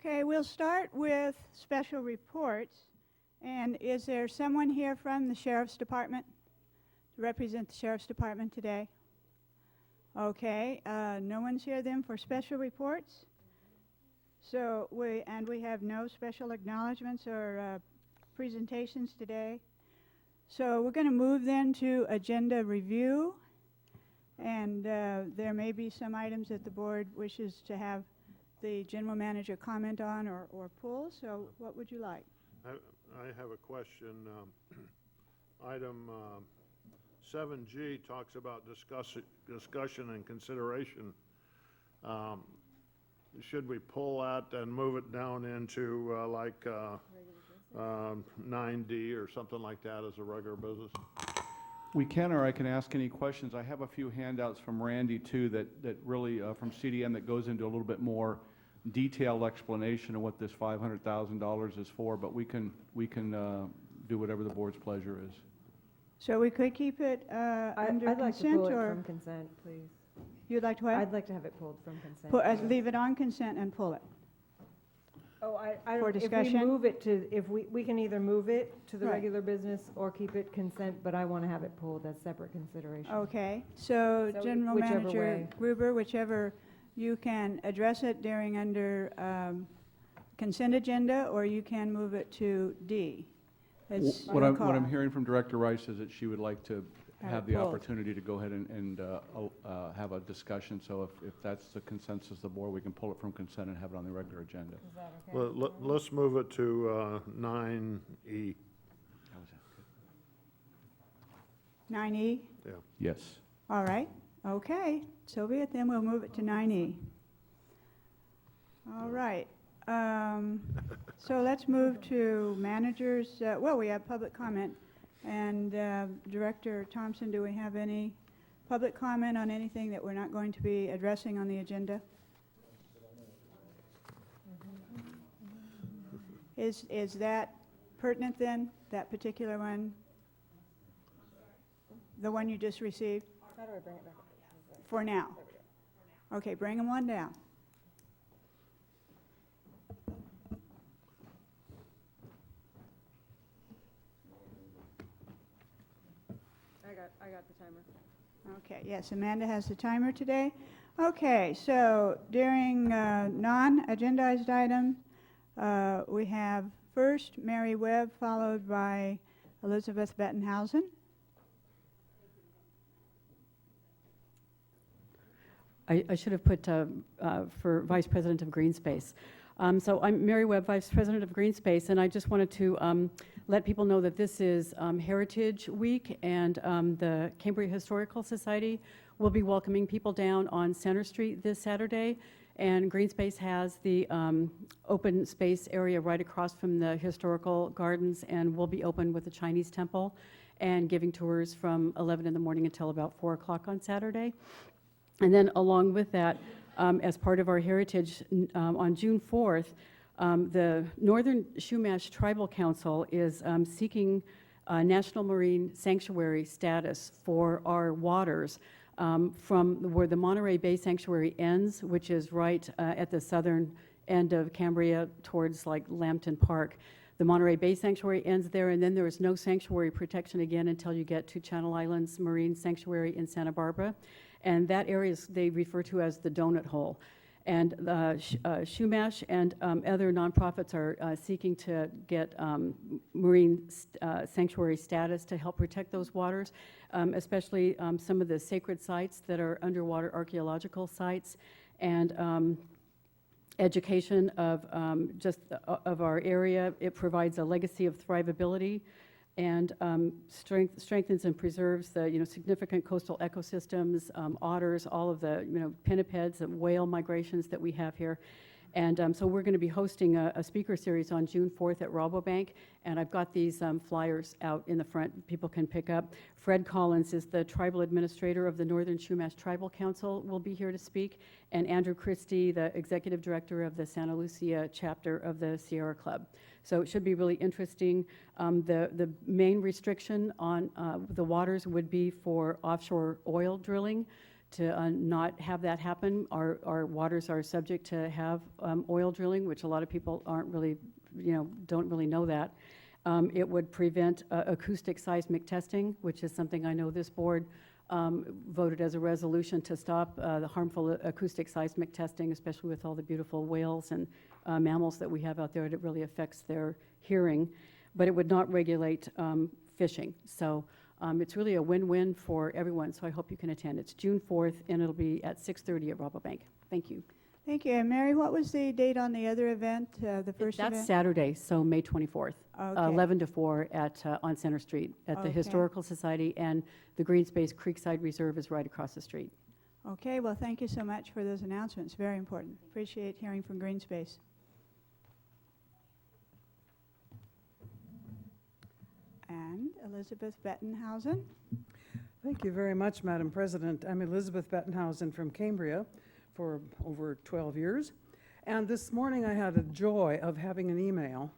Okay, we'll start with special reports. And is there someone here from the Sheriff's Department to represent the Sheriff's Department today? Okay, no one's here then for special reports. So we have no special acknowledgments or presentations today. So we're going to move then to agenda review. And there may be some items that the board wishes to have the general manager comment on or pull. So what would you like? I have a question. Item 7G talks about discussion and consideration. Should we pull that and move it down into 9D or something like that as a regular business? We can, or I can ask any questions. I have a few handouts from Randy too that really from CDM that goes into a little bit more detailed explanation of what this $500,000 is for, but we can do whatever the board's pleasure is. So we could keep it under I'd like to consent, pull it or from consent, please. you'd like to what? I'd like to have it pulled from consent. Leave it on consent and pull it. Oh, I for don't, if discussion? we move it to, we can either move it to the Right. regular business or keep it consent, but I want to have it pulled as separate consideration. Okay, so So General whichever Manager way. Gruber, whichever, you can address it during under consent agenda, or you can move it to D. It's What your I'm call. hearing from Director Rice is that she would like to Have have it the pulled. opportunity to go ahead and have a discussion. So if that's the consensus of the board, we can pull it from consent and have it on the regular agenda. Is that okay? Well, let's move it to 9E. 9E? Yeah. Yes. All right, okay, so be it then, we'll move it to 9E. All right, so let's move to managers, well, we have public comment. And Director Thompson, do we have any public comment on anything that we're not going to be addressing on the agenda? Is that pertinent then, that particular one? The one you just received? How do I bring it back? For now. Okay, bring them on down. I got the timer. Okay, yes, Amanda has the timer today. Okay, so during non-agendized item, we have first Mary Webb, followed by Elizabeth Bettenhausen. I should have put for Vice President of Green Space. So I'm Mary Webb, Vice President of Green Space, and I just wanted to let people know that this is Heritage Week, and the Cambria Historical Society will be welcoming people down on Center Street this Saturday, and Green Space has the open space area right across from the historical gardens, and will be open with the Chinese temple and giving tours from 11 in the morning until about 4 o'clock on Saturday. And then along with that, as part of our heritage, on June 4th, the Northern Chumash Tribal Council is seeking National Marine Sanctuary status for our waters from where the Monterey Bay Sanctuary ends, which is right at the southern end of Cambria towards like Lambton Park. The Monterey Bay Sanctuary ends there, and then there is no sanctuary protection again until you get to Channel Islands Marine Sanctuary in Santa Barbara. And that area they refer to as the donut hole. And Chumash and other nonprofits are seeking to get marine sanctuary status to help protect those waters, especially some of the sacred sites that are underwater archaeological sites, and education of of our area. It provides a legacy of thrivability, and strengthens and preserves the significant coastal ecosystems, otters, all of the pinnipeds and whale migrations that we have here. And so we're going to be hosting a speaker series on June 4th at Rabobank, and I've got these flyers out in the front people can pick up. Fred Collins is the tribal administrator of the Northern Chumash Tribal Council, will be here to speak, and Andrew Christie, the executive director of the Santa Lucia chapter of the Sierra Club. So it should be really interesting. The main restriction on the waters would be for offshore oil drilling to not have that happen. Our waters are subject to have oil drilling, which a lot of people aren't really, don't really know that. It would prevent acoustic seismic testing, which is something I know this board voted as a resolution to stop the harmful acoustic seismic testing, especially with all the beautiful whales and mammals that we have out there. It really affects their hearing, but it would not regulate fishing. So it's really a win-win for everyone, so I hope you can attend. It's June 4th, and it'll be at 6:30 at Rabobank. Thank you. Thank you. And Mary, what was the date on the other event, the first event? That's Saturday, so May 24th. Okay. 11 to 4 on Center Street at the Okay. Historical Society, and the Green Space Creekside Reserve is right across the street. Okay, well, thank you so much for those announcements. Very important. Appreciate hearing from Green Space. And Elizabeth Bettenhausen. Thank you very much, Madam President. I'm Elizabeth Bettenhausen from Cambria for over 12 years. And this morning I had a joy of having an email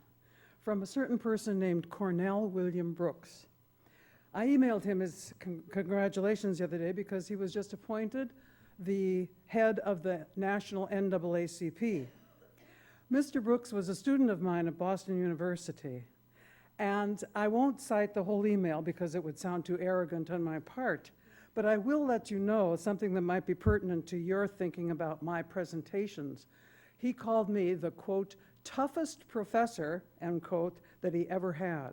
from a certain person named Cornell William Brooks. I emailed him his congratulations the other day because he was just appointed the head of the National NAACP. Mr. Brooks was a student of mine at Boston University. And I won't cite the whole email because it would sound too arrogant on my part, but I will let you know something that might be pertinent to your thinking about my presentations. He called me the, quote, toughest professor, end quote, that he ever had.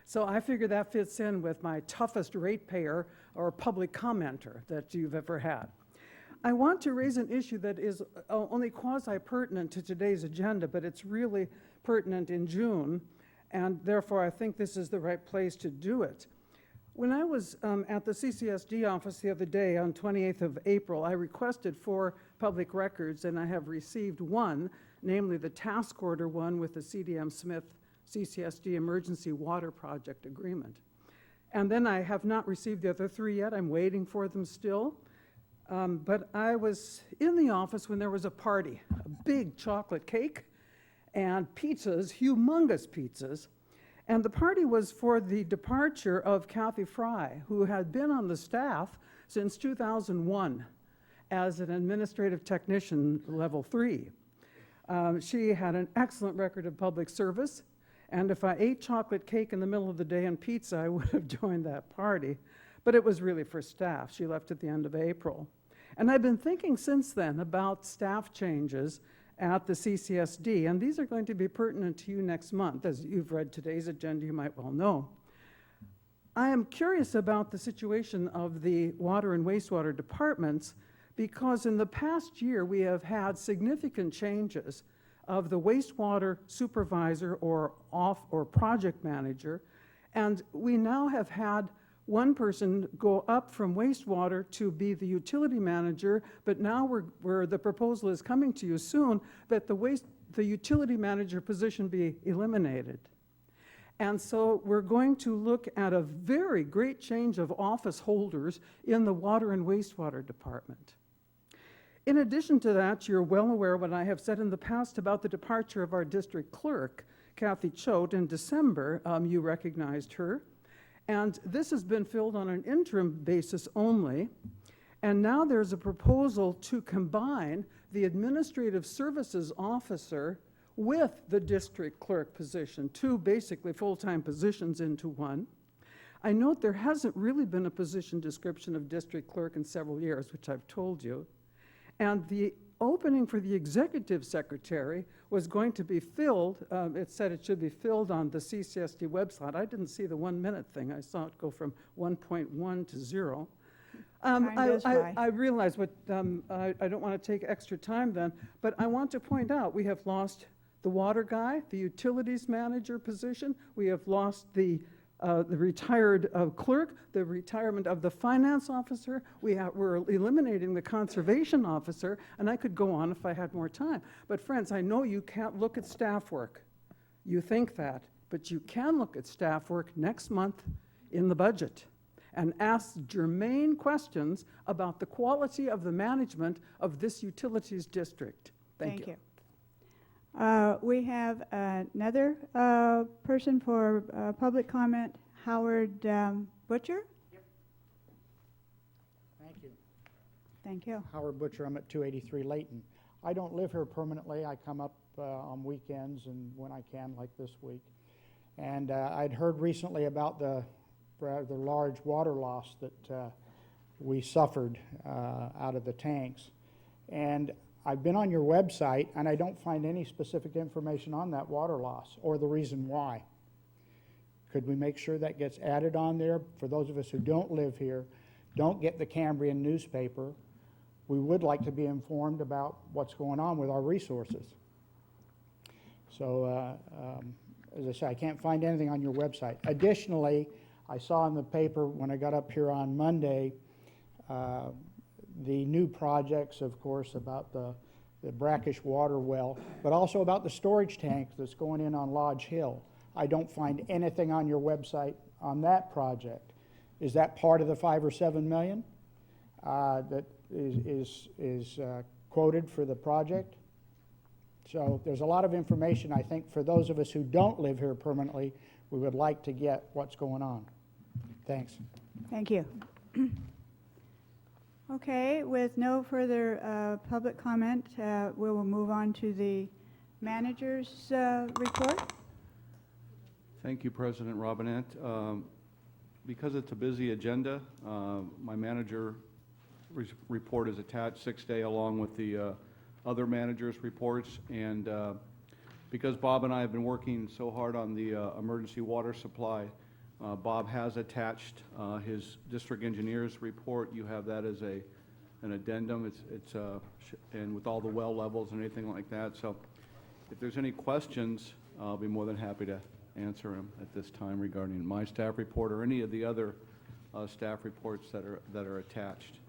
So I figure that fits in with my toughest ratepayer or public commenter that you've ever had. I want to raise an issue that is only quasi-pertinent to today's agenda, but it's really pertinent in June, and therefore I think this is the right place to do it. When I was at the CCSD office the other day on 28th of April, I requested 4 public records, and I have received one, namely the task order one with the CDM Smith CCSD Emergency Water Project Agreement. And then I have not received the other 3 yet. I'm waiting for them still. But I was in the office when there was a party, a big chocolate cake and pizzas, humongous pizzas. And the party was for the departure of Kathy Fry, who had been on the staff since 2001 as an administrative technician level 3. She had an excellent record of public service, and if I ate chocolate cake in the middle of the day and pizza, I would have joined that party. But it was really for staff. She left at the end of April. And I've been thinking since then about staff changes at the CCSD, and these are going to be pertinent to you next month. As you've read today's agenda, you might well know. I am curious about the situation of the water and wastewater departments because in the past year we have had significant changes of the wastewater supervisor or project manager, and we now have had one person go up from wastewater to be the utility manager, but now the proposal is coming to you soon that the utility manager position be eliminated. And so we're going to look at a very great change of office holders in the water and wastewater department. In addition to that, you're well aware what I have said in the past about the departure of our district clerk, Kathy Choate. In December, you recognized her. And this has been filled on an interim basis only. And now there's a proposal to combine the administrative services officer with the district clerk position, 2 basically full-time positions into one. I note there hasn't really been a position description of district clerk in several years, which I've told you. And the opening for the executive secretary was going to be filled. It said it should be filled on the CCSD website. I didn't see the 1-minute thing. I saw it go from 1.1 to 0. I realize what, I don't want to take extra time then, but I want to point out we have lost the water guy, the utilities manager position. We have lost the retired clerk, the retirement of the finance officer. We're eliminating the conservation officer, and I could go on if I had more time. But friends, I know you can't look at staff work. You think that, but you can look at staff work next month in the budget and ask germane questions about the quality of the management of this utilities district. Thank you. We have another person for public comment, Howard Butcher. Yep. Thank you. Thank you. Howard Butcher, I'm at 283 Layton. I don't live here permanently. I come up on weekends and when I can, like this week. And I'd heard recently about the rather large water loss that we suffered out of the tanks. And I've been on your website, and I don't find any specific information on that water loss or the reason why. Could we make sure that gets added on there? For those of us who don't live here, don't get the Cambrian newspaper, we would like to be informed about what's going on with our resources. So, as I say, I can't find anything on your website. Additionally, I saw in the paper when I got up here on Monday, the new projects, of course, about the brackish water well, but also about the storage tank that's going in on Lodge Hill. I don't find anything on your website on that project. Is that part of the 5 or 7 million that is quoted for the project? So there's a lot of information, I think, for those of us who don't live here permanently, we would like to get what's going on. Thanks. Thank you. Okay, with no further public comment, we will move on to the manager's report. Thank you, President Robinette. Because it's a busy agenda, my manager report is attached 6-day along with the other managers' reports. And because Bob and I have been working so hard on the emergency water supply, Bob has attached his district engineer's report. You have that as an addendum. And with all the well levels and anything like that. So if there's any questions, I'll be more than happy to answer them at this time regarding my staff report or any of the other staff reports that are attached.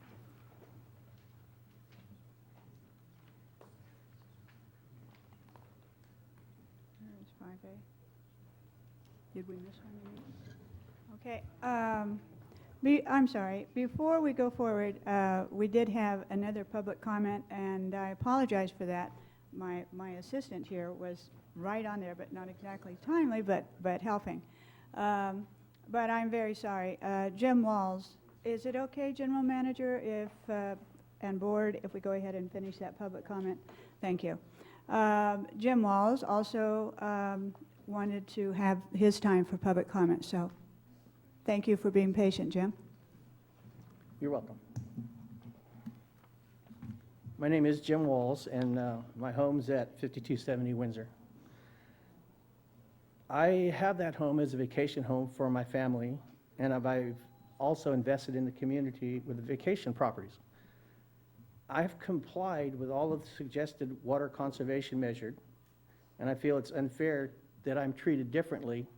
There's 5A. Did we miss one? Okay. I'm sorry. Before we go forward, we did have another public comment, and I apologize for that. My assistant here was right on there, but not exactly timely, but helping. But I'm very sorry. Jim Walls, is it okay, General Manager, if and Board, if we go ahead and finish that public comment? Thank you. Jim Walls also wanted to have his time for public comment, so thank you for being patient, Jim. You're welcome. My name is Jim Walls, and my home's at 5270 Windsor. I have that home as a vacation home for my family, and I've also invested in the community with the vacation properties. I've complied with all of the suggested water conservation measures, and I feel it's unfair that I'm treated differently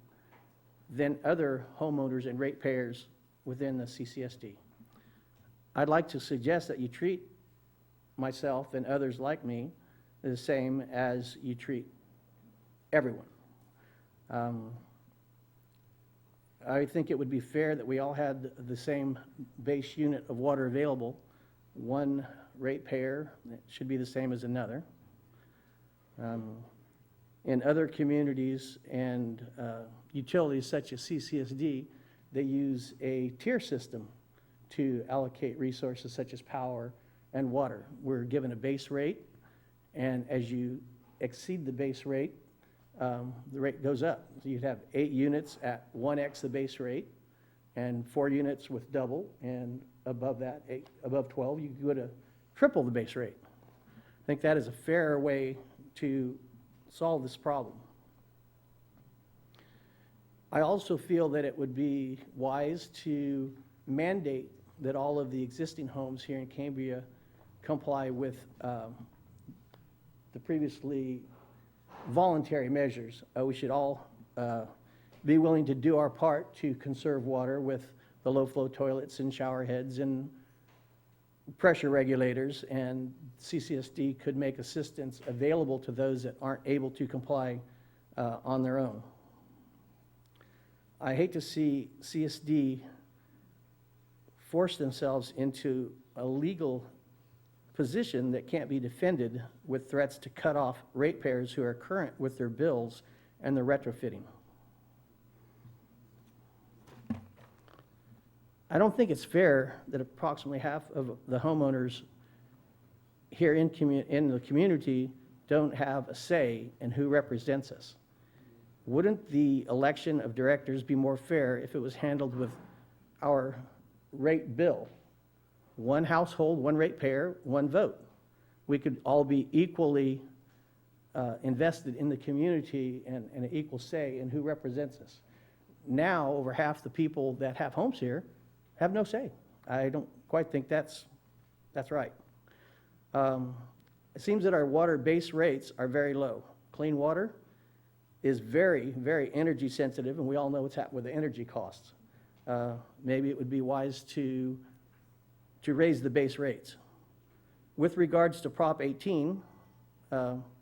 than other homeowners and ratepayers within the CCSD. I'd like to suggest that you treat myself and others like me the same as you treat everyone. I think it would be fair that we all had the same base unit of water available. One ratepayer should be the same as another. In other communities and utilities such as CCSD, they use a tier system to allocate resources such as power and water. We're given a base rate, and as you exceed the base rate, the rate goes up. So you'd have 8 units at 1x the base rate, and 4 units with double, and above that, above 12, you go to triple the base rate. I think that is a fair way to solve this problem. I also feel that it would be wise to mandate that all of the existing homes here in Cambria comply with the previously voluntary measures. We should all be willing to do our part to conserve water with the low-flow toilets and shower heads and pressure regulators, and CCSD could make assistance available to those that aren't able to comply on their own. I hate to see CSD force themselves into a legal position that can't be defended with threats to cut off ratepayers who are current with their bills and their retrofitting. I don't think it's fair that approximately half of the homeowners here in the community don't have a say in who represents us. Wouldn't the election of directors be more fair if it was handled with our rate bill? One household, one ratepayer, one vote. We could all be equally invested in the community and an equal say in who represents us. Now, over half the people that have homes here have no say. I don't quite think that's right. It seems that our water base rates are very low. Clean water is very, very energy sensitive, and we all know what's happened with the energy costs. Maybe it would be wise to raise the base rates. With regards to Prop 18,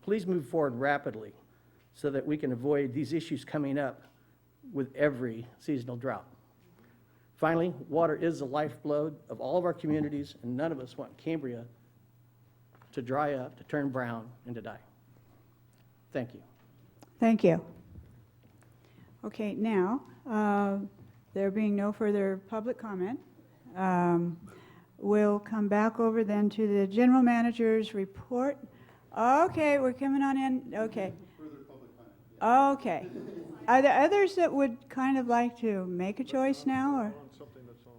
please move forward rapidly so that we can avoid these issues coming up with every seasonal drought. Finally, water is the lifeblood of all of our communities, and none of us want Cambria to dry up, to turn brown, and to die. Thank you. Thank you. Okay, now, there being no further public comment, we'll come back over then to the general manager's report. Okay, we're coming on in. Okay. Okay. Are there others that would kind of like to make a choice now, or? Something that's on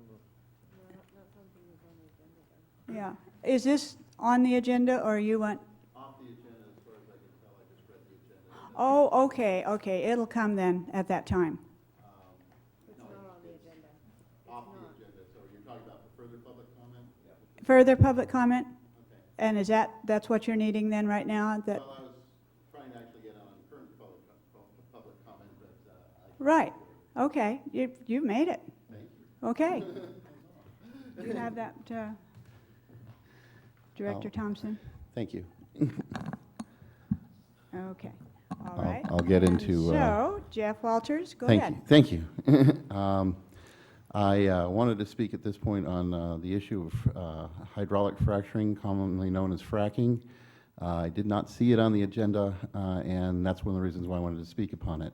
the. Yeah. Is this on the agenda, or you want? Off the agenda, as far as I can tell, I just read the agenda. Oh, okay, okay. It'll come then at that time. It's not on the agenda. Off the agenda, so you're talking about the further public comment? Yeah. Further public comment? Okay. And that's what you're needing then right now? That, Well, I was trying to actually get on current public comment, but right. Okay. You made it. thank you. Okay. You have that, Director Thompson? Thank you. Okay. All right. I'll get And into, So, Jeff Walters, go Thank ahead. you. Thank you. I wanted to speak at this point on the issue of hydraulic fracturing, commonly known as fracking. I did not see it on the agenda, and that's one of the reasons why I wanted to speak upon it.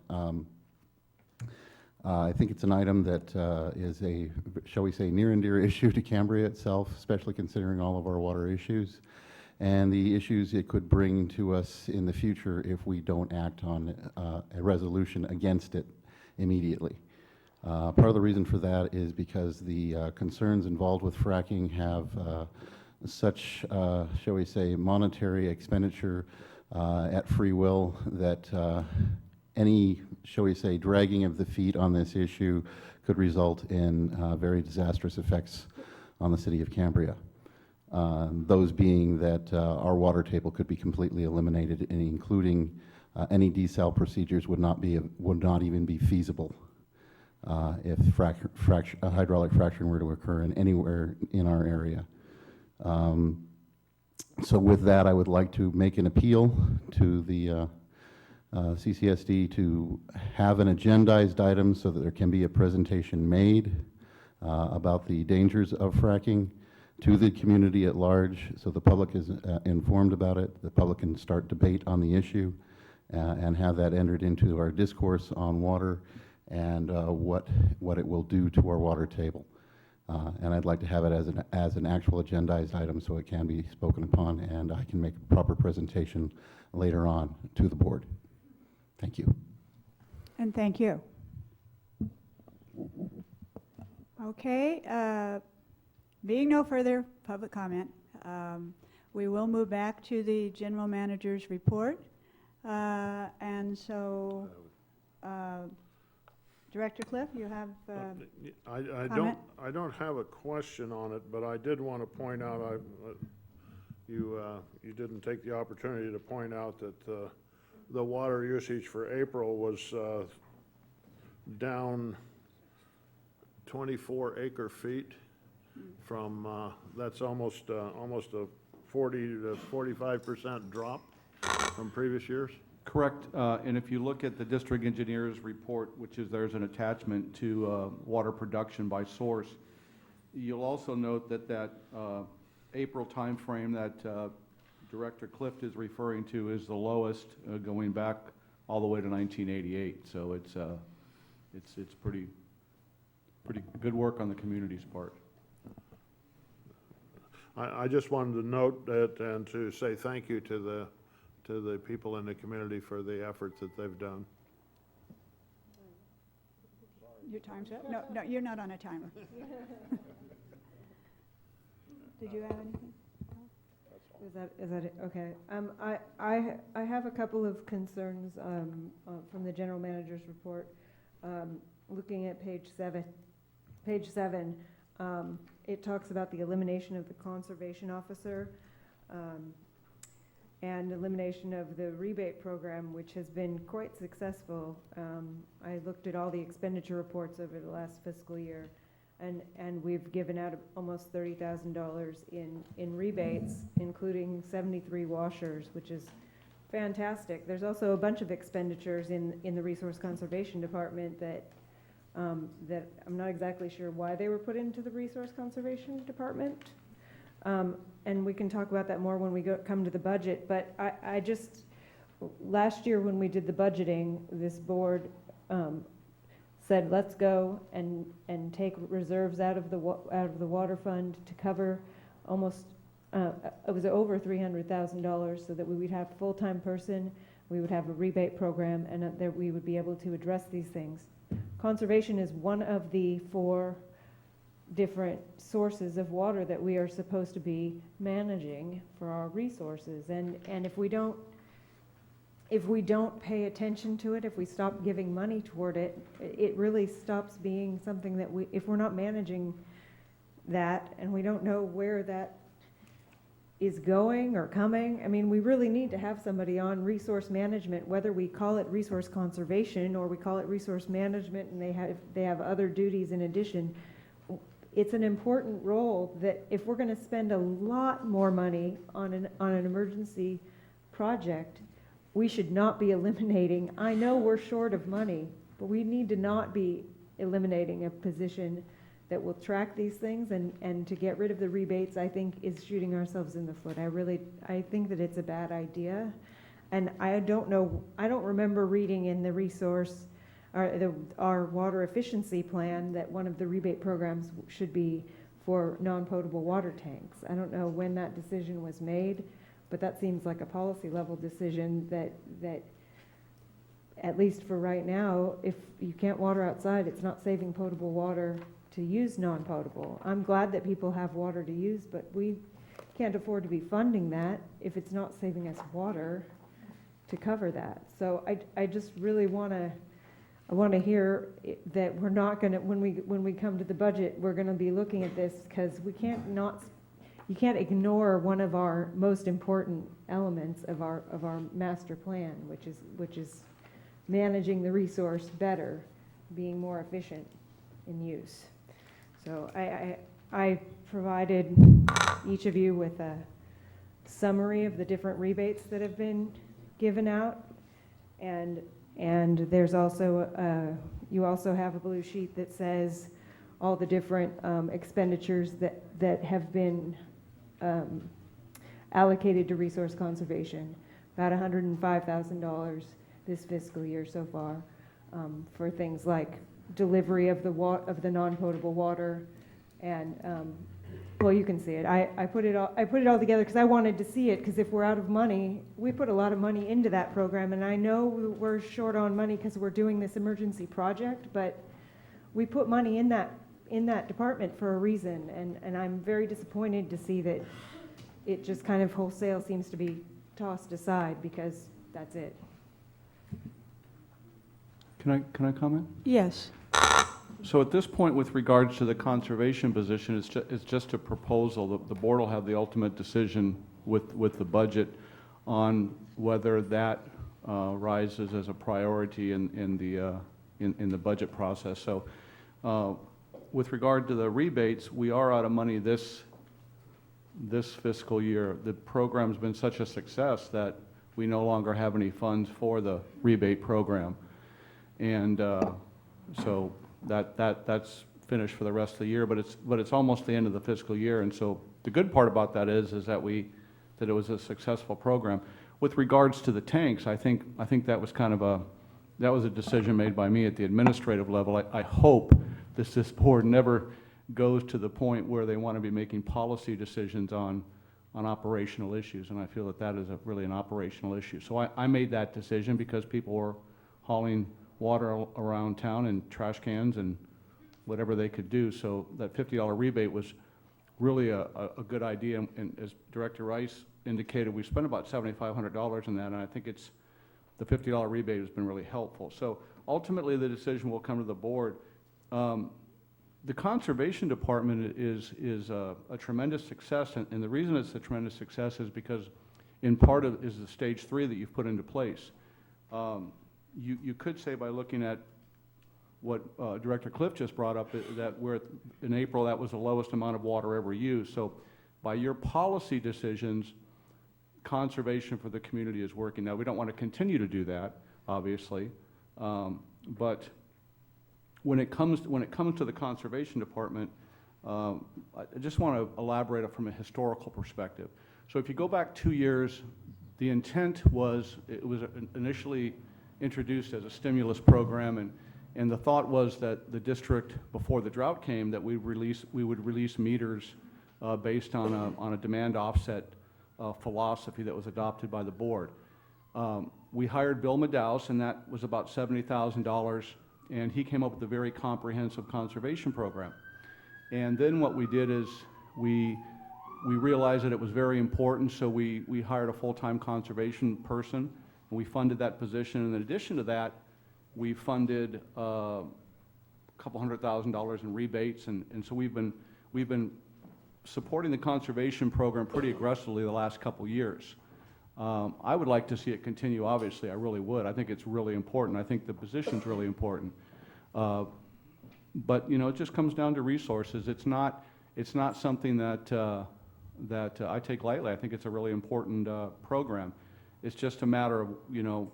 I think it's an item that is a, shall we say, near and dear issue to Cambria itself, especially considering all of our water issues and the issues it could bring to us in the future if we don't act on a resolution against it immediately. Part of the reason for that is because the concerns involved with fracking have such, shall we say, monetary expenditure at free will that any, shall we say, dragging of the feet on this issue could result in very disastrous effects on the city of Cambria. Those being that our water table could be completely eliminated, and including any desal procedures would not even be feasible if hydraulic fracturing were to occur anywhere in our area. So with that, I would like to make an appeal to the CCSD to have an agendized item so that there can be a presentation made about the dangers of fracking to the community at large, so the public is informed about it, the public can start debate on the issue, and have that entered into our discourse on water and what it will do to our water table. And I'd like to have it as an actual agendized item so it can be spoken upon, and I can make a proper presentation later on to the board. Thank you. And thank you. Okay, being no further public comment, we will move back to the general manager's report. And so, Director Cliff, you have I don't have a question on it, but I did want to point out, you didn't take the opportunity to point out that the water usage for April was down 24 acre feet from, that's almost a 40 to 45% drop from previous years. Correct, and if you look at the district engineer's report, which is there's an attachment to water production by source, you'll also note that April timeframe that Director Clift is referring to is the lowest going back all the way to 1988. So it's pretty good work on the community's part. I just wanted to note that and to say thank you to the people in the community for the efforts that they've done. Your time's up? No, no, you're not on a timer. Did you have anything? Is that it? Okay. I have a couple of concerns from the general manager's report. Looking at page seven, it talks about the elimination of the conservation officer and elimination of the rebate program, which has been quite successful. I looked at all the expenditure reports over the last fiscal year, and we've given out almost $30,000 in rebates, including 73 washers, which is fantastic. There's also a bunch of expenditures in the Resource Conservation Department that I'm not exactly sure why they were put into the Resource Conservation Department. And we can talk about that more when we come to the budget. But I just, last year when we did the budgeting, this board said, let's go and take reserves out of the water fund to cover almost, it was over $300,000, so that we would have a full-time person, we would have a rebate program, and that we would be able to address these things. Conservation is one of the 4 different sources of water that we are supposed to be managing for our resources, and if we don't pay attention to it, if we stop giving money toward it, it really stops being something that if we're not managing that and we don't know where that is going or coming. I mean, we really need to have somebody on resource management, whether we call it resource conservation or we call it resource management and they have other duties in addition. It's an important role that if we're going to spend a lot more money on an emergency project, we should not be eliminating. I know we're short of money, but we need to not be eliminating a position that will track these things, and to get rid of the rebates, I think, is shooting ourselves in the foot. I think that it's a bad idea, and I don't remember reading in the resource, our water efficiency plan, that one of the rebate programs should be for non-potable water tanks. I don't know when that decision was made, but that seems like a policy level decision that at least for right now, if you can't water outside, it's not saving potable water to use non-potable. I'm glad that people have water to use, but we can't afford to be funding that if it's not saving us water to cover that. So I just really want to hear that we're not going to, when we come to the budget, we're going to be looking at this, because you can't ignore one of our most important elements of our master plan, which is managing the resource better, being more efficient in use. So I provided each of you with a summary of the different rebates that have been given out, and there's also you also have a blue sheet that says all the different expenditures that have been allocated to resource conservation, about $105,000 this fiscal year so far, for things like delivery of the non-potable water, and well, you can see it. I put it all together because I wanted to see it, because if we're out of money, we put a lot of money into that program, and I know we're short on money because we're doing this emergency project, but we put money in that department for a reason, and I'm very disappointed to see that it just kind of wholesale seems to be tossed aside because that's it. Can I comment? Yes. So at this point, with regards to the conservation position, it's just a proposal. The board will have the ultimate decision with the budget on whether that rises as a priority in the budget process. So with regard to the rebates, we are out of money this fiscal year. The program's been such a success that we no longer have any funds for the rebate program. And so that's finished for the rest of the year, but it's almost the end of the fiscal year, and so the good part about that is that it was a successful program. With regards to the tanks, I think that was kind of a decision made by me at the administrative level. I hope this board never goes to the point where they want to be making policy decisions on operational issues, and I feel that that is really an operational issue. So I made that decision because people were hauling water around town in trash cans and whatever they could do. So that $50 rebate was really a good idea, and as Director Rice indicated, we spent about $7,500 on that, and I think the $50 rebate has been really helpful. So ultimately, the decision will come to the board. The Conservation Department is a tremendous success, and the reason it's a tremendous success is because in part of is the stage 3 that you've put into place. You could say by looking at what Director Cliff just brought up, that in April that was the lowest amount of water ever used. So by your policy decisions, conservation for the community is working. Now, we don't want to continue to do that, obviously, but when it comes to the Conservation Department, I just want to elaborate from a historical perspective. So if you go back 2 years, the intent was, it was initially introduced as a stimulus program, and the thought was that the district, before the drought came, that we would release meters based on a demand offset philosophy that was adopted by the board. We hired Bill Madaus, and that was about $70,000, and he came up with a very comprehensive conservation program. And then what we did is we realized that it was very important, so we hired a full-time conservation person, and we funded that position. And in addition to that, we funded a couple $100,000 in rebates, and so we've been supporting the conservation program pretty aggressively the last couple years. I would like to see it continue, obviously, I really would. I think it's really important. I think the position's really important. But, you know, it just comes down to resources. It's not something that I take lightly. I think it's a really important program. It's just a matter of, you know,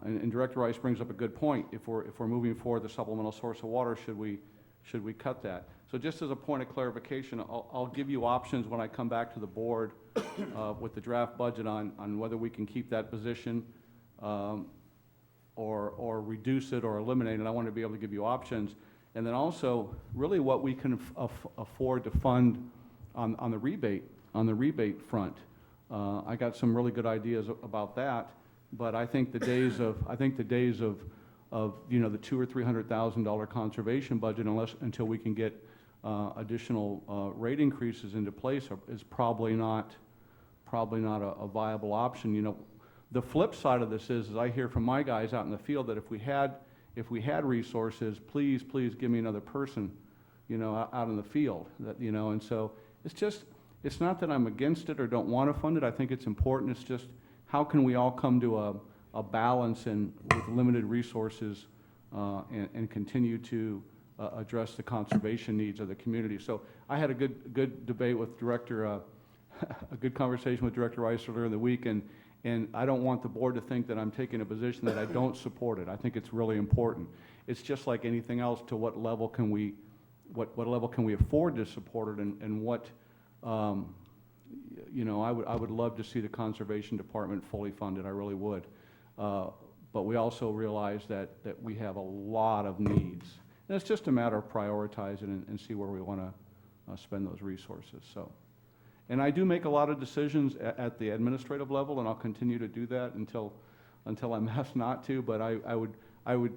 and Director Rice brings up a good point. If we're moving forward the supplemental source of water, should we cut that? So just as a point of clarification, I'll give you options when I come back to the board with the draft budget on whether we can keep that position or reduce it or eliminate it. I want to be able to give you options. And then also, really what we can afford to fund on the rebate front. I got some really good ideas about that, but I think the days of you know, the $200,000 or $300,000 conservation budget, until we can get additional rate increases into place, is probably not a viable option. You know, the flip side of this is I hear from my guys out in the field that if we had resources, please give me another person, you know, out in the field. That, you know, and so it's not that I'm against it or don't want to fund it. I think it's important. It's just how can we all come to a balance and with limited resources and continue to address the conservation needs of the community. So I had a good debate with a good conversation with Director Rice earlier in the week, and I don't want the board to think that I'm taking a position that I don't support it. I think it's really important. It's just like anything else, to what level can we afford to support it, and what you know, I would love to see the Conservation Department fully funded. I really would. But we also realize that we have a lot of needs. And it's just a matter of prioritizing and see where we want to spend those resources. So, and I do make a lot of decisions at the administrative level, and I'll continue to do that until I'm asked not to. But I would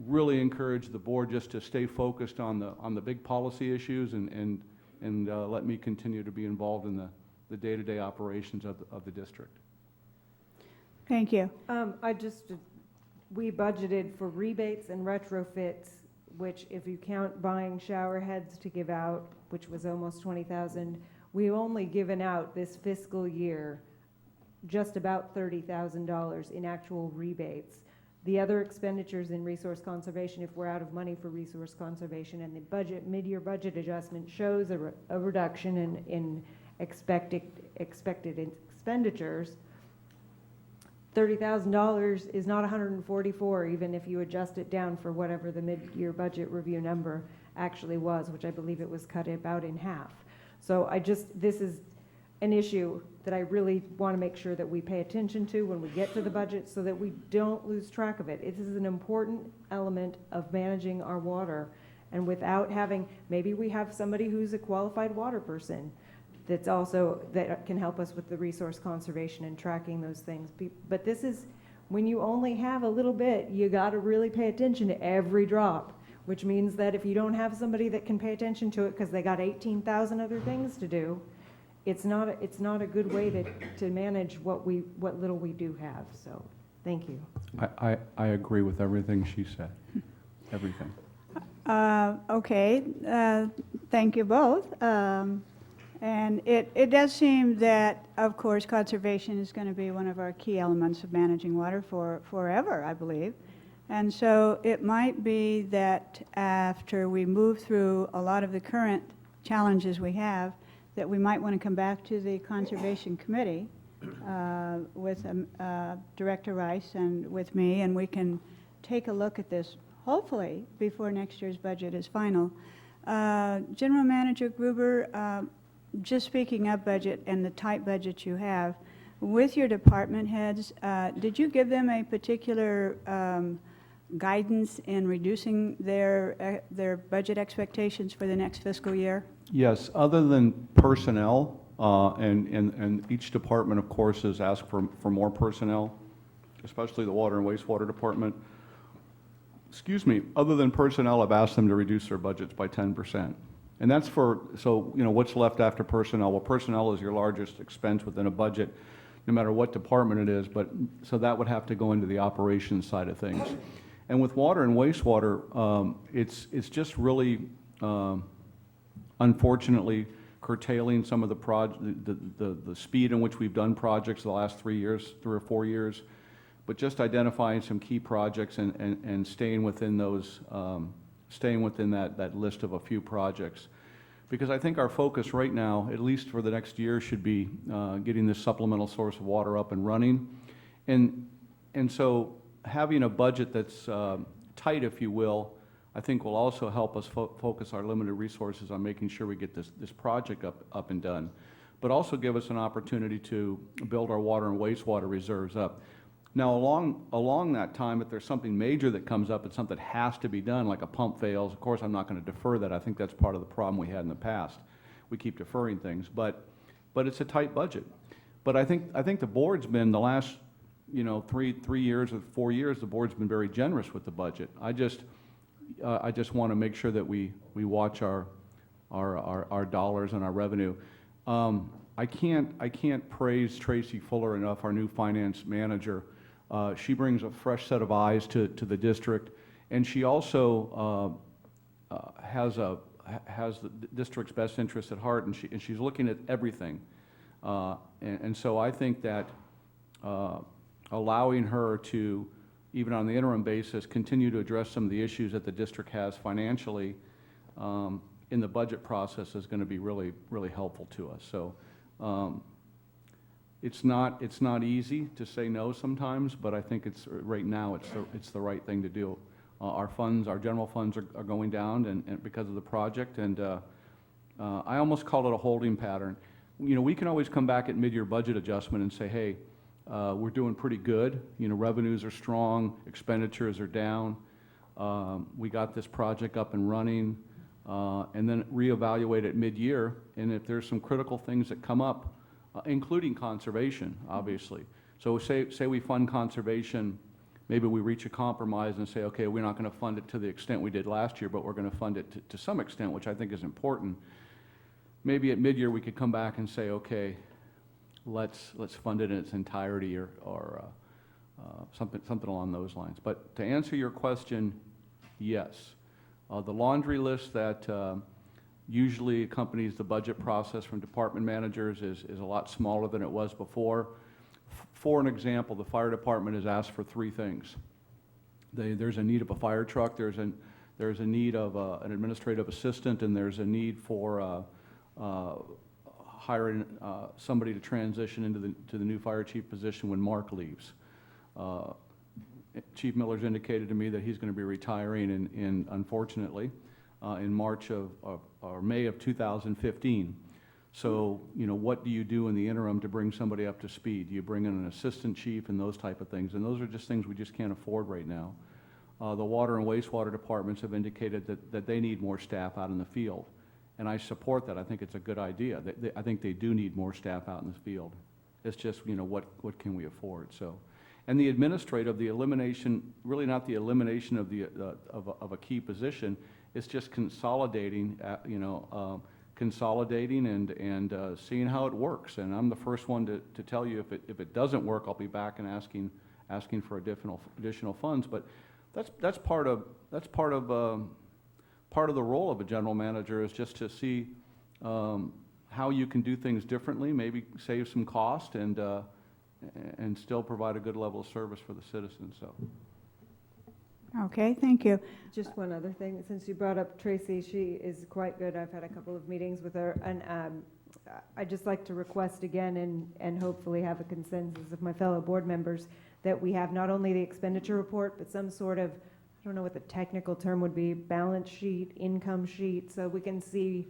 really encourage the board just to stay focused on the big policy issues and let me continue to be involved in the day-to-day operations of the district. Thank you. We budgeted for rebates and retrofits, which if you count buying shower heads to give out, which was almost $20,000, we've only given out this fiscal year just about $30,000 in actual rebates. The other expenditures in resource conservation, if we're out of money for resource conservation, and the mid-year budget adjustment shows a reduction in expected expenditures, $30,000 is not $144, even if you adjust it down for whatever the mid-year budget review number actually was, which I believe it was cut about in half. So this is an issue that I really want to make sure that we pay attention to when we get to the budget, so that we don't lose track of it. This is an important element of managing our water, And without having, maybe we have somebody who's a qualified water person that's also, that can help us with the resource conservation and tracking those things. But this is, when you only have a little bit, you gotta really pay attention to every drop, which means that if you don't have somebody that can pay attention to it because they got 18,000 other things to do, it's not a good way to manage what little we do have. So, thank you. I agree with everything she said, everything. Okay, thank you both. And it does seem that, of course, conservation is going to be one of our key elements of managing water for forever, I believe. And so it might be that after we move through a lot of the current challenges we have, that we might want to come back to the Conservation Committee with Director Rice and with me, and we can take a look at this, hopefully, before next year's budget is final. General Manager Gruber, just speaking of budget and the tight budget you have, with your department heads, did you give them a particular guidance in reducing their budget expectations for the next fiscal year? Yes, other than personnel, and each department, of course, has asked for more personnel, especially the water and wastewater department. Excuse me, other than personnel, I've asked them to reduce their budgets by 10%. And that's so, what's left after personnel? Well, personnel is your largest expense within a budget, no matter what department it is, so that would have to go into the operations side of things. And with water and wastewater, it's just really, unfortunately, curtailing some of the speed in which we've done projects the last 3 or 4 years, but just identifying some key projects and staying within those, staying within that list of a few projects. Because I think our focus right now, at least for the next year, should be getting this supplemental source of water up and running. And so having a budget that's tight, if you will, I think will also help us focus our limited resources on making sure we get this project up and done, but also give us an opportunity to build our water and wastewater reserves up. Now, along that time, if there's something major that comes up and something has to be done, like a pump fails, of course, I'm not going to defer that. I think that's part of the problem we had in the past. We keep deferring things, but it's a tight budget. But I think the board's been the last, 3 years or 4 years, the board's been very generous with the budget. I just want to make sure that we watch our dollars and our revenue. I can't praise Tracy Fuller enough, our new finance manager. She brings a fresh set of eyes to the district, and she also has the district's best interest at heart, and she's looking at everything. And so I think that allowing her to, even on the interim basis, continue to address some of the issues that the district has financially in the budget process is going to be really, really helpful to us. So it's not easy to say no sometimes, but I think right now it's the right thing to do. Our general funds are going down and because of the project, and I almost call it a holding pattern. We can always come back at mid-year budget adjustment and say, hey, we're doing pretty good. Revenues are strong, expenditures are down. We got this project up and running, and then reevaluate at mid-year. And if there's some critical things that come up, including conservation, obviously. So say we fund conservation, maybe we reach a compromise and say, okay, we're not going to fund it to the extent we did last year, but we're going to fund it to some extent, which I think is important. Maybe at mid-year we could come back and say, okay, let's fund it in its entirety or something along those lines. But to answer your question, yes. The laundry list that usually accompanies the budget process from department managers is a lot smaller than it was before. For an example, the fire department has asked for 3 things. There's a need of a fire truck, there's a need of an administrative assistant, and there's a need for hiring somebody to transition into the new fire chief position when Mark leaves. Chief Miller's indicated to me that he's going to be retiring unfortunately, in March or May of 2015. So, what do you do in the interim to bring somebody up to speed? Do you bring in an assistant chief and those type of things? And those are just things we just can't afford right now. the water and wastewater departments have indicated that they need more staff out in the field. And I support that. I think it's a good idea. I think they do need more staff out in the field. It's just, you know, what can we afford? So, and the administrative, the elimination, really not the elimination of of a key position, it's just consolidating, consolidating and seeing how it works. And I'm the first one to tell you if it doesn't work, I'll be back and asking for additional funds. But that's part of the role of a general manager, is just to see how you can do things differently, maybe save some cost, and still provide a good level of service for the citizens. So. Okay, thank you. Just one other thing, since you brought up Tracy, she is quite good. I've had a couple of meetings with her, and I'd just like to request again, and hopefully have a consensus of my fellow board members, that we have not only the expenditure report, but some sort of, I don't know what the technical term would be, balance sheet, income sheet, so we can see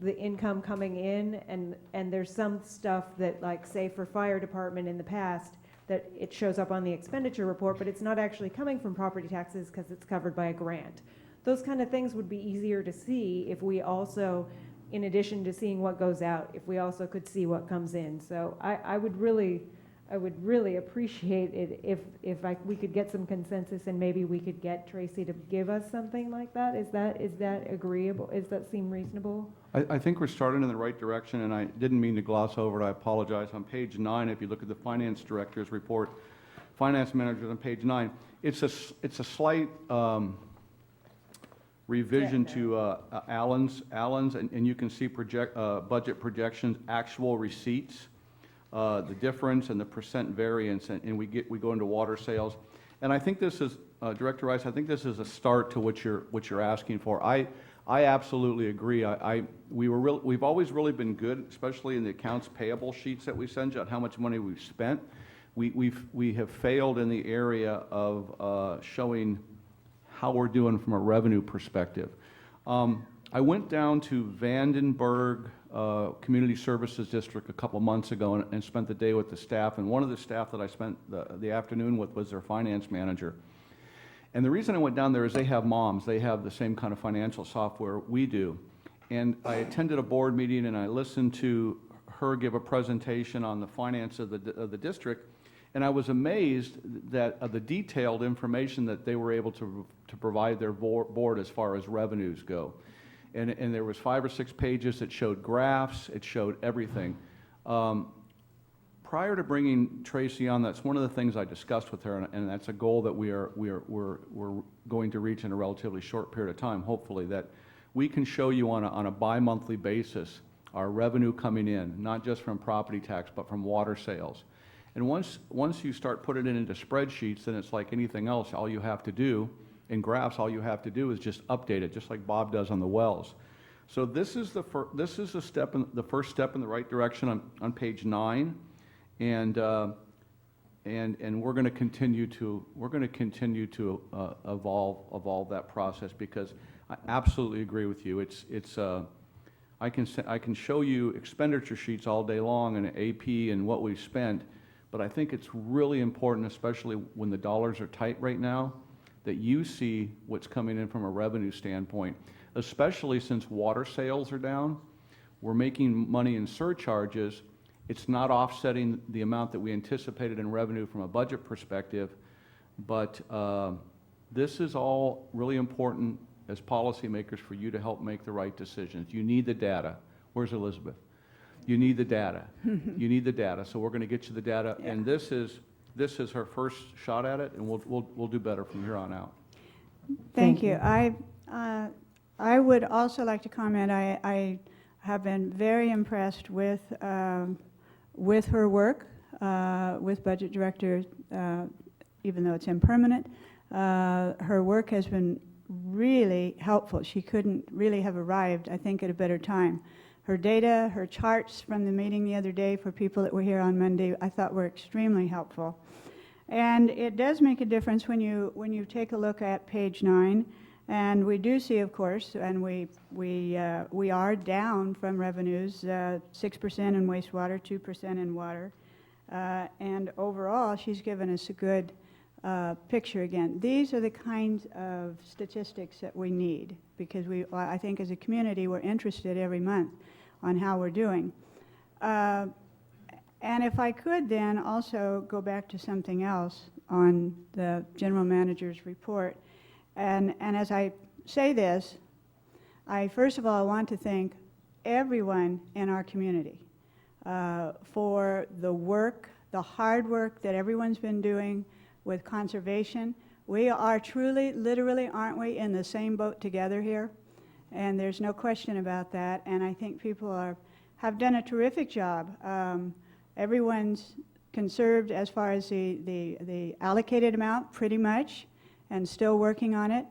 the income coming in, and there's some stuff that, like, say for fire department in the past, that it shows up on the expenditure report, but it's not actually coming from property taxes because it's covered by a grant. Those kind of things would be easier to see if we also, in addition to seeing what goes out, if we also could see what comes in. So I would really appreciate it if we could get some consensus, and maybe we could get Tracy to give us something like that. Is that agreeable? Does that seem reasonable? I think we're starting in the right direction, and I didn't mean to gloss over it. I apologize. On page 9, if you look at the finance director's report, finance manager on page 9, it's a slight revision to Allen's, and you can see budget projections, actual receipts, the difference and the percent variance, and we go into water sales. And I think this is, Director Rice, I think this is a start to what you're asking for. I absolutely agree. We've always really been good, especially in the accounts payable sheets that we send you, on how much money we've spent. We have failed in the area of showing how we're doing from a revenue perspective. I went down to Vandenberg Community Services District a couple months ago and spent the day with the staff, and one of the staff that I spent the afternoon with was their finance manager. And the reason I went down there is they have moms. They have the same kind of financial software we do. And I attended a board meeting, and I listened to her give a presentation on the finance of the district, and I was amazed that the detailed information that they were able to provide their board as far as revenues go. And there was 5 or 6 pages that showed graphs. It showed everything. Prior to bringing Tracy on, that's one of the things I discussed with her, and that's a goal that we're going to reach in a relatively short period of time, hopefully, that we can show you on a bi-monthly basis our revenue coming in, not just from property tax, but from water sales. And once you start putting it into spreadsheets, then it's like anything else. All you have to do, in graphs, all you have to do is just update it, just like Bob does on the wells. So this is the first step in the right direction on page 9. And we're going to continue to evolve that process, because I absolutely agree with you. I can show you expenditure sheets all day long and AP and what we've spent, but I think it's really important, especially when the dollars are tight right now, that you see what's coming in from a revenue standpoint, especially since water sales are down. We're making money in surcharges. It's not offsetting the amount that we anticipated in revenue from a budget perspective, but this is all really important as policymakers for you to help make the right decisions. You need the data. Where's Elizabeth? You need the data. You need the data. So we're going to get you the data, yeah. And this is her first shot at it, and we'll do better from here on out. Thank you. I would also like to comment. I have been very impressed with her work with Budget Director, even though it's impermanent. Her work has been really helpful. She couldn't really have arrived, I think, at a better time. Her data, her charts from the meeting the other day for people that were here on Monday, I thought were extremely helpful. And it does make a difference when you take a look at page 9. And we do see, of course, and we are down from revenues, 6% in wastewater, 2% in water. And overall, she's given us a good picture again. These are the kinds of statistics that we need because I think as a community we're interested every month on how we're doing. And if I could then also go back to something else on the general manager's report. And as I say this, first of all, I want to thank everyone in our community for the work, the hard work that everyone's been doing with conservation. We are truly, literally, aren't we, in the same boat together here? And there's no question about that. And I think people have done a terrific job. Everyone's conserved as far as the allocated amount, pretty much, and still working on it.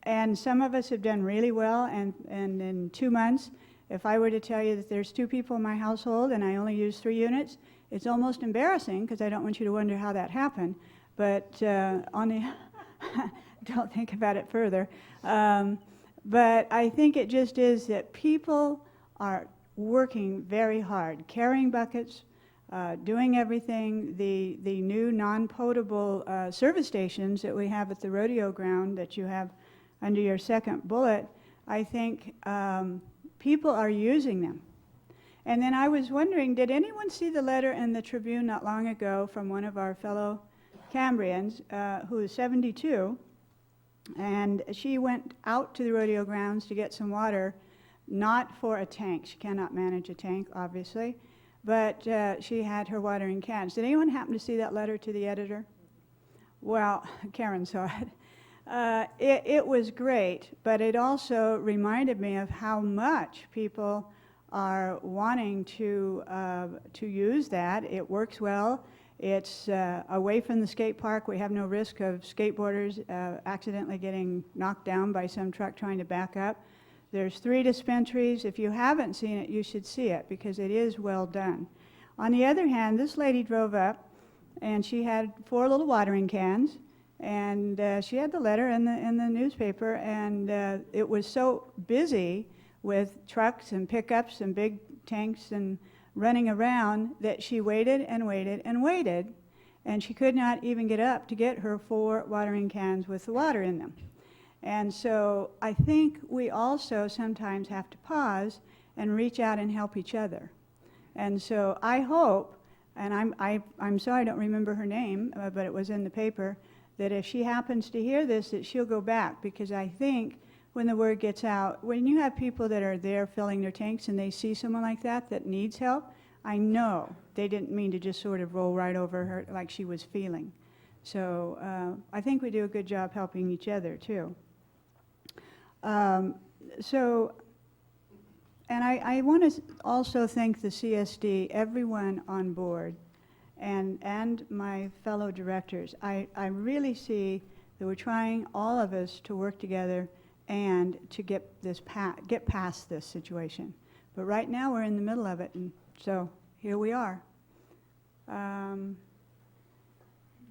And some of us have done really well, and in 2 months, if I were to tell you that there's 2 people in my household and I only use 3 units, it's almost embarrassing because I don't want you to wonder how that happened. But don't think about it further. But I think it just is that people are working very hard, carrying buckets, doing everything. The new non-potable service stations that we have at the rodeo ground that you have under your second bullet, I think people are using them. And then I was wondering, did anyone see the letter in the Tribune not long ago from one of our fellow Cambrians who is 72, and she went out to the rodeo grounds to get some water, not for a tank. She cannot manage a tank, obviously, but she had her watering cans. Did anyone happen to see that letter to the editor? Well, Karen saw it. It was great, but it also reminded me of how much people are wanting to use that. It works well. It's away from the skate park. We have no risk of skateboarders accidentally getting knocked down by some truck trying to back up. There's 3 dispensaries. If you haven't seen it, you should see it because it is well done. On the other hand, this lady drove up and she had 4 little watering cans, and she had the letter in the newspaper, and it was so busy with trucks and pickups and big tanks and running around that she waited and waited and waited, and she could not even get up to get her 4 watering cans with the water in them. And so I think we also sometimes have to pause and reach out and help each other. And so I hope, and I'm sorry I don't remember her name, but it was in the paper, that if she happens to hear this, that she'll go back, because I think when the word gets out, when you have people that are there filling their tanks and they see someone like that needs help, I know they didn't mean to just sort of roll right over her like she was feeling. So I think we do a good job helping each other too. And I want to also thank the CSD, everyone on board, and my fellow directors. I really see that we're trying, all of us, to work together and to get past this situation. But right now we're in the middle of it, and so here we are.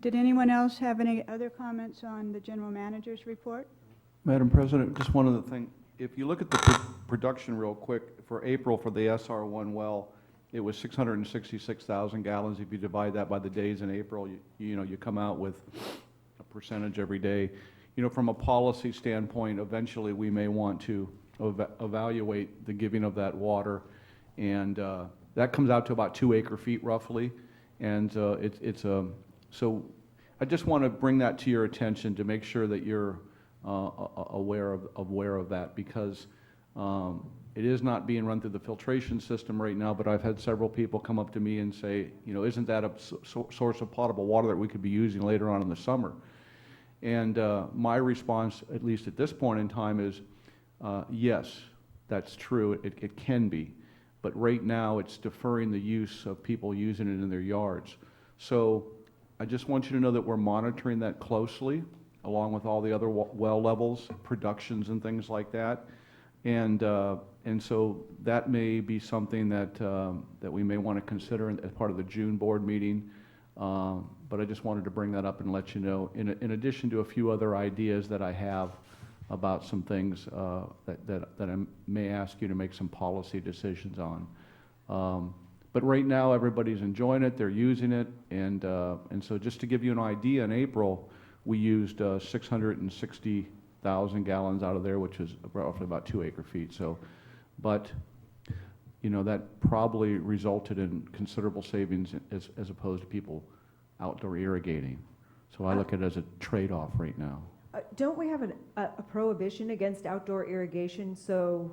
Did anyone else have any other comments on the general manager's report? Madam President, just one other thing. If you look at the production real quick, for April for the SR1 well, it was 666,000 gallons. If you divide that by the days in April, you come out with a percentage every day. From a policy standpoint, eventually we may want to evaluate the giving of that water, and that comes out to about 2 acre-feet roughly, and so I just want to bring that to your attention to make sure that you're aware of that, because it is not being run through the filtration system right now, but I've had several people come up to me and say, isn't that a source of potable water that we could be using later on in the summer? And my response, at least at this point in time, is yes, that's true, it can be. But right now, it's deferring the use of people using it in their yards. So I just want you to know that we're monitoring that closely, along with all the other well levels, productions, and things like that. And so that may be something that we may want to consider as part of the June board meeting. But I just wanted to bring that up and let you know, in addition to a few other ideas that I have about some things that I may ask you to make some policy decisions on. But right now, everybody's enjoying it, they're using it, and so just to give you an idea, in April, we used 660,000 gallons out of there, which is roughly about 2 acre-feet. So, but, you know, that probably resulted in considerable savings as opposed to people outdoor irrigating. So I look at it as a trade-off right now. Don't we have a prohibition against outdoor irrigation? So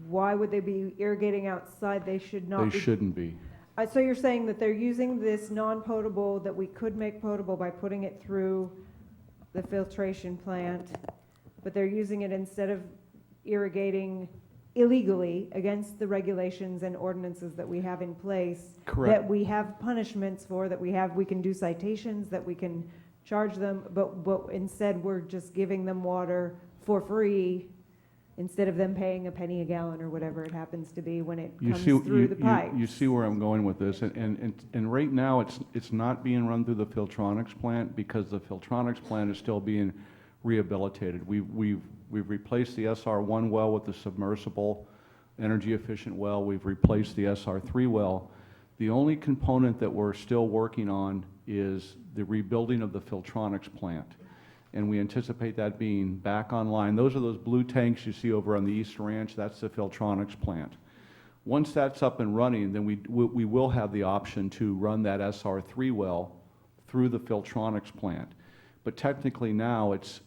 why would they be irrigating outside? They should not They shouldn't be. So you're saying that they're using this non-potable that we could make potable by putting it through the filtration plant, but they're using it instead of irrigating illegally against the regulations and ordinances that we have in place. Correct. That we have punishments for, that we can do citations, that we can charge them, but instead we're just giving them water for free instead of them paying a penny a gallon or whatever it happens to be when it comes through the pipes. You see where I'm going with this, and right now, it's not being run through the Filtronics plant because the Filtronics plant is still being rehabilitated. We've replaced the SR1 well with the submersible, energy-efficient well. We've replaced the SR3 well. The only component that we're still working on is the rebuilding of the Filtronics plant. And we anticipate that being back online. Those are those blue tanks you see over on the East Ranch. That's the Filtronics plant. Once that's up and running, then we will have the option to run that SR3 well through the Filtronics plant. But technically now, it's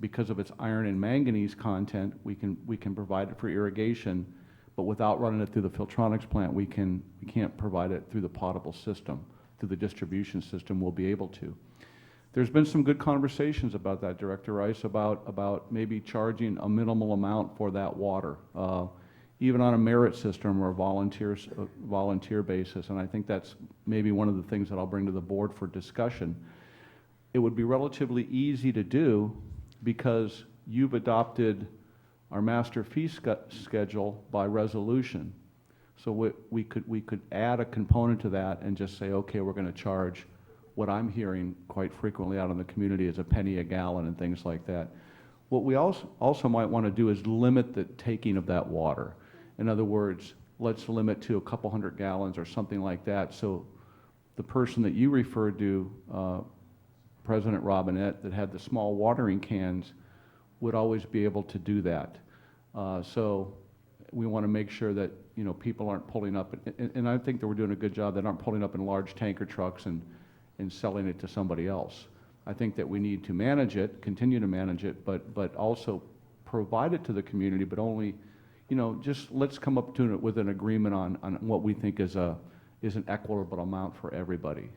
because of its iron and manganese content, we can provide it for irrigation, but without running it through the Filtronics plant, we can't provide it through the potable system. Through the distribution system, we'll be able to. There's been some good conversations about that, Director Rice, about maybe charging a minimal amount for that water, even on a merit system or a volunteer basis. And I think that's maybe one of the things that I'll bring to the board for discussion. It would be relatively easy to do because you've adopted our master fee schedule by resolution. So we could add a component to that and just say, okay, we're going to charge what I'm hearing quite frequently out in the community is a penny a gallon and things like that. What we also might want to do is limit the taking of that water. In other words, let's limit to a couple hundred gallons or something like that. So the person that you referred to, President Robinette, that had the small watering cans, would always be able to do that. So we want to make sure that, you know, people aren't pulling up, and I think that we're doing a good job, that aren't pulling up in large tanker trucks and selling it to somebody else. I think that we need to manage it, continue to manage it, but also provide it to the community, but only, you know, just let's come up to it with an agreement on what we think is an equitable amount for everybody.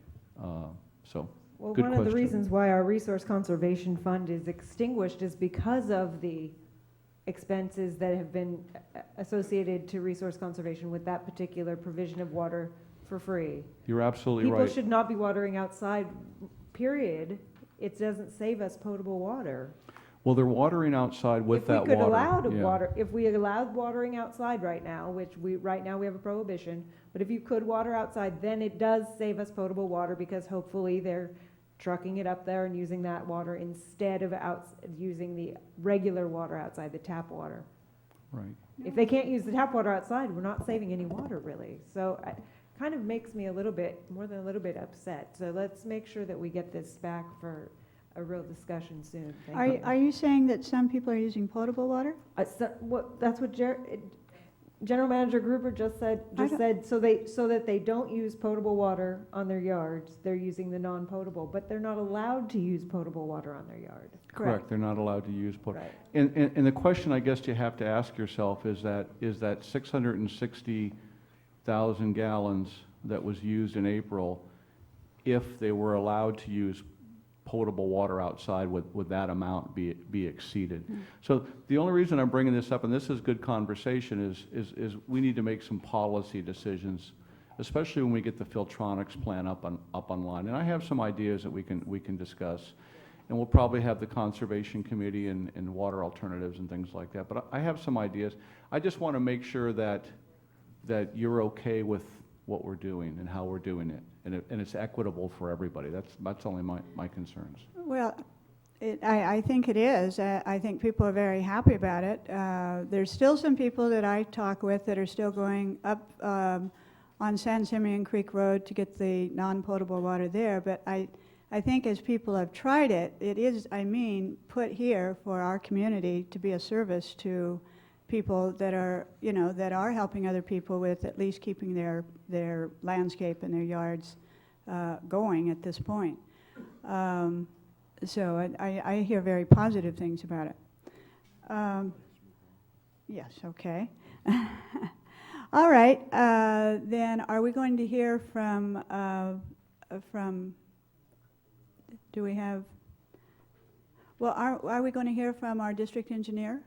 So, Well, good one of the question. reasons why our Resource Conservation Fund is extinguished is because of the expenses that have been associated to resource conservation with that particular provision of water for free. You're absolutely People right. should not be watering outside, period. It doesn't save us potable water. Well, they're watering outside with that water. If we could allow Yeah. water, if we allowed watering outside right now, which right now we have a prohibition, but if you could water outside, then it does save us potable water because hopefully they're trucking it up there and using that water instead of using the regular water outside, the tap water. Right. If they can't use the tap water outside, we're not saving any water really. So it kind of makes me more than a little bit upset. So let's make sure that we get this back for a real discussion soon. Thank you. Are you saying that some people are using potable water? That's what General Manager Gruber just said, so that they don't use potable water on their yards, they're using the non-potable, but they're not allowed to use potable water on their yard. Correct. They're not allowed to use potable. Right. And the question I guess you have to ask yourself is that 660,000 gallons that was used in April, if they were allowed to use potable water outside, would that amount be exceeded? So the only reason I'm bringing this up, and this is good conversation, is we need to make some policy decisions, especially when we get the Filtronics plan up online. And I have some ideas that we can discuss, and we'll probably have the Conservation Committee and water alternatives and things like that. But I have some ideas. I just want to make sure that you're okay with what we're doing and how we're doing it, and it's equitable for everybody. That's only my concerns. Well, I think it is. I think people are very happy about it. There's still some people that I talk with that are still going up on San Simeon Creek Road to get the non-potable water there, but I think as people have tried it, it is, put here for our community to be a service to people that are, that are helping other people with at least keeping their landscape and their yards going at this point. So I hear very positive things about it. Yes, okay. All right, then are we going to hear from, do we have, well, are we going to hear from our district engineer?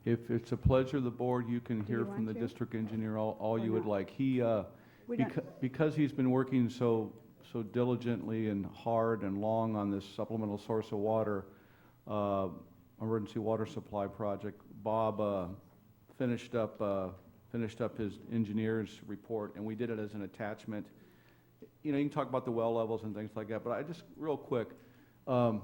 If it's a pleasure of the board, you can Do hear you from the want to? district engineer all Or you would not? like. He, We don't, because he's been working so diligently and hard and long on this supplemental source of water, emergency water supply project, Bob finished up his engineer's report, and we did it as an attachment. You know, you can talk about the well levels and things like that, but I just, real quick, you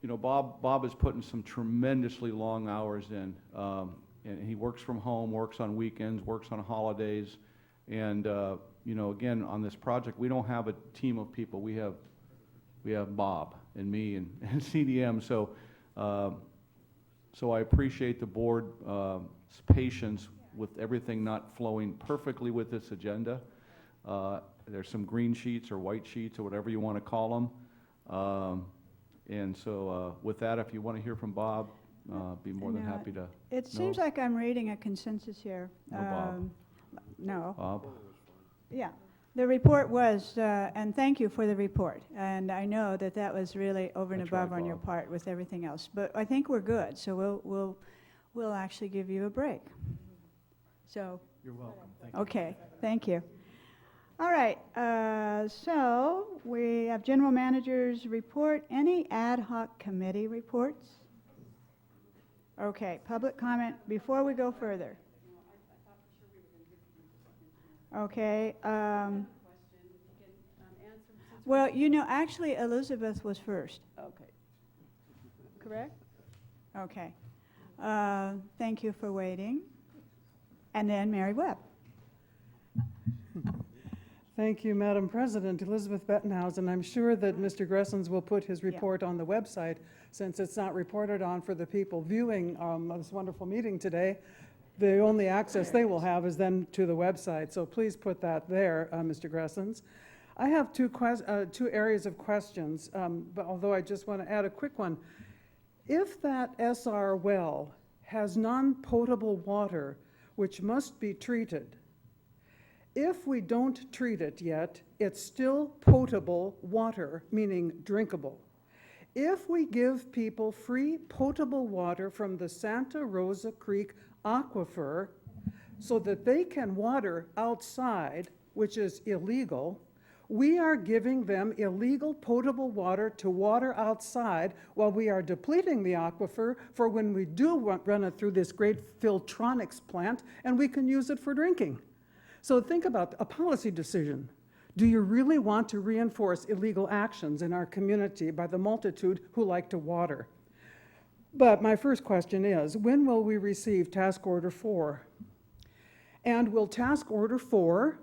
know, Bob is putting some tremendously long hours in, and he works from home, works on weekends, works on holidays, and you know, again, on this project, we don't have a team of people. We have Bob and me and CDM. So, so I appreciate the board's patience with everything not flowing perfectly with this agenda. There's some green sheets or white sheets or whatever you want to call them. And so with that, if you want to hear from Bob, be more than No, happy to. it seems like I'm reading a consensus here. No, Bob. No. Bob? Yeah, the report was, and thank you for the report. And I know that that was really over and That's right, above on your Bob. part with everything else. But I think we're good, so we'll actually give you a break. So, You're welcome. Thank okay, thank you. All right, so we have general manager's report. Any ad hoc committee reports? Okay, public comment before we go further. Okay. Well, you know, actually, Elizabeth was first. Okay. Correct? Okay. Thank you for waiting. And then Mary Webb. Thank you, Madam President. Elizabeth Bettenhausen. I'm sure that Mr. Gressens will put his report on the website, since it's not reported on for the people viewing this wonderful meeting today. The only access they will have is then to the website, so please put that there, Mr. Gressens. I have two areas of questions, but although I just want to add a quick one. If that SR well has non-potable water which must be treated, if we don't treat it yet, it's still potable water, meaning drinkable. If we give people free potable water from the Santa Rosa Creek aquifer so that they can water outside, which is illegal, we are giving them illegal potable water to water outside while we are depleting the aquifer for when we do run it through this great filtronics plant and we can use it for drinking. So think about a policy decision. Do you really want to reinforce illegal actions in our community by the multitude who like to water? But my first question is, when will we receive Task Order 4? And will Task Order 4,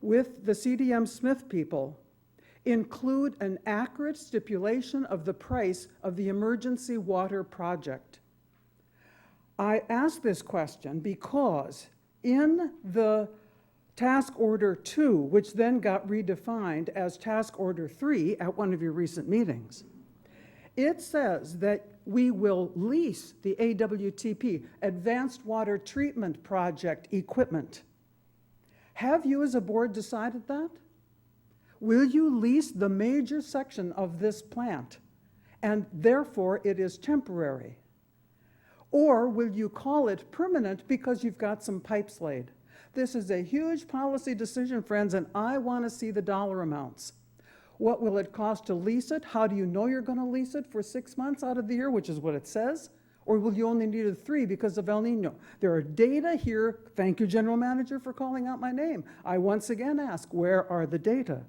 with the CDM Smith people, include an accurate stipulation of the price of the emergency water project? I ask this question because in the Task Order 2, which then got redefined as Task Order 3 at one of your recent meetings, it says that we will lease the AWTP, Advanced Water Treatment Project, equipment. Have you as a board decided that? Will you lease the major section of this plant, and therefore it is temporary? Or will you call it permanent because you've got some pipes laid? This is a huge policy decision, friends, and I want to see the dollar amounts. What will it cost to lease it? How do you know you're going to lease it for 6 months out of the year, which is what it says? Or will you only need it 3 because of El Nino? There are data here. Thank you, General Manager, for calling out my name. I once again ask, where are the data?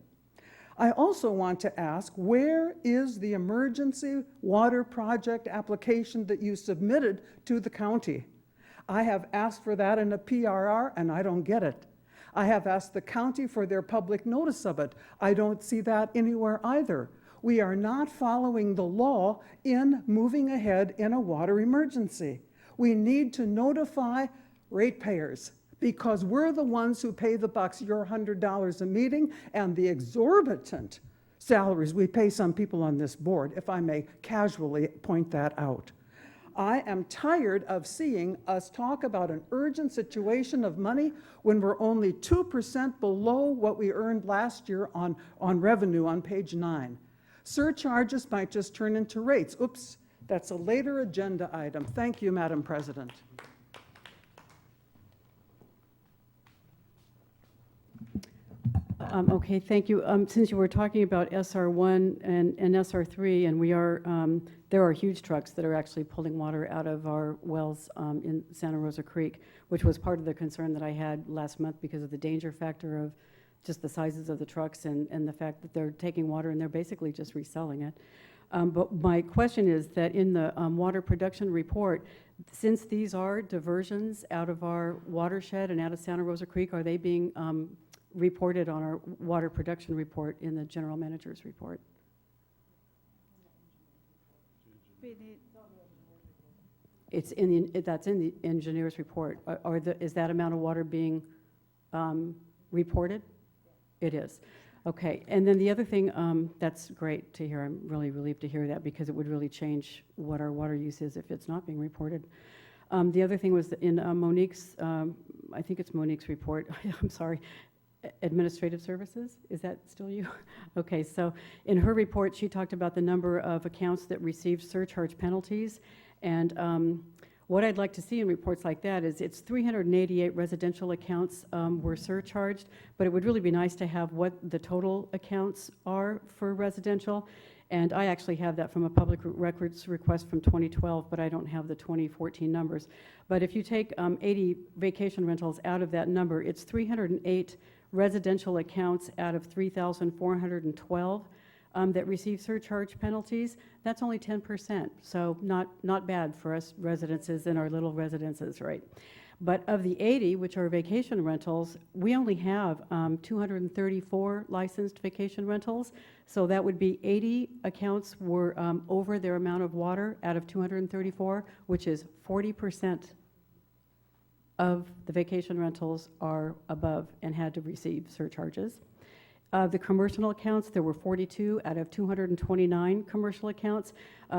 I also want to ask, where is the emergency water project application that you submitted to the county? I have asked for that in a PRR and I don't get it. I have asked the county for their public notice of it. I don't see that anywhere either. We are not following the law in moving ahead in a water emergency. We need to notify ratepayers because we're the ones who pay the bucks, your $100 a meeting, and the exorbitant salaries we pay some people on this board, if I may casually point that out. I am tired of seeing us talk about an urgent situation of money when we're only 2% below what we earned last year on revenue on page 9. Surcharges might just turn into rates. Oops, that's a later agenda item. Thank you, Madam President. Okay, thank you. Since you were talking about SR1 and SR3, and there are huge trucks that are actually pulling water out of our wells in Santa Rosa Creek, which was part of the concern that I had last month because of the danger factor of just the sizes of the trucks and the fact that they're taking water and they're basically just reselling it. But my question is that in the water production report, since these are diversions out of our watershed and out of Santa Rosa Creek, are they being reported on our water production report in the general manager's report? It's in the, that's in the engineer's report. Is that amount of water being reported? It is. Okay, and then the other thing, that's great to hear. I'm really relieved to hear that because it would really change what our water use is if it's not being reported. The other thing was that in Monique's, I think it's Monique's report, I'm sorry, administrative services, is that still you? Okay, so in her report, she talked about the number of accounts that received surcharge penalties, and what I'd like to see in reports like that is it's 388 residential accounts were surcharged, but it would really be nice to have what the total accounts are for residential. And I actually have that from a public records request from 2012, but I don't have the 2014 numbers. But if you take 80 vacation rentals out of that number, it's 308 residential accounts out of 3,412 that receive surcharge penalties. That's only 10%, so not bad for us residences in our little residences, right? But of the 80, which are vacation rentals, we only have 234 licensed vacation rentals. So that would be 80 accounts were over their amount of water out of 234, which is 40% of the vacation rentals are above and had to receive surcharges. The commercial accounts, there were 42 out of 229 commercial accounts.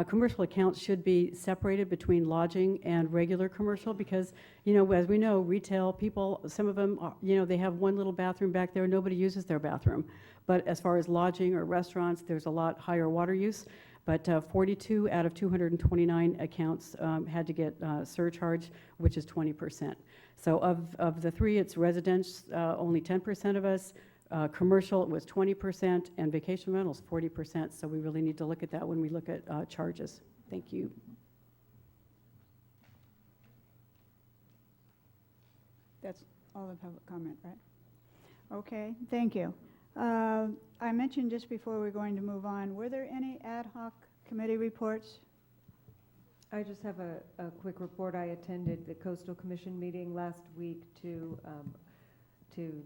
Commercial accounts should be separated between lodging and regular commercial because, you know, as we know, retail people, some of them, are, you know, they have one little bathroom back there, nobody uses their bathroom. But as far as lodging or restaurants, there's a lot higher water use. But 42 out of 229 accounts had to get surcharge, which is 20%. So of the three, it's residents, only 10% of us. Commercial, it was 20%, and vacation rentals, 40%. So we really need to look at that when we look at charges. Thank you. That's all the public comment, right? Okay, thank you. I mentioned just before we're going to move on, were there any ad hoc committee reports? I just have a quick report. I attended the Coastal Commission meeting last week to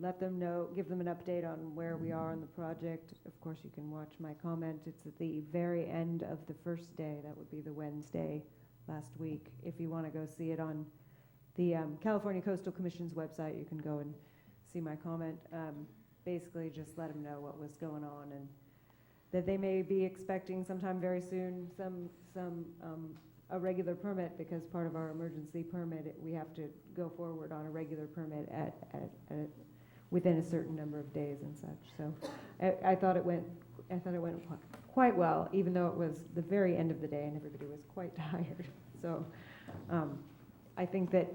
let them know, give them an update on where we are on the project. Of course, you can watch my comment. It's at the very end of the first day. That would be the Wednesday last week. If you want to go see it on the California Coastal Commission's website, you can go and see my comment. Basically, just let them know what was going on and that they may be expecting sometime very soon a regular permit, because part of our emergency permit, we have to go forward on a regular permit at within a certain number of days and such. So I thought it went quite well, even though it was the very end of the day and everybody was quite tired. So I think that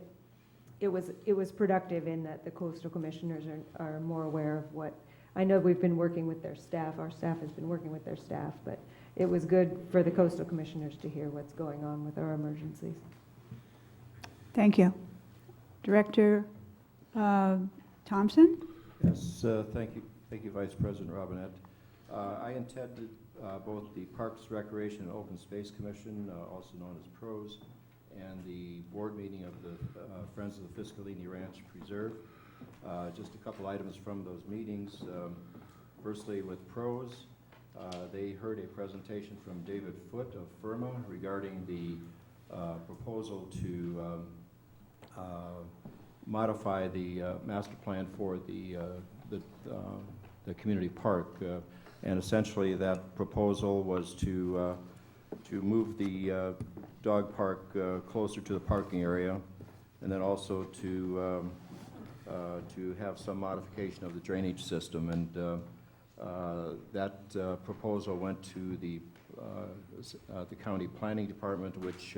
it was productive in that the coastal commissioners are more aware of what. I know we've been working with their staff. Our staff has been working with their staff, but it was good for the coastal commissioners to hear what's going on with our emergencies. Thank you. Director Thompson? Yes, thank you, Vice President Robinette. I attended both the Parks, Recreation, and Open Space Commission, also known as PROS, and the board meeting of the Friends of the Fiscalini Ranch Preserve. Just a couple items from those meetings. Firstly, with PROS, they heard a presentation from David Foote of FIRMA regarding the proposal to modify the master plan for the community park. And essentially that proposal was to move the dog park closer to the parking area, and then also to have some modification of the drainage system. And that proposal went to the county planning department, which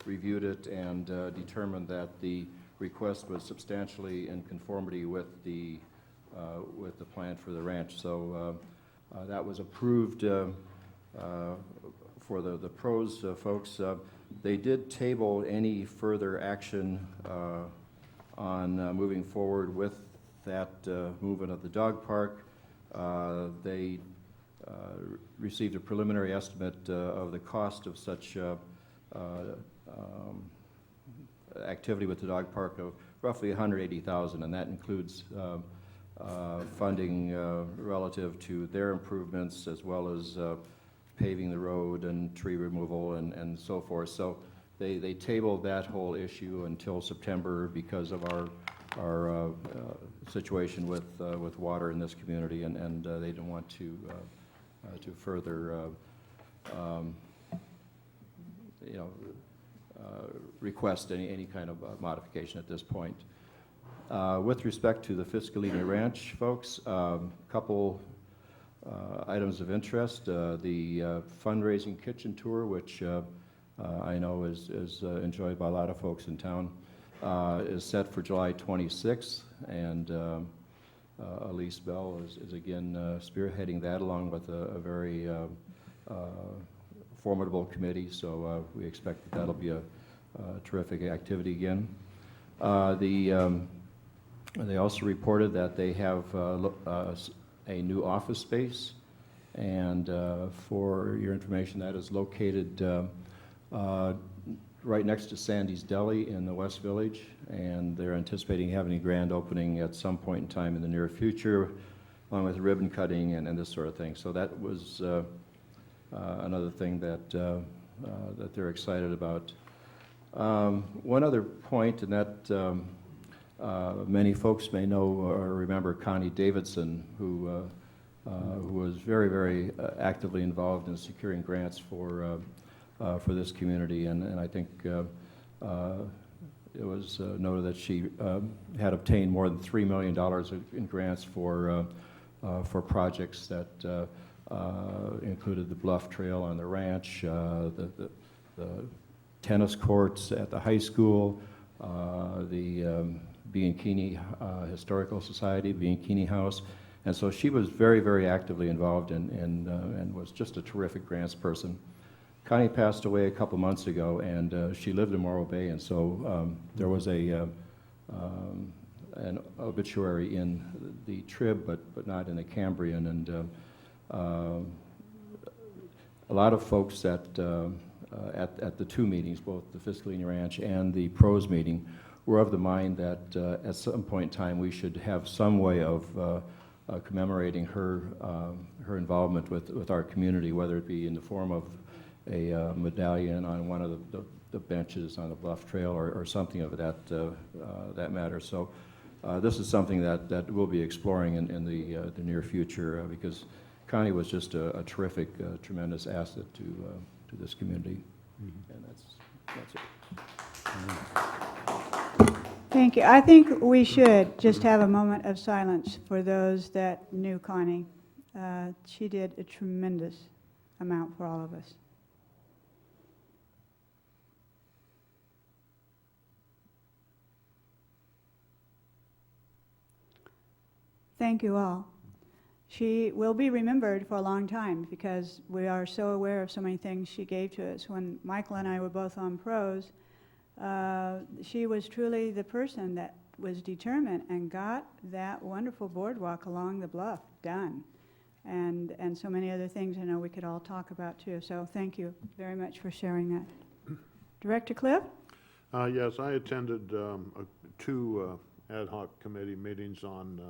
reviewed it and determined that the request was substantially in conformity with the plan for the ranch. So that was approved for the PROS folks. They did table any further action on moving forward with that movement of the dog park. They received a preliminary estimate of the cost of such activity with the dog park of roughly $180,000, and that includes funding relative to their improvements, as well as paving the road and tree removal and so forth. So they tabled that whole issue until September because of our situation with water in this community, and they didn't want to further request any kind of modification at this point. With respect to the Fiscalini Ranch folks, couple items of interest. The fundraising kitchen tour, which I know is enjoyed by a lot of folks in town, is set for July 26th, and Elise Bell is again spearheading that, along with a very formidable committee, so we expect that that'll be a terrific activity again. They also reported that they have a new office space, and for your information, that is located right next to Sandy's Deli in the West Village, and they're anticipating having a grand opening at some point in time in the near future, along with ribbon cutting and this sort of thing. So that was another thing that that they're excited about. One other point, and that many folks may know or remember Connie Davidson, who was very, very actively involved in securing grants for this community, and I think it was noted that she had obtained more than $3 million in grants for projects that included the Bluff Trail on the ranch, the tennis courts at the high school, the Bianchini Historical Society, Bianchini House. And so she was very, very actively involved and was just a terrific grants person. Connie passed away a couple months ago, and she lived in Morro Bay, and so there was an obituary in the Trib, but not in the Cambrian. And a lot of folks at the two meetings, both the Fiscalini Ranch and the PROS meeting, were of the mind that at some point in time we should have some way of commemorating her involvement with our community, whether it be in the form of a medallion on one of the benches on the Bluff Trail or something of that matter. So this is something that we'll be exploring in the near future, because Connie was just a terrific, tremendous asset to this community. Mm-hmm. And that's it. Thank you. I think we should just have a moment of silence for those that knew Connie. She did a tremendous amount for all of us. Thank you all. She will be remembered for a long time because we are so aware of so many things she gave to us. When Michael and I were both on PROS, she was truly the person that was determined and got that wonderful boardwalk along the bluff done, and so many other things I know we could all talk about too. So thank you very much for sharing that. Director Cliff? Yes, I attended two ad hoc committee meetings on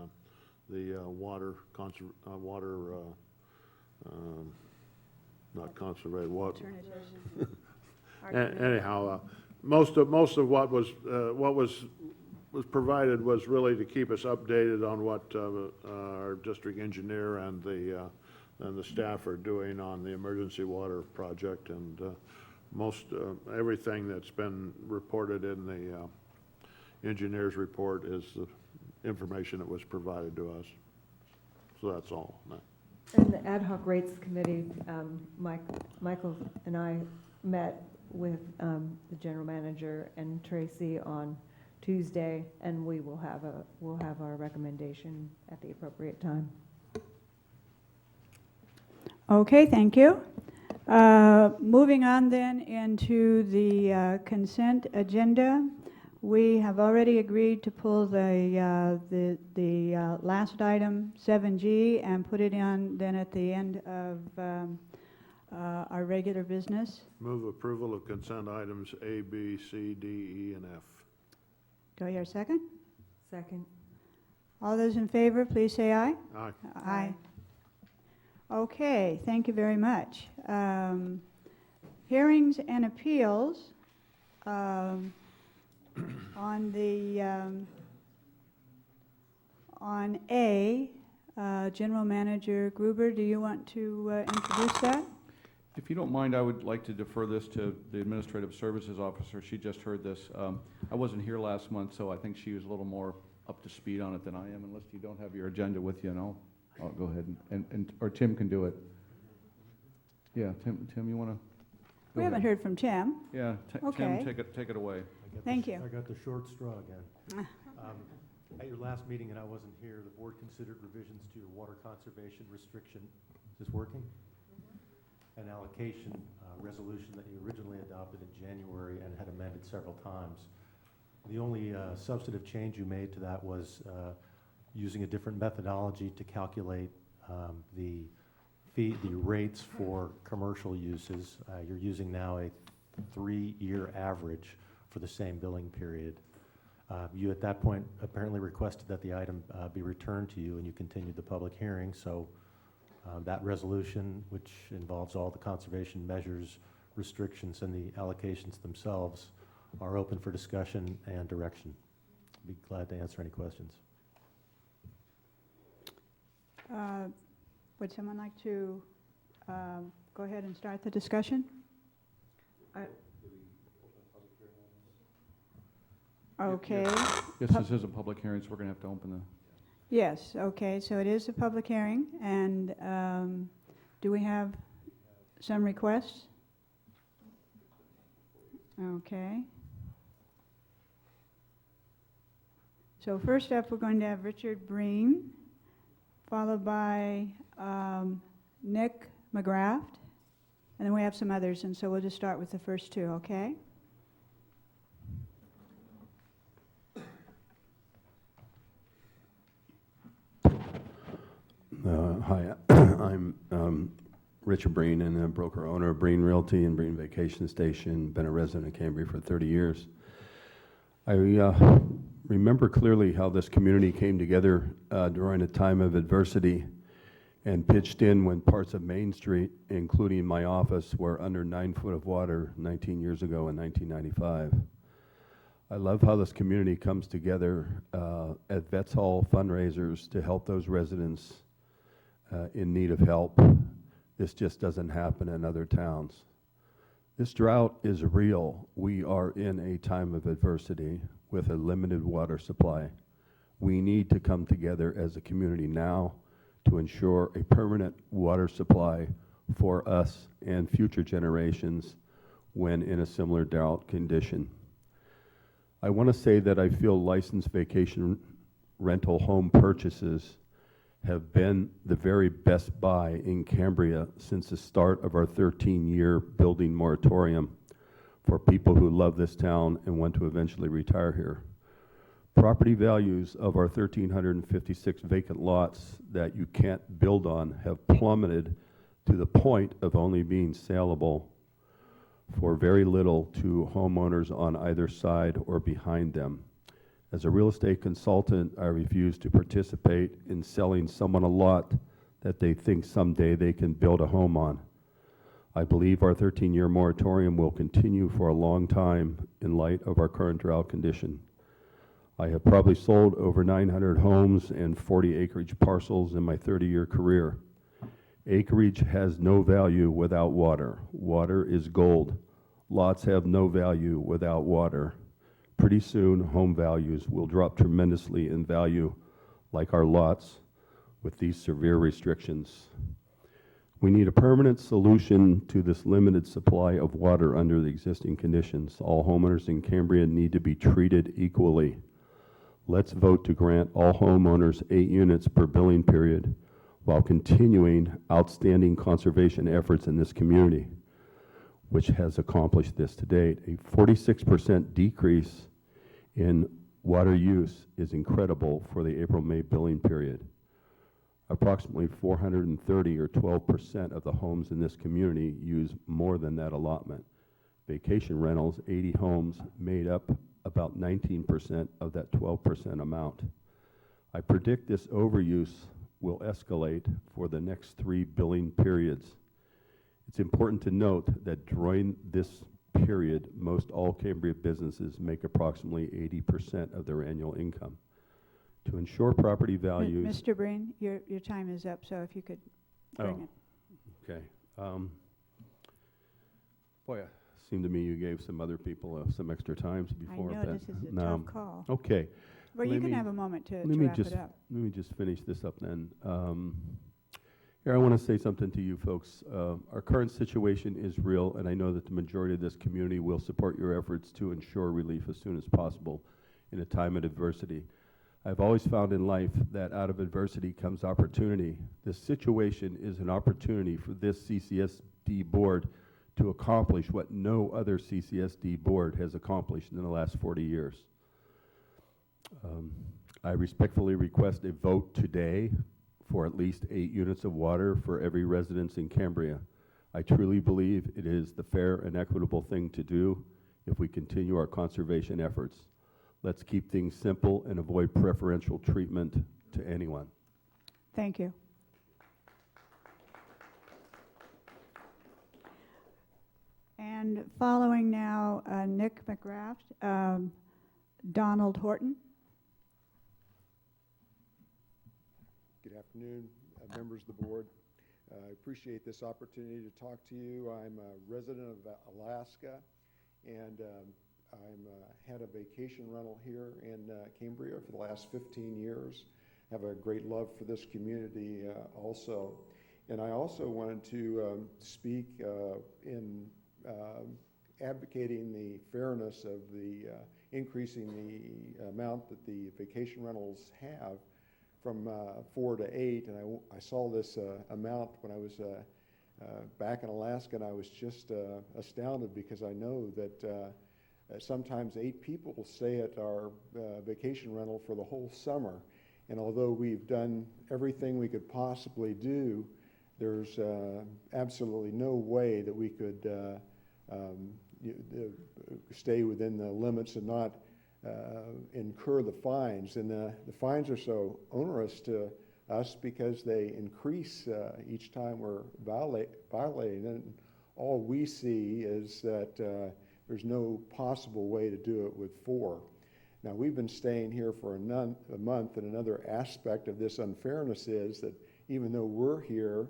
the not conservation, anyhow, most of what was provided was really to keep us updated on what our district engineer and the staff are doing on the emergency water project, and most everything that's been reported in the engineer's report is the information that was provided to us. So that's all. And the ad hoc rates committee, Michael and I met with the general manager and Tracy on Tuesday, and we'll have our recommendation at the appropriate time. Okay, thank you. Moving on then into the consent agenda. We have already agreed to pull the last item, 7G, and put it on then at the end of our regular business. Move approval of consent items A, B, C, D, E, and F. Do I hear a second? Second. All those in favor, please say aye. Aye. Aye. Okay, thank you very much. Hearings and appeals. On A, General Manager Gruber, do you want to introduce that? If you don't mind, I would like to defer this to the Administrative Services Officer. She just heard this. I wasn't here last month, so I think she was a little more up to speed on it than I am, unless you don't have your agenda with you, and I'll go ahead or Tim can do it. Yeah, Tim, you want to? We haven't heard from Tim. Yeah, Okay. Tim, take it away. Thank you. I got the short straw again. At your last meeting, and I wasn't here, the board considered revisions to your water conservation restriction. Is this working? An allocation resolution that you originally adopted in January and had amended several times. The only substantive change you made to that was using a different methodology to calculate the rates for commercial uses. You're using now a 3-year average for the same billing period. You at that point apparently requested that the item be returned to you, and you continued the public hearing. So that resolution, which involves all the conservation measures, restrictions, and the allocations themselves, are open for discussion and direction. I'd be glad to answer any questions. Would someone like to go ahead and start the discussion? Okay. Yes, this is a public hearing, so we're going to have to open the... Yes, okay, so it is a public hearing, and do we have some requests? Okay. So first up, we're going to have Richard Breen, followed by Nick McGrath, and then we have some others, and so we'll just start with the first two, okay? Hi, I'm Richard Breen, and a broker owner of Breen Realty and Breen Vacation Station. Been a resident of Cambria for 30 years. I remember clearly how this community came together during a time of adversity and pitched in when parts of Main Street, including my office, were under 9 foot of water 19 years ago in 1995. I love how this community comes together at Vets Hall fundraisers to help those residents in need of help. This just doesn't happen in other towns. This drought is real. We are in a time of adversity with a limited water supply. We need to come together as a community now to ensure a permanent water supply for us and future generations when in a similar drought condition. I want to say that I feel licensed vacation rental home purchases have been the very best buy in Cambria since the start of our 13-year building moratorium for people who love this town and want to eventually retire here. Property values of our 1,356 vacant lots that you can't build on have plummeted to the point of only being saleable for very little to homeowners on either side or behind them. As a real estate consultant, I refuse to participate in selling someone a lot that they think someday they can build a home on. I believe our 13-year moratorium will continue for a long time in light of our current drought condition. I have probably sold over 900 homes and 40 acreage parcels in my 30-year career. Acreage has no value without water. Water is gold. Lots have no value without water. Pretty soon, home values will drop tremendously in value, like our lots, with these severe restrictions. We need a permanent solution to this limited supply of water under the existing conditions. All homeowners in Cambria need to be treated equally. Let's vote to grant all homeowners 8 units per billing period while continuing outstanding conservation efforts in this community, which has accomplished this to date. A 46% decrease in water use is incredible for the April-May billing period. Approximately 430 or 12% of the homes in this community use more than that allotment. Vacation rentals, 80 homes, made up about 19% of that 12% amount. I predict this overuse will escalate for the next 3 billing periods. It's important to note that during this period, most all Cambria businesses make approximately 80% of their annual income. To ensure property values... Mr. Breen, your time is up, so if you could bring it. Okay. Boy, it seemed to me you gave some other people some extra times before. I know, this is a tough call. Okay. Well, you can have a moment to wrap it up. Let me just finish this up then. Here, I want to say something to you folks. Our current situation is real, and I know that the majority of this community will support your efforts to ensure relief as soon as possible in a time of adversity. I've always found in life that out of adversity comes opportunity. This situation is an opportunity for this CCSD board to accomplish what no other CCSD board has accomplished in the last 40 years. I respectfully request a vote today for at least 8 units of water for every residence in Cambria. I truly believe it is the fair and equitable thing to do if we continue our conservation efforts. Let's keep things simple and avoid preferential treatment to anyone. Thank you. And following now, Nick McGrath, Donald Horton. Good afternoon, members of the board. I appreciate this opportunity to talk to you. I'm a resident of Alaska, and I'm had a vacation rental here in Cambria for the last 15 years. Have a great love for this community also. And I also wanted to speak in advocating the fairness of the increasing the amount that the vacation rentals have from 4 to 8. And I saw this amount when I was back in Alaska, and I was just astounded because I know that sometimes 8 people will stay at our vacation rental for the whole summer. And although we've done everything we could possibly do, there's absolutely no way that we could stay within the limits and not incur the fines. And the fines are so onerous to us because they increase each time we're violating it. And all we see is that there's no possible way to do it with 4. Now, we've been staying here for a month, and another aspect of this unfairness is that even though we're here,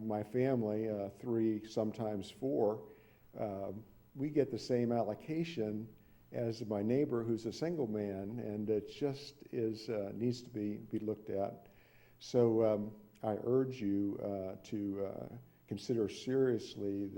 my family, 3, sometimes 4, we get the same allocation as my neighbor who's a single man, and it just is needs to be looked at. So I urge you to consider seriously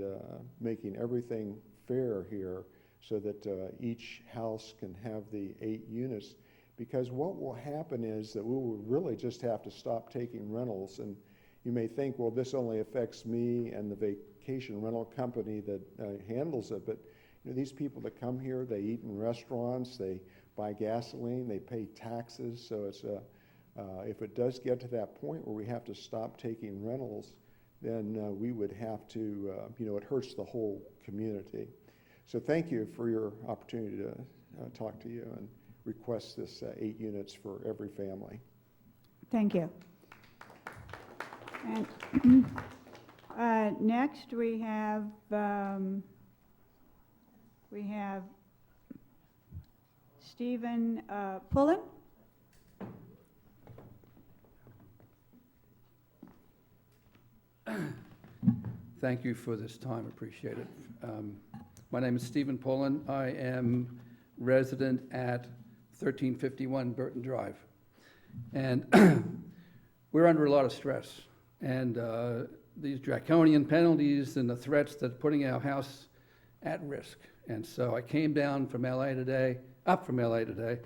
making everything fair here so that each house can have the 8 units, because what will happen is that we will really just have to stop taking rentals. And you may think, well, this only affects me and the vacation rental company that handles it, but you know, these people that come here, they eat in restaurants, they buy gasoline, they pay taxes. So it's if it does get to that point where we have to stop taking rentals, then we would have to, it hurts the whole community. So thank you for your opportunity to talk to you, and request this 8 units for every family. Thank you. And next we have Stephen Pullen. Thank you for this time, appreciate it. My name is Stephen Pullen. I am resident at 1351 Burton Drive. And we're under a lot of stress. And these draconian penalties and the threats that are putting our house at risk. And so I came down from LA today, up from LA today,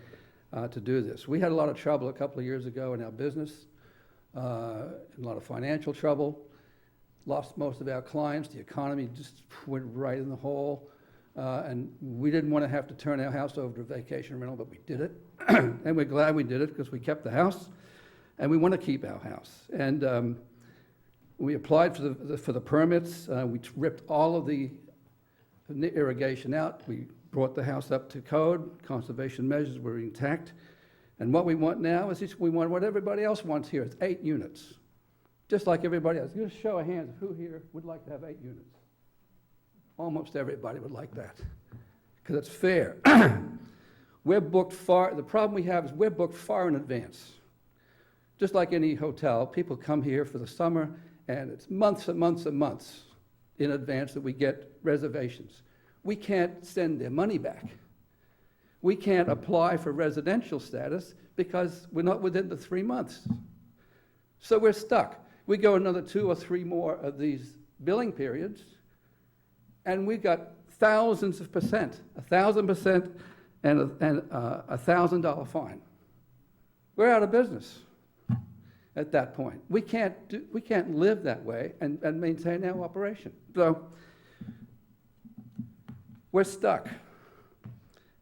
to do this. We had a lot of trouble a couple of years ago in our business, a lot of financial trouble. Lost most of our clients. The economy just went right in the hole. And we didn't want to have to turn our house over to vacation rental, but we did it. And we're glad we did it because we kept the house. And we want to keep our house. And we applied for the permits. We ripped all of the irrigation out. We brought the house up to code. Conservation measures were intact. And what we want now is we want what everybody else wants here. It's 8 units. Just like everybody else. Just show of hands of who here would like to have 8 units. Almost everybody would like that, because it's fair. We're booked far, the problem we have is we're booked far in advance. Just like any hotel, people come here for the summer, and it's months and months and months in advance that we get reservations. We can't send their money back. We can't apply for residential status because we're not within the 3 months. So we're stuck. We go another 2 or 3 more of these billing periods, and we've got thousands of percent, 1,000% and a $1,000 fine. We're out of business at that point. We can't live that way and maintain our operation. So we're stuck.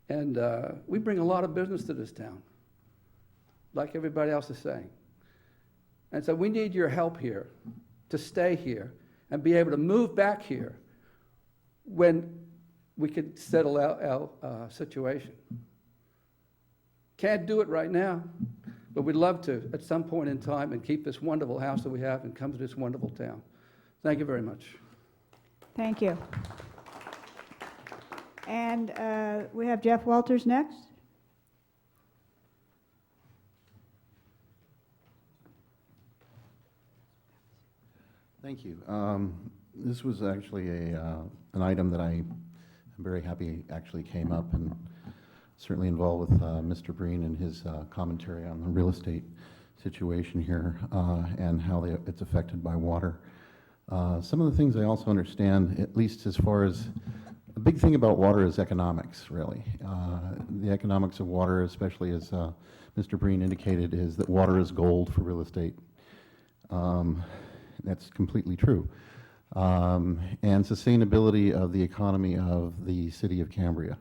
And we bring a lot of business to this town, like everybody else is saying. And so we need your help here to stay here and be able to move back here when we can settle our situation. Can't do it right now, but we'd love to at some point in time and keep this wonderful house that we have and come to this wonderful town. Thank you very much. Thank you. And we have Jeff Walters next. Thank you. This was actually an item that I'm very happy actually came up, and certainly involved with Mr. Breen and his commentary on the real estate situation here and how it's affected by water. Some of the things I also understand, at least as far as the big thing about water is economics, really. The economics of water, especially as Mr. Breen indicated, is that water is gold for real estate. That's completely true. And sustainability of the economy of the city of Cambria.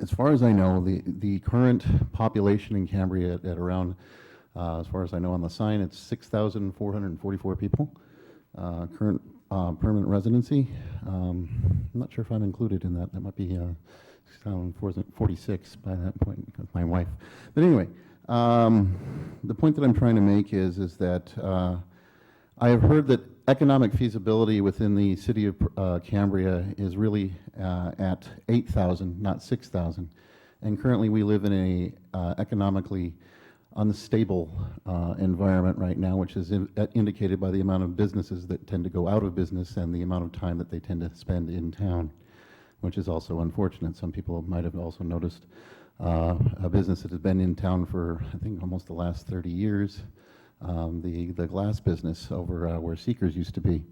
As far as I know, the current population in Cambria at around, as far as I know on the sign, it's 6,444 people. Current permanent residency. I'm not sure if I'm included in that. That might be 6,046 by that point because my wife. But anyway, the point that I'm trying to make is that I have heard that economic feasibility within the city of Cambria is really at 8,000, not 6,000. And currently we live in a economically unstable environment right now, which is indicated by the amount of businesses that tend to go out of business and the amount of time that they tend to spend in town, which is also unfortunate. Some people might have also noticed a business that has been in town for, I think, almost the last 30 years. The glass business over where Seekers used to be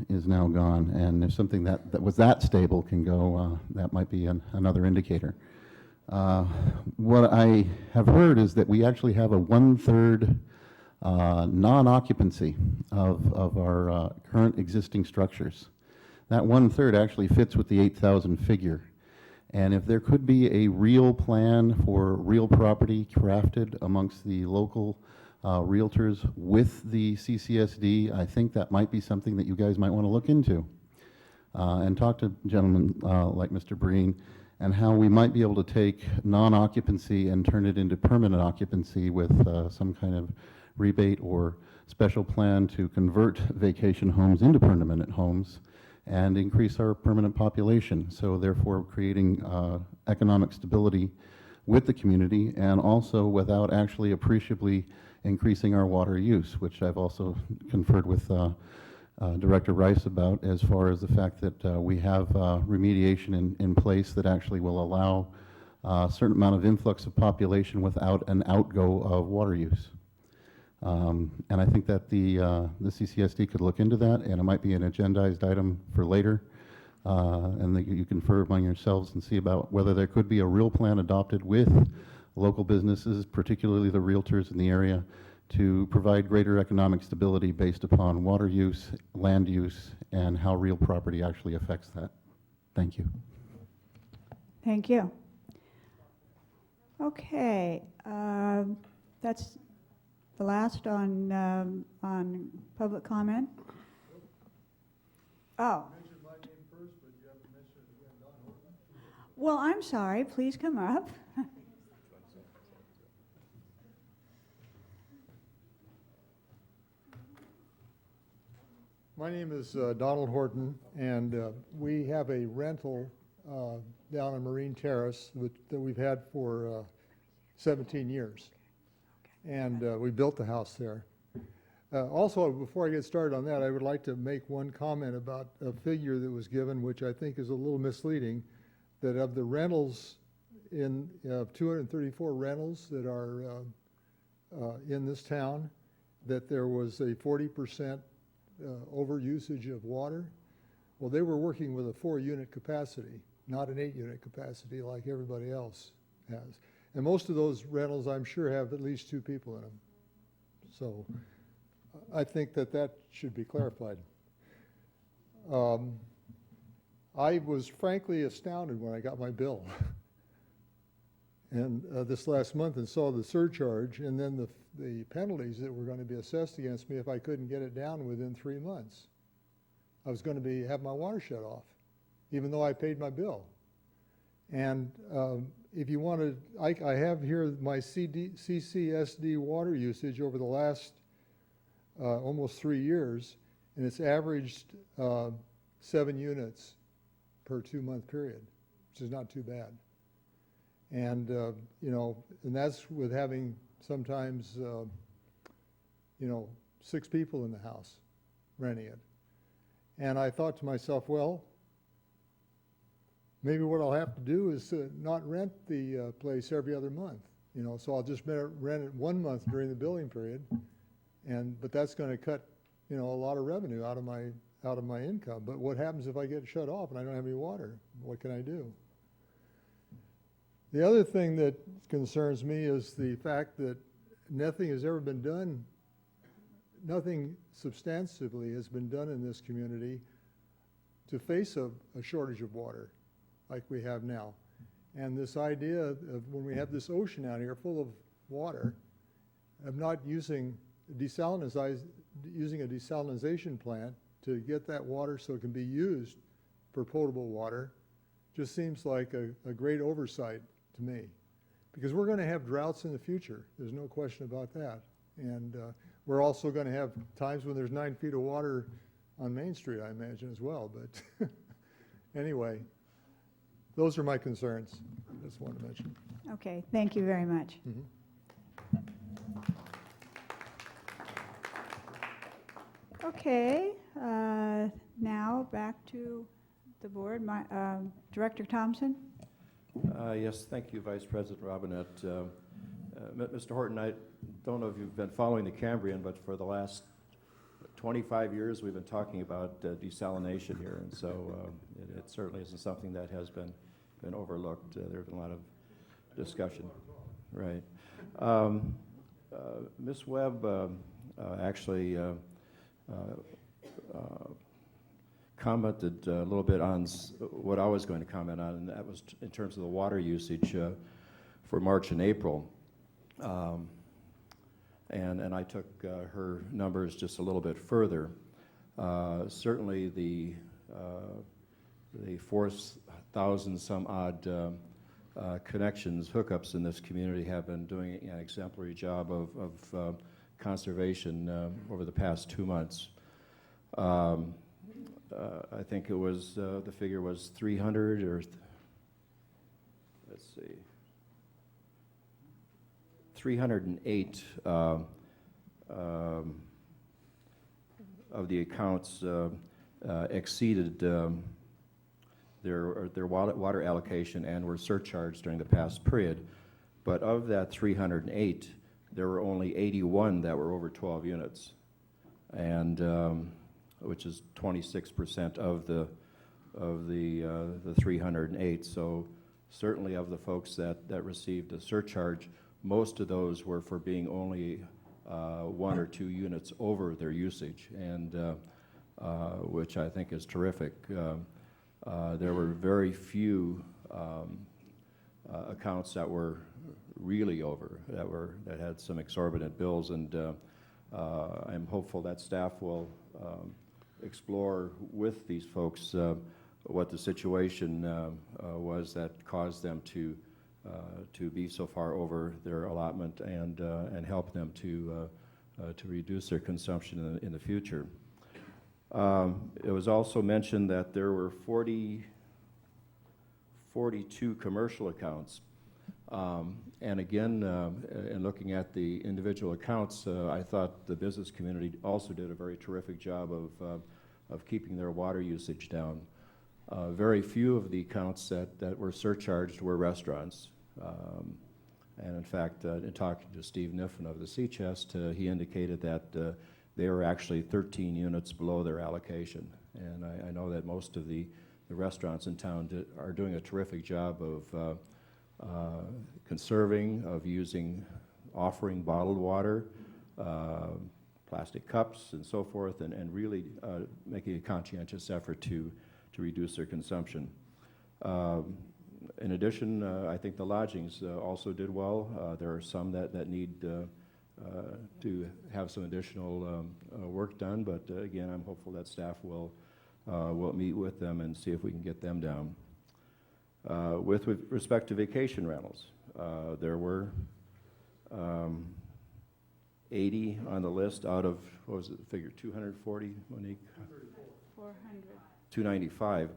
is now gone. And if something that was that stable can go, that might be another indicator. What I have heard is that we actually have a 1/3 non-occupancy of our current existing structures. That 1/3 actually fits with the 8,000 figure. And if there could be a real plan for real property crafted amongst the local realtors with the CCSD, I think that might be something that you guys might want to look into. and talk to gentlemen like Mr. Breen, and how we might be able to take non-occupancy and turn it into permanent occupancy with some kind of rebate or special plan to convert vacation homes into permanent homes and increase our permanent population. So therefore creating economic stability with the community, and also without actually appreciably increasing our water use, which I've also conferred with Director Rice about, as far as the fact that we have remediation in place that actually will allow a certain amount of influx of population without an outgo of water use. And I think that the CCSD could look into that, and it might be an agendized item for later. And that you confer among yourselves and see about whether there could be a real plan adopted with local businesses, particularly the realtors in the area, to provide greater economic stability based upon water use, land use, and how real property actually affects that. Thank you. Thank you. Okay, that's the last on public comment. Oh. Well, I'm sorry. Please come up. My name is Donald Horton, and we have a rental down on Marine Terrace that we've had for 17 years. And we built the house there. Also, before I get started on that, I would like to make one comment about a figure that was given, which I think is a little misleading, that of the rentals, 234 rentals that are in this town, that there was a 40% overusage of water. Well, they were working with a 4-unit capacity, not an 8-unit capacity like everybody else has. And most of those rentals, I'm sure, have at least 2 people in them. So I think that should be clarified. I was frankly astounded when I got my bill and this last month, and saw the surcharge and then the penalties that were going to be assessed against me if I couldn't get it down within 3 months. I was going to have my water shut off, even though I paid my bill. And if you want to, I have here my CCSD water usage over the last almost 3 years, and it's averaged 7 units per 2-month period, which is not too bad. And, you know, and that's with having sometimes, you know, 6 people in the house renting it. And I thought to myself, well, maybe what I'll have to do is not rent the place every other month, you know, so I'll just rent it 1 month during the billing period, but that's going to cut, you know, a lot of revenue out of my income. But what happens if I get shut off and I don't have any water? What can I do? The other thing that concerns me is the fact that nothing has ever been done, nothing substantively has been done in this community to face a shortage of water like we have now. And this idea of when we have this ocean out here full of water, of not using a desalinization plant to get that water so it can be used for potable water, just seems like a great oversight to me. Because we're going to have droughts in the future. There's no question about that. And we're also going to have times when there's 9 feet of water on Main Street, I imagine, as well. But anyway, those are my concerns. I just wanted to mention. Okay, thank you very much. Mm-hmm. Okay, now back to the board. Director Thompson. Yes, thank you, Vice President Robinette. Mr. Horton, I don't know if you've been following the Cambrian, but for the last 25 years we've been talking about desalination here, and so it certainly isn't something that has been overlooked. There's been a lot of discussion. Right. Ms. Webb actually commented a little bit on what I was going to comment on, and that was in terms of the water usage for March and April. And I took her numbers just a little bit further. Certainly the 4,000 some odd connections, hookups in this community have been doing an exemplary job of conservation over the past 2 months. I think it was, the figure was 300 or, let's see, 308 of the accounts exceeded their water allocation and were surcharged during the past period. But of that 308, there were only 81 that were over 12 units, and which is 26% of the 308. So certainly of the folks that received a surcharge, most of those were for being only 1 or 2 units over their usage, and which I think is terrific. There were very few accounts that were really over, that had some exorbitant bills, and I'm hopeful that staff will explore with these folks what the situation was that caused them to be so far over their allotment, and help them to reduce their consumption in the future. It was also mentioned that there were 42 commercial accounts. And again, in looking at the individual accounts, I thought the business community also did a very terrific job of keeping their water usage down. Very few of the accounts that were surcharged were restaurants. And in fact, in talking to Steve Niffen of the Sea Chest, he indicated that they were actually 13 units below their allocation. And I know that most of the restaurants in town are doing a terrific job of conserving, of offering bottled water, plastic cups and so forth, and really making a conscientious effort to reduce their consumption. In addition, I think the lodgings also did well. There are some that need to have some additional work done, but again, I'm hopeful that staff will meet with them and see if we can get them down. With respect to vacation rentals, there were 80 on the list out of, what was it, the figure, 240, Monique? 400. 295.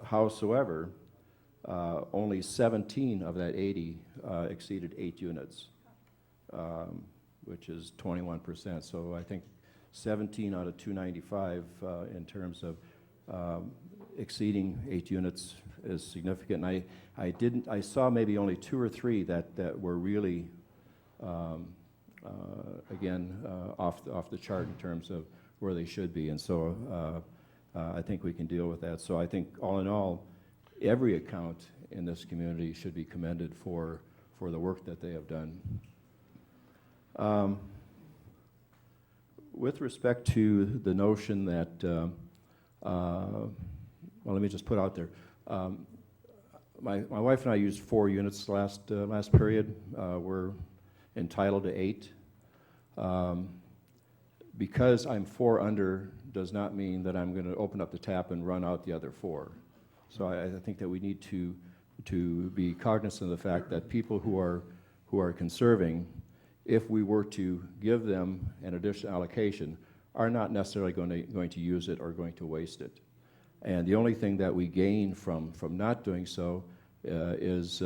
Howsoever, only 17 of that 80 exceeded 8 units, which is 21%. So I think 17 out of 295 in terms of exceeding 8 units is significant. And I saw maybe only 2 or 3 that were really again off the chart in terms of where they should be, and so I think we can deal with that. So I think all in all, every account in this community should be commended for the work that they have done. With respect to the notion that, well, let me just put out there, my wife and I used 4 units last period. We're entitled to 8. Because I'm 4 under does not mean that I'm going to open up the tap and run out the other 4. So I think that we need to be cognizant of the fact that people who are conserving, if we were to give them an additional allocation, are not necessarily going to use it or going to waste it. And the only thing that we gain from not doing so is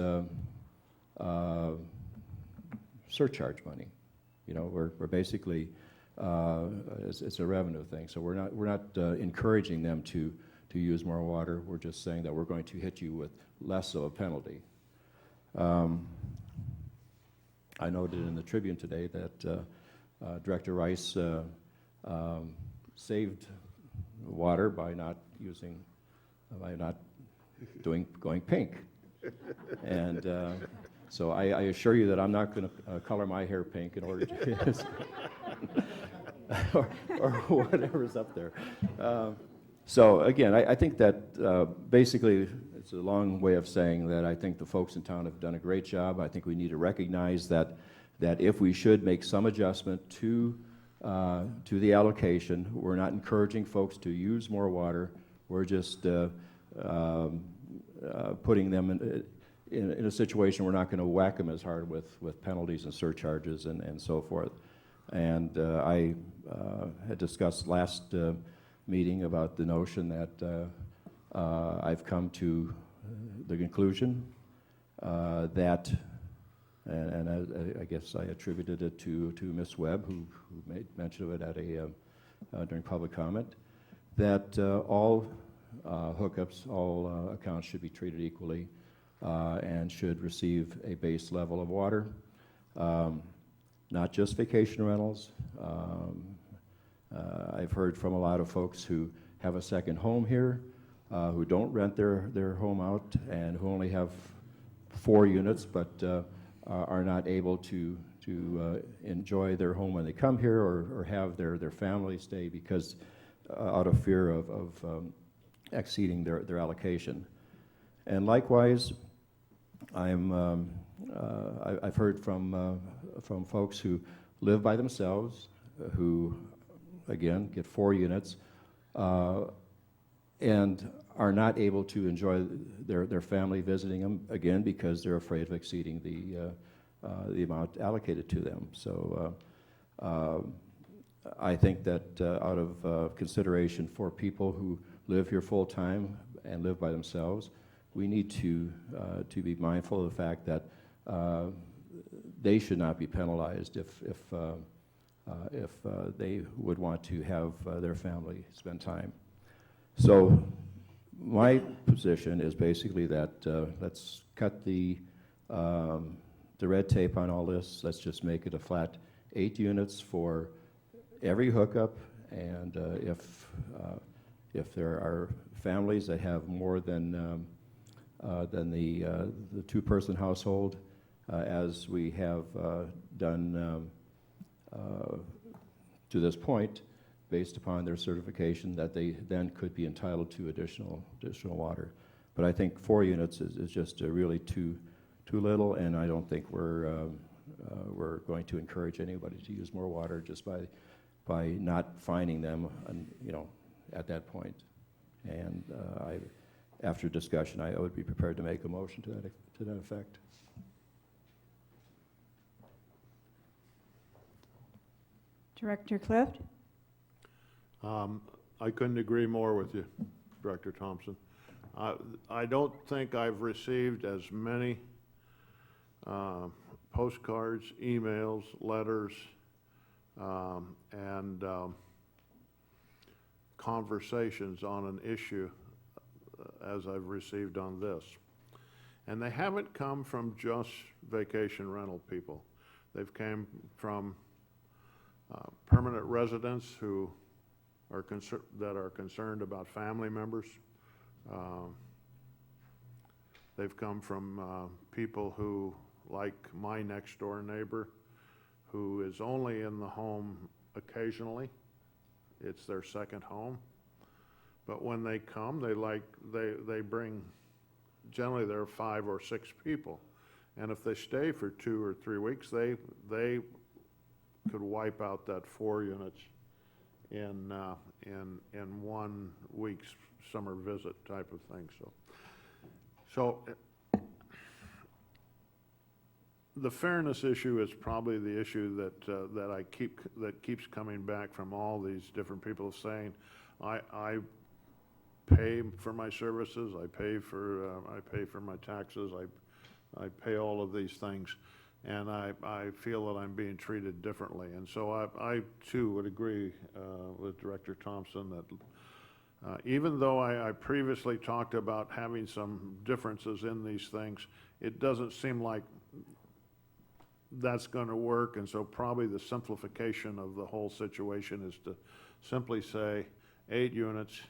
surcharge money. You know, we're basically it's a revenue thing. So we're not encouraging them to use more water. We're just saying that we're going to hit you with less of a penalty. I noted in the Tribune today that Director Rice saved water by not going pink. And so I assure you that I'm not going to color my hair pink in order to or whatever's up there. So again, I think that basically it's a long way of saying that I think the folks in town have done a great job. I think we need to recognize that if we should make some adjustment to the allocation, we're not encouraging folks to use more water. We're just putting them in a situation we're not going to whack them as hard with penalties and surcharges and so forth. And I had discussed last meeting about the notion that I've come to the conclusion that, and I guess I attributed it to Ms. Webb, who made mention of it at during public comment, that all hookups, all accounts should be treated equally and should receive a base level of water. Not just vacation rentals. I've heard from a lot of folks who have a second home here, who don't rent their home out and who only have 4 units, but are not able to enjoy their home when they come here or have their family stay because out of fear of exceeding their allocation. And likewise, I've heard from folks who live by themselves, who again get 4 units, and are not able to enjoy their family visiting them again because they're afraid of exceeding the amount allocated to them. So I think that out of consideration for people who live here full time and live by themselves, we need to be mindful of the fact that they should not be penalized if they would want to have their family spend time. So my position is basically that let's cut the red tape on all this. Let's just make it a flat 8 units for every hookup, and if there are families that have more than the 2-person household, as we have done to this point, based upon their certification, that they then could be entitled to additional water. But I think 4 units is just really too little, and I don't think we're going to encourage anybody to use more water just by not fining them, at that point. And after discussion, I would be prepared to make a motion to that effect. Director Clift? I couldn't agree more with you, Director Thompson. I don't think I've received as many postcards, emails, letters, and conversations on an issue as I've received on this. And they haven't come from just vacation rental people. They've came from permanent residents who are concerned about family members. They've come from people who, like my next door neighbor, who is only in the home occasionally. It's their second home. But when they come, they bring, generally there are 5 or 6 people. And if they stay for 2 or 3 weeks, they could wipe out that 4 units in 1 week's summer visit type of thing. So the fairness issue is probably the issue that keeps coming back from all these different people saying, I pay for my services, I pay for my taxes, I pay all of these things, and I feel that I'm being treated differently. And so I too would agree with Director Thompson that even though I previously talked about having some differences in these things, it doesn't seem like that's going to work. And so probably the simplification of the whole situation is to simply say 8 units,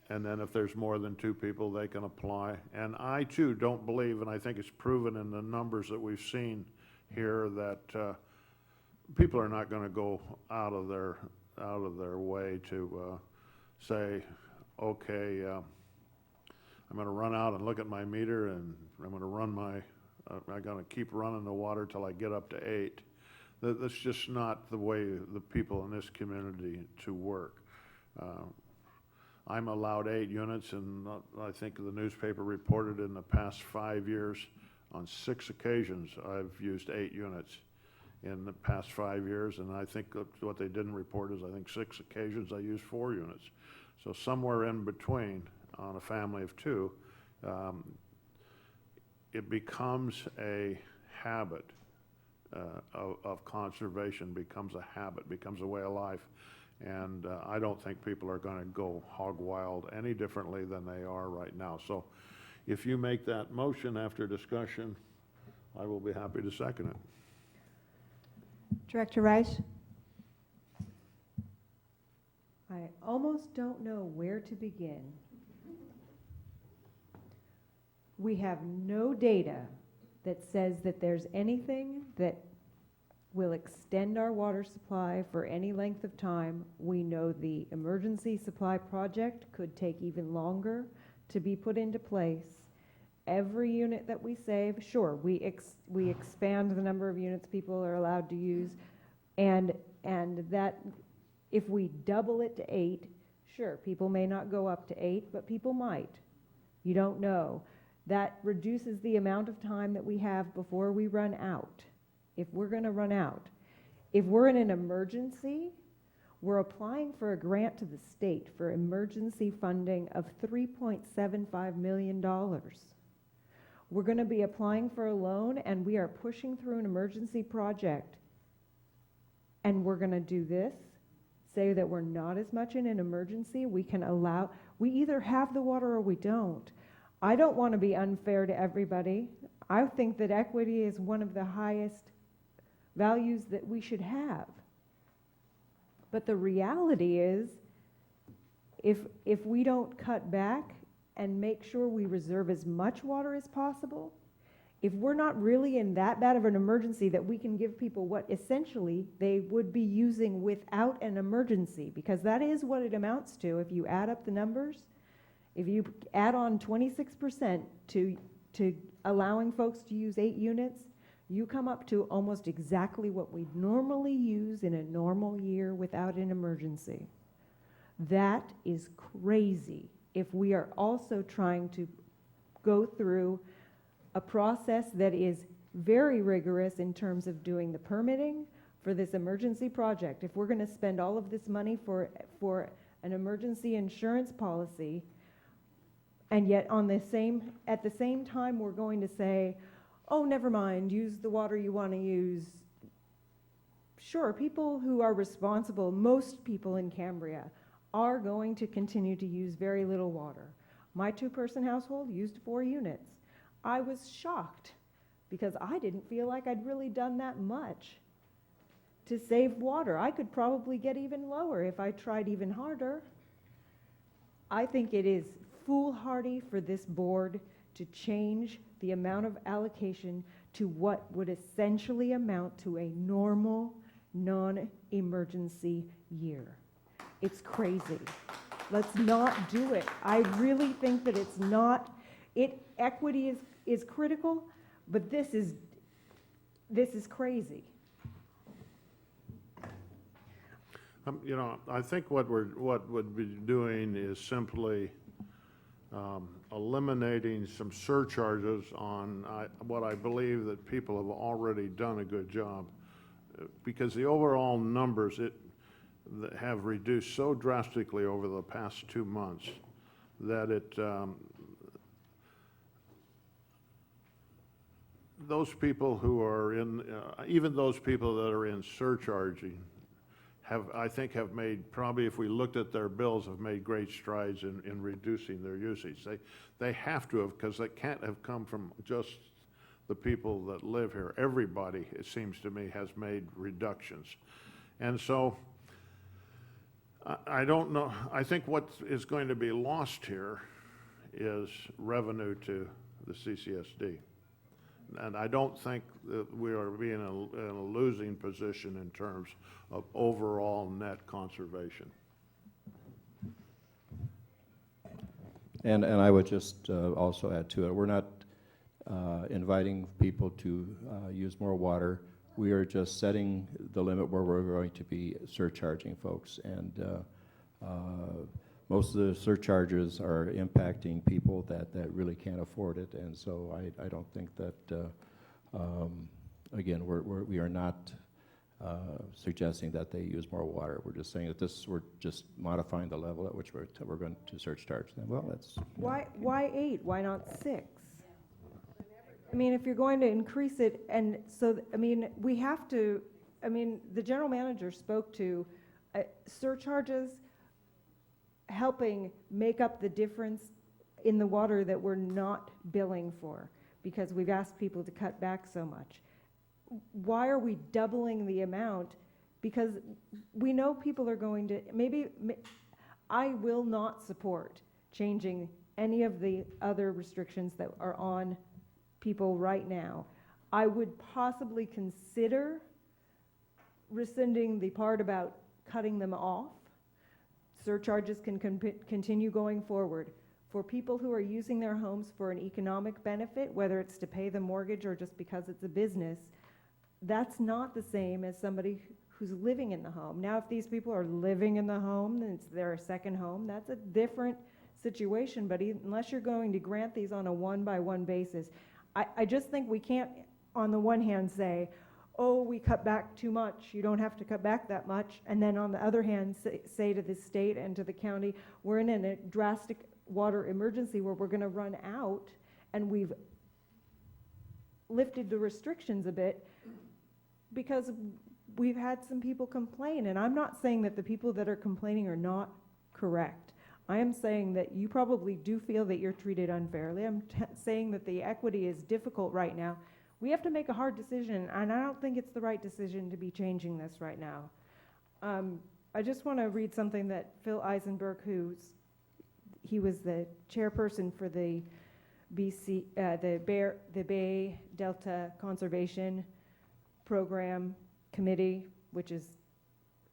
and then if there's more than 2 people, they can apply. And I too don't believe, and I think it's proven in the numbers that we've seen here, that people are not going to go out of their way to say, okay, I'm going to run out and look at my meter, and I'm going to I'm going to keep running the water till I get up to 8. That's just not the way the people in this community to work. I'm allowed 8 units, and I think the newspaper reported in the past 5 years, on 6 occasions, I've used 8 units in the past 5 years, and I think that what they didn't report is I think 6 occasions I used 4 units. So somewhere in between, on a family of 2, it becomes a habit of conservation, becomes a habit, becomes a way of life. And I don't think people are going to go hog wild any differently than they are right now. So if you make that motion after discussion, I will be happy to second it. Director Rice? I almost don't know where to begin. We have no data that says that there's anything that will extend our water supply for any length of time. We know the emergency supply project could take even longer to be put into place. Every unit that we save, sure, we expand the number of units people are allowed to use, and that if we double it to 8, sure, people may not go up to 8, but people might. You don't know. That reduces the amount of time that we have before we run out. If we're going to run out. If we're in an emergency, we're applying for a grant to the state for emergency funding of $3.75 million. We're going to be applying for a loan, and we are pushing through an emergency project. And we're going to do this, say that we're not as much in an emergency. We either have the water or we don't. I don't want to be unfair to everybody. I think that equity is one of the highest values that we should have. But the reality is, if we don't cut back and make sure we reserve as much water as possible, if we're not really in that bad of an emergency that we can give people what essentially they would be using without an emergency, because that is what it amounts to. If you add up the numbers, if you add on 26% to allowing folks to use 8 units, you come up to almost exactly what we normally use in a normal year without an emergency. That is crazy if we are also trying to go through a process that is very rigorous in terms of doing the permitting for this emergency project. If we're going to spend all of this money for an emergency insurance policy, and yet at the same time we're going to say, oh, never mind, use the water you want to use. Sure, people who are responsible, most people in Cambria, are going to continue to use very little water. My 2-person household used 4 units. I was shocked because I didn't feel like I'd really done that much to save water. I could probably get even lower if I tried even harder. I think it is foolhardy for this board to change the amount of allocation to what would essentially amount to a normal, non-emergency year. It's crazy. Let's not do it. I really think that it's not. Equity is critical, but this is crazy. You know, I think what would be doing is simply eliminating some surcharges on what I believe that people have already done a good job, because the overall numbers that have reduced so drastically over the past 2 months that those people who are in, even those people that are in surcharging I think have made, probably if we looked at their bills, have made great strides in reducing their usage. They have to have, because they can't have come from just the people that live here. Everybody, it seems to me, has made reductions. And so I don't know, I think what is going to be lost here is revenue to the CCSD. And I don't think that we are being in a losing position in terms of overall net conservation. And I would just also add to it, we're not inviting people to use more water. We are just setting the limit where we're going to be surcharging folks. And Most of the surcharges are impacting people that really can't afford it, and so I don't think that, again, we are not suggesting that they use more water. We're just saying that we're just modifying the level at which we're going to surcharge them. Well, that's... Why 8? Why not 6? I mean, if you're going to increase it, and so, I mean, we have to, I mean, the general manager spoke to surcharges helping make up the difference in the water that we're not billing for, because we've asked people to cut back so much. Why are we doubling the amount? Because we know people are going to, I will not support changing any of the other restrictions that are on people right now. I would possibly consider rescinding the part about cutting them off. Surcharges can continue going forward. For people who are using their homes for an economic benefit, whether it's to pay the mortgage or just because it's a business, that's not the same as somebody who's living in the home. Now, if these people are living in the home and it's their second home, that's a different situation, but unless you're going to grant these on a one-by-one basis, I just think we can't, on the one hand, say, oh, we cut back too much, you don't have to cut back that much, and then on the other hand, say to the state and to the county, we're in a drastic water emergency where we're going to run out, and we've lifted the restrictions a bit because we've had some people complain. And I'm not saying that the people that are complaining are not correct. I am saying that you probably do feel that you're treated unfairly. I'm saying that the equity is difficult right now. We have to make a hard decision, and I don't think it's the right decision to be changing this right now. I just want to read something that Phil Eisenberg, he was the chairperson for the the Bay Delta Conservation Program Committee, which is,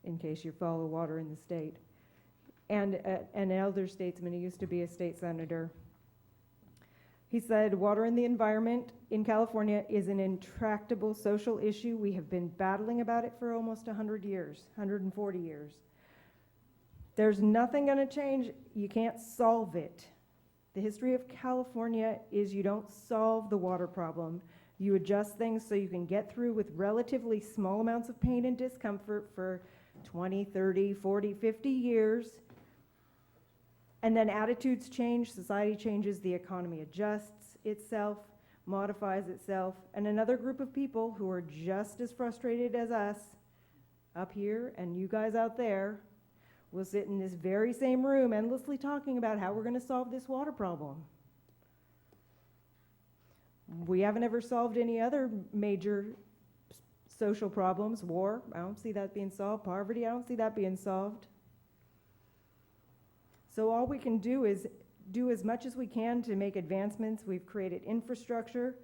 in case you follow water in the state, and an elder statesman. He used to be a state senator. He said, water and the environment in California is an intractable social issue. We have been battling about it for almost 100 years, 140 years. There's nothing going to change. You can't solve it. The history of California is you don't solve the water problem. You adjust things so you can get through with relatively small amounts of pain and discomfort for 20, 30, 40, 50 years. And then attitudes change, society changes, the economy adjusts itself, modifies itself, and another group of people who are just as frustrated as us up here and you guys out there will sit in this very same room endlessly talking about how we're going to solve this water problem. We haven't ever solved any other major social problems. War, I don't see that being solved. Poverty, I don't see that being solved. So all we can do is do as much as we can to make advancements. We've created infrastructure.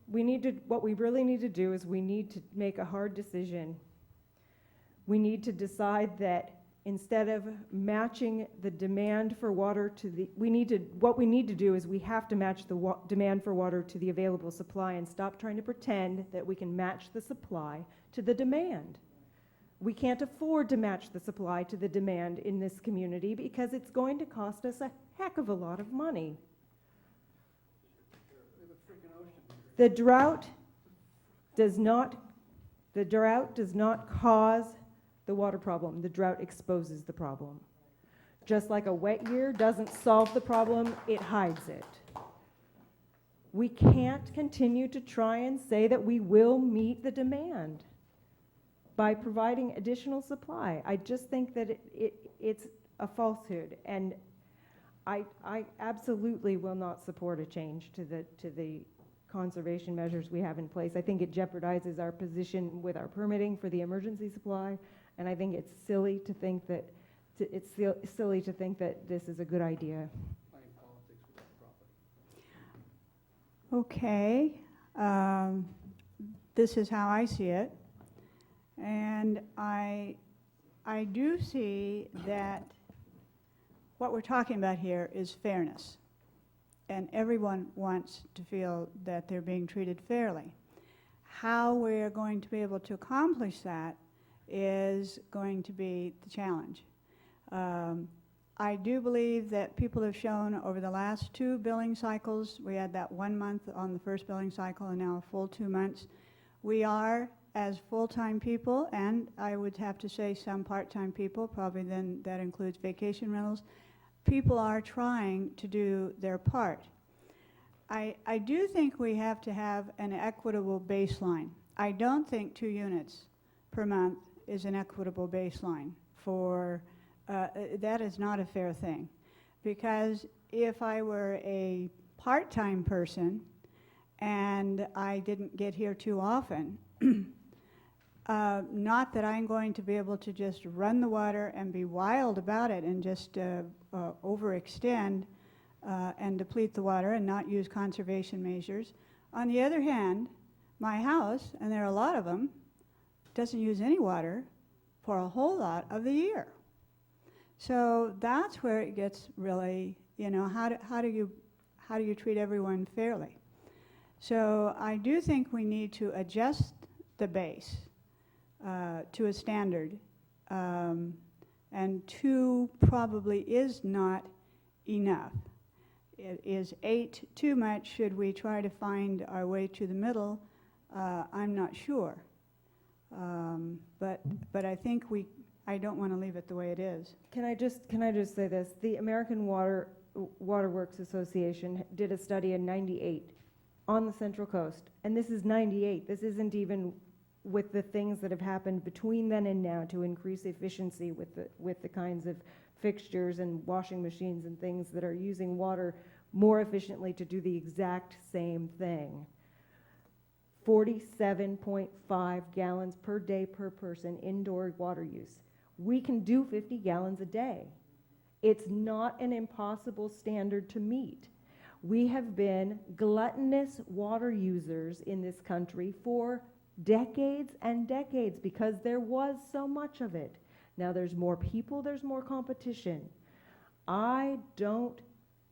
What we really need to do is we need to make a hard decision. We need to decide that instead of matching the demand for water to what we need to do is we have to match the demand for water to the available supply and stop trying to pretend that we can match the supply to the demand. We can't afford to match the supply to the demand in this community because it's going to cost us a heck of a lot of money. The drought does not cause the water problem. The drought exposes the problem. Just like a wet year doesn't solve the problem, it hides it. We can't continue to try and say that we will meet the demand by providing additional supply. I just think that it's a falsehood, and I absolutely will not support a change to the conservation measures we have in place. I think it jeopardizes our position with our permitting for the emergency supply, and I think it's silly to think that this is a good idea. Okay, this is how I see it. And I do see that what we're talking about here is fairness. And everyone wants to feel that they're being treated fairly. How we're going to be able to accomplish that is going to be the challenge. I do believe that people have shown over the last 2 billing cycles, we had that 1 month on the first billing cycle and now a full 2 months, we are, as full-time people, and I would have to say some part-time people, probably then that includes vacation rentals, people are trying to do their part. I do think we have to have an equitable baseline. I don't think 2 units per month is an equitable baseline for, that is not a fair thing. Because if I were a part-time person and I didn't get here too often, not that I'm going to be able to just run the water and be wild about it and just overextend and deplete the water and not use conservation measures. On the other hand, my house, and there are a lot of them, doesn't use any water for a whole lot of the year. So that's where it gets really, you know, how do you treat everyone fairly? So I do think we need to adjust the base to a standard, and 2 probably is not enough. Is 8 too much? Should we try to find our way to the middle? I'm not sure. But I think I don't want to leave it the way it is. Can I just say this? The American Waterworks Association did a study in '98 on the Central Coast, and this is '98. This isn't even with the things that have happened between then and now to increase efficiency with the kinds of fixtures and washing machines and things that are using water more efficiently to do the exact same thing. 47.5 gallons per day per person indoor water use. We can do 50 gallons a day. It's not an impossible standard to meet. We have been gluttonous water users in this country for decades and decades because there was so much of it. Now there's more people, there's more competition. I don't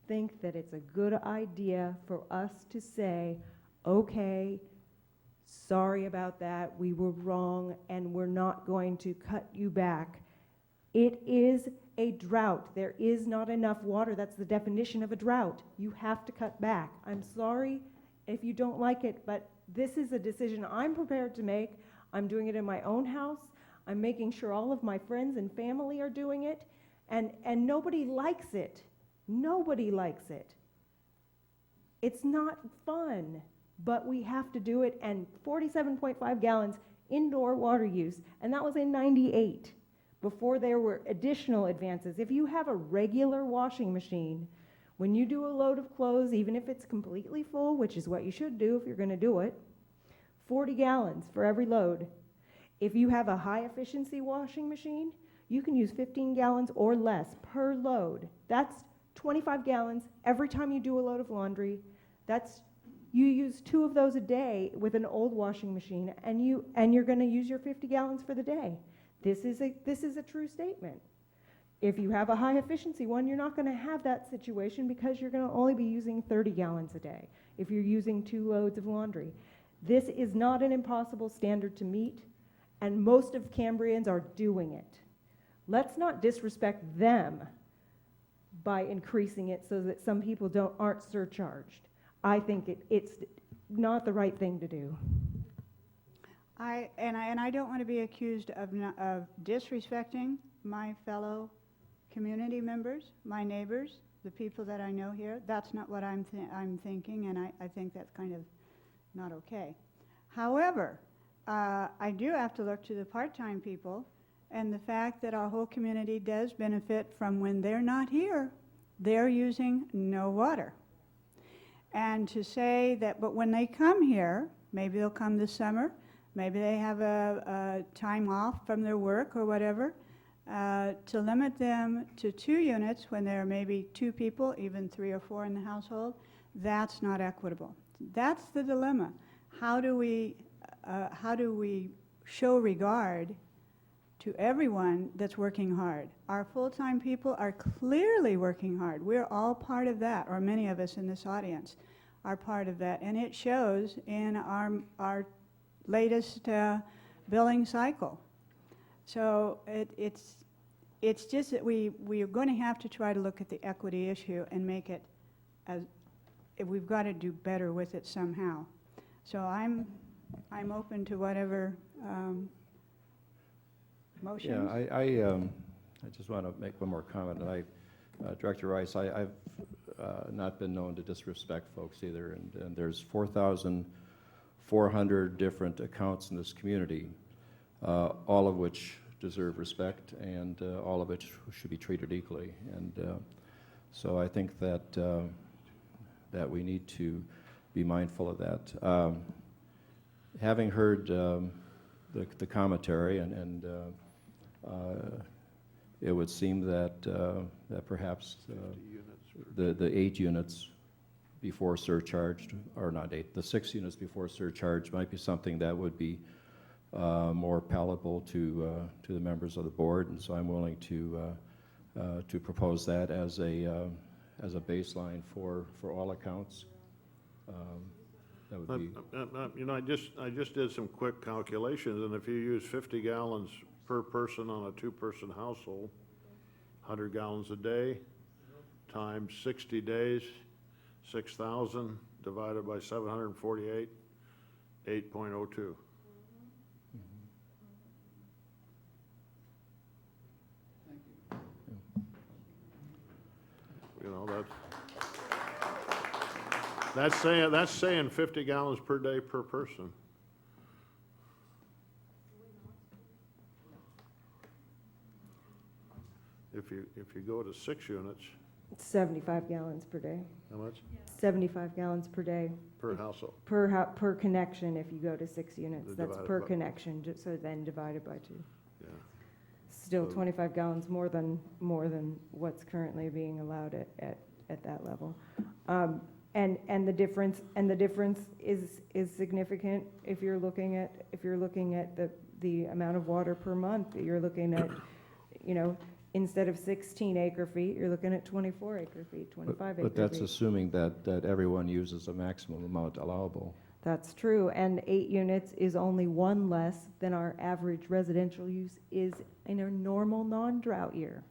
think that it's a good idea for us to say, okay, sorry about that, we were wrong, and we're not going to cut you back. It is a drought. There is not enough water. That's the definition of a drought. You have to cut back. I'm sorry if you don't like it, but this is a decision I'm prepared to make. I'm doing it in my own house. I'm making sure all of my friends and family are doing it, and nobody likes it. Nobody likes it. It's not fun, but we have to do it, and 47.5 gallons indoor water use, and that was in '98, before there were additional advances. If you have a regular washing machine, when you do a load of clothes, even if it's completely full, which is what you should do if you're going to do it, 40 gallons for every load. If you have a high efficiency washing machine, you can use 15 gallons or less per load. That's 25 gallons every time you do a load of laundry. You use 2 of those a day with an old washing machine, and you're going to use your 50 gallons for the day. This is a true statement. If you have a high efficiency one, you're not going to have that situation because you're going to only be using 30 gallons a day if you're using 2 loads of laundry. This is not an impossible standard to meet, and most of Cambrians are doing it. Let's not disrespect them by increasing it so that some people aren't surcharged. I think it's not the right thing to do. I don't want to be accused of disrespecting my fellow community members, my neighbors, the people that I know here. That's not what I'm thinking, and I think that's kind of not okay. However, I do have to look to the part-time people and the fact that our whole community does benefit from when they're not here, they're using no water. And to say that, but when they come here, maybe they'll come this summer, maybe they have a time off from their work or whatever, to limit them to 2 units when there are maybe 2 people, even 3 or 4 in the household, that's not equitable. That's the dilemma. How do we show regard to everyone that's working hard? Our full-time people are clearly working hard. We're all part of that, or many of us in this audience are part of that, and it shows in our latest billing cycle. So it it's just that we are going to have to try to look at the equity issue and make it as, we've got to do better with it somehow. So I'm open to whatever motions. Yeah, I just want to make one more comment. And Director Rice, I've not been known to disrespect folks either. And there's 4,400 different accounts in this community, all of which deserve respect, and all of which should be treated equally. And so I think that that we need to be mindful of that. Having heard the commentary, and it would seem that that perhaps the 8 units before surcharged, or not 8, the 6 units before surcharge might be something that would be more palatable to the members of the board, and so I'm willing to propose that as a baseline for all accounts. That would be. You know, I just did some quick calculations, and if you use 50 gallons per person on a 2-person household, 100 gallons a day times 60 days, 6,000 divided by 748, 8.02. You know, that's saying 50 gallons per day per person. If you go to 6 units, It's 75 gallons per day. how much 75 gallons per day. per household? Per connection, if you go to 6 units. That's Divided per by- connection, so then divided by 2. Yeah. Still So- 25 gallons more than what's currently being allowed at that level. And the difference is significant if you're looking at the amount of water per month. You're looking at, you know, instead of 16 acre feet, you're looking at 24 acre feet, 25 acre feet. But that's assuming that everyone uses a maximum amount allowable. That's true, and 8 units is only one less than our average residential use is in a normal non-drought year.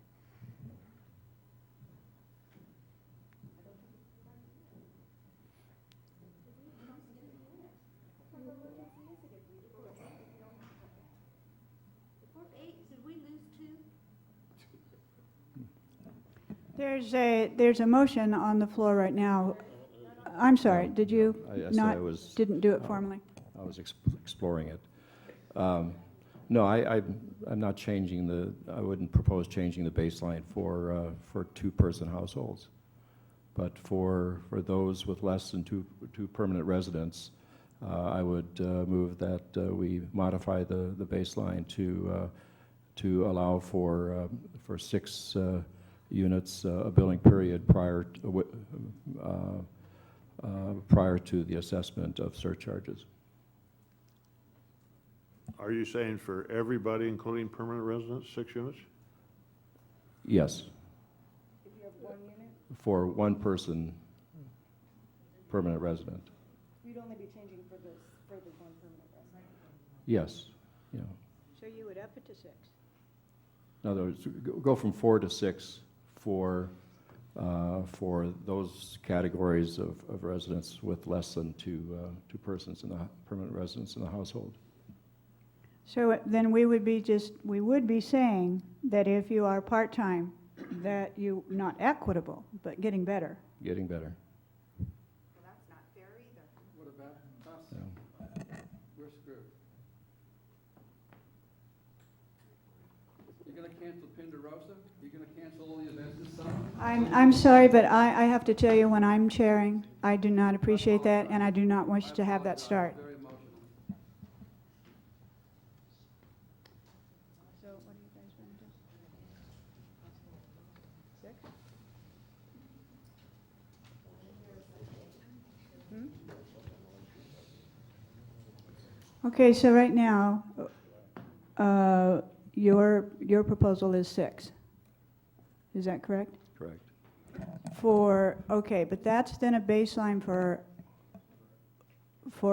There's a motion on the floor right now. I'm sorry, did you not, didn't do it formally? I was exploring it. No, I'm not changing I wouldn't propose changing the baseline for 2-person households. But for those with less than two permanent residents, I would move that we modify the baseline to allow for 6 units, a billing period prior to the assessment of surcharges. Are you saying for everybody, including permanent residents, 6 units? Yes. If you have 1 unit? For 1 person, permanent resident. You'd only be changing for the 1 permanent resident. Yes. Yeah. So you would up it to 6? In other words, go from 4 to 6 for those categories of residents with less than two persons in the permanent residents in the household. So then we would be saying that if you are part-time, that you, not equitable, but getting better. Getting better. Well, that's not fair either. What about us? Yeah. We're screwed. You're gonna cancel Pinderosa? You're gonna cancel all the events this summer? I'm sorry, but I have to tell you, when I'm chairing, I do not appreciate that, and I do not wish to have that start. Very emotional. So what are you guys going to do? 6? Okay, so right now, your proposal is 6. Is that correct? Correct. Okay, but that's then a baseline for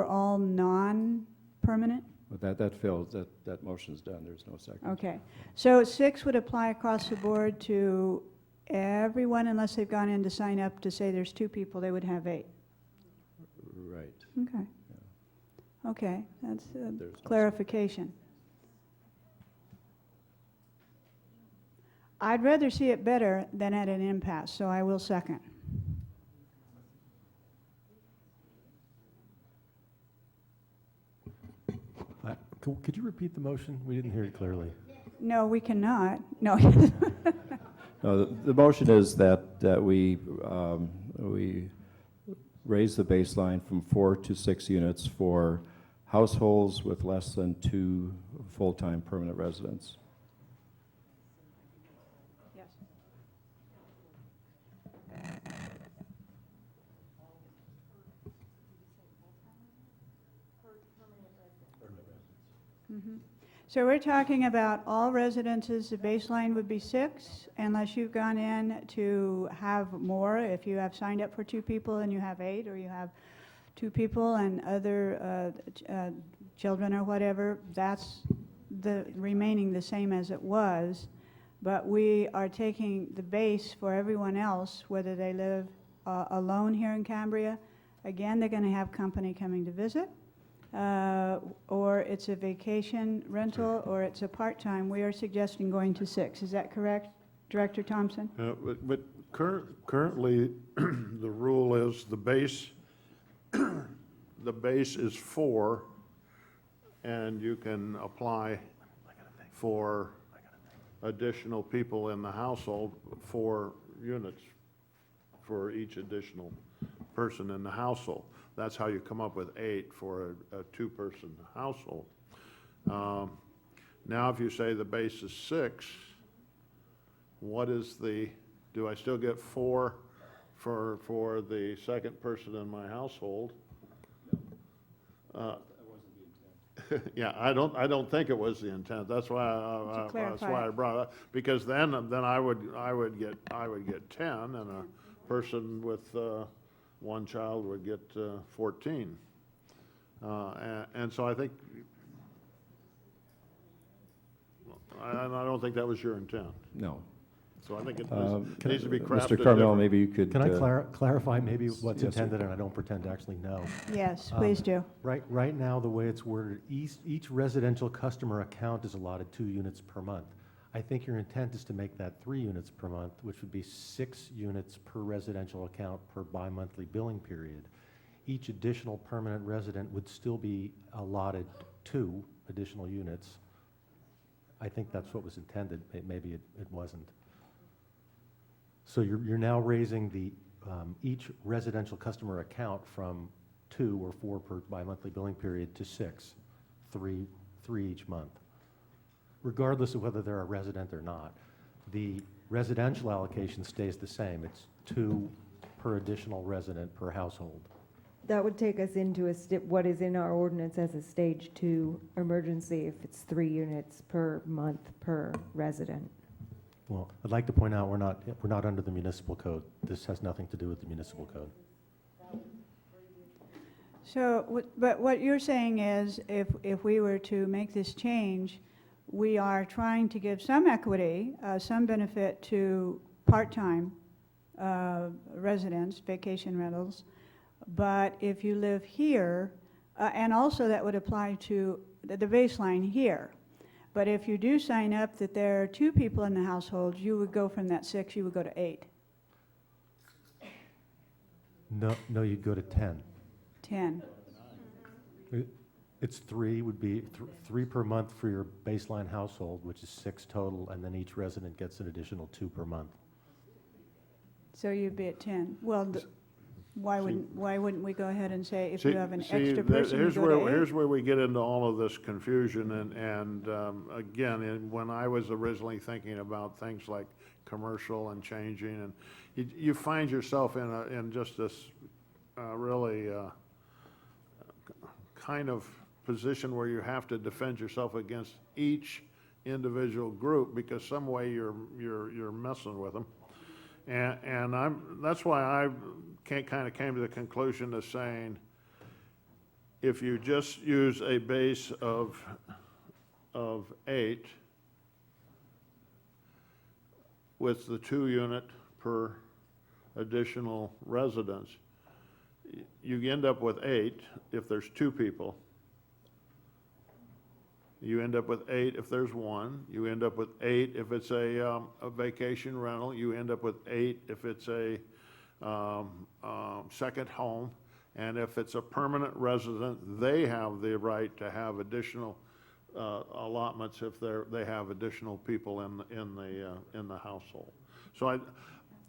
all non-permanent? But that fails, that motion's done, there's no second. Okay. So 6 would apply across the board to everyone unless they've gone in to sign up to say there's 2 people, they would have 8. Right. Okay. Okay, that's There's no clarification. I'd rather see it better than at an impasse, so I will second. Could you repeat the motion? We didn't hear it clearly. No, we cannot. No. No, the motion is that we raise the baseline from 4 to 6 units for households with less than 2 full-time permanent residents. Yes. Mhm. So we're talking about all residences, the baseline would be 6, unless you've gone in to have more. If you have signed up for 2 people and you have 8, or you have 2 people and other children or whatever, that's remaining the same as it was. But we are taking the base for everyone else, whether they live alone here in Cambria. Again, they're going to have company coming to visit. Or it's a vacation rental, or it's a part-time. We are suggesting going to 6. Is that correct, Director Thompson? But currently, the rule is the base is 4, and you can apply for additional people in the household, 4 units for each additional person in the household. That's how you come up with 8 for a 2-person household. Now, if you say the base is 6, what is do I still get 4 for the second person in my household? Yeah, I don't think it was the intent. That's why I brought it up, because then I would get 10, and a person with 1 child would get 14. And so I think, I don't think that was your intent. No. So I think it needs to be crafted Mr. Carmel, different. maybe you could... Can I clarify maybe what's Yes, sir. intended, and I don't pretend to actually know. Yes, please do. Right now, the way it's worded, each residential customer account is allotted 2 units per month. I think your intent is to make that 3 units per month, which would be 6 units per residential account per bi-monthly billing period. Each additional permanent resident would still be allotted 2 additional units. I think that's what was intended. Maybe it wasn't. So you're now raising the each residential customer account from 2 or 4 per bi-monthly billing period to 6, 3 each month, regardless of whether they're a resident or not. The residential allocation stays the same. It's 2 per additional resident per household. That would take us into what is in our ordinance as a stage 2 emergency if it's 3 units per month per resident. Well, I'd like to point out we're not under the municipal code. This has nothing to do with the municipal code. So, but what you're saying is, if we were to make this change, we are trying to give some equity, some benefit to part-time residents, vacation rentals. But if you live here, and also that would apply to the baseline here. But if you do sign up that there are 2 people in the household, you would go from that 6, you would go to 8. No, you'd go to 10. 10. It's 3 would be 3 per month for your baseline household, which is 6 total, and then each resident gets an additional 2 per month. So you'd be at 10. Well, why wouldn't we go ahead and say if you have an extra person, you go to 8? Here's where we get into all of this confusion, and again, when I was originally thinking about things like commercial and changing, and you find yourself in just this really kind of position where you have to defend yourself against each individual group, because some way you're messing with them. And that's why I kind of came to the conclusion of saying, if you just use a base of 8 with the 2 unit per additional residence, you end up with 8 if there's 2 people. You end up with 8 if there's 1. You end up with 8 if it's a vacation rental. You end up with 8 if it's a second home. And if it's a permanent resident, they have the right to have additional allotments if they have additional people in the household. So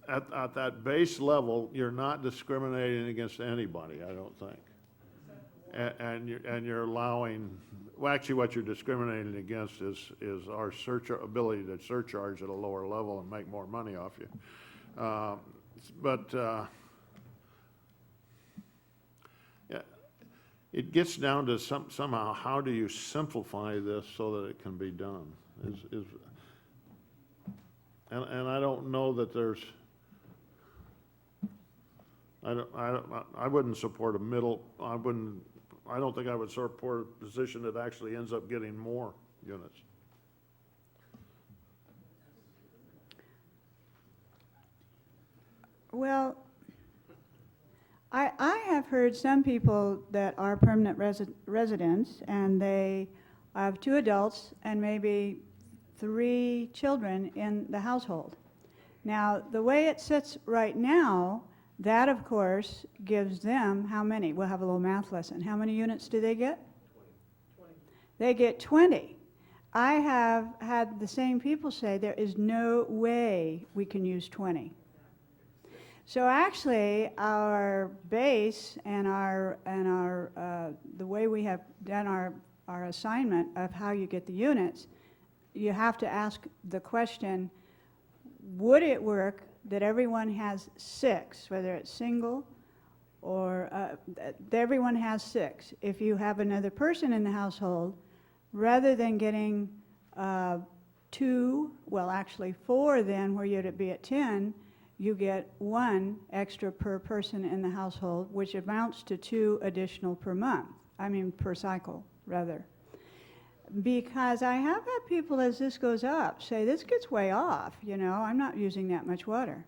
at that base level, you're not discriminating against anybody, I don't think. And you're allowing, well, actually what you're discriminating against is our ability to surcharge at a lower level and make more money off you. Yeah, it gets down to somehow how do you simplify this so that it can be done? And I don't know that there's. I wouldn't support a middle. I don't think I would support a position that actually ends up getting more units. Well, I have heard some people that are permanent residents, and they have 2 adults and maybe 3 children in the household. Now, the way it sits right now, that, of course, gives them how many? We'll have a little math lesson. How many units do they get? 20. They get 20. I have had the same people say there is no way we can use 20. So actually, our base and the way we have done our assignment of how you get the units, you have to ask the question, would it work that everyone has 6, whether it's single or everyone has 6. If you have another person in the household, rather than getting 2, well actually 4 then where you'd be at 10, you get 1 extra per person in the household, which amounts to 2 additional per month. I mean per cycle, rather. Because I have had people, as this goes up, say, this gets way off, you know, I'm not using that much water.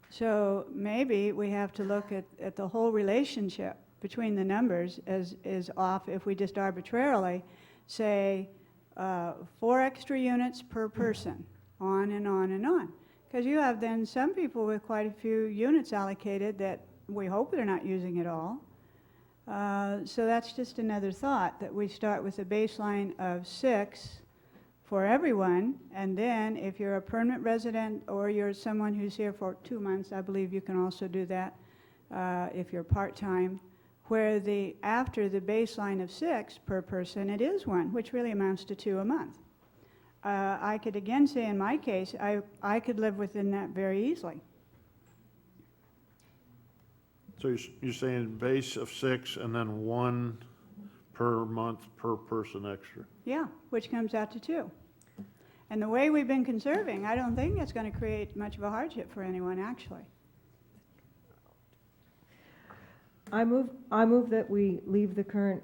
So maybe we have to look at the whole relationship between the numbers is off if we just arbitrarily say 4 extra units per person, on and on and on. Because you have then some people with quite a few units allocated that we hope they're not using it all. So that's just another thought, that we start with a baseline of 6 for everyone, and then if you're a permanent resident or you're someone who's here for 2 months, I believe you can also do that if you're part-time, where after the baseline of 6 per person, it is 1, which really amounts to 2 a month. I could again say in my case, I could live within that very easily. So you're saying base of 6 and then 1 per month per person extra? Yeah, which comes out to 2. And the way we've been conserving, I don't think it's going to create much of a hardship for anyone, actually. I move that we leave the current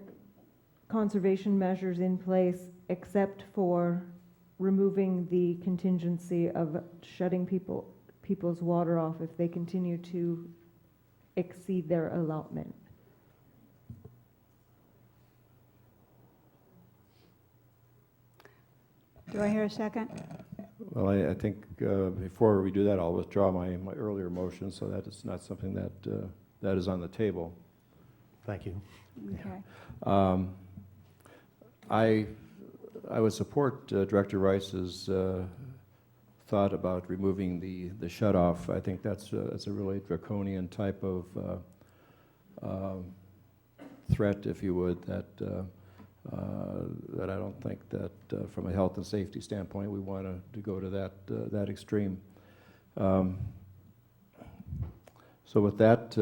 conservation measures in place except for removing the contingency of shutting people's water off if they continue to exceed their allotment. Do I hear a second? Well, I think before we do that, I'll withdraw my earlier motion, so that it's not something that is on the table. Thank you. Okay. I would support Director Rice's thought about removing the shutoff. I think that's a really draconian type of threat, if you would, that I don't think that from a health and safety standpoint we want to go to that extreme. So with that,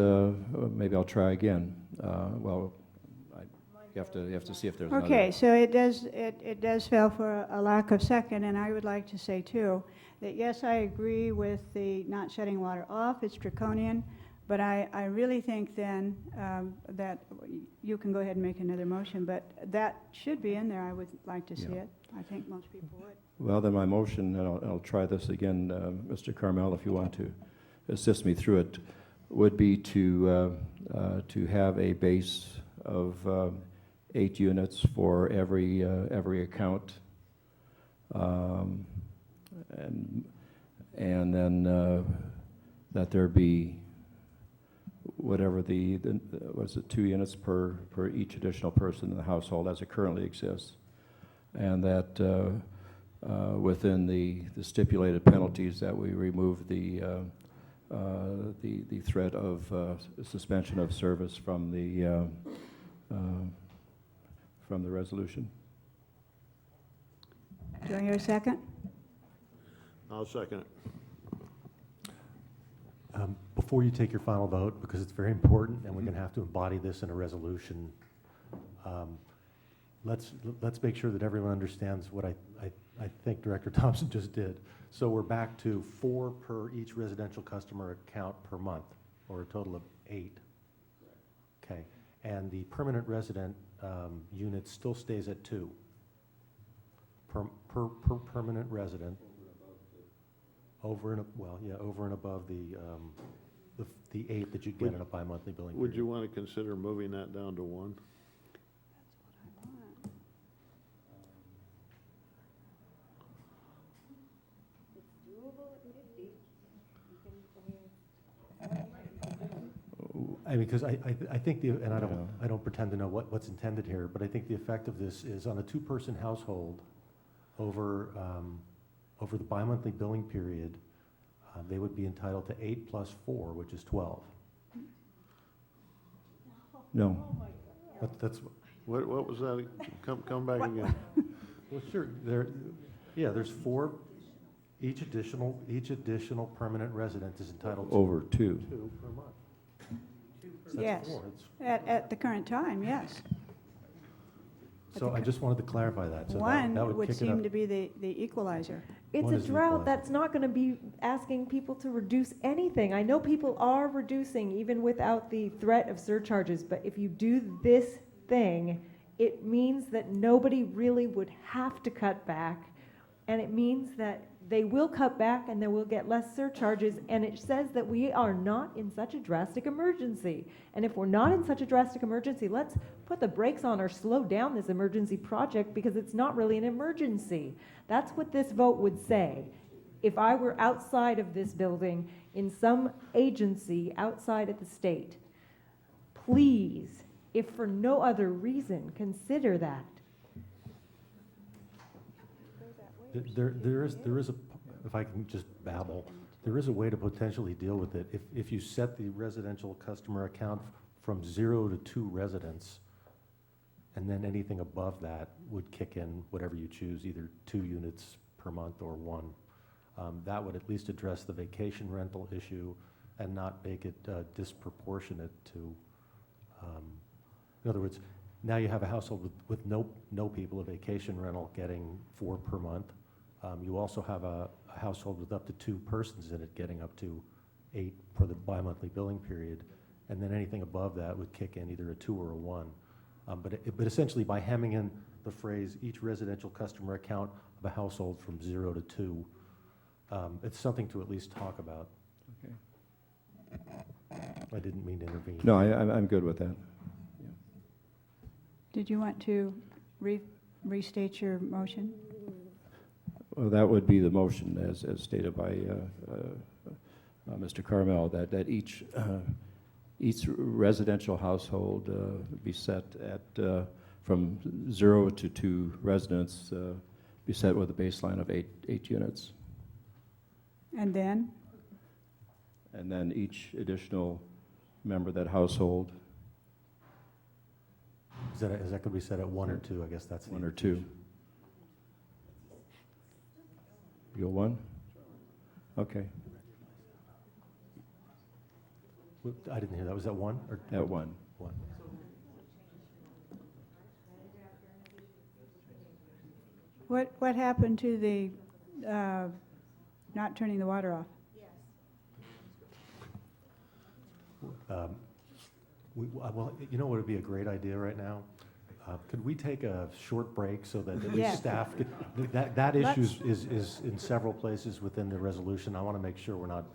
maybe I'll try again. Well, you have to see if there's another. Okay, so it does fail for a lack of second, and I would like to say too that yes, I agree with the not shutting water off. It's draconian, But I really think then that you can go ahead and make another motion, but that should be in there. I would like to see Yeah. it. I think most people would. Well, then my motion, and I'll try this again, Mr. Carmel, if you want to assist me through it, would be to have a base of 8 units for every account, and then that there be whatever what is it, 2 units per each additional person in the household as it currently exists, and that within the stipulated penalties that we remove the threat of suspension of service from the resolution. Do I hear a second? I'll second it. Before you take your final vote, because it's very important and we're going to have to embody this in a resolution, let's make sure that everyone understands what I think Director Thompson just did. So we're back to 4 per each residential customer account per month, or a total of 8. Okay, and the permanent resident unit still stays at 2 per permanent resident. Over and above the 8 that you'd get in a bi-monthly billing period. Would you want to consider moving that down to 1? Because I think and I don't pretend to know what's intended here, but I think the effect of this is on a 2-person household over the bi-monthly billing period, they would be entitled to 8 plus 4, which is 12. No. That's What was that? Come back again. well, sure. There's 4. Each additional permanent resident is entitled to Over 2. 2 per month. So that's Yes. 4. At the current time, yes. So I just wanted to clarify that. So One that would kick it seem up. to be the equalizer. It's What a is the drought equalizer? that's not going to be asking people to reduce anything. I know people are reducing even without the threat of surcharges, but if you do this thing, it means that nobody really would have to cut back, and it means that they will cut back and they will get less surcharges, and it says that we are not in such a drastic emergency. And if we're not in such a drastic emergency, let's put the brakes on or slow down this emergency project, because it's not really an emergency. That's what this vote would say. If I were outside of this building in some agency outside of the state, please, if for no other reason, consider that. There is a, if I can just babble, there is a way to potentially deal with it. If you set the residential customer account from 0 to 2 residents, and then anything above that would kick in whatever you choose, either 2 units per month or 1. That would at least address the vacation rental issue and not make it disproportionate to, in other words, now you have a household with no people, a vacation rental getting 4 per month. You also have a household with up to 2 persons in it getting up to 8 for the bi-monthly billing period, and then anything above that would kick in either a 2 or a 1. But essentially, by hemming in the phrase each residential customer account of a household from 0 to 2, it's something to at least talk about. Okay. I didn't mean to intervene. No, I'm good with that. Did you want to restate your motion? Well, that would be the motion as stated by Mr. Carmel, that each residential household be set at from 0 to 2 residents, be set with a baseline of 8 units. And then? And then each additional member of that household. Is that could be set at 1 or 2? I guess that's 1 or 2. You go 1? Okay. I didn't hear that. Was that 1 or At 1. 1? What happened to the not turning the water off? Well, you know what would be a great idea right now? Could we take a short break so that at least Yes. staff, that issue Let's- is in several places within the resolution. I want to make sure we're not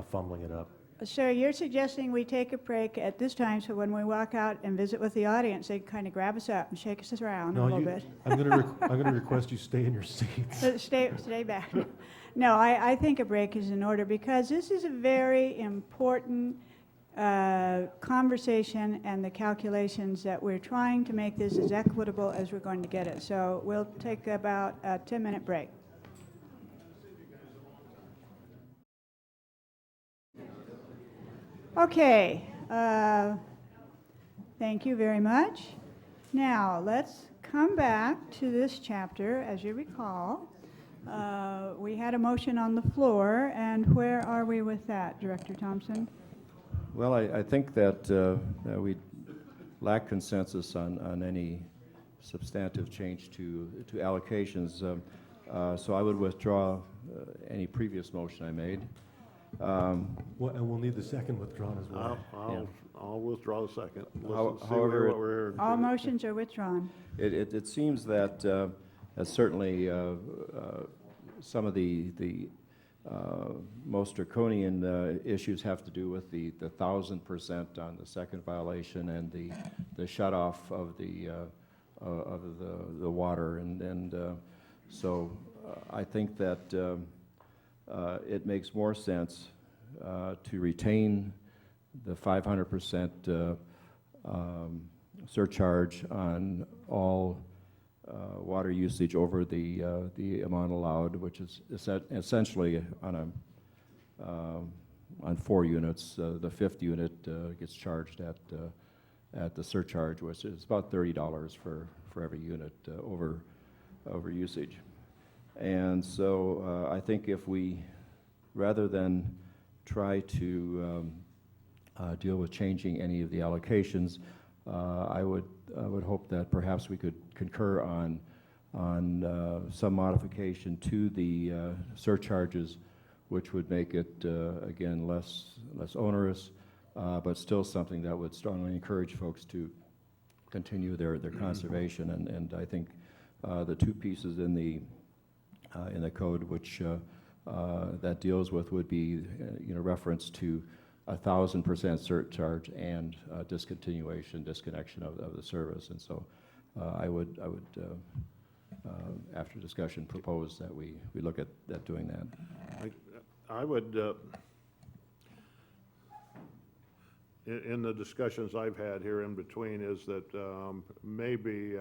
fumbling it up. Sir, you're suggesting we take a break at this time, so when we walk out and visit with the audience, they kind of grab us up and shake us around a little bit. I'm going to request you stay in your seats. Stay back. No, I think a break is in order because this is a very important conversation and the calculations that we're trying to make this as equitable as we're going to get it. So we'll take about a 10-minute break. Okay, thank you very much. Now, let's come back to this chapter. As you recall, we had a motion on the floor, and where are we with that, Director Thompson? Well, I think that we lack consensus on any substantive change to allocations. So I would withdraw any previous motion I made. And we'll need the second withdrawn as well. I'll withdraw the second. However, what we're hearing. All motions are withdrawn. It seems that certainly some of the most draconian issues have to do with the 1,000% on the second violation and the shutoff of the water, and so I think that it makes more sense to retain the 500% surcharge on all water usage over the amount allowed, which is essentially on 4 units. The 5th unit gets charged at the surcharge, which is about $30 for every unit over usage. And so I think if we, rather than try to deal with changing any of the allocations, I would hope that perhaps we could concur on some modification to the surcharges, which would make it again less onerous, but still something that would strongly encourage folks to continue their conservation. And I think the two pieces in the code which that deals with would be reference to 1,000% surcharge and disconnection of the service. And so I would after discussion propose that we look at doing that. I would in the discussions I've had here in between is that maybe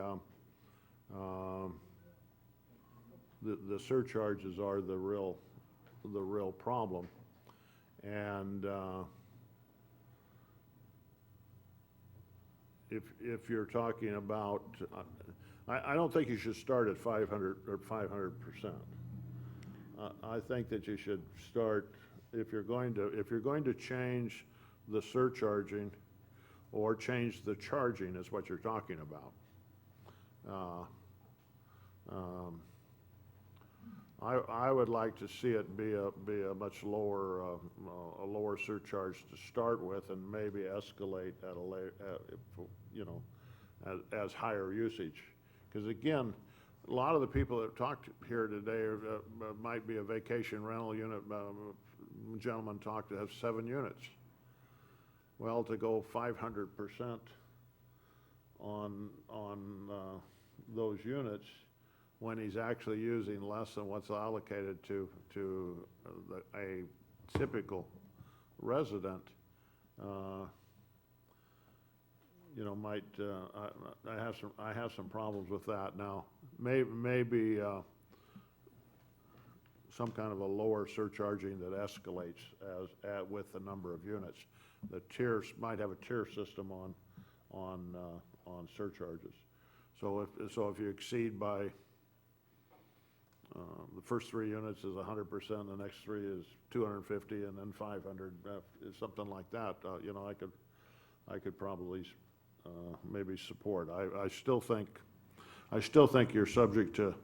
the surcharges are the real problem, and if you're talking about, I don't think you should start at 500 or 500%. I think that you should start, if you're going to change the surcharging or change the charging is what you're talking about. I would like to see it be a much lower surcharge to start with, and maybe escalate at a later, as higher usage. Because again, a lot of the people that talked here today might be a vacation rental unit. A gentleman talked to have 7 units. Well, to go 500% on those units, when he's actually using less than what's allocated to a typical resident, might I have some problems with that. Now, maybe some kind of a lower surcharging that escalates with the number of units. The tiers might have a tier system on surcharges. So if you exceed by the first 3 units is 100%, the next 3 is 250, and then 500, something like that. I could probably maybe support. I still think you're subject to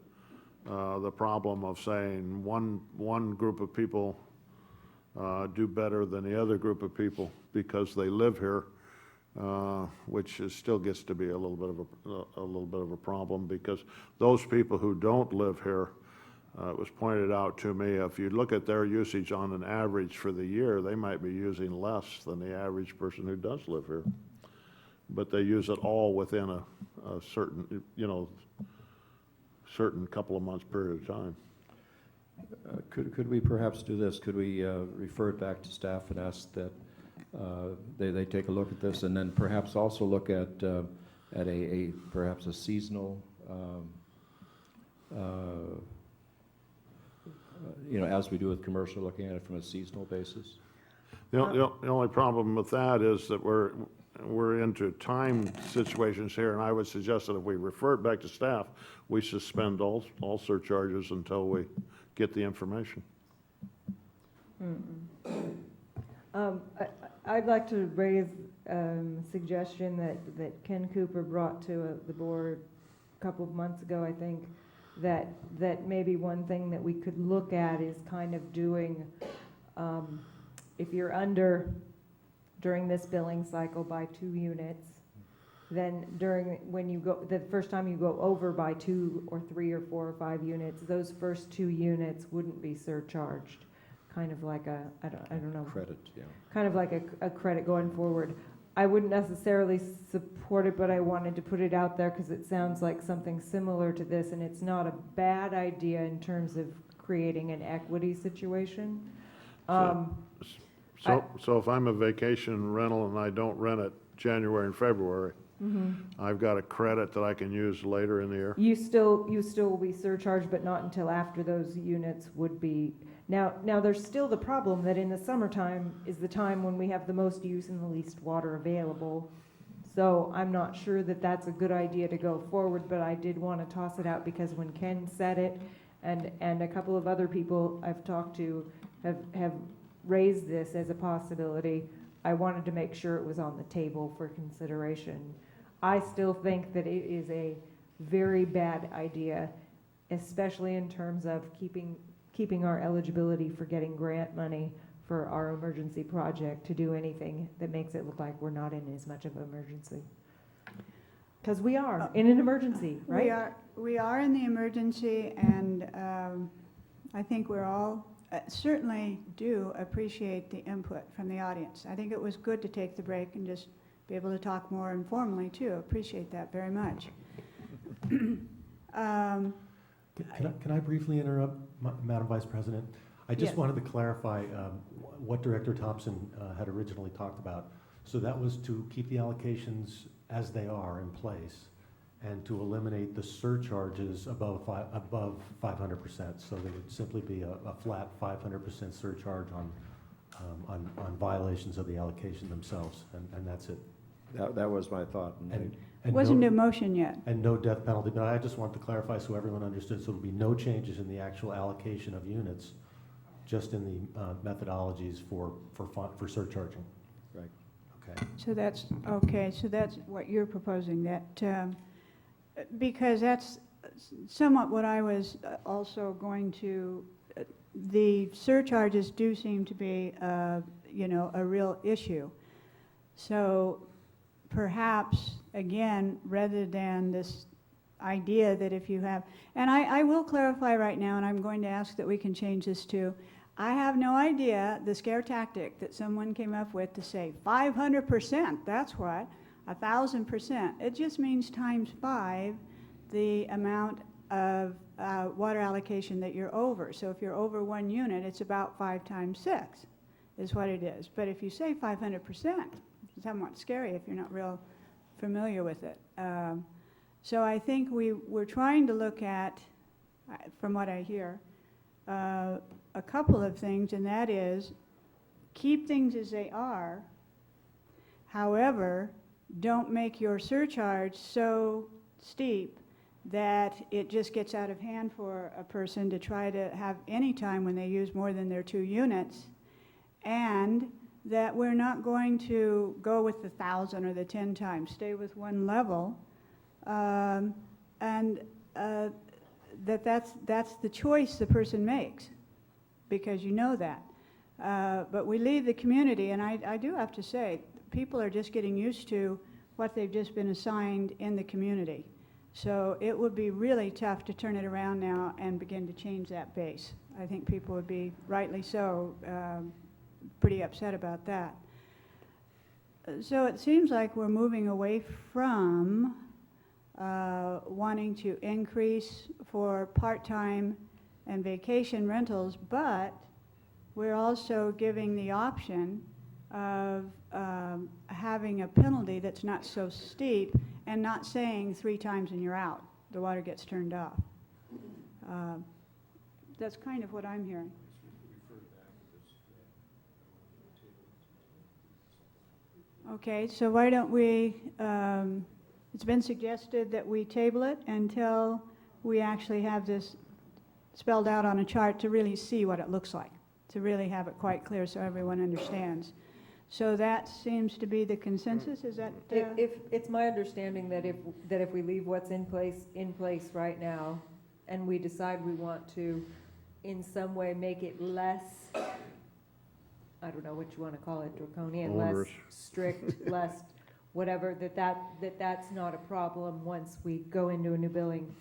the problem of saying one group of people do better than the other group of people because they live here, which still gets to be a little bit of a problem, because those people who don't live here, it was pointed out to me, if you look at their usage on an average for the year, they might be using less than the average person who does live here. But they use it all within a certain, certain couple of months period of time. Could we perhaps do this? Could we refer it back to staff and ask that they take a look at this, and then perhaps also look at perhaps a seasonal, as we do with commercial, looking at it from a seasonal basis? The only problem with that is that we're into time situations here, and I would suggest that if we refer it back to staff, we suspend all surcharges until we get the information. I'd like to raise a suggestion that Ken Cooper brought to the board a couple of months ago, I think, that maybe one thing that we could look at is kind of doing, if you're under during this billing cycle by 2 units, then the first time you go over by 2 or 3 or 4 or 5 units, those first 2 units wouldn't be surcharged. Kind of like I don't know. Credit, yeah. Kind of like a credit going forward. I wouldn't necessarily support it, but I wanted to put it out there because it sounds like something similar to this, and it's not a bad idea in terms of creating an equity situation. So if I'm a vacation rental and I don't rent it January and February, I've got a credit that I can use later in the year? You still will be surcharged, but not until after those units would be. Now there's still the problem that in the summertime is the time when we have the most use and the least water available. So I'm not sure that that's a good idea to go forward, but I did want to toss it out because when Ken said it, and a couple of other people I've talked to have raised this as a possibility, I wanted to make sure it was on the table for consideration. I still think that it is a very bad idea, especially in terms of keeping our eligibility for getting grant money for our emergency project, to do anything that makes it look like we're not in as much of an emergency. Because we are in an emergency, right? We are in the emergency, and I think we're all certainly do appreciate the input from the audience. I think it was good to take the break and just be able to talk more informally too. Appreciate that very much. Can I briefly interrupt, Madam Vice President? I just wanted to clarify what Director Thompson had originally talked about. So that was to keep the allocations as they are in place and to eliminate the surcharges above 500%. So there would simply be a flat 500% surcharge on violations of the allocation themselves, and that's it. That was my thought. And wasn't a motion yet. And no death penalty, but I just want to clarify so everyone understood. So there'll be no changes in the actual allocation of units, just in the methodologies for surcharging. Right. Okay. So that's okay. So that's what you're proposing. That because that's somewhat what I was also going to. The surcharges do seem to be, a real issue. So perhaps, again, rather than this idea that if you have, and I will clarify right now, and I'm going to ask that we can change this too. I have no idea the scare tactic that someone came up with to say 500%, that's what, 1,000%. It just means times 5 the amount of water allocation that you're over. So if you're over 1 unit, it's about 5 times 6 is what it is. But if you say 500%, it's somewhat scary if you're not real familiar with it. So I think we're trying to look at, from what I hear, a couple of things, and that is keep things as they are. However, don't make your surcharge so steep that it just gets out of hand for a person to try to have any time when they use more than their 2 units, and that we're not going to go with the 1,000 or the 10 times, stay with one level, that's the choice the person makes, because you know that. But we leave the community, and I do have to say, people are just getting used to what they've just been assigned in the community. So it would be really tough to turn it around now and begin to change that base. I think people would be, rightly so, pretty upset about that. So it seems like we're moving away from wanting to increase for part-time and vacation rentals, but we're also giving the option of having a penalty that's not so steep and not saying 3 times and you're out, the water gets turned off. That's kind of what I'm hearing. Okay, so why don't we, it's been suggested that we table it until we actually have this spelled out on a chart to really see what it looks like, to really have it quite clear so everyone understands. So that seems to be the consensus, is that? If it's my understanding that if we leave what's in place right now, and we decide we want to in some way make it less, I don't know what you want to call it, draconian, Onerous. less strict, less whatever, that's not a problem once we go into a new building.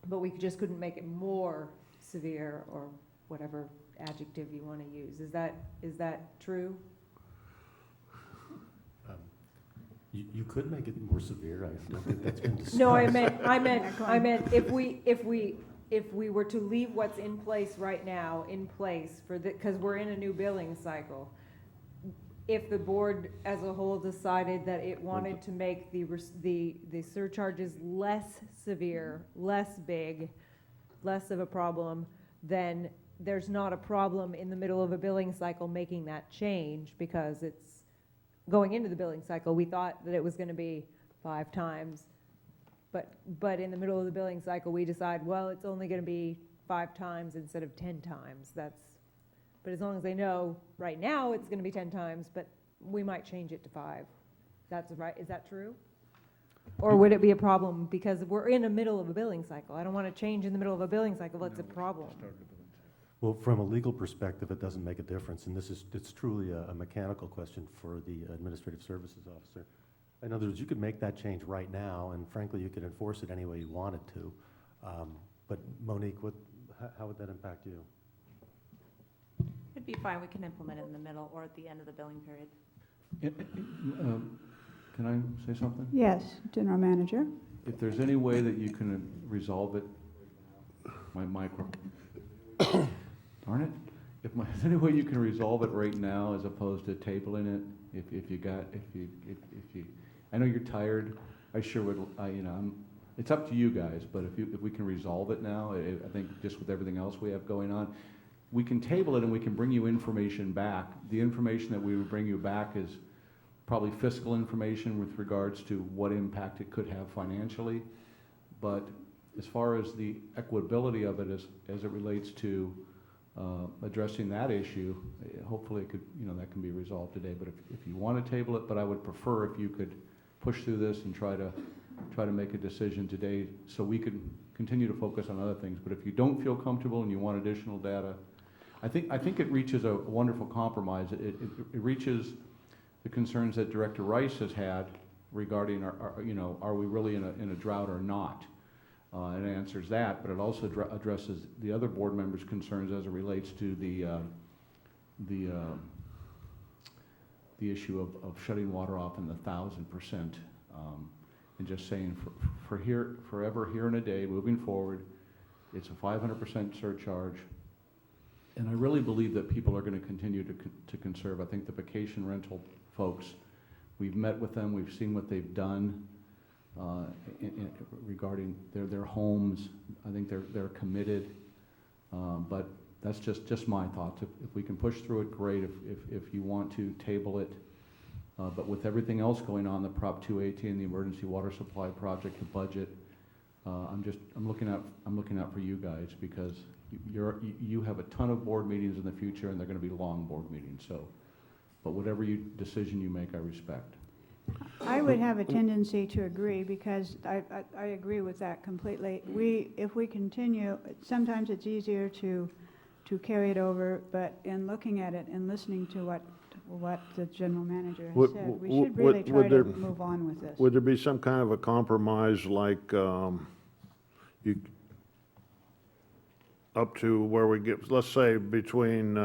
But we just couldn't make it more severe, or whatever adjective you want to use. Is that true? You could make it more severe. I don't think that's been discussed. No, I meant if we were to leave what's in place right now in place for the, because we're in a new billing cycle. If the board as a whole decided that it wanted to make the surcharges less severe, less big, less of a problem, then there's not a problem in the middle of a billing cycle making that change, because it's going into the billing cycle, we thought that it was going to be 5 times, but in the middle of the billing cycle, we decide, well, it's only going to be 5 times instead of 10 times. But as long as they know right now it's going to be 10 times, but we might change it to 5. That's right. Is that true? Or would it be a problem because we're in the middle of a billing cycle? I don't want to change in the middle of a billing cycle. It's a problem. Well, from a legal perspective, it doesn't make a difference, and it's truly a mechanical question for the administrative services officer. In other words, you could make that change right now, and frankly, you could enforce it any way you wanted to. But Monique, how would that impact you? It'd be fine. We can implement it in the middle or at the end of the billing period. Can I say something? Yes, General Manager. If there's any way that you can resolve it, my micro. Darn it. If there's any way you can resolve it right now as opposed to tabling it, if you, I know you're tired, I sure would, it's up to you guys, but if we can resolve it now, I think just with everything else we have going on, we can table it and we can bring you information back. The information that we would bring you back is probably fiscal information with regards to what impact it could have financially, but as far as the equitability of it as it relates to addressing that issue, hopefully it could, that can be resolved today. But if you want to table it, but I would prefer if you could push through this and try to make a decision today so we could continue to focus on other things. But if you don't feel comfortable and you want additional data, I think it reaches a wonderful compromise. It reaches the concerns that Director Rice has had regarding are we really in a drought or not? It answers that, but it also addresses the other board members' concerns as it relates to the issue of shutting water off in the 1,000%, and just saying forever here and a day moving forward, it's a 500% surcharge, and I really believe that people are going to continue to conserve. I think the vacation rental folks, we've met with them, we've seen what they've done. Regarding their homes, I think they're committed, but that's just my thoughts. If we can push through it, great. If you want to table it, but with everything else going on, the Prop 218, the emergency water supply project, the budget, I'm looking out for you guys, because you have a ton of board meetings in the future, and they're going to be long board meetings. So, but whatever decision you make, I respect. I would have a tendency to agree, because I agree with that completely. If we continue, sometimes it's easier to to carry it over, but in looking at it and listening to what the general manager has Would- said, we would- should really try would to there- move on with this. Would there be some kind of a compromise, like, you, up to where we get, let's say between,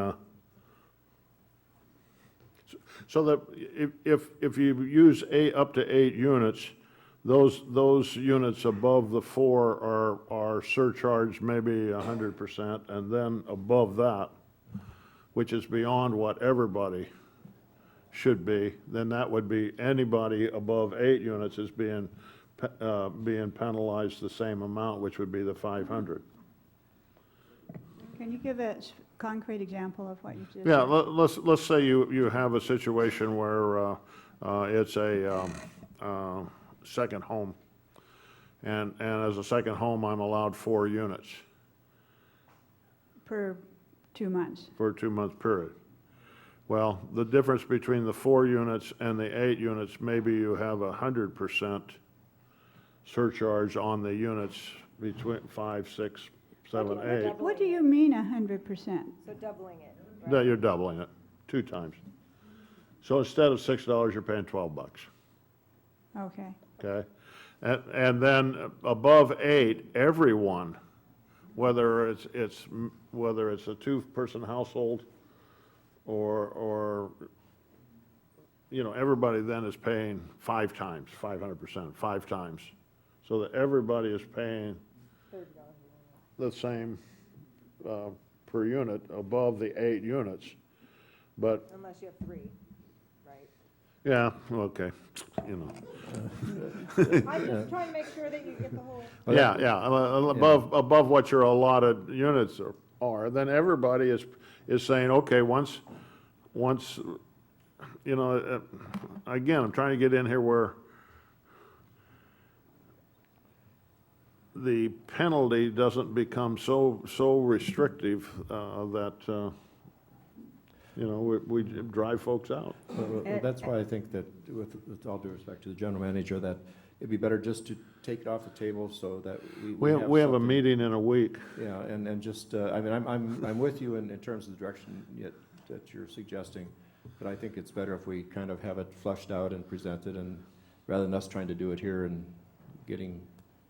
so that if you use up to 8 units, those units above the 4 are surcharged maybe 100%, and then above that, which is beyond what everybody should be, then that would be anybody above 8 units is being penalized the same amount, which would be the 500. Can you give a concrete example of what you just Yeah, said? let's say you have a situation where it's a second home, and as a second home, I'm allowed 4 units Per 2 months. for a 2-month period. Well, the difference between the 4 units and the 8 units, maybe you have 100% surcharge on the units between 5, 6, 7, 8. What do you mean 100%? So doubling it. That you're doubling it 2 times. So instead of $6, you're paying $12, Okay. okay? And then above 8, everyone, whether it's a 2-person household or everybody then is paying 5 times, 500%, 5 times. So that everybody is paying the same per unit above the 8 units. But, Unless you have 3, right? yeah, okay, I'm just trying to make sure that you get the whole. Yeah, above what your allotted units are, then everybody is saying, okay, once, again, I'm trying to get in here where the penalty doesn't become so restrictive that, we drive folks out. Well, that's why I think that, with all due respect to the general manager, that it'd be better just to take it off the table so that We have a something. meeting in a week. Yeah, and just, I mean, I'm with you in terms of the direction that you're suggesting, but I think it's better if we kind of have it flushed out and presented, and rather than us trying to do it here and getting.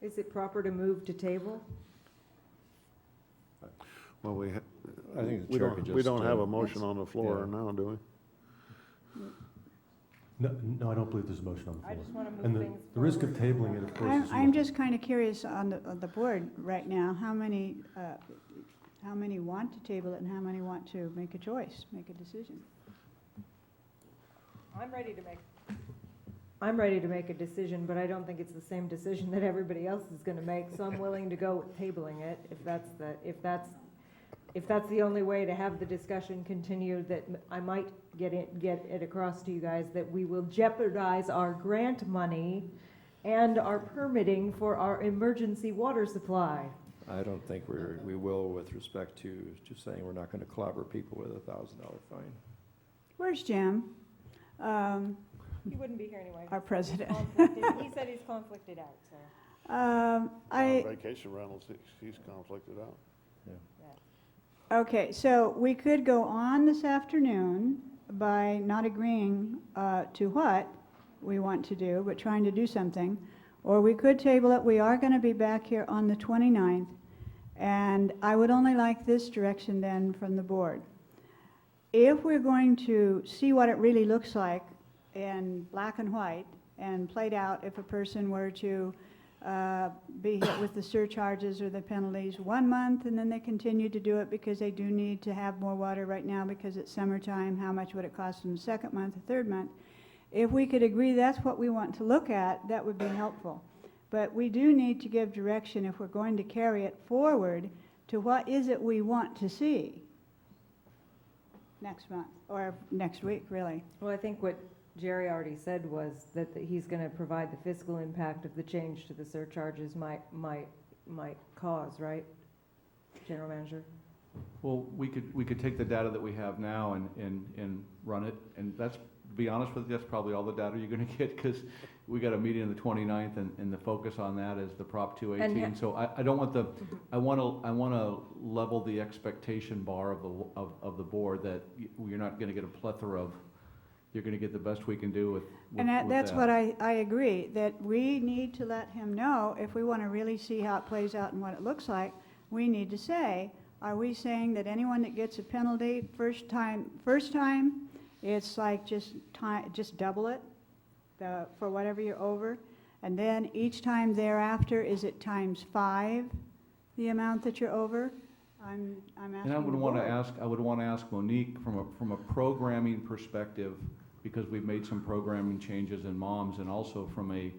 Is it proper to move to table? Well, I think the chair could we just, don't have a motion on the floor yeah. now, do we? No, I don't believe there's a motion on the floor. I just want to move And things the risk of forward. tabling it, of course, is. I'm just kind of curious on the board right now, how many want to table it and how many want to make a choice, make a decision? I'm ready to make a decision, but I don't think it's the same decision that everybody else is going to make, so I'm willing to go with tabling it if that's the only way to have the discussion continue, that I might get it across to you guys that we will jeopardize our grant money and our permitting for our emergency water supply. I don't think we will with respect to saying we're not going to clobber people with a $1,000 fine. Where's Jim? He wouldn't be here anyway. Our president. He said he's conflicted out, so. On vacation rentals, he's conflicted out. Okay, so we could go on this afternoon by not agreeing to what we want to do, but trying to do something, or we could table it. We are going to be back here on the 29th, and I would only like this direction then from the board. If we're going to see what it really looks like in black and white and played out if a person were to be hit with the surcharges or the penalties 1 month and then they continue to do it because they do need to have more water right now because it's summertime, how much would it cost them the 2nd month or 3rd month? If we could agree that's what we want to look at, that would be helpful. But we do need to give direction if we're going to carry it forward to what is it we want to see next month or next week, really. Well, I think what Jerry already said was that he's going to provide the fiscal impact of the change to the surcharges might cause, right, General Manager? Well, we could take the data that we have now and run it, and that's, to be honest with you, that's probably all the data you're going to get, because we got a meeting on the 29th, and the focus on that is the Prop 218. And So I don't want the, I want to level the expectation bar of the board that you're not going to get a plethora of, you're going to get the best we can do with And that's that. what I agree, that we need to let him know, if we want to really see how it plays out and what it looks like, we need to say, are we saying that anyone that gets a penalty first time, it's like just double it for whatever you're over, and then each time thereafter, is it times 5 the amount that you're over? I'm asking. And I would the want to board. ask Monique from a programming perspective, because we've made some programming changes in MOMS, and also from a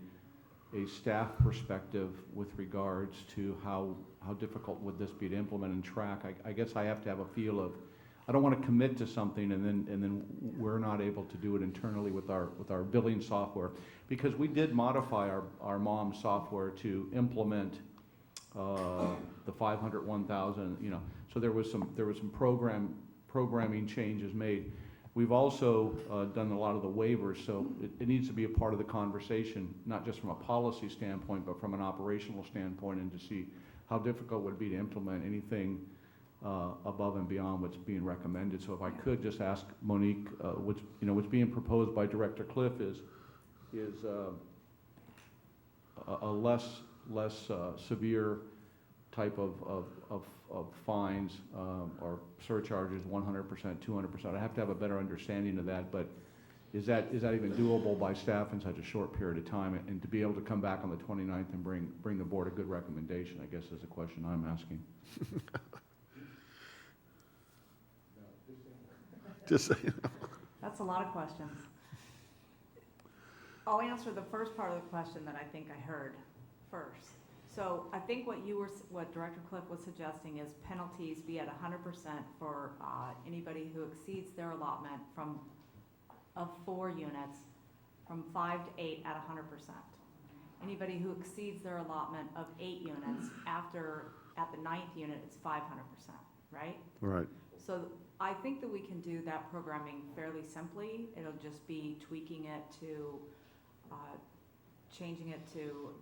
staff perspective with regards to how difficult would this be to implement and track. I guess I have to have a feel of, I don't want to commit to something and then we're not able to do it internally with our billing software, because we did modify our MOM software to implement the 501,000, you know. So there was some programming changes made. We've also done a lot of the waivers, so it needs to be a part of the conversation, not just from a policy standpoint, but from an operational standpoint, and to see how difficult it would be to implement anything above and beyond what's being recommended. So if I could just ask Monique, what's being proposed by Director Cliff is a less severe type of fines or surcharges, 100%, 200%. I have to have a better understanding of that, but is that even doable by staff in such a short period of time? And to be able to come back on the 29th and bring the board a good recommendation, I guess, is a question I'm asking. Just say. That's a lot of questions. I'll answer the first part of the question that I think I heard first. So I think what Director Cliff was suggesting is penalties be at 100% for anybody who exceeds their allotment of 4 units, from 5 to 8 at 100%. Anybody who exceeds their allotment of 8 units at the 9th unit, it's 500%, right? Right. So I think that we can do that programming fairly simply. It'll just be tweaking it to, changing it to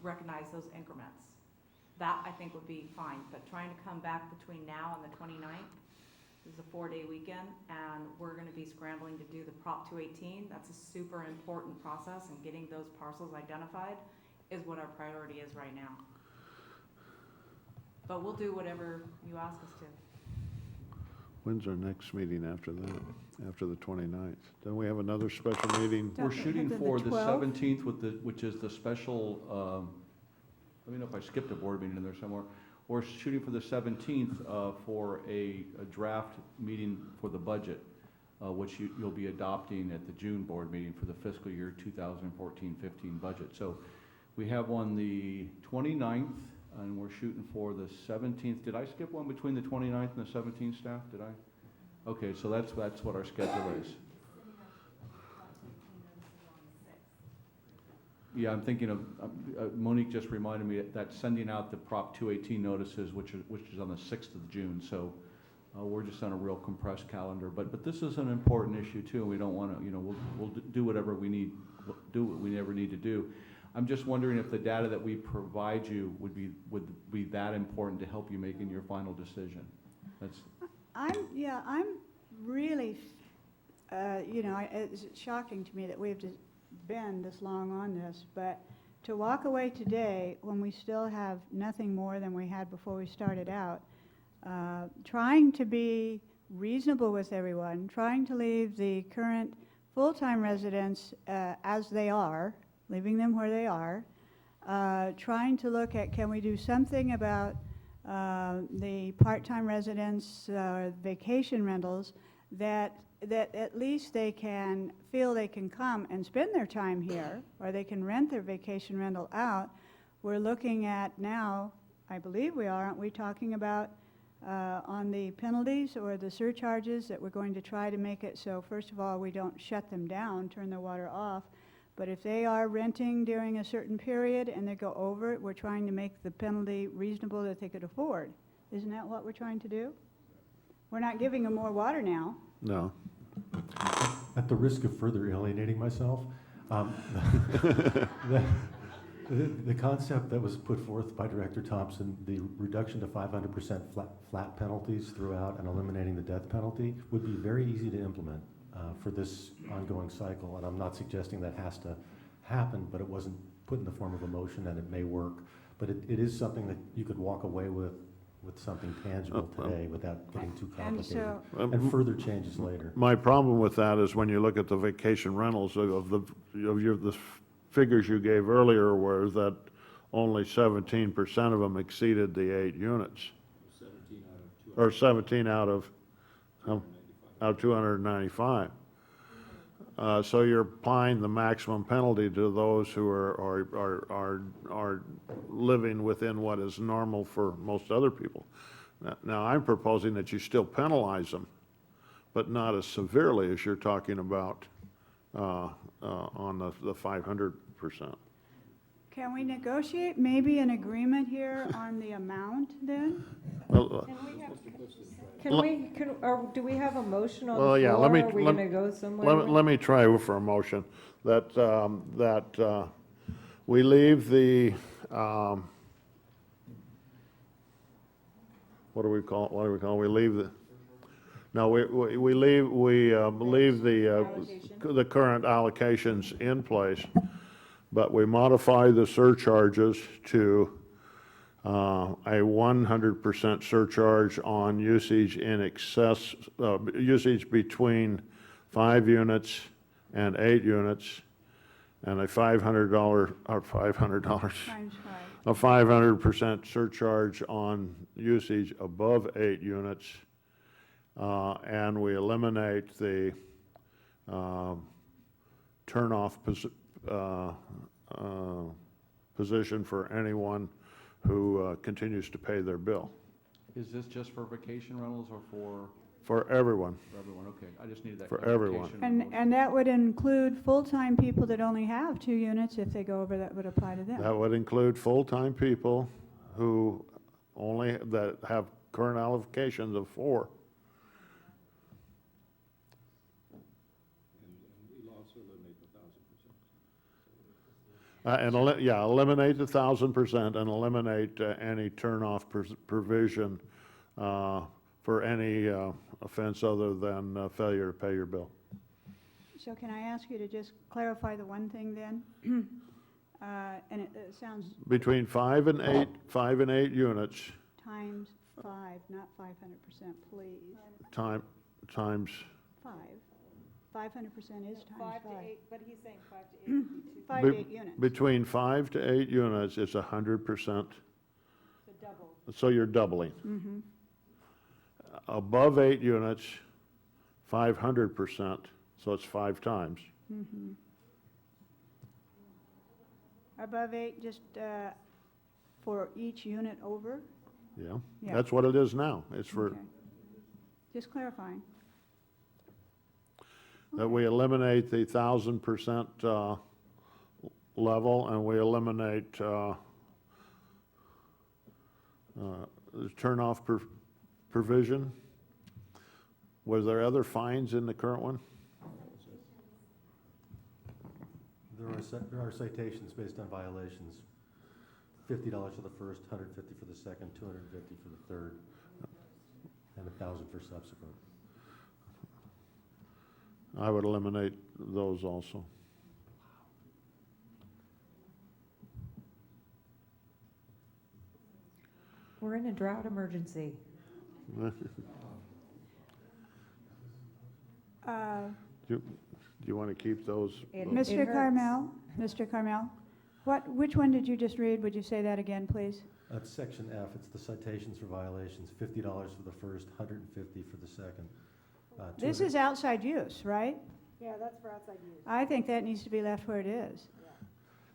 recognize those increments. That I think would be fine, but trying to come back between now and the 29th, this is a 4-day weekend, and we're gonna be scrambling to do the Prop 218. That's a super important process, and getting those parcels identified is what our priority is right now. But we'll do whatever you ask us to. When's our next meeting after that? After the 29th? Don't we have another special meeting? We're shooting The for the 12th? 17th, which is the special, let me know if I skipped a board meeting in there somewhere. We're shooting for the 17th for a draft meeting for the budget, which you'll be adopting at the June board meeting for the fiscal year 2014-15 budget. So we have one the 29th, and we're shooting for the 17th. Did I skip one between the 29th and the 17th, staff? Did I? Okay, so that's what our schedule is. Yeah, I'm thinking of, Monique just reminded me that sending out the Prop 218 notices, which is on the 6th of June, so we're just on a real compressed calendar. But this is an important issue too, and we don't want to, we'll do whatever we need, do what we never need to do. I'm just wondering if the data that we provide you would be that important to help you making your final decision. That's. I'm really, it's shocking to me that we've just been this long on this, but to walk away today when we still have nothing more than we had before we started out, trying to be reasonable with everyone, trying to leave the current full-time residents as they are, leaving them where they are, trying to look at, can we do something about the part-time residents, vacation rentals, that at least they can feel they can come and spend their time here, or they can rent their vacation rental out. We're looking at now, I believe we are, aren't we talking about on the penalties or the surcharges, that we're going to try to make it so, first of all, we don't shut them down, turn the water off, but if they are renting during a certain period and they go over it, we're trying to make the penalty reasonable that they could afford. Isn't that what we're trying to do? We're not giving them more water now. No. At the risk of further alienating myself, Um, The concept that was put forth by Director Thompson, the reduction to 500% flat penalties throughout and eliminating the death penalty would be very easy to implement for this ongoing cycle. And I'm not suggesting that has to happen, but it wasn't put in the form of a motion, and it may work. But it is something that you could walk away with something tangible today without getting too complicated. And further changes later. My problem with that is when you look at the vacation rentals the figures you gave earlier were that only 17% of them exceeded the 8 units. 17 out of 295. So you're applying the maximum penalty to those who are living within what is normal for most other people. Now, I'm proposing that you still penalize them, but not as severely as you're talking about on the 500%. Can we negotiate maybe an agreement here on the amount then? Well, do we have a motion on the Well, floor? yeah, Are we going to go somewhere? let me try for a motion that, we leave the, what do we call it? We leave the, no, we leave the current allocations in place, but we modify the surcharges to a 100% surcharge on usage in excess, usage between 5 units and 8 units, and a $500, or $500, Times 5. a 500% surcharge on usage above 8 units, and we eliminate the turn-off position for anyone who continues to pay their bill. Is this just for vacation rentals or for For everyone. everyone? Okay, I just needed that For everyone. clarification in the motion. And that would include full-time people that only have 2 units. If they go over, that would apply to them. That would include full-time people who that have current allocations of 4. Eliminate the 1,000% and eliminate any turn-off provision for any offense other than failure to pay your bill. So can I ask you to just clarify the one thing then? And it sounds Between 5 and 8 units, times 5, not 500%, please. times 5. 500% is times 5. 5 to 8, but he's saying 5 to 8 would be 2. 5 to 8 units. between 5 to 8 units, it's 100%. So double. So you're doubling. Mm-hmm. Above 8 units, 500%, so it's 5 times. Mm-hmm. Above 8, just for each unit over? Yeah, Yeah. that's what it is now. It's for, Okay. Just clarifying. that we eliminate the 1,000% level, and we eliminate the turn-off provision. Was there other fines in the current one? There are citations based on violations. $50 for the first, $150 for the second, $250 for the third, and $1,000 for subsequent. I would eliminate those also. We're in a drought emergency. Do you want to keep those? It Mr. hurts. Carmel, which one did you just read? Would you say that again, please? That's section F. It's the citations for violations. $50 for the first, $150 for the second. This is outside use, right? Yeah, that's for outside use. I think that needs to be left where it is.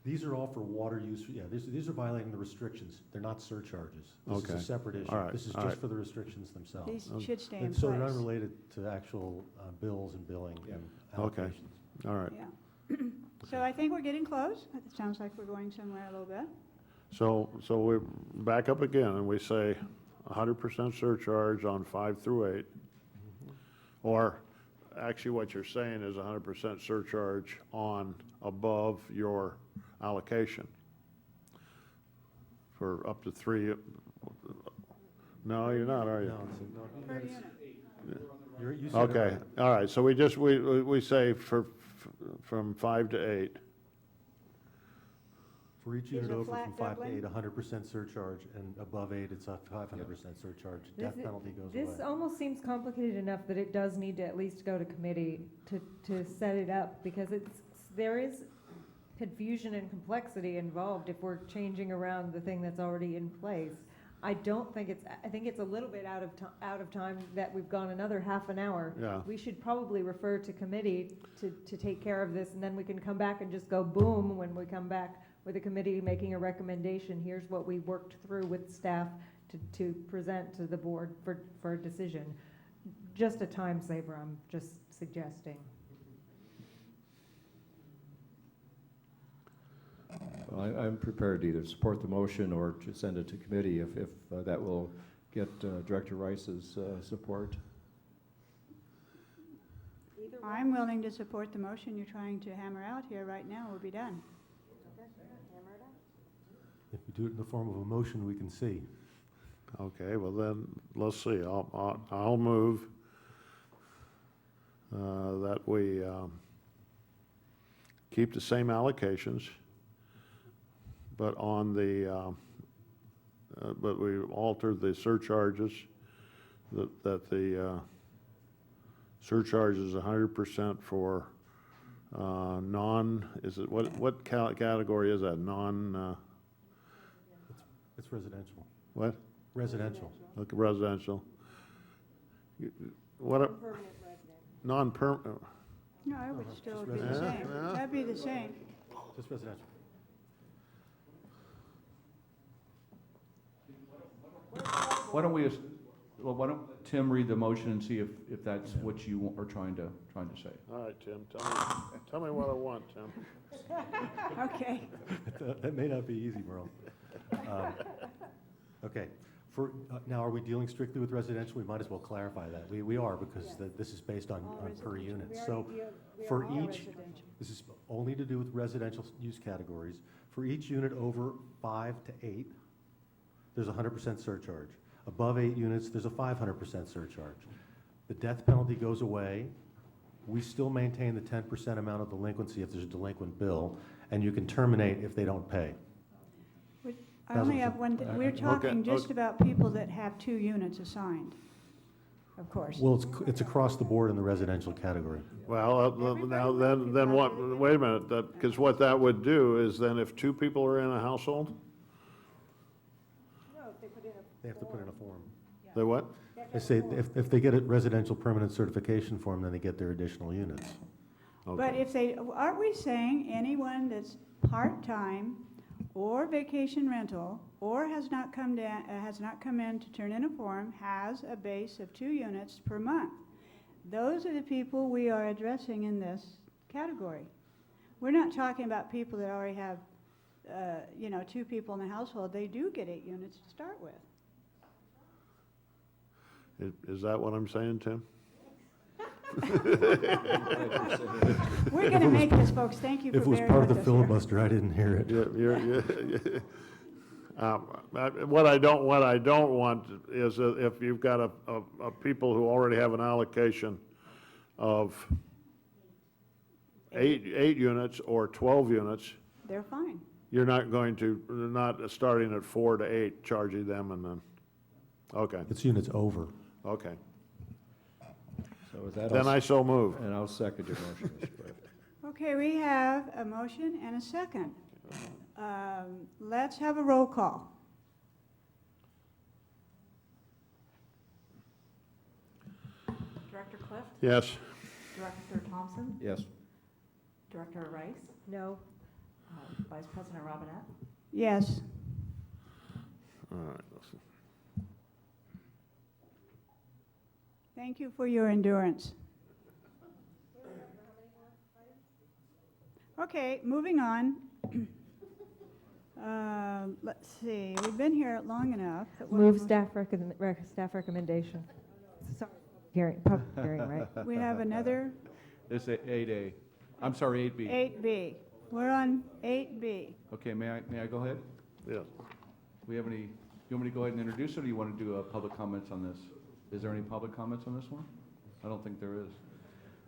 These are all for water use. Yeah, these are violating the restrictions. They're not surcharges. This Okay. is a separate issue. All right, This is all just right. for the restrictions themselves. These should stay in And place. so they're unrelated to actual bills and billing and Okay. allocations. All right. Yeah. So I think we're getting close. It sounds like we're going somewhere a little bit. So we back up again and we say 100% surcharge on 5 through 8. Or actually what you're saying is 100% surcharge on above your allocation for up to 3. No, you're not, are you? No, Per unit. you said it Okay, right. all right, so we say from 5 to 8. For each Is unit it over flat from 5 to doubling? 8, 100% surcharge, and above 8, it's a 500% surcharge. Death penalty goes away. This almost seems complicated enough that it does need to at least go to committee to set it up, because there is confusion and complexity involved if we're changing around the thing that's already in place. I think it's a little bit out of time that we've gone another half an hour. Yeah. We should probably refer to committee to take care of this, and then we can come back and just go boom when we come back with a committee making a recommendation. Here's what we worked through with staff to present to the board for a decision. Just a time saver, I'm just suggesting. Well, I'm prepared to either support the motion or to send it to committee if that will get Director Rice's support. I'm willing to support the motion you're trying to hammer out here right now. We'll be done. If we do it in the form of a motion, we can see. Okay, well then, let's see, I'll move that we keep the same allocations, but on the, but we alter the surcharges, that the surcharge is 100% for what category is that, It's residential. what? Residential. Look, residential. What, non-permanent, No, it would still be the residential. same. Yeah. That'd be the same. Just residential. Why don't Tim read the motion and see if that's what you are trying to say? all right, Tim, tell me what I want, Tim. Okay. That may not be easy, Merle. Okay, now, are we dealing strictly with residential? We might as well clarify that. We are, because this is based on per unit. So for each, this is only to do with residential use categories. For each unit over 5 to 8, there's a 100% surcharge. Above 8 units, there's a 500% surcharge. The death penalty goes away. We still maintain the 10% amount of delinquency if there's a delinquent bill, and you can terminate if they don't pay. I only have one, we're talking Okay, just about people that have 2 units assigned, of course. Well, it's across the board in the residential category. Well, now, then what, wait a minute, because what that would do is then if 2 people are in a household, They have to put in a form. they what? They say if they get a residential permanent certification form, then they get their additional units. But if they, aren't we saying anyone that's part-time or vacation rental or has not come in to turn in a form has a base of 2 units per month? Those are the people we are addressing in this category. We're not talking about people that already have, 2 people in the household. They do get 8 units to start with. Is that what I'm saying, Tim? We're going to make this, folks. Thank you for If it was bearing part of with the us here. filibuster, I didn't hear it. What I don't want is if you've got a people who already have an allocation of 8 units or 12 units, They're fine. you're not going to, not starting at 4 to 8, charging them and then, okay, It's units over. okay. So with that, Then I so move. and I'll second your motion, Mr. Clift. Okay, we have a motion and a second. Let's have a roll call. Director Clift? Yes. Director Thompson? Yes. Director Rice? No. Vice President Robinette? Yes. All right, listen. Thank you for your endurance. Okay, moving on. Let's see, we've been here long enough. Move staff recommendation. Sorry, public hearing, right? We have another It's 8A. I'm sorry, 8B. 8B. We're on 8B. Okay, may I go ahead? Yeah. We have any, you want me to go ahead and introduce it, or do you want to do public comments on this? Is there any public comments on this one? I don't think there is.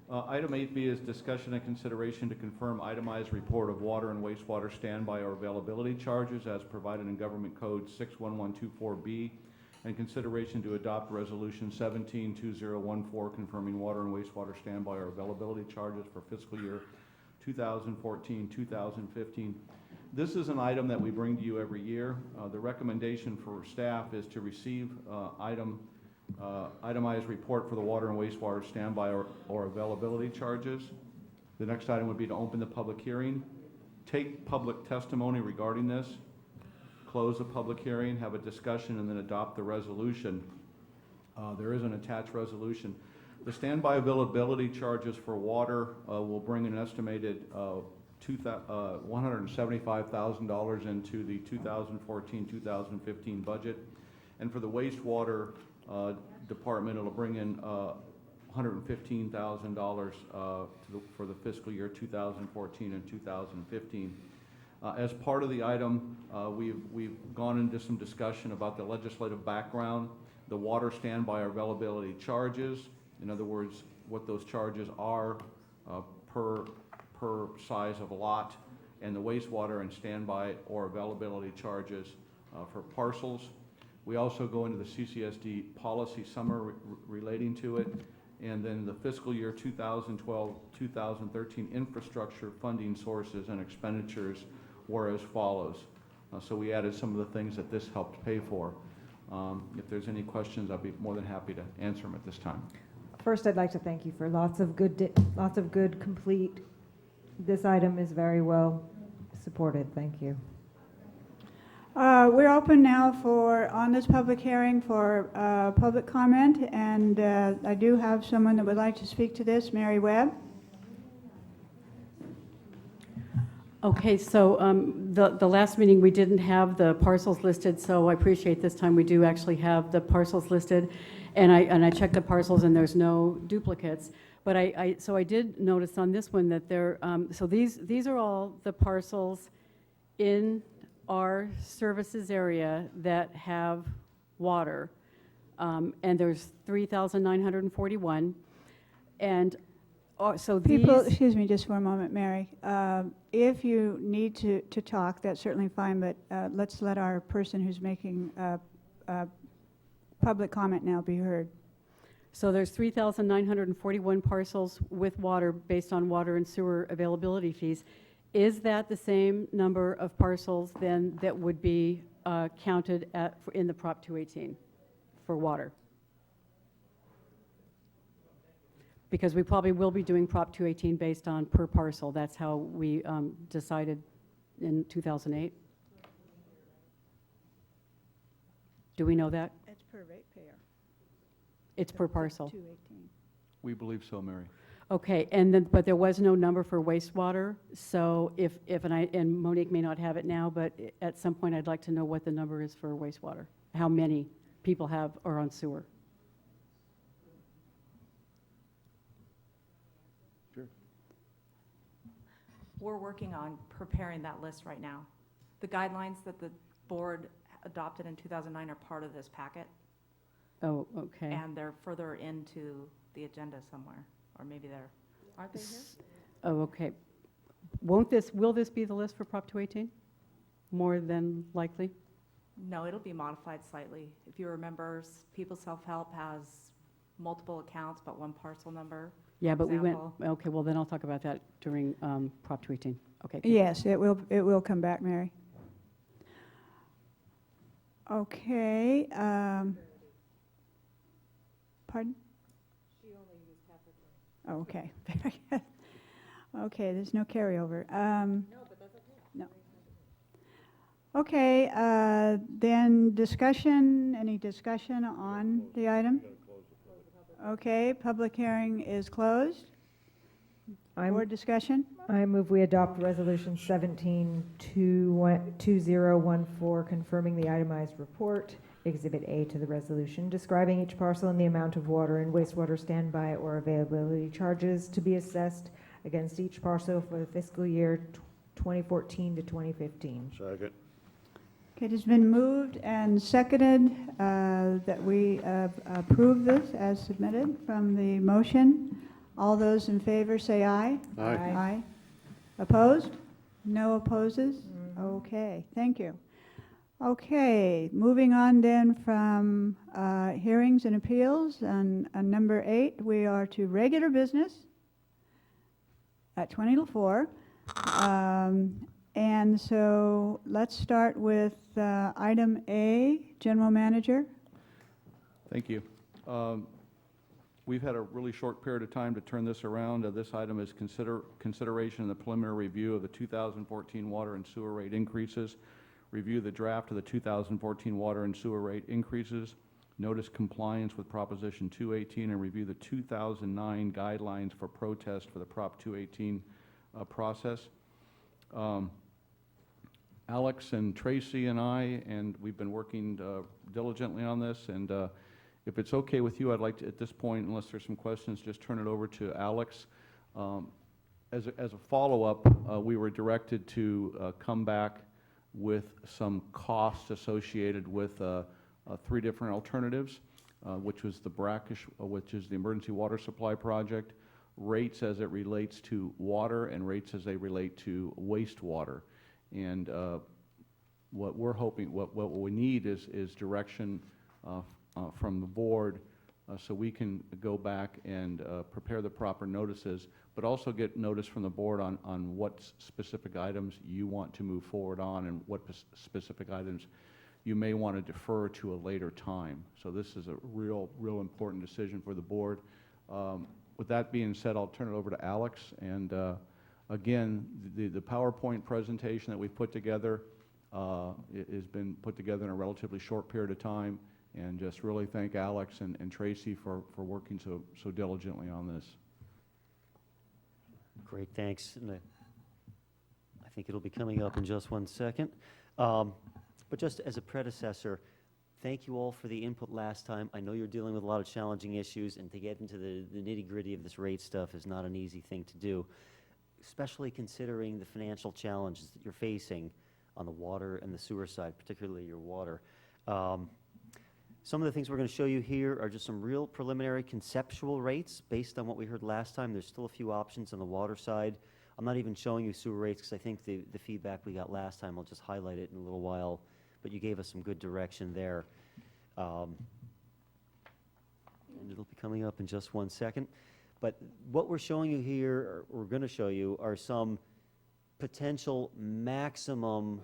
Item 8B is discussion and consideration to confirm itemized report of water and wastewater standby or availability charges as provided in Government Code 61124B, and consideration to adopt Resolution 172014 confirming water and wastewater standby or availability charges for fiscal year 2014-2015. This is an item that we bring to you every year. The recommendation for staff is to receive itemized report for the water and wastewater standby or availability charges. The next item would be to open the public hearing, take public testimony regarding this, close the public hearing, have a discussion, and then adopt the resolution. There is an attached resolution. The standby availability charges for water will bring an estimated $175,000 into the 2014-2015 budget. And for the wastewater department, it'll bring in $115,000 for the fiscal year 2014 and 2015. As part of the item, we've gone into some discussion about the legislative background, the water standby or availability charges, in other words, what those charges are per size of lot, and the wastewater and standby or availability charges for parcels. We also go into the CCSD policy summary relating to it, and then the fiscal year 2012-2013 infrastructure funding sources and expenditures were as follows. So we added some of the things that this helped pay for. If there's any questions, I'll be more than happy to answer them at this time. First, I'd like to thank you for lots of good, complete. This item is very well supported. Thank you. We're open now on this public hearing for public comment, and I do have someone that would like to speak to this, Mary Webb. Okay, so the last meeting we didn't have the parcels listed, so I appreciate this time we do actually have the parcels listed, and I checked the parcels and there's no duplicates. But so I did notice on this one that so these are all the parcels in our services area that have water, and there's 3,941, and so People, excuse me just for a moment, Mary. If you need to talk, that's certainly fine, but let's let our person who's making public comment now be heard. So there's 3,941 parcels with water based on water and sewer availability fees. Is that the same number of parcels then that would be counted in the Prop 218 for water? Because we probably will be doing Prop 218 based on per parcel. That's how we decided in 2008. Do we know that? It's per ratepayer. It's per parcel. 218. We believe so, Mary. Okay, and then, but there was no number for wastewater. So and Monique may not have it now, but at some point I'd like to know what the number is for wastewater. How many people are on sewer? We're working on preparing that list right now. The guidelines that the board adopted in 2009 are part of this packet. Oh, okay. And they're further into the agenda somewhere, or maybe aren't they here? Oh, okay. Will this be the list for Prop 218? More than likely? No, it'll be modified slightly. If you remember, People's Self-Help has multiple accounts, but one parcel number. Yeah, but example. okay, well then I'll talk about that during Prop 218. Okay. Yes, it will come back, Mary. Okay. Pardon? She only used half her time. Oh, okay. Very good. Okay, there's no carryover. No, but that's okay. No. Okay, then discussion, any discussion on the item? Okay, public hearing is closed. Board discussion? I move we adopt Resolution 172014, confirming the itemized report, Exhibit A to the resolution, describing each parcel and the amount of water and wastewater standby or availability charges to be assessed against each parcel for the fiscal year 2014 to 2015. Second. Okay, it has been moved and seconded that we approve this as submitted from the motion. All those in favor say aye. Aye. Aye. Opposed? No opposes? Okay, thank you. Okay, moving on then from hearings and appeals, and number 8, we are to regular business at 20 to 4. And so let's start with item A, General Manager. Thank you. We've had a really short period of time to turn this around. This item is consideration of the preliminary review of the 2014 water and sewer rate increases, review the draft of the 2014 water and sewer rate increases, notice compliance with Proposition 218, and review the 2009 guidelines for protest for the Prop 218 process. Alex and Tracy and we've been working diligently on this, and if it's okay with you, I'd like to, at this point, unless there's some questions, just turn it over to Alex. As a follow-up, we were directed to come back with some costs associated with 3 different alternatives, which was the brackish, which is the emergency water supply project, rates as it relates to water, and rates as they relate to wastewater. And what we're hoping, what we need is direction from the board so we can go back and prepare the proper notices, but also get notice from the board on what specific items you want to move forward on and what specific items you may want to defer to a later time. So this is a real important decision for the board. With that being said, I'll turn it over to Alex. And again, the PowerPoint presentation that we've put together has been put together in a relatively short period of time. And just really thank Alex and Tracy for working so diligently on this. Great, thanks. And I think it'll be coming up in just one second. But just as a predecessor, thank you all for the input last time. I know you're dealing with a lot of challenging issues, and to get into the nitty-gritty of this rate stuff is not an easy thing to do, especially considering the financial challenges that you're facing on the water and the sewer side, particularly your water. Some of the things we're going to show you here are just some real preliminary conceptual rates based on what we heard last time. There's still a few options on the water side. I'm not even showing you sewer rates because I think the feedback we got last time, I'll just highlight it in a little while, but you gave us some good direction there. And it'll be coming up in just one second. But what we're showing you here, or we're going to show you, are some potential maximum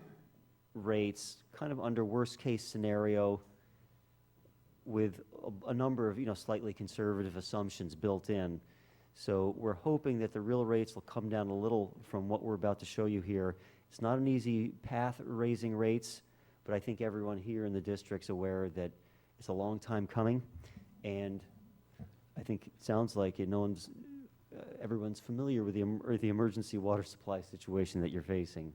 rates, kind of under worst case scenario, with a number of slightly conservative assumptions built in. So we're hoping that the real rates will come down a little from what we're about to show you here. It's not an easy path raising rates, but I think everyone here in the district's aware that it's a long time coming, and I think it sounds like everyone's familiar with the emergency water supply situation that you're facing.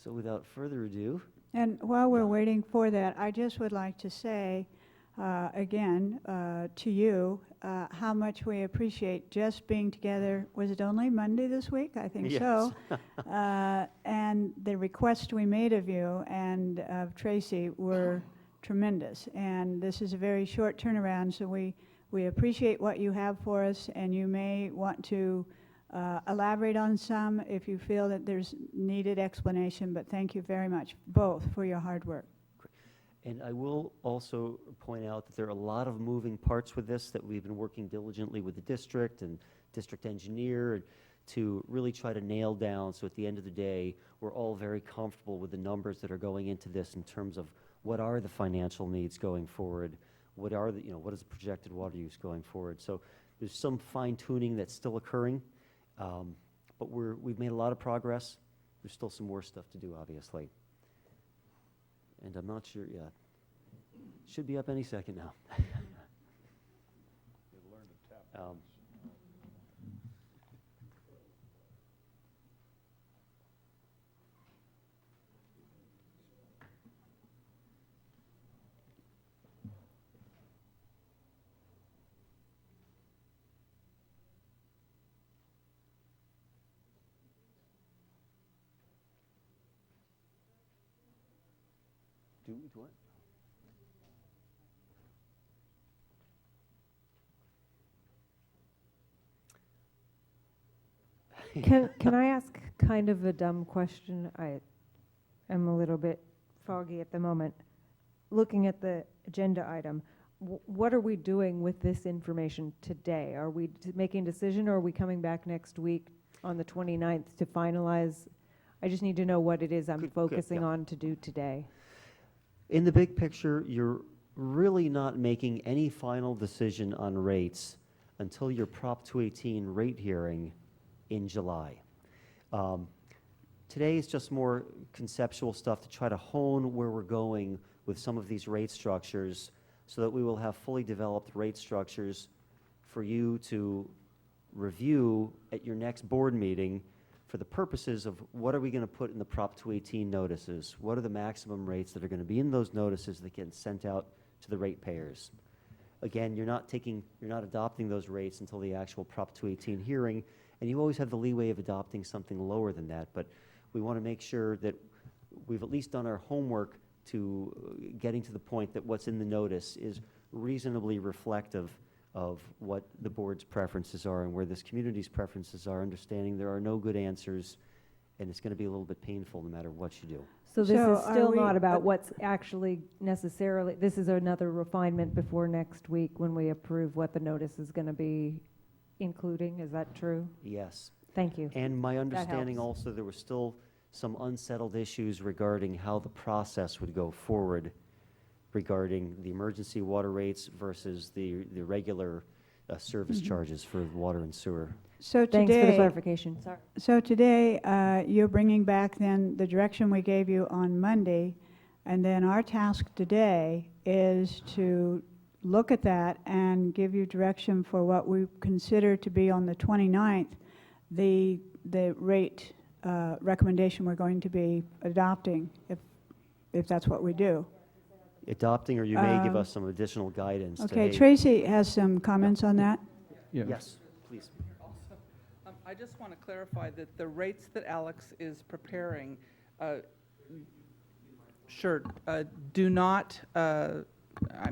So without further ado. And while we're waiting for that, I just would like to say again to you how much we appreciate just being together. Was it only Monday this week? I think so. And the requests we made of you and of Tracy were tremendous. And this is a very short turnaround, so we appreciate what you have for us, and you may want to elaborate on some if you feel that there's needed explanation, but thank you very much, both, for your hard work. And I will also point out that there are a lot of moving parts with this, that we've been working diligently with the district and district engineer to really try to nail down, so at the end of the day, we're all very comfortable with the numbers that are going into this in terms of what are the financial needs going forward, what are the, what is the projected water use going forward. So there's some fine-tuning that's still occurring. But we've made a lot of progress. There's still some more stuff to do, obviously. And I'm not sure yet. Should be up any second now. Do what? Can I ask kind of a dumb question? I am a little bit foggy at the moment. Looking at the agenda item, what are we doing with this information today? Are we making a decision, or are we coming back next week on the 29th to finalize? I just need to know what it is I'm focusing on to do today. In the big picture, you're really not making any final decision on rates until your Prop 218 rate hearing in July. Today is just more conceptual stuff to try to hone where we're going with some of these rate structures so that we will have fully developed rate structures for you to review at your next board meeting for the purposes of what are we going to put in the Prop 218 notices? What are the maximum rates that are going to be in those notices that get sent out to the ratepayers? Again, you're not adopting those rates until the actual Prop 218 hearing, and you always have the leeway of adopting something lower than that, but we want to make sure that we've at least done our homework to getting to the point that what's in the notice is reasonably reflective of what the board's preferences are and where this community's preferences are, understanding there are no good answers, and it's going to be a little bit painful no matter what you do. So this is still not about what's actually necessarily, this is another refinement before next week when we approve what the notice is going to be including, is that true? Yes. Thank you. And my understanding helps. also, there were still some unsettled issues regarding how the process would go forward regarding the emergency water rates versus the regular service charges for water and sewer. So Thanks for the today, clarification. Sorry. so today, you're bringing back then the direction we gave you on Monday, and then our task today is to look at that and give you direction for what we consider to be on the 29th, the rate recommendation we're going to be adopting, if that's what we do. Adopting, or you may give us some additional guidance. Okay, Tracy has some comments on that. Yes, please. I just want to clarify that the rates that Alex is preparing, do not, I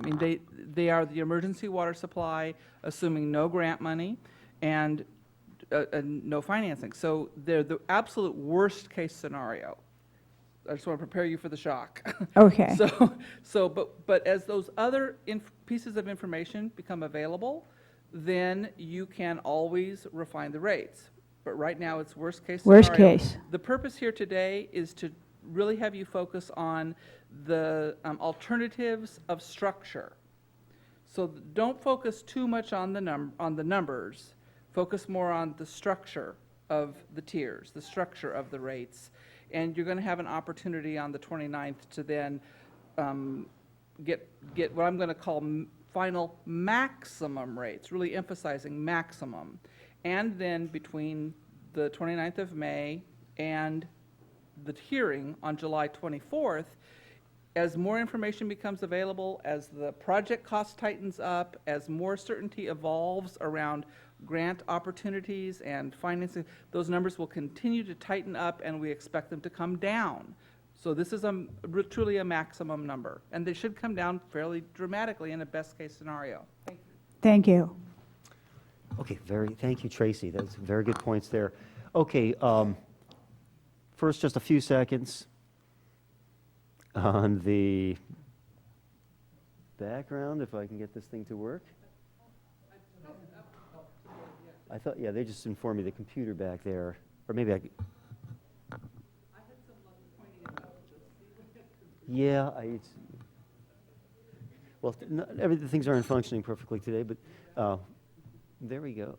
mean, they are the emergency water supply, assuming no grant money and no financing. So they're the absolute worst case scenario. I just want to prepare you for the shock. Okay. But as those other pieces of information become available, then you can always refine the rates. But right now, it's worst case scenario. Worst case. The purpose here today is to really have you focus on the alternatives of structure. So don't focus too much on the numbers. Focus more on the structure of the tiers, the structure of the rates. And you're going to have an opportunity on the 29th to then get what I'm going to call final maximum rates, really emphasizing maximum. And then between the 29th of May and the hearing on July 24th, as more information becomes available, as the project cost tightens up, as more certainty evolves around grant opportunities and financing, those numbers will continue to tighten up, and we expect them to come down. So this is truly a maximum number, and they should come down fairly dramatically in a best-case scenario. Thank you. Thank you. Okay, thank you, Tracy. That's very good points there. Okay, first, just a few seconds on the background, if I can get this thing to work. I thought, yeah, they just informed me the computer back there, or maybe I could. Yeah, well, the things aren't functioning perfectly today, but there we go.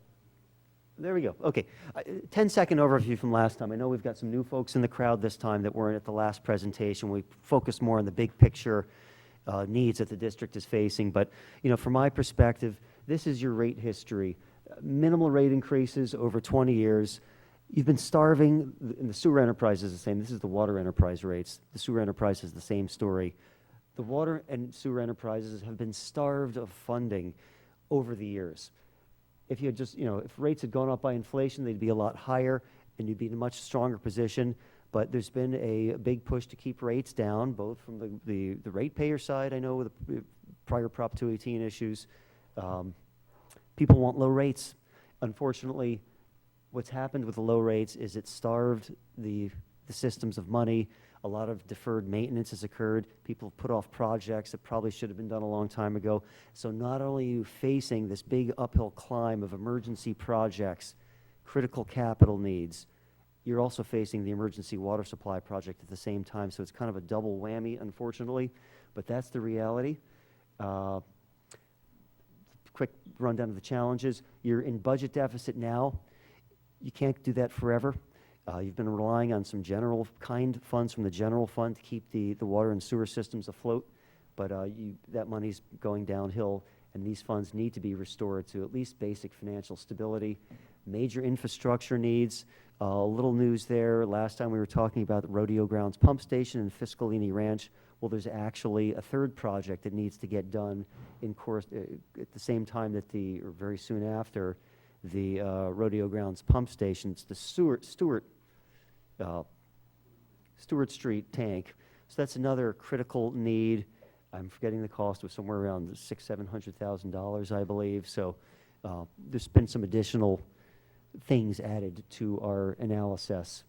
There we go. Okay, 10-second overview from last time. I know we've got some new folks in the crowd this time that weren't at the last presentation. We focused more on the big picture needs that the district is facing. But, you know, from my perspective, this is your rate history. Minimal rate increases over 20 years. You've been starving, and the sewer enterprise is the same. This is the water enterprise rates. The sewer enterprise is the same story. The water and sewer enterprises have been starved of funding over the years. If you had just, you know, if rates had gone up by inflation, they'd be a lot higher, and you'd be in a much stronger position. but there's been a big push to keep rates down, both from the ratepayer side, I know with the prior Prop 218 issues. People want low rates. Unfortunately, what's happened with the low rates is it starved the systems of money. A lot of deferred maintenance has occurred. People have put off projects that probably should have been done a long time ago. So not only are you facing this big uphill climb of emergency projects, critical capital needs, you're also facing the emergency water supply project at the same time. So it's kind of a double whammy, unfortunately, but that's the reality. Quick rundown of the challenges. You're in budget deficit now. You can't do that forever. You've been relying on some general kind funds from the general fund to keep the water and sewer systems afloat, but that money's going downhill, and these funds need to be restored to at least basic financial stability. Major infrastructure needs. Little news there. Last time we were talking about the Rodeo Grounds Pump Station and Fiscalini Ranch. Well, there's actually a third project that needs to get done in course at the same time that or very soon after the Rodeo Grounds Pump Station. It's the Stewart Street tank. So that's another critical need. I'm forgetting the cost. It was somewhere around $600,000-$700,000, I believe. So there's been some additional things added to our analysis.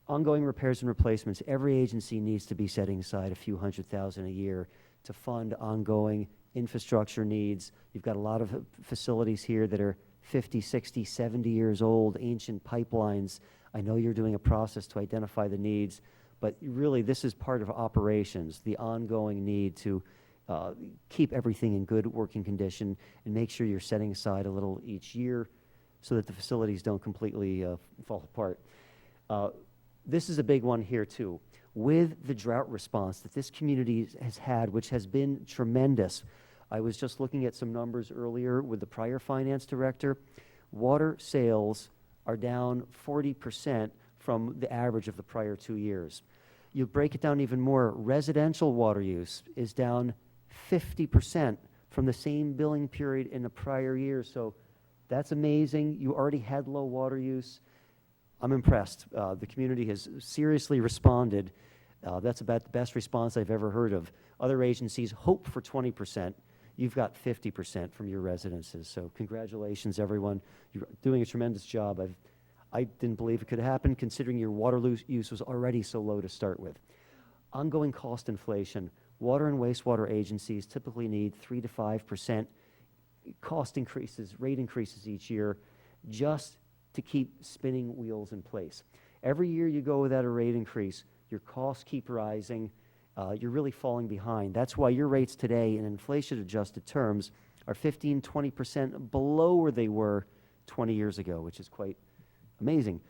Ongoing repairs and replacements. Every agency needs to be setting aside a few $100,000 a year to fund ongoing infrastructure needs. You've got a lot of facilities here that are 50, 60, 70 years old, ancient pipelines. I know you're doing a process to identify the needs, but really this is part of operations, the ongoing need to keep everything in good working condition and make sure you're setting aside a little each year so that the facilities don't completely fall apart. This is a big one here too. With the drought response that this community has had, which has been tremendous. I was just looking at some numbers earlier with the prior finance director. Water sales are down 40% from the average of the prior 2 years. You break it down even more, residential water use is down 50% from the same billing period in the prior year. So that's amazing. You already had low water use. I'm impressed. The community has seriously responded. That's about the best response I've ever heard of. Other agencies hope for 20%. You've got 50% from your residences. So congratulations, everyone. You're doing a tremendous job. I didn't believe it could happen considering your water use was already so low to start with. Ongoing cost inflation. Water and wastewater agencies typically need 3 to 5% cost increases, rate increases each year just to keep spinning wheels in place. Every year you go without a rate increase, your costs keep rising, you're really falling behind. That's why your rates today in inflation-adjusted terms are 15, 20% below where they were 20 years ago, which is quite amazing.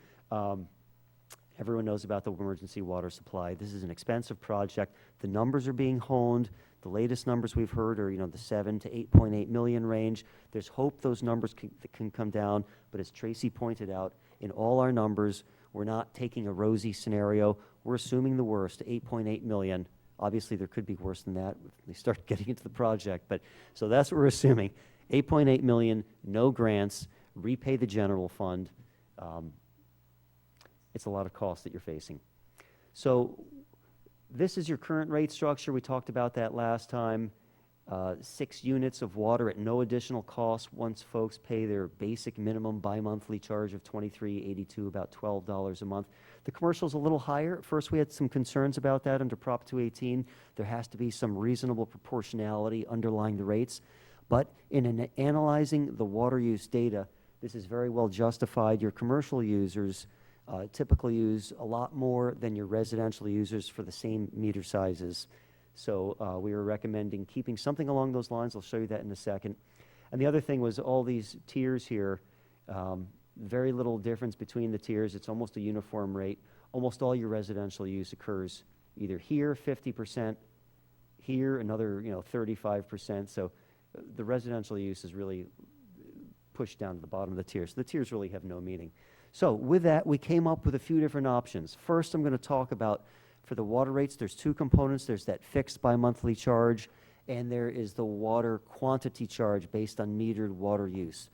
Everyone knows about the emergency water supply. This is an expensive project. The numbers are being honed. The latest numbers we've heard are, the 7 to 8.8 million range. There's hope those numbers can come down, but as Tracy pointed out, in all our numbers, we're not taking a rosy scenario. We're assuming the worst, 8.8 million. Obviously, there could be worse than that if they start getting into the project, but so that's what we're assuming. 8.8 million, no grants, repay the general fund. It's a lot of cost that you're facing. So this is your current rate structure. We talked about that last time. 6 units of water at no additional cost once folks pay their basic minimum bi-monthly charge of $23.82, about $12 a month. The commercial's a little higher. At first we had some concerns about that under Prop 218. There has to be some reasonable proportionality underlying the rates. But in analyzing the water use data, this is very well justified. Your commercial users typically use a lot more than your residential users for the same meter sizes. So we were recommending keeping something along those lines. I'll show you that in a second. And the other thing was all these tiers here, very little difference between the tiers. It's almost a uniform rate. Almost all your residential use occurs either here, 50%, here, another 35%. So the residential use is really pushed down to the bottom of the tier. So the tiers really have no meaning. So with that, we came up with a few different options. First, I'm going to talk about, for the water rates, there's 2 components. There's that fixed bi-monthly charge, and there is the water quantity charge based on metered water use.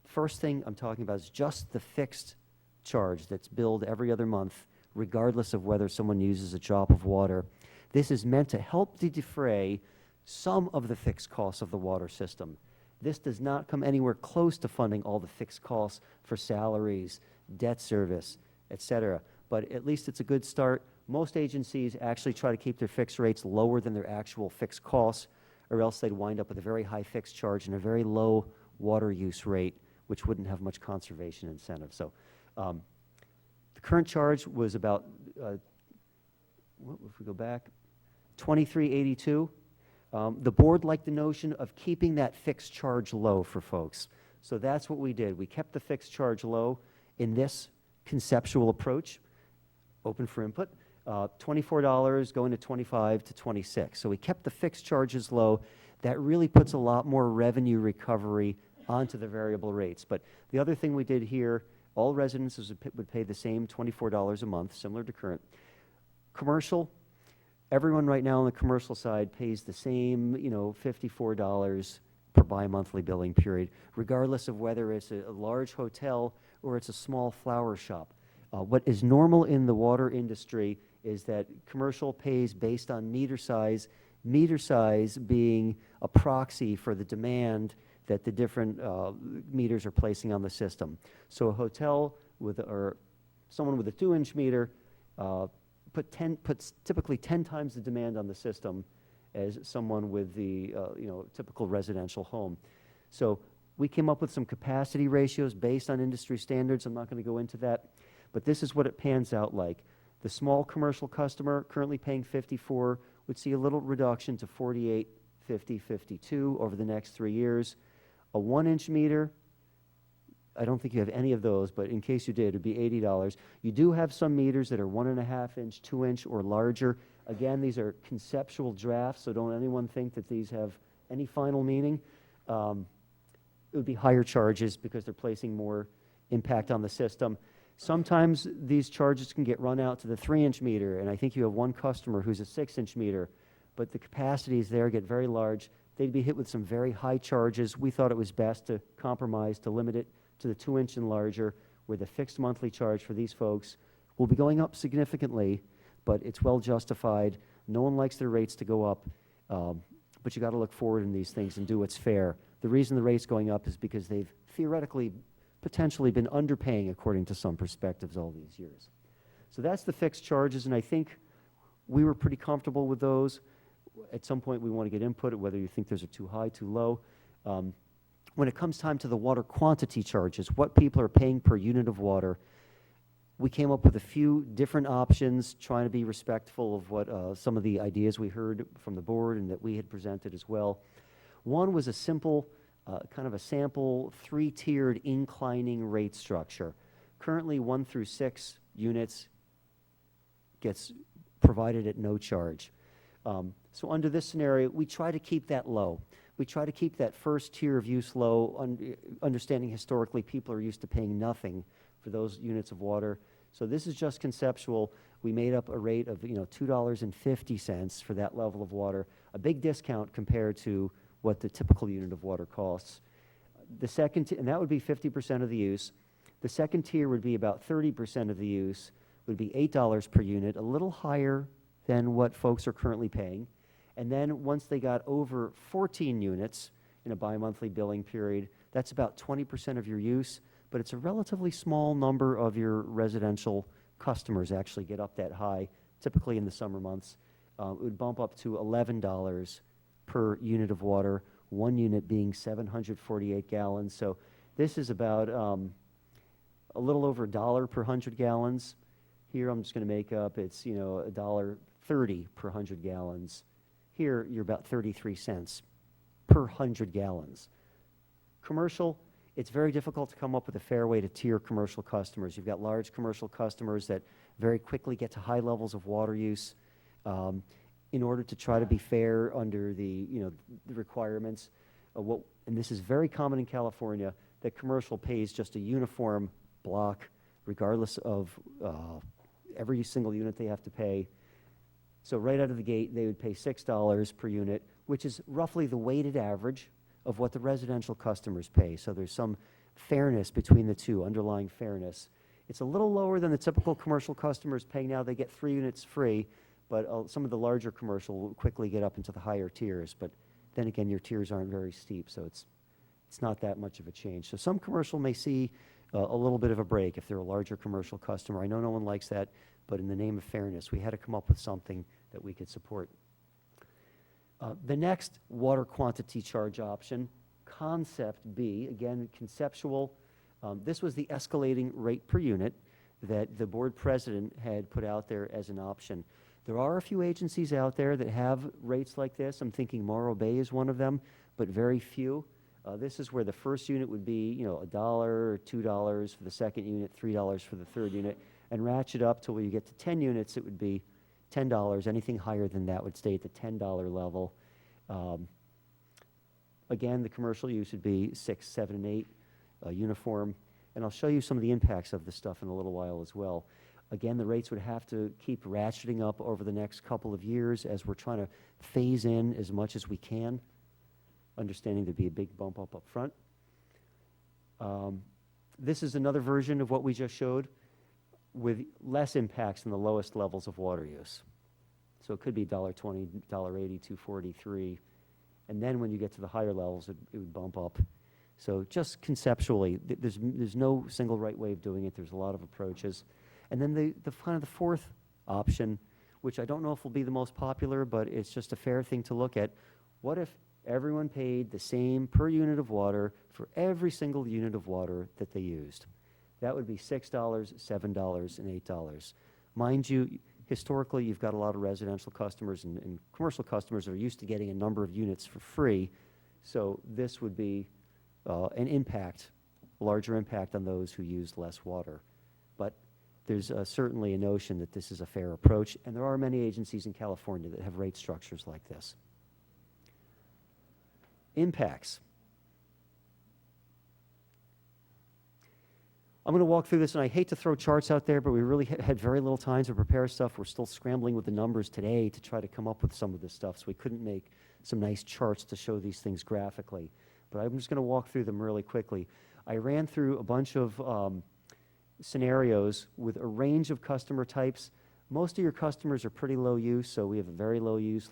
First thing I'm talking about is just the fixed charge that's billed every other month regardless of whether someone uses a drop of water. This is meant to help to defray some of the fixed costs of the water system. This does not come anywhere close to funding all the fixed costs for salaries, debt service, et cetera. But at least it's a good start. Most agencies actually try to keep their fixed rates lower than their actual fixed costs, or else they'd wind up with a very high fixed charge and a very low water use rate, which wouldn't have much conservation incentive. So the current charge was about, if we go back, $23.82. The board liked the notion of keeping that fixed charge low for folks. So that's what we did. We kept the fixed charge low in this conceptual approach, open for input. $24 going to $25 to $26. So we kept the fixed charges low. That really puts a lot more revenue recovery onto the variable rates. But the other thing we did here, all residences would pay the same $24 a month, similar to current. Commercial, everyone right now on the commercial side pays the same, $54 per bi-monthly billing period, regardless of whether it's a large hotel or it's a small flower shop. What is normal in the water industry is that commercial pays based on meter size being a proxy for the demand that the different meters are placing on the system. So a hotel or someone with a 2-inch meter puts typically 10 times the demand on the system as someone with the typical residential home. So we came up with some capacity ratios based on industry standards. I'm not going to go into that, but this is what it pans out like. The small commercial customer currently paying $54 would see a little reduction to $48, $50, $52 over the next 3 years. A 1-inch meter, I don't think you have any of those, but in case you did, it would be $80. You do have some meters that are 1.5-inch, 2-inch, or larger. Again, these are conceptual drafts, so don't anyone think that these have any final meaning. It would be higher charges because they're placing more impact on the system. Sometimes these charges can get run out to the 3-inch meter, and I think you have one customer who's a 6-inch meter, but the capacities there get very large. They'd be hit with some very high charges. We thought it was best to compromise, to limit it to the 2-inch and larger, where the fixed monthly charge for these folks will be going up significantly, but it's well justified. No one likes their rates to go up, but you got to look forward in these things and do what's fair. The reason the rate's going up is because they've theoretically potentially been underpaying according to some perspectives all these years. So that's the fixed charges, and I think we were pretty comfortable with those. At some point we want to get input, whether you think those are too high, too low. When it comes time to the water quantity charges, what people are paying per unit of water, we came up with a few different options, trying to be respectful of what some of the ideas we heard from the board and that we had presented as well. One was a simple, kind of a sample 3-tiered inclining rate structure. Currently 1 through 6 units gets provided at no charge. So under this scenario, we try to keep that low. We try to keep that first tier of use low, understanding historically people are used to paying nothing for those units of water. So this is just conceptual. We made up a rate of $2.50 for that level of water, a big discount compared to what the typical unit of water costs. The second, and that would be 50% of the use. The second tier would be about 30% of the use, would be $8 per unit, a little higher than what folks are currently paying. And then once they got over 14 units in a bi-monthly billing period, that's about 20% of your use, but it's a relatively small number of your residential customers actually get up that high, typically in the summer months. It would bump up to $11 per unit of water, one unit being 748 gallons. So this is about a little over $1 per 100 gallons. Here I'm just going to make up, it's $1.30 per 100 gallons. Here you're about 33 cents per 100 gallons. Commercial, it's very difficult to come up with a fair way to tier commercial customers. You've got large commercial customers that very quickly get to high levels of water use. In order to try to be fair under the requirements, and this is very common in California, that commercial pays just a uniform block, regardless of every single unit they have to pay. So right out of the gate, they would pay $6 per unit, which is roughly the weighted average of what the residential customers pay. So there's some fairness between the two, underlying fairness. It's a little lower than the typical commercial customer is paying now. They get 3 units free, but some of the larger commercial will quickly get up into the higher tiers. But then again, your tiers aren't very steep, so it's not that much of a change. So some commercial may see a little bit of a break if they're a larger commercial customer. I know no one likes that, but in the name of fairness, we had to come up with something that we could support. The next water quantity charge option, Concept B, again, conceptual. This was the escalating rate per unit that the board president had put out there as an option. There are a few agencies out there that have rates like this. I'm thinking Morro Bay is one of them, but very few. This is where the first unit would be, $1 or $2 for the second unit, $3 for the third unit, and ratchet up till when you get to 10 units, it would be $10. Anything higher than that would stay at the $10 level. Again, the commercial use would be 6, 7, and 8 uniform. And I'll show you some of the impacts of this stuff in a little while as well. Again, the rates would have to keep ratcheting up over the next couple of years as we're trying to phase in as much as we can, understanding there'd be a big bump up front. This is another version of what we just showed with less impacts in the lowest levels of water use. So it could be $1.20, $1.80, $2.40, $3. And then when you get to the higher levels, it would bump up. So just conceptually, there's no single right way of doing it. There's a lot of approaches. And then the fourth option, which I don't know if will be the most popular, but it's just a fair thing to look at. What if everyone paid the same per unit of water for every single unit of water that they used? That would be $6, $7, and $8. Mind you, historically, you've got a lot of residential customers and commercial customers that are used to getting a number of units for free. So this would be an impact, a larger impact on those who use less water. But there's certainly a notion that this is a fair approach, and there are many agencies in California that have rate structures like this. Impacts. I'm going to walk through this, and I hate to throw charts out there, but we really had very little time to prepare stuff. We're still scrambling with the numbers today to try to come up with some of this stuff, so we couldn't make some nice charts to show these things graphically. But I'm just going to walk through them really quickly. I ran through a bunch of scenarios with a range of customer types. Most of your customers are pretty low use, so we have a very low use,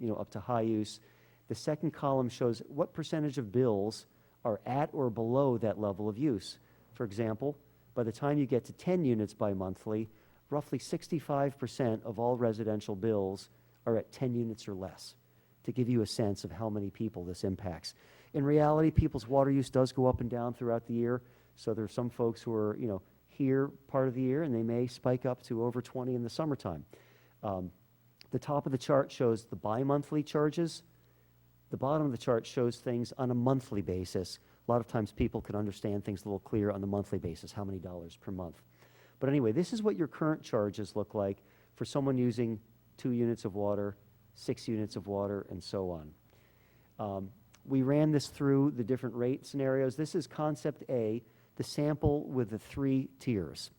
up to high use. The second column shows what percentage of bills are at or below that level of use. For example, by the time you get to 10 units bi-monthly, roughly 65% of all residential bills are at 10 units or less, to give you a sense of how many people this impacts. In reality, people's water use does go up and down throughout the year, so there are some folks who are, here part of the year, and they may spike up to over 20 in the summertime. The top of the chart shows the bi-monthly charges. The bottom of the chart shows things on a monthly basis. A lot of times people can understand things a little clearer on the monthly basis, how many dollars per month. But anyway, this is what your current charges look like for someone using 2 units of water, 6 units of water, and so on. We ran this through the different rate scenarios. This is Concept A, the sample with the 3 tiers.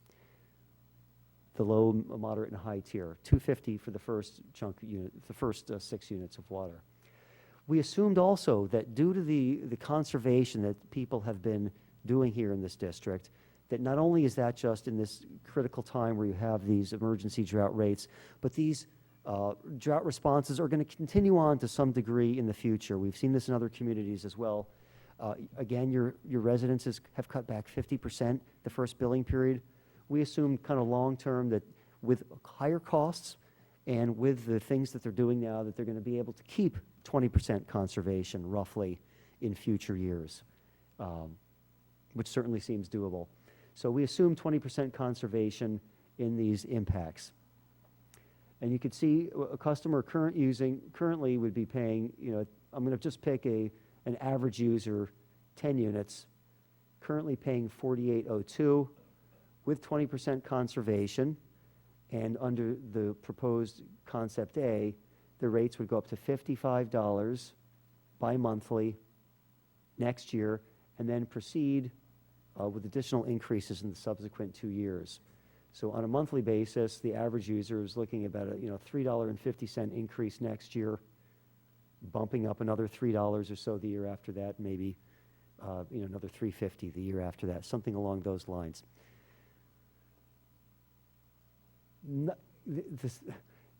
The low, moderate, and high tier. $2.50 for the first chunk unit, the first 6 units of water. We assumed also that due to the conservation that people have been doing here in this district, that not only is that just in this critical time where you have these emergency drought rates, but these drought responses are going to continue on to some degree in the future. We've seen this in other communities as well. Again, your residences have cut back 50% the first billing period. We assume kind of long-term that with higher costs and with the things that they're doing now, that they're going to be able to keep 20% conservation roughly in future years, which certainly seems doable. So we assume 20% conservation in these impacts. And you can see a customer currently would be paying, I'm going to just pick an average user, 10 units, currently paying $48.02 with 20% conservation. And under the proposed Concept A, the rates would go up to $55 bi-monthly next year, and then proceed with additional increases in the subsequent 2 years. So on a monthly basis, the average user is looking at about a $3.50 increase next year, bumping up another $3 or so the year after that, maybe another $3.50 the year after that, something along those lines.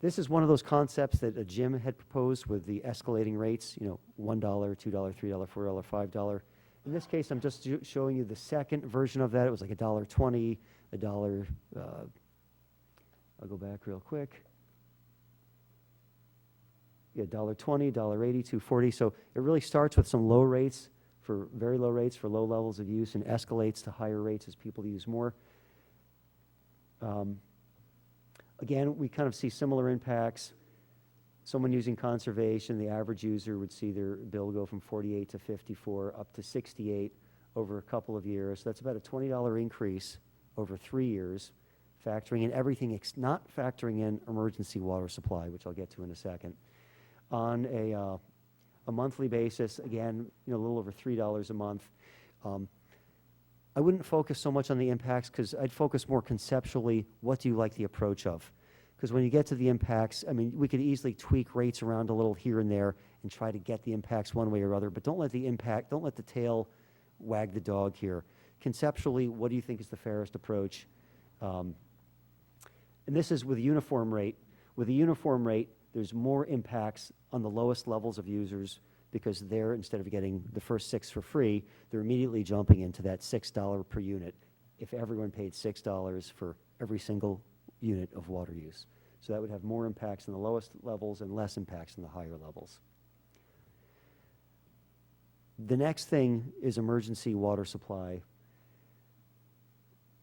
This is one of those concepts that Jim had proposed with the escalating rates, $1, $2, $3, $4, $5. In this case, I'm just showing you the second version of that. It was like $1.20, $1. I'll go back real quick. Yeah, $1.20, $1.80, $2.40. So it really starts with some low rates, for very low rates for low levels of use, and escalates to higher rates as people use more. Again, we kind of see similar impacts. Someone using conservation, the average user would see their bill go from 48 to 54 up to 68 over a couple of years. That's about a $20 increase over 3 years, factoring in everything, not factoring in emergency water supply, which I'll get to in a second. On a monthly basis, again, a little over $3 a month. I wouldn't focus so much on the impacts because I'd focus more conceptually, what do you like the approach of? Because when you get to the impacts, I mean, we could easily tweak rates around a little here and there and try to get the impacts one way or other, but don't let the tail wag the dog here. Conceptually, what do you think is the fairest approach? And this is with a uniform rate. With a uniform rate, there's more impacts on the lowest levels of users because they're, instead of getting the first 6 for free, they're immediately jumping into that $6 per unit if everyone paid $6 for every single unit of water use. So that would have more impacts on the lowest levels and less impacts on the higher levels. The next thing is emergency water supply.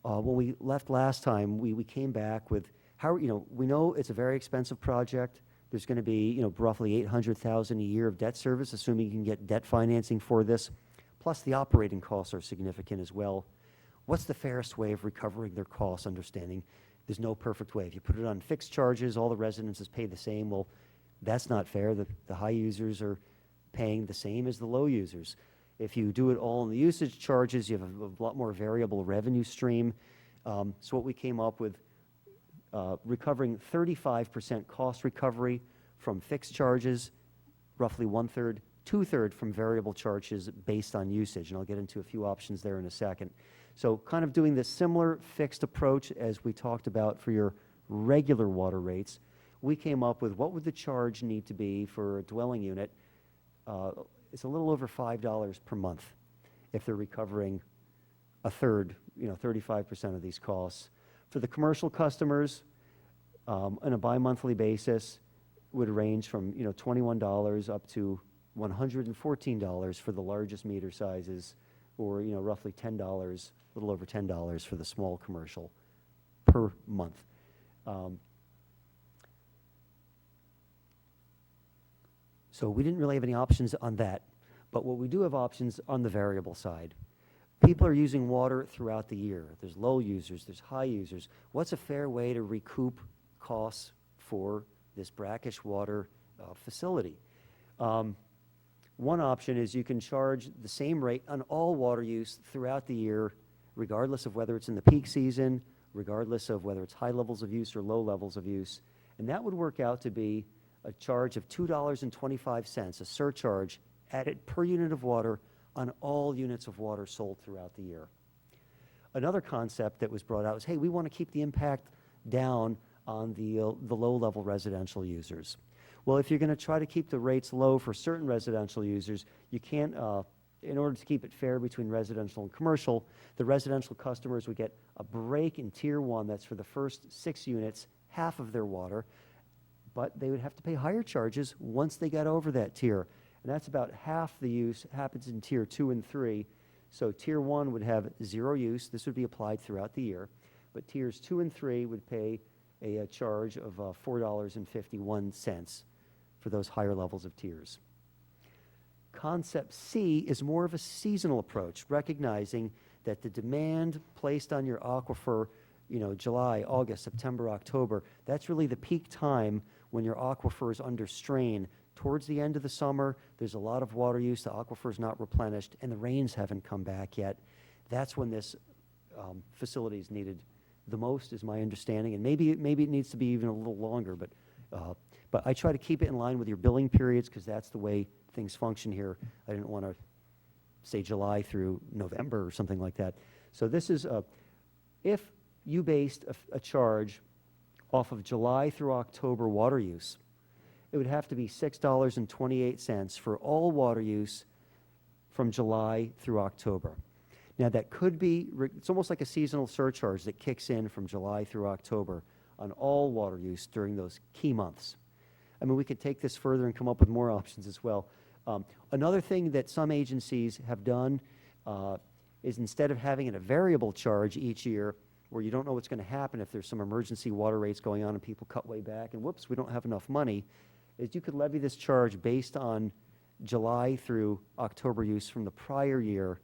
When we left last time, we came back with we know it's a very expensive project. There's going to be, roughly $800,000 a year of debt service, assuming you can get debt financing for this. Plus, the operating costs are significant as well. What's the fairest way of recovering their costs, understanding there's no perfect way? If you put it on fixed charges, all the residences pay the same. Well, that's not fair. The high users are paying the same as the low users. If you do it all in the usage charges, you have a lot more variable revenue stream. So what we came up with, recovering 35% cost recovery from fixed charges, roughly 1/3, 2/3 from variable charges based on usage, and I'll get into a few options there in a second. So kind of doing this similar fixed approach as we talked about for your regular water rates, we came up with what would the charge need to be for a dwelling unit. It's a little over $5 per month if they're recovering a third, 35% of these costs. For the commercial customers, on a bi-monthly basis, would range from $21 up to $114 for the largest meter sizes, or roughly $10, a little over $10 for the small commercial per month. So we didn't really have any options on that, but what we do have options on the variable side. People are using water throughout the year. There's low users, there's high users. What's a fair way to recoup costs for this brackish water facility? One option is you can charge the same rate on all water use throughout the year, regardless of whether it's in the peak season, regardless of whether it's high levels of use or low levels of use. And that would work out to be a charge of $2.25, a surcharge added per unit of water on all units of water sold throughout the year. Another concept that was brought out was, hey, we want to keep the impact down on the low-level residential users. Well, if you're going to try to keep the rates low for certain residential users, you can't, in order to keep it fair between residential and commercial, the residential customers would get a break in Tier 1, that's for the first 6 units, half of their water, but they would have to pay higher charges once they got over that tier. And that's about half the use happens in Tier 2 and 3. So Tier 1 would have 0 use. This would be applied throughout the year. But Tiers 2 and 3 would pay a charge of $4.51 for those higher levels of tiers. Concept C is more of a seasonal approach, recognizing that the demand placed on your aquifer, July, August, September, October, that's really the peak time when your aquifer is under strain. Towards the end of the summer, there's a lot of water use, the aquifer is not replenished, and the rains haven't come back yet. That's when this facility is needed the most, is my understanding, and maybe it needs to be even a little longer, but I try to keep it in line with your billing periods because that's the way things function here. I didn't want to say July through November or something like that. So this is, if you based a charge off of July through October water use, it would have to be $6.28 for all water use from July through October. Now, that could be, it's almost like a seasonal surcharge that kicks in from July through October on all water use during those key months. I mean, we could take this further and come up with more options as well. Another thing that some agencies have done is instead of having a variable charge each year where you don't know what's going to happen if there's some emergency water rates going on and people cut way back and whoops, we don't have enough money, is you could levy this charge based on July through October use from the prior year,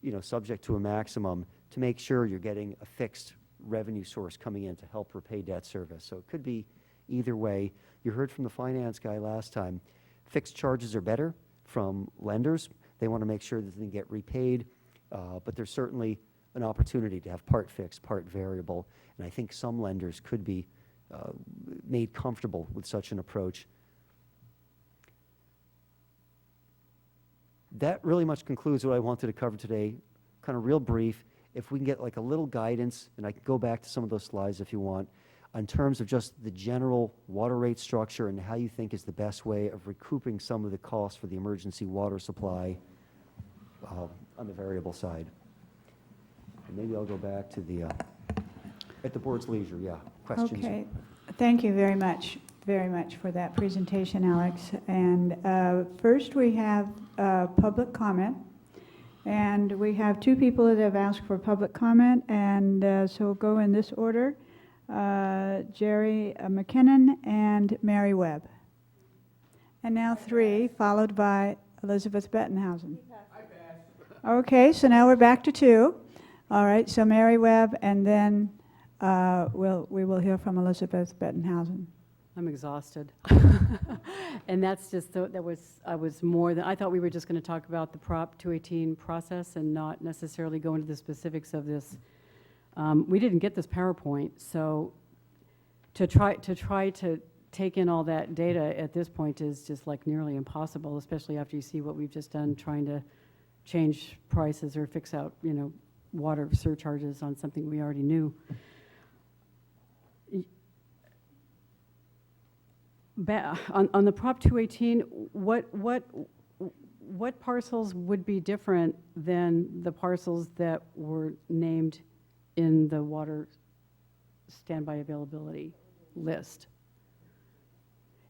you know, subject to a maximum, to make sure you're getting a fixed revenue source coming in to help repay debt service. So it could be either way. You heard from the finance guy last time. Fixed charges are better from lenders. They want to make sure that they get repaid, but there's certainly an opportunity to have part fixed, part variable, and I think some lenders could be made comfortable with such an approach. That really much concludes what I wanted to cover today, kind of real brief. If we can get like a little guidance, and I can go back to some of those slides if you want, in terms of just the general water rate structure and how you think is the best way of recouping some of the costs for the emergency water supply on the variable side. And maybe I'll go back to the, at the board's leisure, yeah, questions. Okay, thank you very much for that presentation, Alex. And first we have public comment. And we have two people that have asked for public comment, and so we'll go in this order. Jerry McKinnon and Mary Webb. And now three, followed by Elizabeth Bettenhausen. Okay, so now we're back to two. All right, so Mary Webb, and then we will hear from Elizabeth Bettenhausen. I'm exhausted. And that's just, I was more than, I thought we were just going to talk about the Prop 218 process and not necessarily go into the specifics of this. We didn't get this PowerPoint, so to try to take in all that data at this point is just like nearly impossible, especially after you see what we've just done trying to change prices or fix out, you know, water surcharges on something we already knew. On the Prop 218, what parcels would be different than the parcels that were named in the water standby availability list?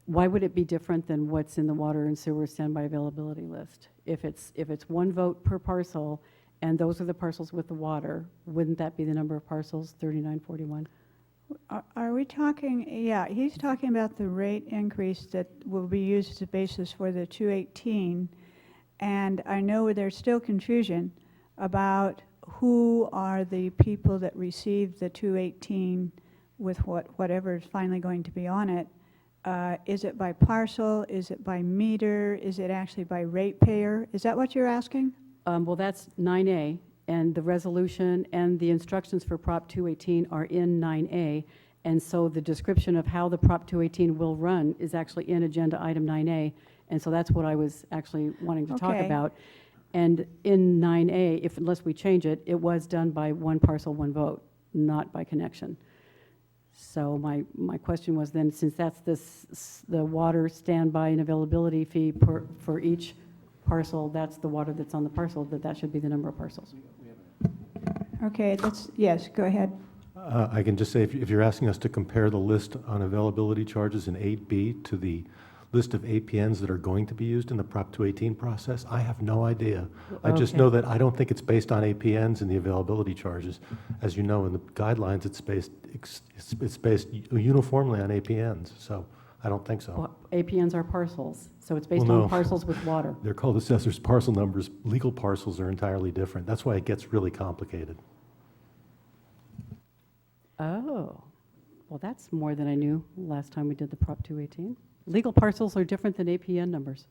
Why would it be different than what's in the water and sewer standby availability list? If it's one vote per parcel and those are the parcels with the water, wouldn't that be the number of parcels, 3941? Are we talking, yeah, he's talking about the rate increase that will be used as a basis for the 218. And I know there's still confusion about who are the people that receive the 218 with whatever is finally going to be on it. Is it by parcel? Is it by meter? Is it actually by ratepayer? Is that what you're asking? Well, that's 9A, and the resolution and the instructions for Prop 218 are in 9A, and so the description of how the Prop 218 will run is actually in Agenda Item 9A, and so that's what I was actually wanting to talk about. And in 9A, unless we change it, it was done by one parcel, one vote, not by connection. So my question was then, since that's the water standby and availability fee for each parcel, that's the water that's on the parcel, that should be the number of parcels. Okay, yes, go ahead. I can just say, if you're asking us to compare the list on availability charges in 8B to the list of APNs that are going to be used in the Prop 218 process, I have no idea. I just know that I don't think it's based on APNs and the availability charges. As you know, in the guidelines, it's based uniformly on APNs, so I don't think so. Well, APNs are parcels, so it's based on parcels with water. They're called assessor's parcel numbers. Legal parcels are entirely different. That's why it gets really complicated. Oh, well, that's more than I knew last time we did the Prop 218. Legal parcels are different than APN numbers.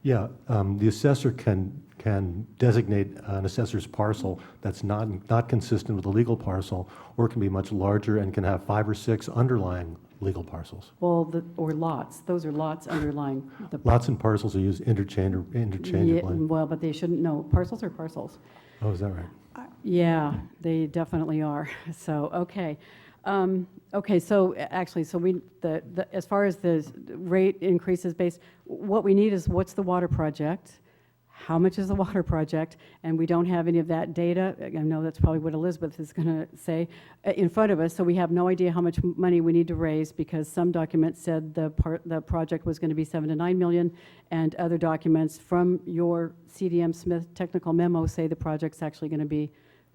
Yeah, the assessor can designate an assessor's parcel that's not consistent with a legal parcel, or can be much larger and can have 5 or 6 underlying legal parcels. Well, or lots. Those are lots underlying. Lots and parcels are used interchangeably. Yeah, well, but they shouldn't know. Parcels are parcels. Oh, is that right? Yeah, they definitely are. So, okay. Okay, so actually, so as far as the rate increases based, what we need is what's the water project? How much is the water project? And we don't have any of that data. I know that's probably what Elizabeth is going to say in front of us. So we have no idea how much money we need to raise because some documents said the project was going to be 7 to 9 million, and other documents from your CDM Smith technical memo say the project's actually going to be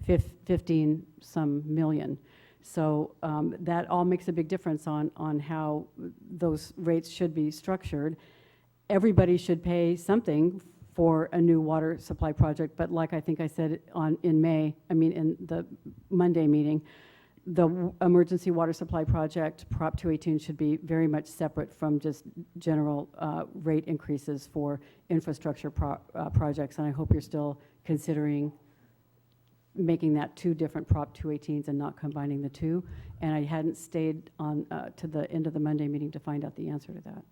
15 some million. So that all makes a big difference on how those rates should be structured. Everybody should pay something for a new water supply project, but like I think I said in the Monday meeting, the emergency water supply project, Prop 218, should be very much separate from just general rate increases for infrastructure projects, and I hope you're still considering making that 2 different Prop 218s and not combining the 2. And I hadn't stayed on to the end of the Monday meeting to find out the answer to that.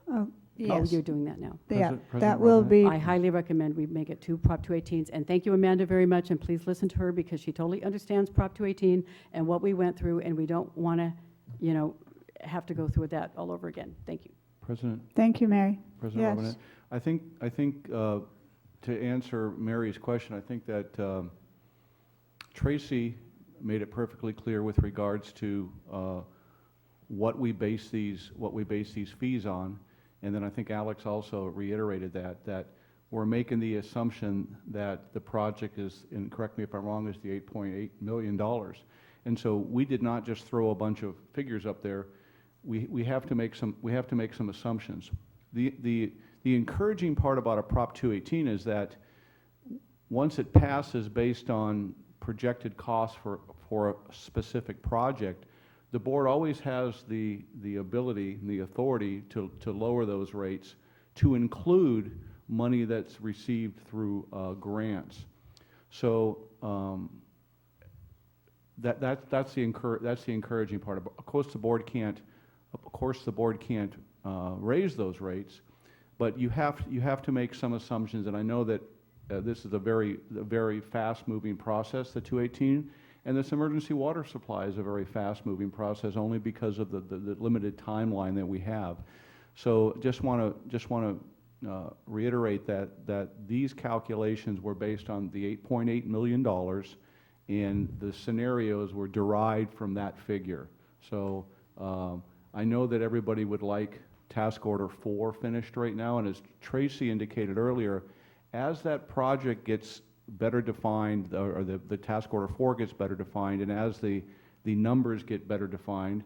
Oh, yes. Oh, you're doing that now. Yeah, that will be. I highly recommend we make it 2 Prop 218s. And thank you, Amanda, very much. And please listen to her because she totally understands Prop 218 and what we went through, and we don't want to, have to go through that all over again. Thank you. President. Thank you, Mary. President Yes. Robinette, I think to answer Mary's question, I think that Tracy made it perfectly clear with regards to what we base these fees on, and then I think Alex also reiterated that we're making the assumption that the project is, and correct me if I'm wrong, is the $8.8 million, and so we did not just throw a bunch of figures up there. We have to make some assumptions. The encouraging part about a Prop 218 is that once it passes based on projected costs for a specific project, the board always has the ability and the authority to lower those rates to include money that's received through grants. So that's the encouraging part. Of course, the board can't raise those rates, but you have to make some assumptions, and I know that this is a very fast-moving process, the 218, and this emergency water supply is a very fast-moving process only because of the limited timeline that we have. So just want to reiterate that these calculations were based on the $8.8 million, and the scenarios were derived from that figure. So I know that everybody would like task order 4 finished right now, and as Tracy indicated earlier, as that project gets better defined, or the task order 4 gets better defined, and as the numbers get better defined,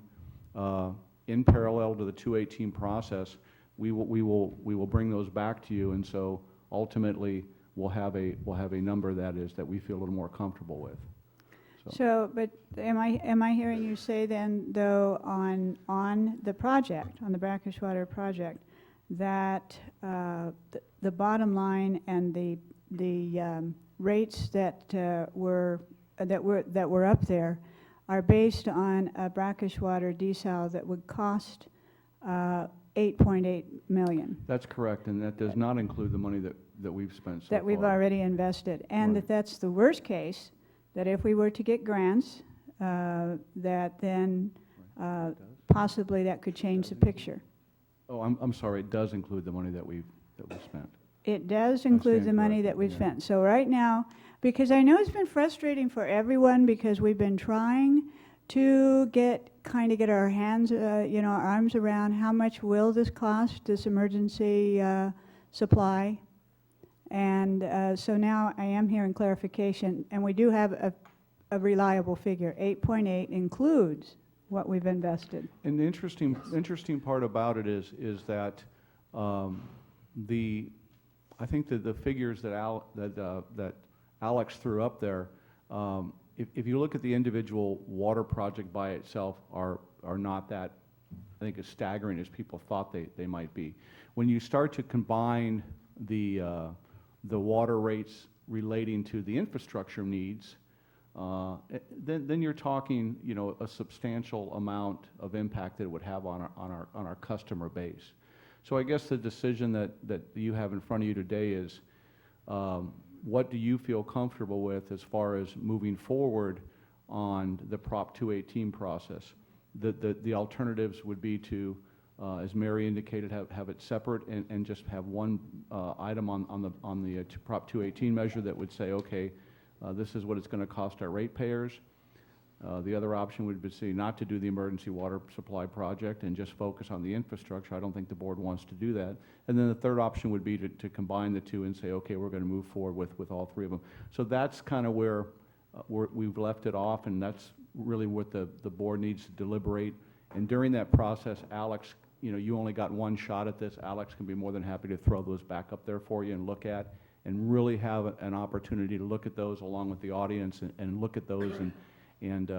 in parallel to the 218 process, we will bring those back to you, and so ultimately we'll have a number that we feel a little more comfortable with. So, but am I hearing you say then, though, on the project, on the Brackish Water project, that the bottom line and the rates that were up there are based on a Brackish Water desal that would cost $8.8 million. That's correct, and that does not include the money that we've spent so that we've far. already invested, and Right. that's the worst case. That if we were to get grants, that then possibly that could change the picture. Oh, I'm sorry. It does include the money that we've spent. It does include the money that we've spent. So right now, because I know it's been frustrating for everyone because we've been trying to get our hands, our arms around how much will this cost, this emergency supply. And so now I am hearing clarification, and we do have a reliable figure. 8.8 includes what we've invested. And the interesting part about it is that I think that the figures that Alex threw up there, if you look at the individual water project by itself, are not that, I think, as staggering as people thought they might be. When you start to combine the water rates relating to the infrastructure needs, then you're talking, a substantial amount of impact that it would have on our customer base. So I guess the decision that you have in front of you today is, what do you feel comfortable with as far as moving forward on the Prop 218 process. The alternatives would be to, as Mary indicated, have it separate and just have one item on the Prop 218 measure that would say, okay, this is what it's going to cost our ratepayers. The other option would be say not to do the emergency water supply project and just focus on the infrastructure. I don't think the board wants to do that. And then the third option would be to combine the two and say, okay, we're going to move forward with all three of them. So that's kind of where we've left it off, and that's really what the board needs to deliberate. And during that process, Alex, you only got one shot at this. Alex can be more than happy to throw those back up there for you and look at, and really have an opportunity to look at those along with the audience and look at those. And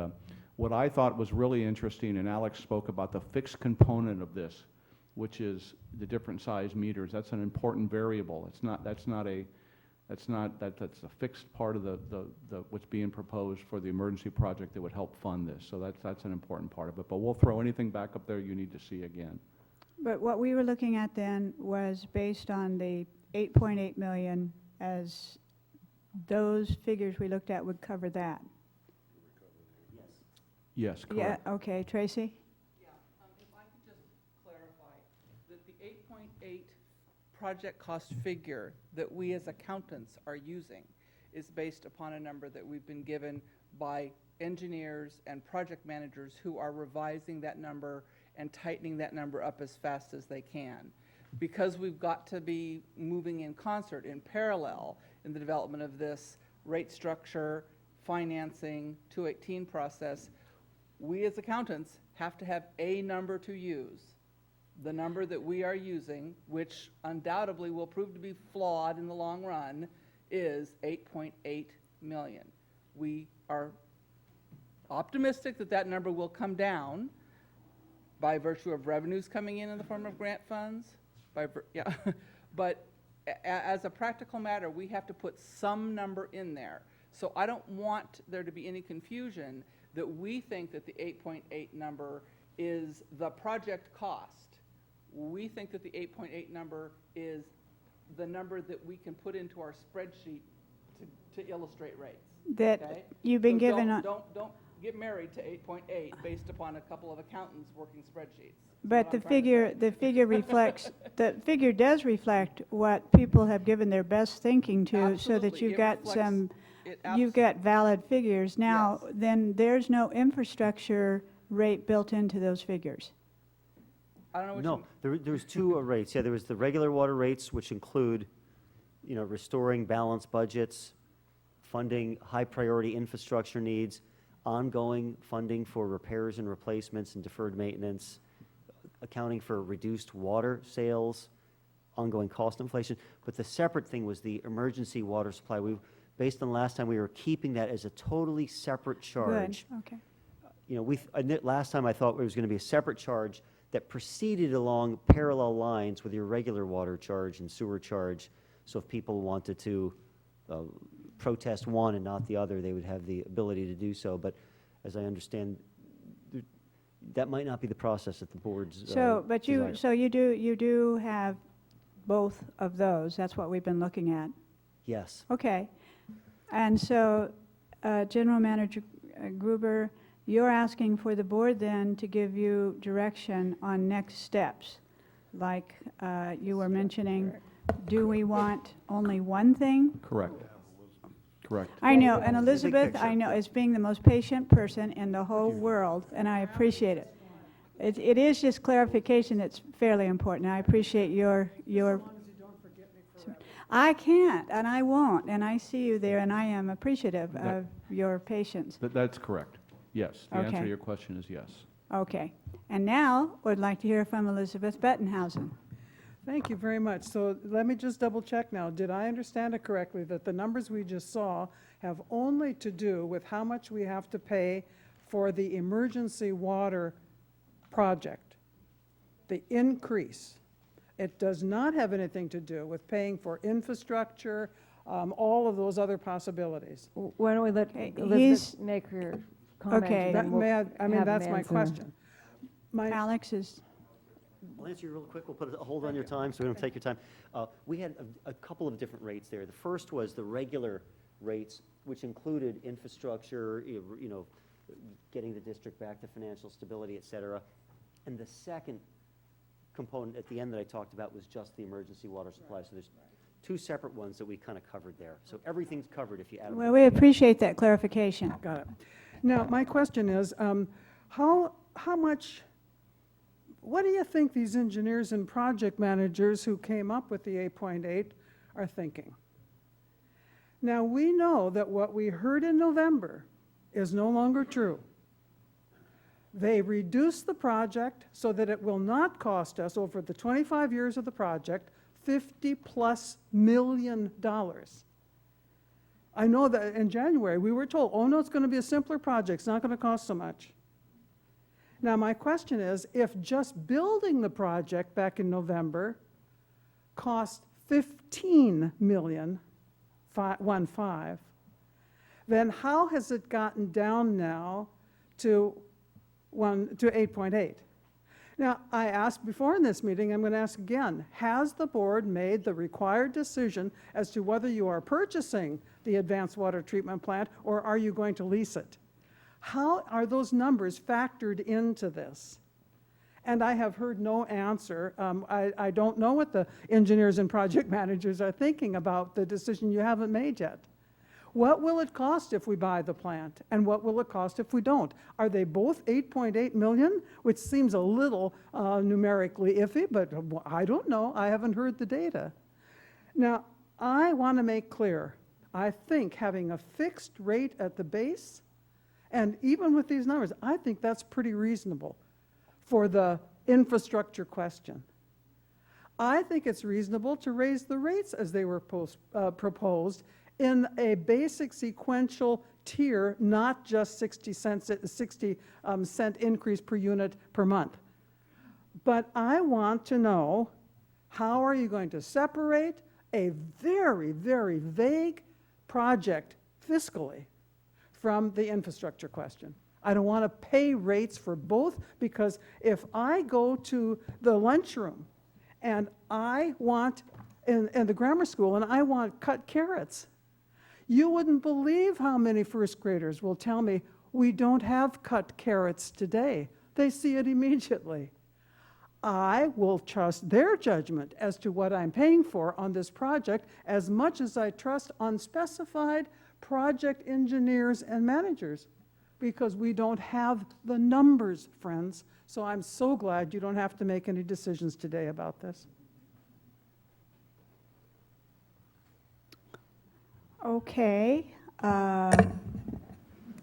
what I thought was really interesting, and Alex spoke about the fixed component of this, which is the different size meters. That's an important variable. That's a fixed part of what's being proposed for the emergency project that would help fund this. So that's an important part of it. But we'll throw anything back up there you need to see again. But what we were looking at then was based on the 8.8 million, as those figures we looked at would cover that. Yes, Yeah, correct. okay, Tracy? Yeah, if I could just clarify, that the 8.8 project cost figure that we as accountants are using is based upon a number that we've been given by engineers and project managers who are revising that number and tightening that number up as fast as they can. Because we've got to be moving in concert, in parallel, in the development of this rate structure, financing, 218 process, we as accountants have to have a number to use. The number that we are using, which undoubtedly will prove to be flawed in the long run, is 8.8 million. We are optimistic that that number will come down by virtue of revenues coming in the form of grant funds. But as a practical matter, we have to put some number in there. So I don't want there to be any confusion that we think that the 8.8 number is the project cost. We think that the 8.8 number is the number that we can put into our spreadsheet to illustrate rates. That okay? you've been So given don't get married to 8.8 based upon a couple of accountants working spreadsheets. But the figure reflects, the figure does reflect what people have given their best thinking to, so that Absolutely. you've It got reflects- you've got valid figures. Now, Yes. then there's no infrastructure rate built into those figures. I don't know what No, there's two rates. Yeah, there was the regular water rates, which include, restoring balanced budgets, funding high-priority infrastructure needs, ongoing funding for repairs and replacements and deferred maintenance, accounting for reduced water sales, ongoing cost inflation. But the separate thing was the emergency water supply. Based on last time, we were keeping that as a totally separate charge. Good, okay. Last time I thought it was going to be a separate charge that proceeded along parallel lines with your regular water charge and sewer charge. So if people wanted to protest one and not the other, they would have the ability to do so. But as I understand, that might not be the process that the board's So, but desire. you do have both of those. That's what we've been looking at. Yes. Okay. And so, General Manager Gruber, you're asking for the board then to give you direction on next steps. Like you were mentioning, do we want only one thing? Correct. Correct. I know, and Big Elizabeth, picture. I know, is being the most patient person in the whole world, and I appreciate it. It is just clarification that's fairly important. I appreciate your. I can't, and I won't, and I see you there, and I am appreciative of your patience. That's correct. Yes. The answer Okay. to your question is yes. Okay. And now, would like to hear from Elizabeth Bettenhausen. Thank you very much. So let me just double check now. Did I understand it correctly that the numbers we just saw have only to do with how much we have to pay for the emergency water project? The increase. It does not have anything to do with paying for infrastructure, all of those other possibilities. Why don't we let He's- Elizabeth make her comment? Okay. and That then we'll have that's him my answer. question. Alex is. I'll answer you real quick. We'll put a hold on your time so we don't take your time. We had a couple of different rates there. The first was the regular rates, which included infrastructure, getting the district back to financial stability, et cetera. And the second component at the end that I talked about was just the emergency water supply. So there's two separate ones that we kind of covered there. So everything's covered if you add them. Well, we appreciate that clarification. Got it. Now, my question is, how much, what do you think these engineers and project managers who came up with the 8.8 are thinking? Now, we know that what we heard in November is no longer true. They reduced the project so that it will not cost us, over the 25 years of the project, $50+ million. I know that in January we were told, oh no, it's going to be a simpler project, it's not going to cost so much. Now my question is, if just building the project back in November cost $15 million, then how has it gotten down now to 8.8? Now, I asked before in this meeting, I'm going to ask again, has the board made the required decision as to whether you are purchasing the advanced water treatment plant or are you going to lease it? How are those numbers factored into this? And I have heard no answer. I don't know what the engineers and project managers are thinking about the decision you haven't made yet. What will it cost if we buy the plant? And what will it cost if we don't? Are they both 8.8 million? Which seems a little numerically iffy, but I don't know. I haven't heard the data. Now, I want to make clear, I think having a fixed rate at the base, and even with these numbers, I think that's pretty reasonable for the infrastructure question. I think it's reasonable to raise the rates as they were proposed in a basic sequential tier, not just 60 cent increase per unit per month. But I want to know, how are you going to separate a very, very vague project fiscally from the infrastructure question? I don't want to pay rates for both, because if I go to the lunchroom and I want, in the grammar school, and I want cut carrots, you wouldn't believe how many first graders will tell me, we don't have cut carrots today. They see it immediately. I will trust their judgment as to what I'm paying for on this project as much as I trust unspecified project engineers and managers, because we don't have the numbers, friends. So I'm so glad you don't have to make any decisions today about this. Okay,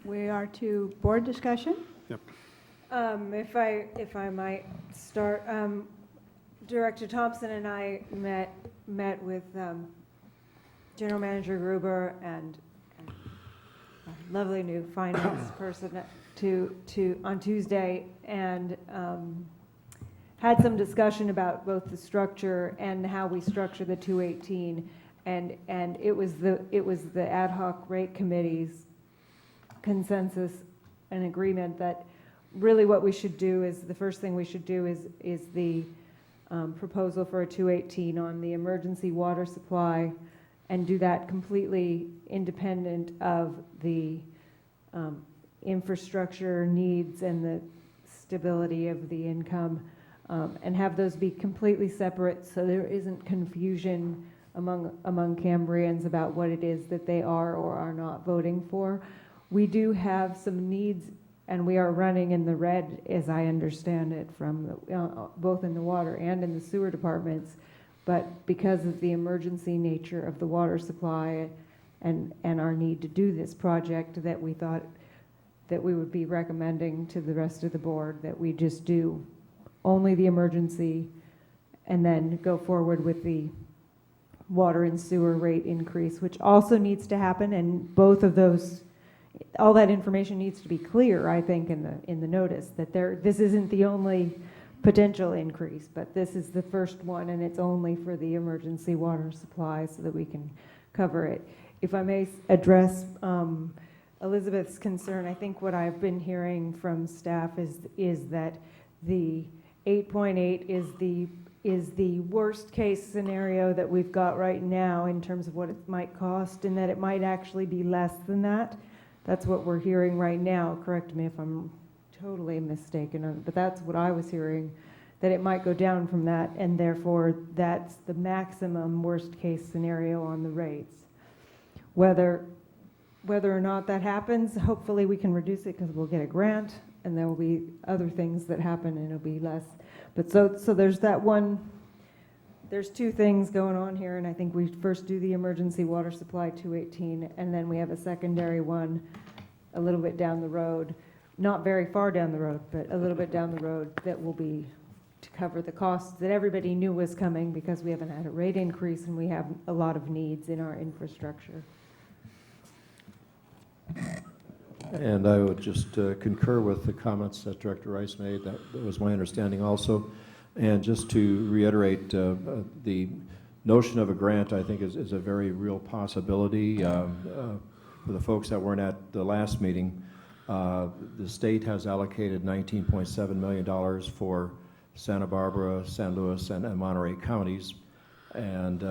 we are to board discussion. Yep. If I might start, Director Thompson and I met with General Manager Gruber and a lovely new finance person on Tuesday, and had some discussion about both the structure and how we structure the 218. And it was the ad hoc rate committee's consensus and agreement that really what we should do is, the first thing we should do is the proposal for a 218 on the emergency water supply, and do that completely independent of the infrastructure needs and the stability of the income, and have those be completely separate so there isn't confusion among Cambrians about what it is that they are or are not voting for. We do have some needs, and we are running in the red, as I understand it, from both in the water and in the sewer departments. But because of the emergency nature of the water supply and our need to do this project, that we thought that we would be recommending to the rest of the board that we just do only the emergency and then go forward with the water and sewer rate increase, which also needs to happen. And both of those, all that information needs to be clear, I think, in the notice, that this isn't the only potential increase, but this is the first one, and it's only for the emergency water supply so that we can cover it. If I may address Elizabeth's concern, I think what I've been hearing from staff is that the 8.8 is the is the worst-case scenario that we've got right now in terms of what it might cost, and that it might actually be less than that. That's what we're hearing right now. Correct me if I'm totally mistaken, but that's what I was hearing, that it might go down from that, and therefore that's the maximum worst-case scenario on the rates. Whether or not that happens, hopefully we can reduce it because we'll get a grant, and there will be other things that happen and it'll be less. But so there's that one, there's two things going on here, and I think we first do the emergency water supply 218, and then we have a secondary one a little bit down the road, not very far down the road, but a little bit down the road, that will be to cover the costs that everybody knew was coming because we haven't had a rate increase and we have a lot of needs in our infrastructure. And I would just concur with the comments that Director Rice made. That was my understanding also. And just to reiterate, the notion of a grant, I think, is a very real possibility. For the folks that weren't at the last meeting, the state has allocated $19.7 million for Santa Barbara, San Luis, and Monterey counties. And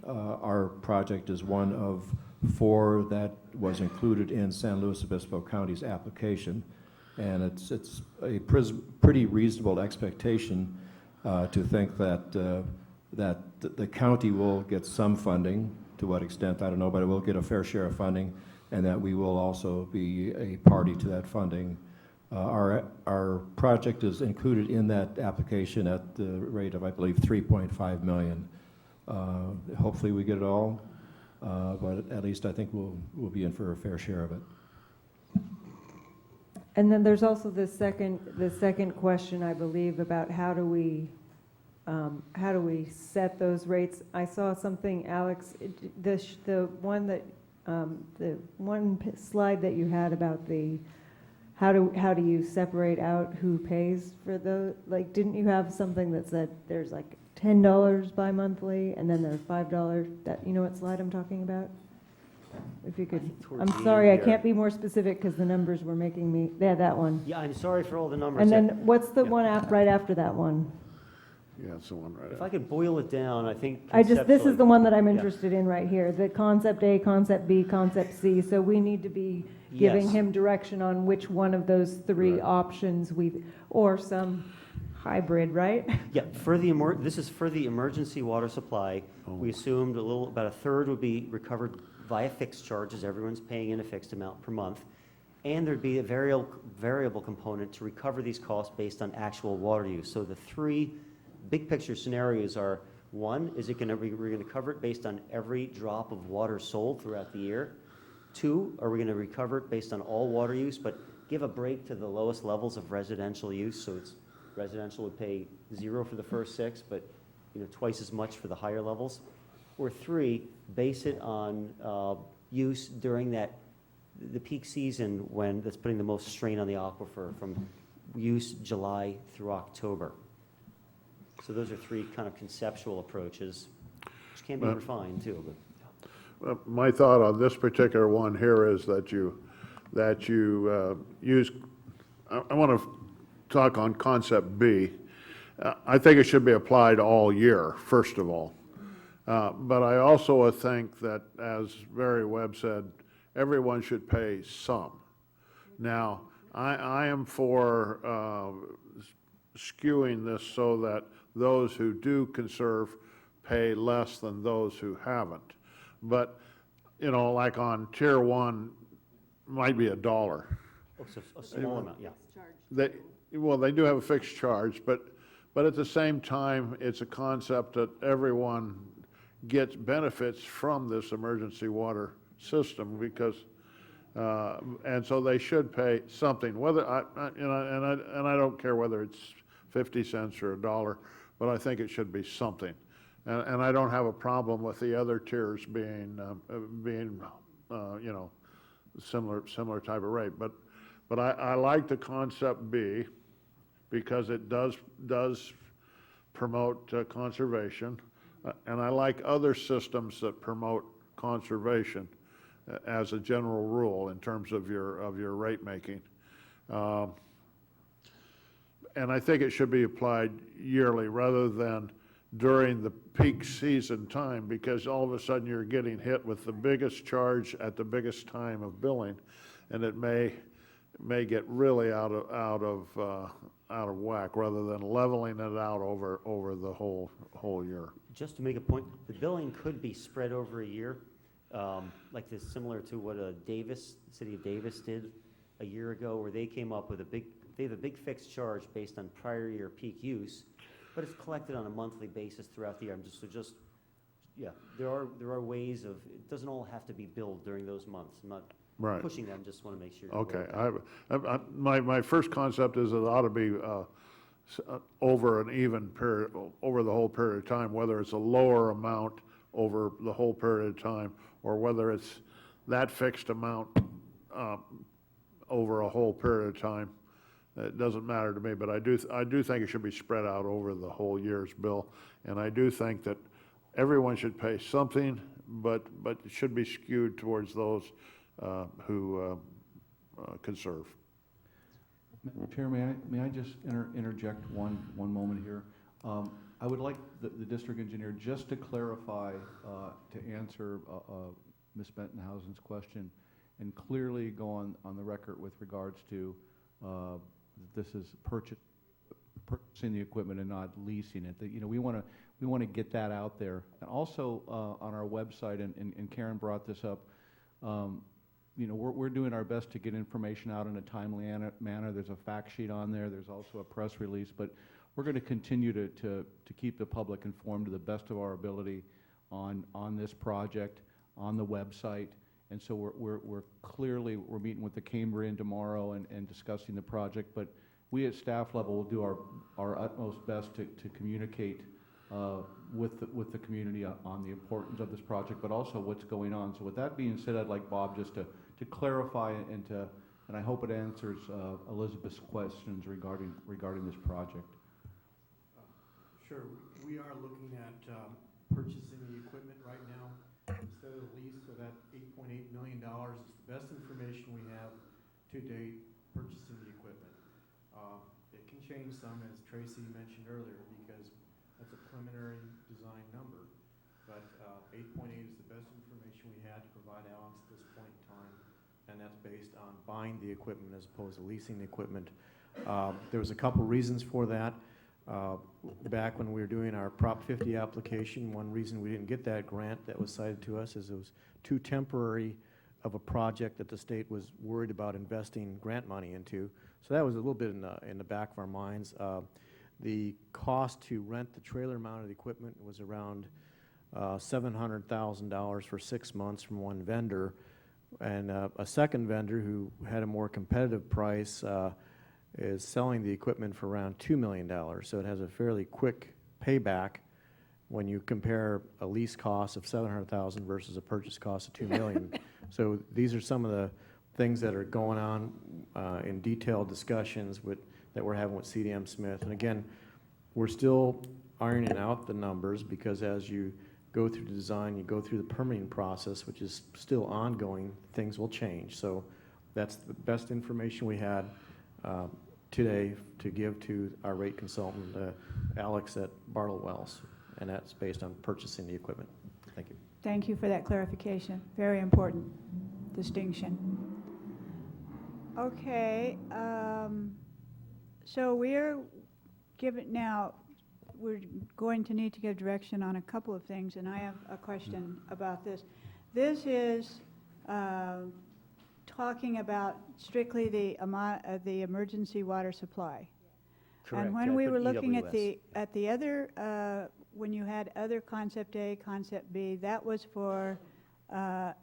our project is one of 4 that was included in San Luis Obispo County's application. And it's a pretty reasonable expectation to think that the county will get some funding. To what extent, I don't know, but it will get a fair share of funding, and that we will also be a party to that funding. Our project is included in that application at the rate of, I believe, $3.5 million. Hopefully we get it all, but at least I think we'll be in for a fair share of it. And then there's also the second question, I believe, about how do we set those rates? I saw something, Alex, the one slide that you had about the how do you separate out who pays for those? Like, didn't you have something that said there's like $10 bi-monthly and then there's $5? That, you know what slide I'm talking about? If you could, I'm sorry, I can't be more specific because the numbers were making me, yeah, that one. Yeah, I'm sorry for all the numbers. And then what's the one right after that one? Yeah, it's the one right If I could boil it down, I think This is the one that I'm Yeah. interested in right here, the concept A, concept B, concept C. So we need to be giving Yes. him direction on which one of those 3 Right. options or some hybrid, right? Yeah, this is for the emergency water supply. We assumed about a third would be recovered via fixed charges. Everyone's paying in a fixed amount per month. And there'd be a variable component to recover these costs based on actual water use. So the 3 big picture scenarios are, one, we're going to cover it based on every drop of water sold throughout the year. 2, are we going to recover it based on all water use, but give a break to the lowest levels of residential use? So residential would pay 0 for the first 6, but twice as much for the higher levels. Or 3, base it on use during the peak season when that's putting the most strain on the aquifer, from use July through October. So those are 3 kind of conceptual approaches, which can be refined too. But My thought on this particular one here is that you use, I want to talk on concept B. I think it should be applied all year, first of all. But I also think that, as Barry Webb said, everyone should pay some. Now, I am for skewing this so that those who do conserve pay less than those who haven't. But, like on tier 1, might be $1. oh, so a small amount, yeah. They do have a fixed charge, but at the same time, it's a concept that everyone gets benefits from this emergency water system because, and so they should pay something. Whether I don't care whether it's 50 cents or $1, but I think it should be something. And I don't have a problem with the other tiers being similar type of rate. But I like the concept B because it does promote conservation, and I like other systems that promote conservation as a general rule in terms of your rate making. And I think it should be applied yearly rather than during the peak season time, because all of a sudden you're getting hit with the biggest charge at the biggest time of billing, and it may get really out of whack, rather than leveling it out over the whole year. Just to make a point, the billing could be spread over a year, like this, similar to what the city of Davis did a year ago, where they came up with they have a big fixed charge based on prior year peak use, but it's collected on a monthly basis throughout the year. Yeah, there are ways of, it doesn't all have to be billed during those months. I'm not Right. pushing them, just want to make sure. Okay, my first concept is it ought to be over an even period, over the whole period of time, whether it's a lower amount over the whole period of time, or whether it's that fixed amount over a whole period of time. It doesn't matter to me, but I do think it should be spread out over the whole year's bill, and I do think that everyone should pay something, but it should be skewed towards those who conserve. Madam Chair, may I just interject one moment here? I would like the district engineer just to clarify, to answer Ms. Bentonhausen's question, and clearly go on the record with regards to this is purchasing the equipment and not leasing it. That, we want to get that out there. And also on our website, and Karen brought this up. We're doing our best to get information out in a timely manner. There's a fact sheet on there. There's also a press release, but we're going to continue to keep the public informed to the best of our ability on this project, on the website. And so we're clearly meeting with the Cambrian tomorrow and discussing the project, but we at staff level will do our utmost best to communicate with the community on the importance of this project, but also what's going on. So with that being said, I'd like Bob just to clarify and I hope it answers Elizabeth's questions regarding this project. Sure. We are looking at purchasing the equipment right now instead of the lease, so that $8.8 million is the best information we have to date purchasing the equipment. It can change some, as Tracy mentioned earlier, because that's a preliminary design number, but 8.8 is the best information we had to provide Alex at this point in time, and that's based on buying the equipment as opposed to leasing the equipment. There was a couple reasons for that. Back when we were doing our Prop 50 application, one reason we didn't get that grant that was cited to us is it was too temporary of a project that the state was worried about investing grant money into. So that was a little bit in the back of our minds. The cost to rent the trailer-mounted equipment was around $700,000 for 6 months from one vendor, and a second vendor who had a more competitive price is selling the equipment for around $2 million. So it has a fairly quick payback when you compare a lease cost of $700,000 versus a purchase cost of $2 million. So these are some of the things that are going on in detailed discussions that we're having with CDM Smith. And again, we're still ironing out the numbers, because as you go through the design, you go through the permitting process, which is still ongoing, things will change. So that's the best information we had today to give to our rate consultant, Alex at Barlow Wells, and that's based on purchasing the equipment. Thank you. Thank you for that clarification. Very important distinction. Okay, so we're going to need to give direction on a couple of things, and I have a question about this. This is talking about strictly the emergency water supply. Correct. And when we were looking EWS. at the other, when you had other concept A, concept B, that was for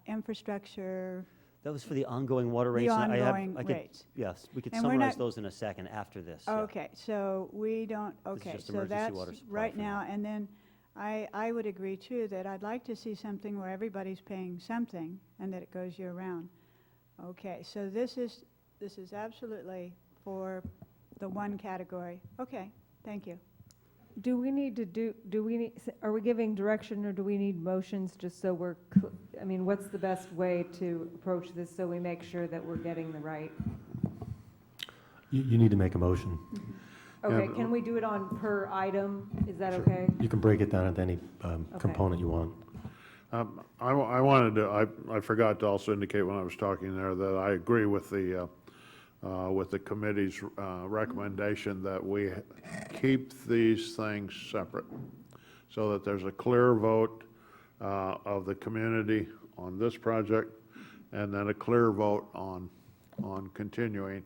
infrastructure. That was for the ongoing water rates. The and ongoing rates. Yes, we could And we're summarize not- those in a second after this. yeah. Okay, so we don't, This is okay, just so emergency that's water supply right for now, and then I would agree too that I'd like to see something where everybody's paying something and that it goes year round. Okay, so this is absolutely for the one category. Okay, thank you. Do we need are we giving direction, or do we need motions just so we're, what's the best way to approach this so we make sure that we're getting the right? You need to make a motion. Okay, And- can we do it on per item? Is that okay? You can break it down into any Okay. component you want. I wanted to, I forgot to also indicate when I was talking there that I agree with the committee's recommendation that we keep these things separate so that there's a clear vote of the community on this project and then a clear vote on continuing.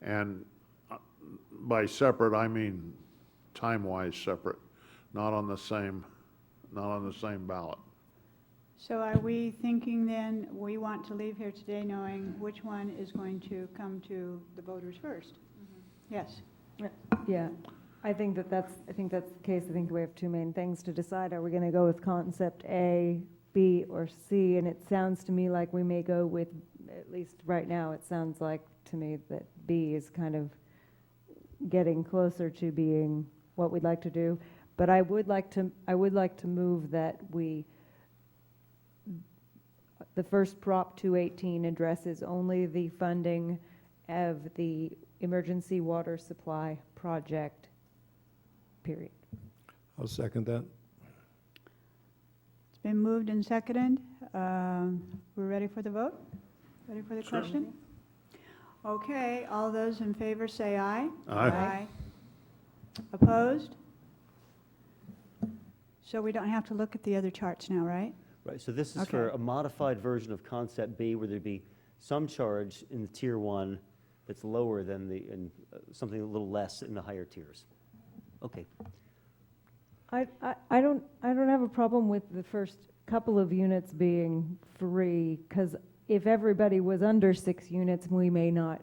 And by separate, I mean time-wise separate, not on the same ballot. So are we thinking then, we want to leave here today knowing which one is going to come to the voters first? Yes. Yeah, I think that's the case. I think we have two main things to decide. Are we going to go with concept A, B, or C? And it sounds to me like we may go with, at least right now, it sounds like to me that B is kind of getting closer to being what we'd like to do. But I would like to move that the first Prop 218 addresses only the funding of the emergency water supply project, period. I'll second that. It's been moved and seconded. We're ready for the vote? Ready for the Sure. question? Okay, all those in favor say aye. Aye. Opposed? So we don't have to look at the other charts now, right? Right, so this is Okay. for a modified version of concept B, where there'd be some charge in the tier 1 that's lower than and something a little less in the higher tiers. Okay. I don't have a problem with the first couple of units being free, because if everybody was under 6 units, we may not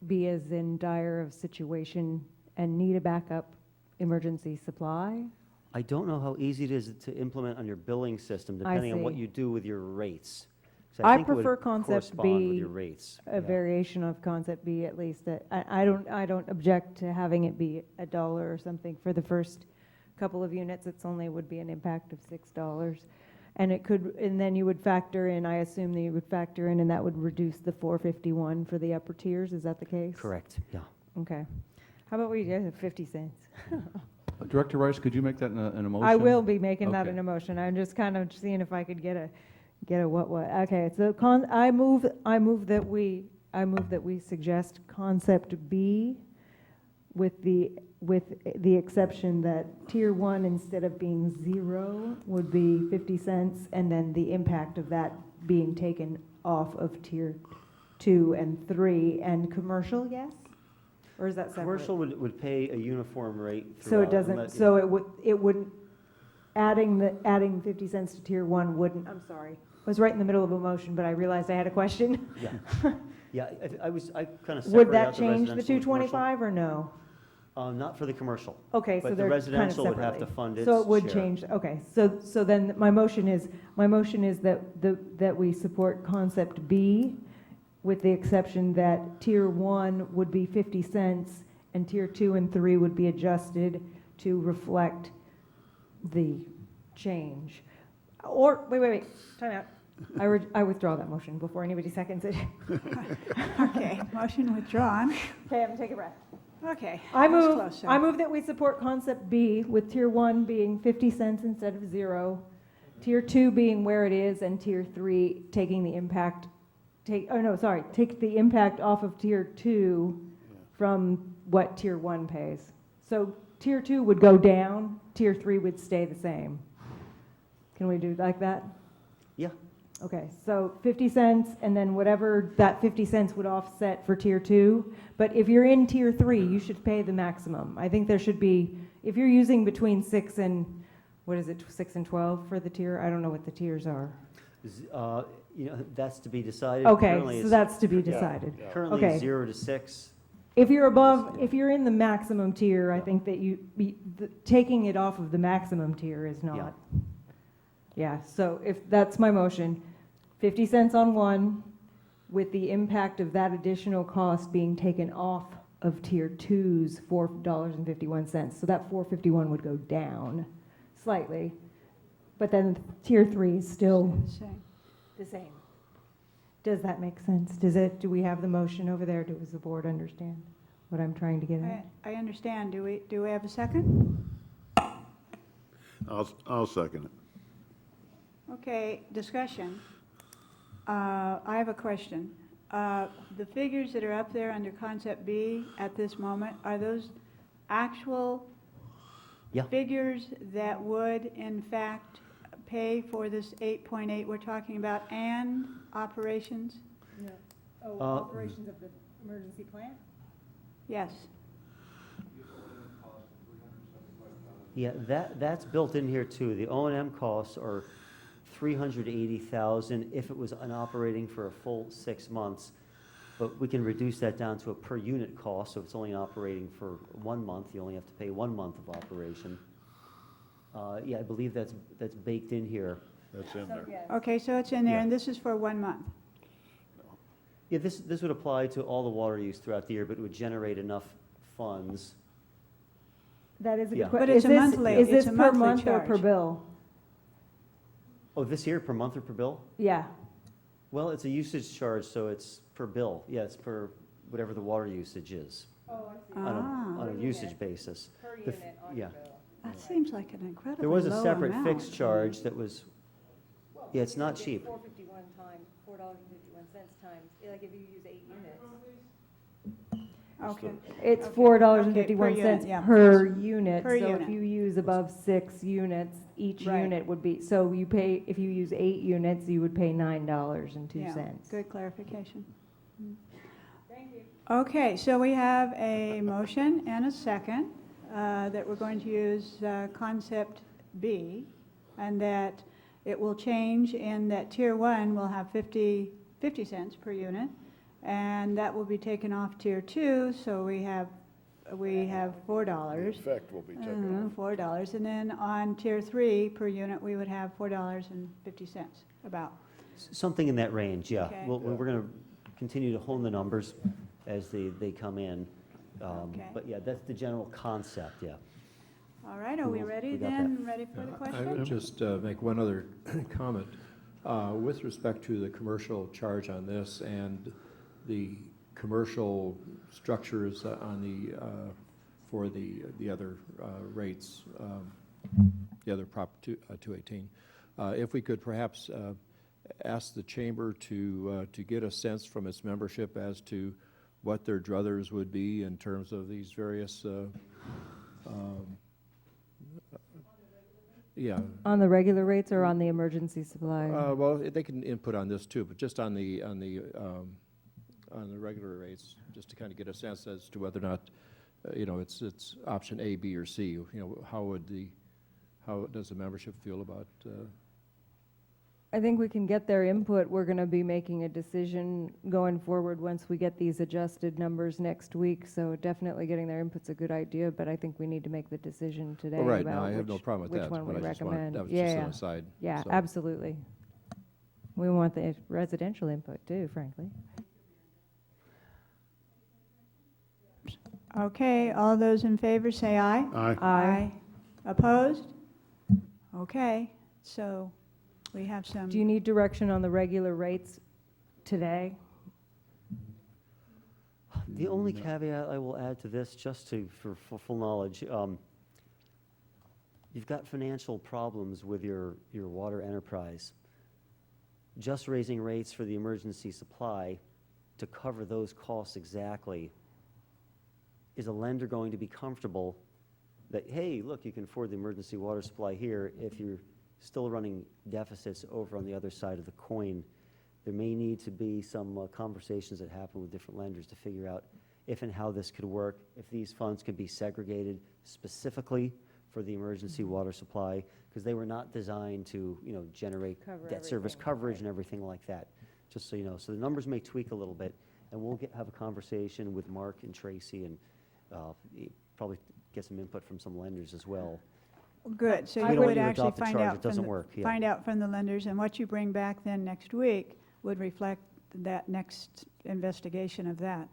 be as in dire of situation and need a backup emergency supply. I don't know how easy it is to implement on your billing system, I depending on what see. you do with your rates. 'Cause I think it would prefer concept correspond with B, your rates. a variation of concept B at least. I don't object to having it be $1 or something for the first couple of units. It's only would be an impact of $6. And it could, and then you would factor in, I assume that you would factor in, and that would reduce the $4.51 for the upper tiers. Is that the case? Correct, yeah. Okay. How about we do 50 cents? Director Rice, could you make that in a motion? I will be making that Okay. an emotion. I'm just kind of seeing if I could get a what. Okay, so I move that we suggest concept B with the exception that tier 1, instead of being 0, would be 50 cents, and then the impact of that being taken off of tier 2 and 3, and commercial, yes? Or is that separate? Commercial would pay a uniform rate So throughout. it doesn't, so it wouldn't, adding 50 cents to tier 1 wouldn't, I'm sorry. I was right in the middle of a motion, but I realized I had a question. Yeah, yeah, I kind of separated Would that out the change the residential and commercial. 225 or no? Not for the commercial. Okay, so But the they're kind of residential would have to separately. fund its So it would share. change, okay. So then my motion is that we support concept B with the exception that tier 1 would be 50 cents and tier 2 and 3 would be adjusted to reflect the change. Or, wait, time out. I withdraw that motion before anybody seconds it. Okay, motion withdrawn. Okay, I'm gonna take a breath. Okay. I that's move closer. that we support concept B with tier 1 being 50 cents instead of 0, tier 2 being where it is, and tier 3 taking the impact, take the impact off of tier 2 from what tier 1 pays. So tier 2 would go down, tier 3 would stay the same. Can we do like that? Yeah. Okay, so 50 cents, and then whatever that 50 cents would offset for tier 2. But if you're in tier 3, you should pay the maximum. I think there should be, if you're using between 6 and, 6 and 12 for the tier? I don't know what the tiers are. That's to be decided. Okay, Currently so it's- that's to be decided. Currently, Okay. it's 0 to 6. If you're in the maximum tier, I think that taking it off of the maximum tier is not. Yeah, so if that's my motion, 50 cents on one, with the impact of that additional cost being taken off of tier 2's $4.51. So that $4.51 would go down slightly, but then tier 3 is still the same. Does that make sense? Do we have the motion over there? Does the board understand? what I'm trying to get at. I understand. Do we have a second? I'll second it. Okay, discussion. I have a question. The figures that are up there under concept B at this moment, are those actual Yeah. figures that would in fact pay for this 8.8 we're talking about and operations? No. Oh, operations of the emergency plant? Yes. Yeah, that's built in here too. The O&M costs are $380,000 if it was operating for a full 6 months. But we can reduce that down to a per unit cost, so if it's only operating for 1 month, you only have to pay 1 month of operation. Yeah, I believe that's baked in here. That's in there. Okay, so it's in there, Yeah. and this is for 1 month. Yeah, this would apply to all the water use throughout the year, but it would generate enough funds. That is a Yeah. good question. But it's a monthly- Is it's this a per monthly month or per charge. bill? Oh, this year, per month or per bill? Yeah. Well, it's a usage charge, so it's per bill. Yeah, it's per whatever the water usage is. Oh, I see. On a usage basis. Per The f- unit on yeah. your bill. That seems like an incredibly There was a low separate amount. fixed charge that was, yeah, it's not cheap. $4.51 times, $4.51 times, like if you use 8 units. Okay. It's Okay. $4.51 Okay, per unit, yeah. per unit. Per So unit. if you use above 6 units, each Right. unit would be, so you pay, if you use 8 units, you would pay $9.02. Yeah, good clarification. Thank you. Okay, so we have a motion and a second that we're going to use concept B, and that it will change in that Tier 1 will have 50 cents per unit, and that will be taken off Tier 2, so we have $4. The effect will be taken off. $4, and then on Tier 3 per unit, we would have $4.50, about. Something in that range, yeah. Okay. We're going to continue to hone the numbers as they come in. Okay. But yeah, that's the general concept, yeah. All right, are we ready got then? Ready for the I question? would just make one other comment. With respect to the commercial charge on this and the commercial structures on the, for the other rates, the other Prop 218, if we could perhaps ask the chamber to get a sense from its membership as to what their druthers would be in terms of these various yeah. On the regular rates or on the emergency supply? Well, they can input on this too, but just on the regular rates, just to kind of get a sense as to whether or not, you know, it's option A, B, or C. You know, how does the membership feel about? I think we can get their input. We're going to be making a decision going forward once we get these adjusted numbers next week. So definitely getting their input's a good idea, but I think we need to make the decision today Well, right, about no, I have no problem with which that, one we but I just wanted- recommend. that was just an aside, Yeah, so. absolutely. We want the residential input too, frankly. Okay, all those in favor say aye. Aye. Aye. Opposed? Okay, so we have some. Do you need direction on the regular rates today? The only caveat I will add to this, just for full knowledge, you've got financial problems with your water enterprise. Just raising rates for the emergency supply to cover those costs exactly, is a lender going to be comfortable that, hey, look, you can afford the emergency water supply here if you're still running deficits over on the other side of the coin? There may need to be some conversations that happen with different lenders to figure out if and how this could work, if these funds could be segregated specifically for the emergency water supply, because they were not designed to, you know, generate Cover debt service everything, coverage right. and everything like that, just so you know. So the numbers may tweak a little bit, and we'll have a conversation with Mark and Tracy, and probably get some input from some lenders as well. Good, so We you don't would want you to actually adopt the find charge, out it doesn't from the, work, yeah. find out from the lenders, and what you bring back then next week would reflect that next investigation of that.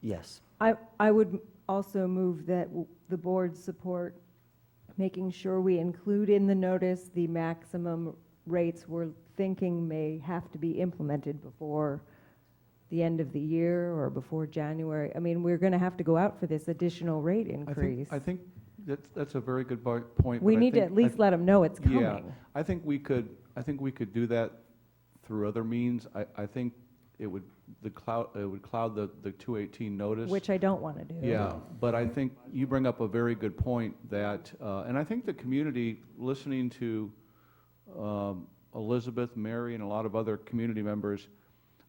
Yes. I would also move that the board support making sure we include in the notice the maximum rates we're thinking may have to be implemented before the end of the year or before January? I mean, we're going to have to go out for this additional rate increase. I think that's a very good point. We but I need to think- at least let them know it's coming. Yeah, I think we could do that through other means. I think it would cloud the 218 notice. Which I don't want to do. Yeah, but I think you bring up a very good point that, and I think the community, listening to Elizabeth, Mary, and a lot of other community members,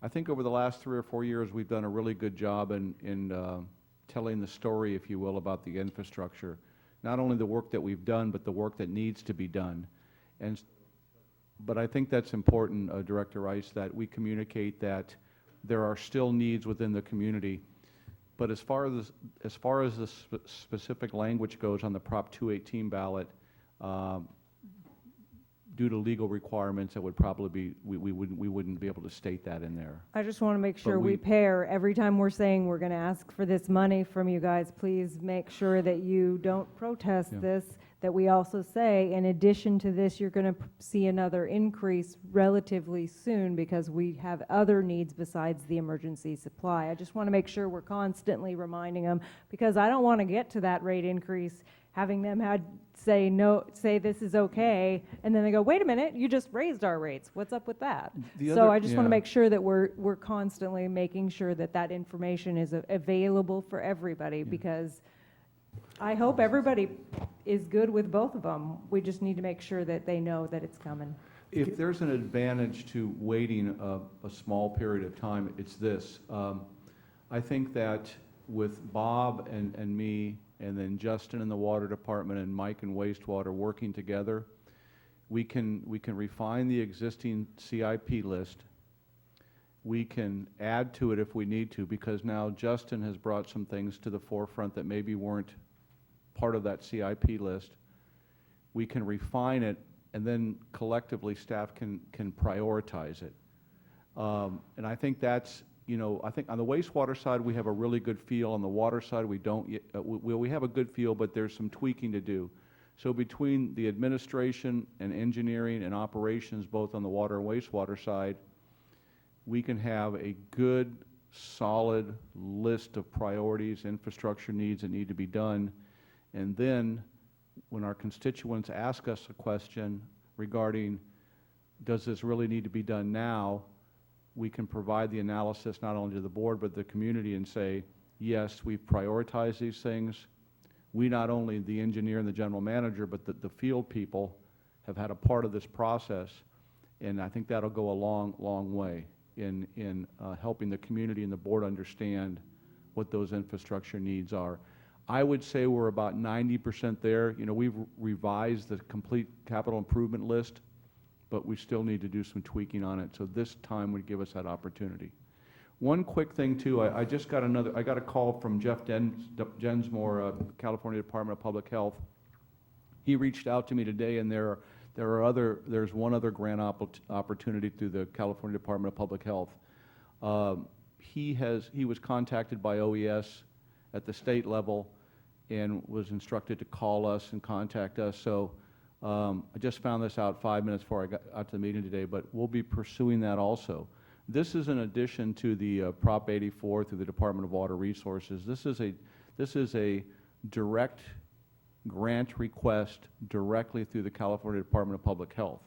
I think over the last 3 or 4 years, we've done a really good job in telling the story, if you will, about the infrastructure. Not only the work that we've done, but the work that needs to be done. But I think that's important, Director Rice, that we communicate that there are still needs within the community. But as far as the specific language goes on the Prop 218 ballot, due to legal requirements, it would probably be, we wouldn't be able to state that in there. I just want to make sure we pair every time we're saying we're going to ask for this money from you guys. Please make sure that you don't protest this, that we also say, in addition to this, you're going to see another increase relatively soon because we have other needs besides the emergency supply. I just want to make sure we're constantly reminding them, because I don't want to get to that rate increase having them say no, say this is okay, and then they go, wait a minute, you just raised our rates. What's up with that? So I just want to make sure that we're constantly making sure that that information is available for everybody, because I hope everybody is good with both of them. We just need to make sure that they know that it's coming. If there's an advantage to waiting a small period of time, it's this. I think that with Bob and me, and then Justin in the water department and Mike in wastewater working together, we can refine the existing CIP list. We can add to it if we need to, because now Justin has brought some things to the forefront that maybe weren't part of that CIP list. We can refine it, and then collectively staff can prioritize it. And I think that's, I think on the wastewater side, we have a really good feel. On the water side, we don't yet, we have a good feel, but there's some tweaking to do. So between the administration and engineering and operations, both on the water and wastewater side, we can have a good, solid list of priorities, infrastructure needs that need to be done. And then when our constituents ask us a question regarding, does this really need to be done now, we can provide the analysis not only to the board but the community and say, yes, we've prioritized these things. We, not only the engineer and the general manager, but the field people have had a part of this process, and I think that'll go a long, long way in helping the community and the board understand what those infrastructure needs are. I would say we're about 90% there. We've revised the complete capital improvement list, but we still need to do some tweaking on it. So this time would give us that opportunity. One quick thing too, I just got I got a call from Jeff Jensmore, California Department of Public Health. He reached out to me today, and there's one other grant opportunity through the California Department of Public Health. He was contacted by OES at the state level and was instructed to call us and contact us. So I just found this out 5 minutes before I got out to the meeting today, but we'll be pursuing that also. This is in addition to the Prop 84 through the Department of Water Resources. This is a direct grant request directly through the California Department of Public Health,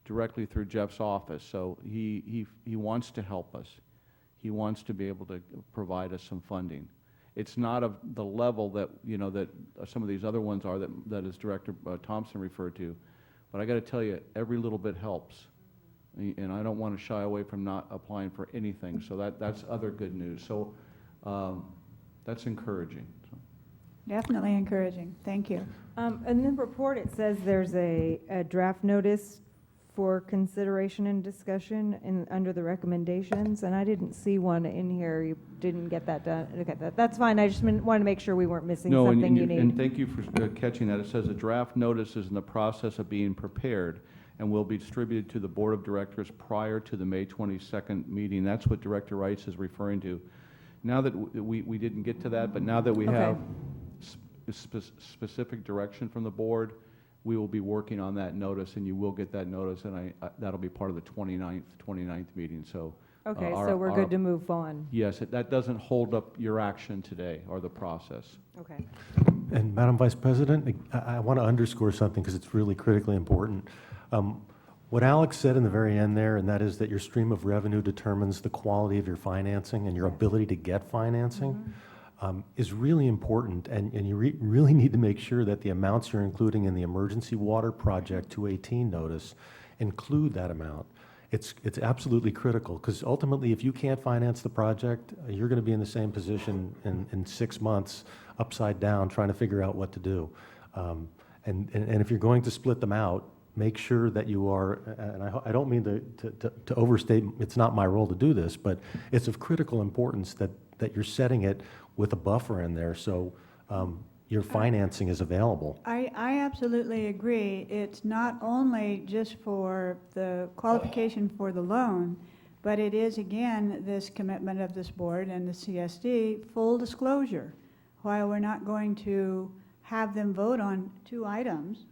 directly through Jeff's office. So he wants to help us. He wants to be able to provide us some funding. It's not of the level that that some of these other ones are that as Director Thompson referred to, but I got to tell you, every little bit helps, and I don't want to shy away from not applying for anything. So that's other good news. So that's encouraging. So. Definitely encouraging. Thank you. In the report, it says there's a draft notice for consideration and discussion under the recommendations, and I didn't see one in here. You didn't get that done. Okay, that's fine. I just wanted to make sure we weren't missing something you need. And thank you for catching that. It says a draft notice is in the process of being prepared and will be distributed to the Board of Directors prior to the May 22nd meeting. That's what Director Rice is referring to. Now that we didn't get to that, but now that we have specific direction from the board, we will be working on that notice, and you will get that notice, and that'll be part of the 29th meeting. So Okay, our- so we're our- good to move on. Yes, that doesn't hold up your action today or the process. Okay. And Madam Vice President, I want to underscore something because it's really critically important. What Alex said in the very end there, and that is that your stream of revenue determines the quality of your financing and your ability to get financing, is really important. And you really need to make sure that the amounts you're including in the Emergency Water Project 218 notice include that amount. It's absolutely critical, because ultimately, if you can't finance the project, you're going to be in the same position in 6 months, upside down, trying to figure out what to do. And if you're going to split them out, make sure that you are, and I don't mean to overstate, it's not my role to do this, but it's of critical importance that you're setting it with a buffer in there, so your financing is available. I absolutely agree. It's not only just for the qualification for the loan, but it is, again, this commitment of this board and the CSD, full disclosure. While we're not going to have them vote on 2 items,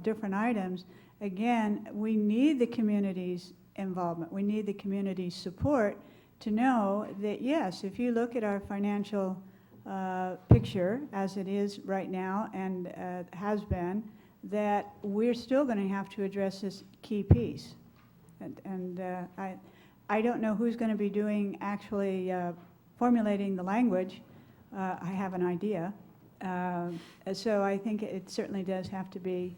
different items, again, we need the community's involvement. We need the community's support to know that, yes, if you look at our financial picture as it is right now and has been, that we're still going to have to address this key piece. And I don't know who's going to be doing, actually formulating the language. I have an idea. So I think it certainly does have to be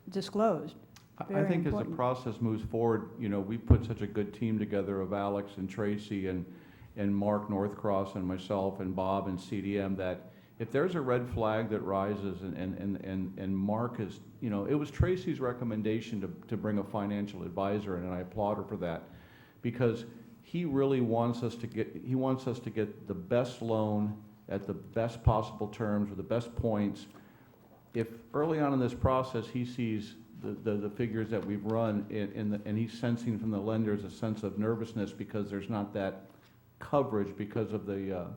disclosed. I think as the process moves forward, you know, we put such a good team together of Alex and Tracy and Mark Northcross and myself and Bob and CDM, that if there's a red flag that rises and Mark is, you know, it was Tracy's recommendation to bring a financial advisor in, and I applaud her for that, because he really wants us to get the best loan at the best possible terms with the best points. If early on in this process he sees the figures that we've run and he's sensing from the lenders a sense of nervousness because there's not that coverage because of the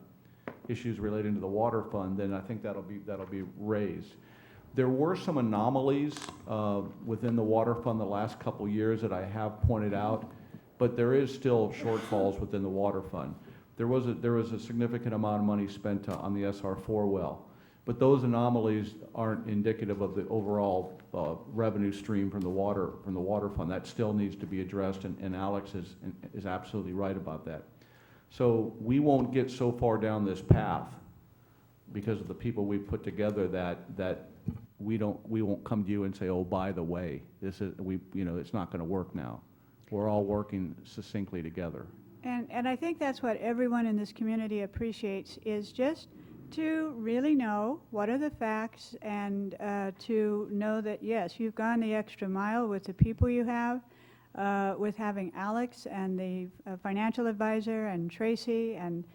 issues relating to the water fund, then I think that'll be raised. There were some anomalies within the water fund the last couple years that I have pointed out, but there is still shortfalls within the water fund. There was a significant amount of money spent on the SR4 well, but those anomalies aren't indicative of the overall revenue stream from the water fund. That still needs to be addressed, and Alex is absolutely right about that. So we won't get so far down this path because of the people we've put together that we won't come to you and say, oh, by the way, it's not going to work now. We're all working succinctly together. And I think that's what everyone in this community appreciates, is just to really know what are the facts and to know that, yes, you've gone the extra mile with the people you have, with having Alex and the financial advisor and Tracy and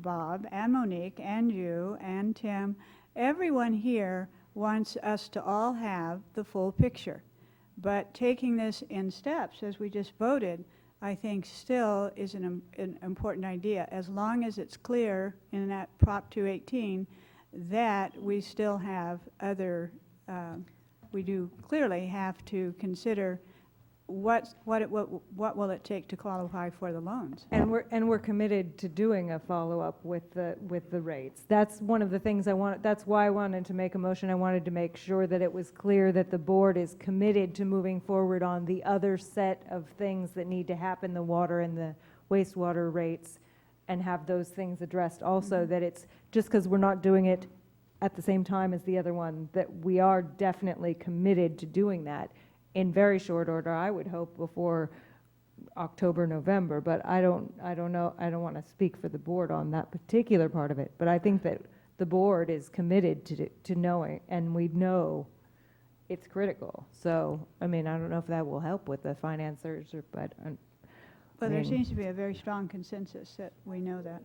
Bob and Monique and you and Tim. Everyone here wants us to all have the full picture. But taking this in steps, as we just voted, I think still is an important idea, as long as it's clear in that Prop 218 that we still have other, we do clearly have to consider what will it take to qualify for the loans. And we're committed to doing a follow-up with the rates. That's one of the things that's why I wanted to make a motion. I wanted to make sure that it was clear that the board is committed to moving forward on the other set of things that need to happen, the water and the wastewater rates, and have those things addressed also, that it's just because we're not doing it at the same time as the other one, that we are definitely committed to doing that in very short order, I would hope before October, November, but I don't know, I don't want to speak for the board on that particular part of it, but I think that the board is committed to knowing, and we know it's critical. So, I mean, I don't know if that will help with the financiers, but there seems to be a very strong consensus that we know that.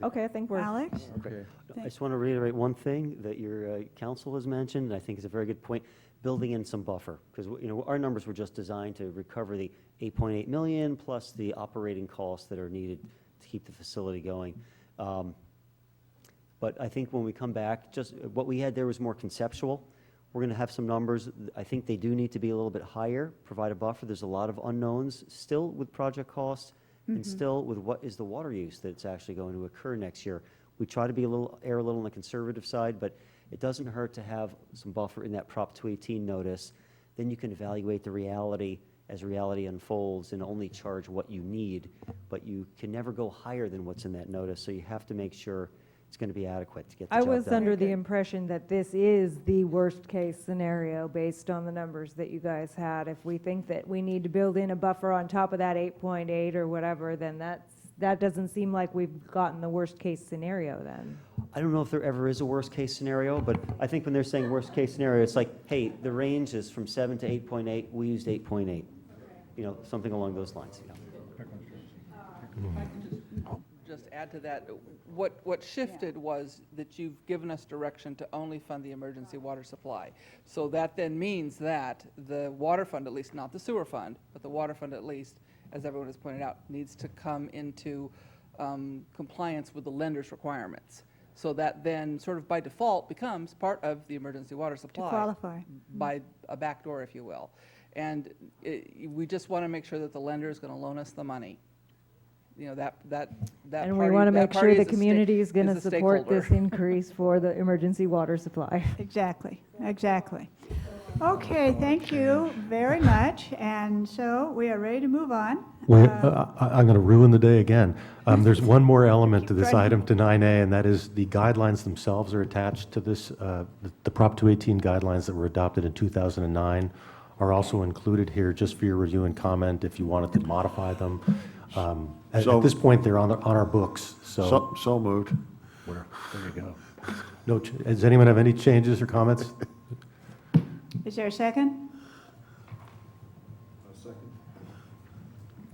Okay, I think we're... Alex? Okay. I just want to reiterate one thing that your council has mentioned, and I think is a very good point. Building in some buffer, because our numbers were just designed to recover the 8.8 million plus the operating costs that are needed to keep the facility going. But I think when we come back, just what we had there was more conceptual. We're going to have some numbers. I think they do need to be a little bit higher, provide a buffer. There's a lot of unknowns still with project costs and still with what is the water use that's actually going to occur next year. We try to be err a little on the conservative side, but it doesn't hurt to have some buffer in that Prop 218 notice. Then you can evaluate the reality as reality unfolds and only charge what you need, but you can never go higher than what's in that notice, so you have to make sure it's going to be adequate to get the I job was done. under the impression that this is the worst-case scenario based on the numbers that you guys had. If we think that we need to build in a buffer on top of that 8.8 or whatever, then that doesn't seem like we've gotten the worst-case scenario then. I don't know if there ever is a worst-case scenario, but I think when they're saying worst-case scenario, it's like, hey, the range is from 7 to 8.8, we used 8.8. You know, something along those lines, you know. Just add to that, what shifted was that you've given us direction to only fund the emergency water supply. So that then means that the water fund, at least, not the sewer fund, but the water fund at least, as everyone has pointed out, needs to come into compliance with the lender's requirements. So that then sort of by default becomes part of the emergency water supply. To qualify. By a backdoor, if you will. And we just want to make sure that the lender is going to loan us the money. You know, that And party, we want to that make party sure is the a community is going is to a support stakeholder. this increase for the emergency water supply. Exactly, exactly. Okay, thank you very much. And so we are ready to move on. I'm going to ruin the day again. There's one more element to this Try- item, to 9A, and that is the guidelines themselves are attached to this. The Prop 218 guidelines that were adopted in 2009 are also included here just for your review and comment if you wanted to modify them. At this point, they're on our books, so. So moved. There you go. No, does anyone have any changes or comments? Is there a second?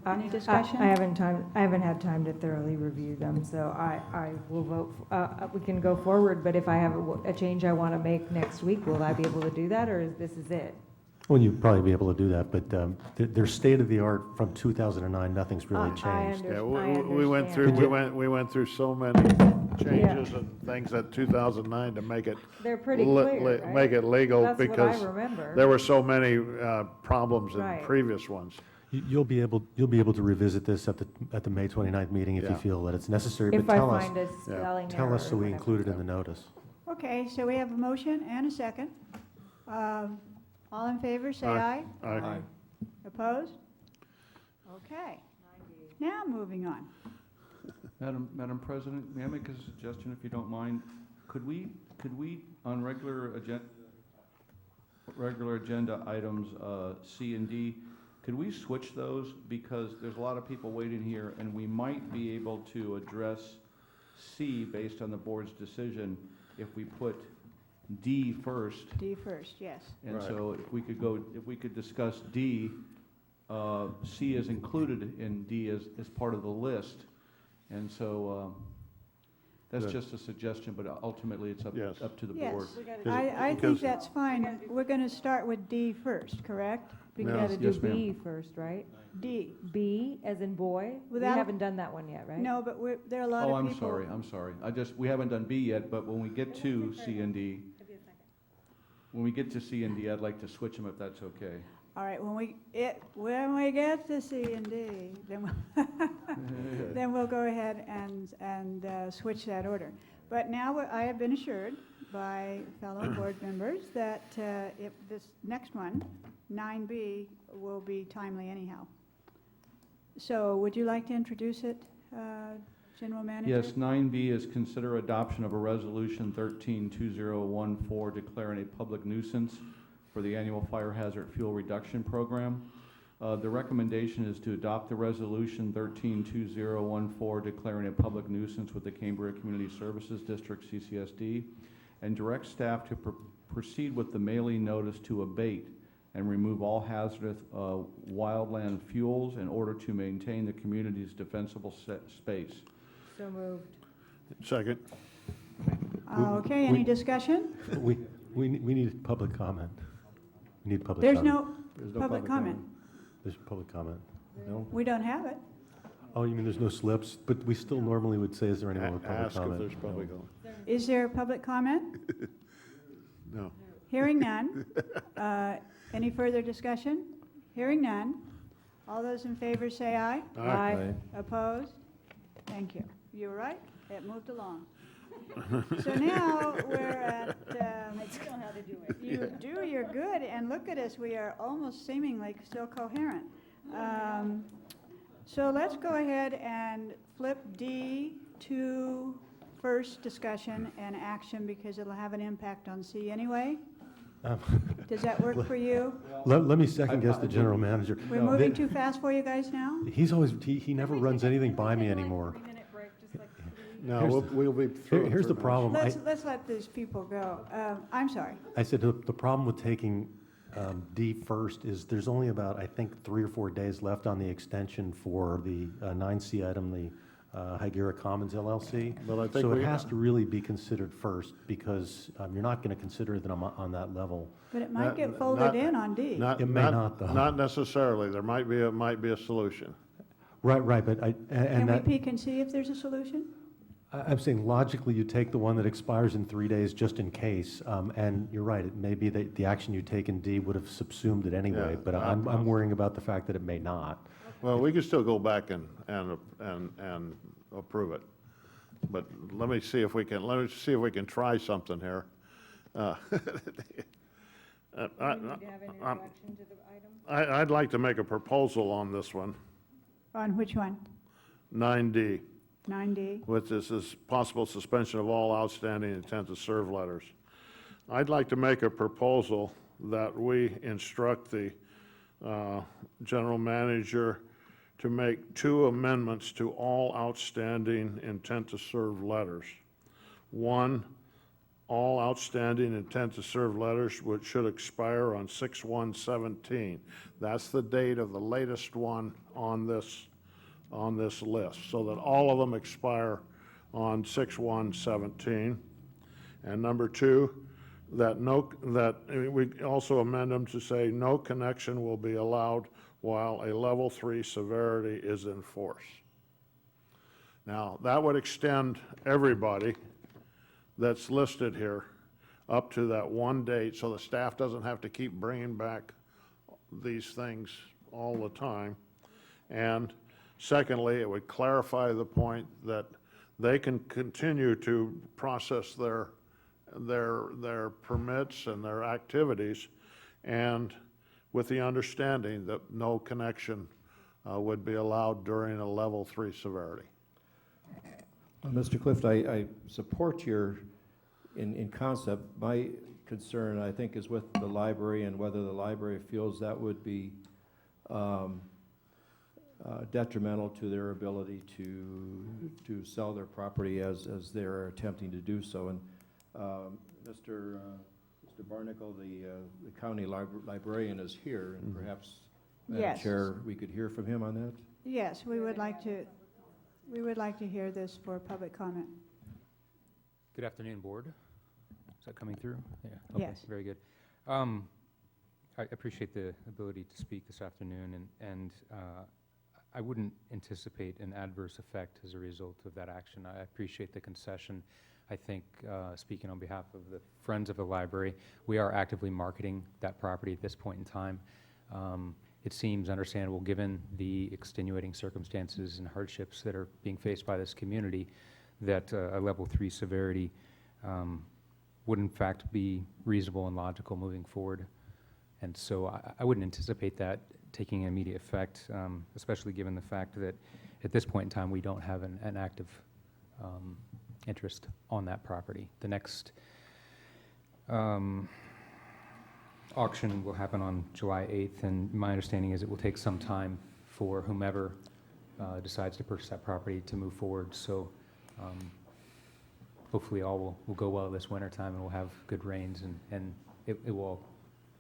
Any discussion? I haven't had time to thoroughly review them, so I will vote, we can go forward, but if I have a change I want to make next week, will I be able to do that, or this is it? Well, you'd probably be able to do that, but they're state-of-the-art from 2009. Nothing's really I changed. Yeah, I we went through, understand. we went through so many changes and things at 2009 to make it. They're pretty clear, right? Make it legal That's what because I remember. there were so many problems in Right. previous ones. You'll be able to revisit this at the May 29th meeting if you Yeah. feel that it's necessary. If but I tell us, find a spelling error. tell us so or we whatever. include it in the notice. Okay, so we have a motion and a second. All in favor, say aye. Aye. Opposed? Okay. Now, moving on. Madam President, may I make a suggestion, if you don't mind? Could we, on regular agenda items, C and D, could we switch those? Because there's a lot of people waiting here, and we might be able to address C based on the board's decision if we put D first. D first, yes. And Right. so if we could discuss D, C is included in D as part of the list. And so that's Good. just a suggestion, but ultimately it's Yes. up to the Yes, board. I think Because- that's fine. We're going to start with D first, correct? We No. gotta do Yes, ma'am. B first, right? D. B as in boy? We Without- haven't done that one yet, right? No, but there are a lot Oh, of I'm people. sorry. We haven't done B yet, but when we get to C and D, I'd like to switch them if that's okay. All right, when we get to C and D, then we'll go ahead and switch that order. But now I have been assured by fellow board members that if this next one, 9B, will be timely anyhow. So would you like to introduce it, General Manager? Yes, 9B is consider adoption of a resolution 13-2014 declaring a public nuisance for the annual fire hazard fuel reduction program. The recommendation is to adopt the resolution 13-2014 declaring a public nuisance with the Cambria Community Services District, CCSD, and direct staff to proceed with the mailing notice to abate and remove all hazardous wildland fuels in order to maintain the community's defensible space. So moved. Second. Okay, any discussion? We need public comment. We need public There's comment. no public comment. There's public comment. No? We don't have it. Oh, you mean there's no slips? But we still normally would say, is there anyone with public Ask if comment? there's public No. comment. Is there public comment? No. Hearing none. Any further discussion? Hearing none. All those in favor say aye. Aye. Opposed? Thank you. You were right. It moved along. So now we're at, I still know how to do it. you're good, and look at us, we are almost seemingly still coherent. So let's go ahead and flip D to first discussion and action, because it'll have an impact on C anyway. Does that work for you? Let me second guess the general manager. We're moving too fast for you guys now? He's always, he never runs anything by me anymore. No, we'll be through. Here's the problem. Let's let these people go. I'm sorry. I said the problem with taking D first is there's only about, I think, 3 or 4 days left on the extension for the 9C item, the Higuera Commons LLC. But I think So it has to really be considered first, because you're not going to consider it on that level. But it might get folded in on D. It may not, though. Not necessarily. There might be a solution. Right, but Can we peek and see if there's a solution? I'm saying logically, you take the one that expires in 3 days just in case, and you're right, it may be that the action you take in D would have subsumed it anyway, Yeah. but I'm worrying about the fact that it may not. Well, we can still go back and approve it. But let me see if we can try something here. I'd like to make a proposal on this one, On which one? 9D. 9D? Which is possible suspension of all outstanding intent to serve letters. I'd like to make a proposal that we instruct the general manager to make 2 amendments to all outstanding intent to serve letters. One, all outstanding intent to serve letters which should expire on 6/1/17. That's the date of the latest one on this list, so that all of them expire on 6/1/17. And number 2, that we also amend them to say no connection will be allowed while a level 3 severity is in force. Now, that would extend everybody that's listed here up to that one date, so the staff doesn't have to keep bringing back these things all the time. And secondly, it would clarify the point that they can continue to process their permits and their activities, and with the understanding that no connection would be allowed during a level 3 severity. Mr. Clift, I support your, in concept, my concern, I think, is with the library and whether the library feels that would be detrimental to their ability to sell their property as they're attempting to do so. And Mr. Barnacle, the county librarian, is here, and perhaps, Madam Yes. Chair, we could hear from him on that? Yes, we would like to hear this for public comment. Good afternoon, Board. Is that coming through? Yeah. Okay, Yes. very good. I appreciate the ability to speak this afternoon, and I wouldn't anticipate an adverse effect as a result of that action. I appreciate the concession. I think, speaking on behalf of the Friends of the Library, we are actively marketing that property at this point in time. It seems understandable, given the extenuating circumstances and hardships that are being faced by this community, that a level 3 severity would in fact be reasonable and logical moving forward. And so I wouldn't anticipate that taking immediate effect, especially given the fact that at this point in time we don't have an active interest on that property. The next auction will happen on July 8th, and my understanding is it will take some time for whomever decides to purchase that property to move forward. So hopefully all will go well this winter time, and we'll have good rains, and it will all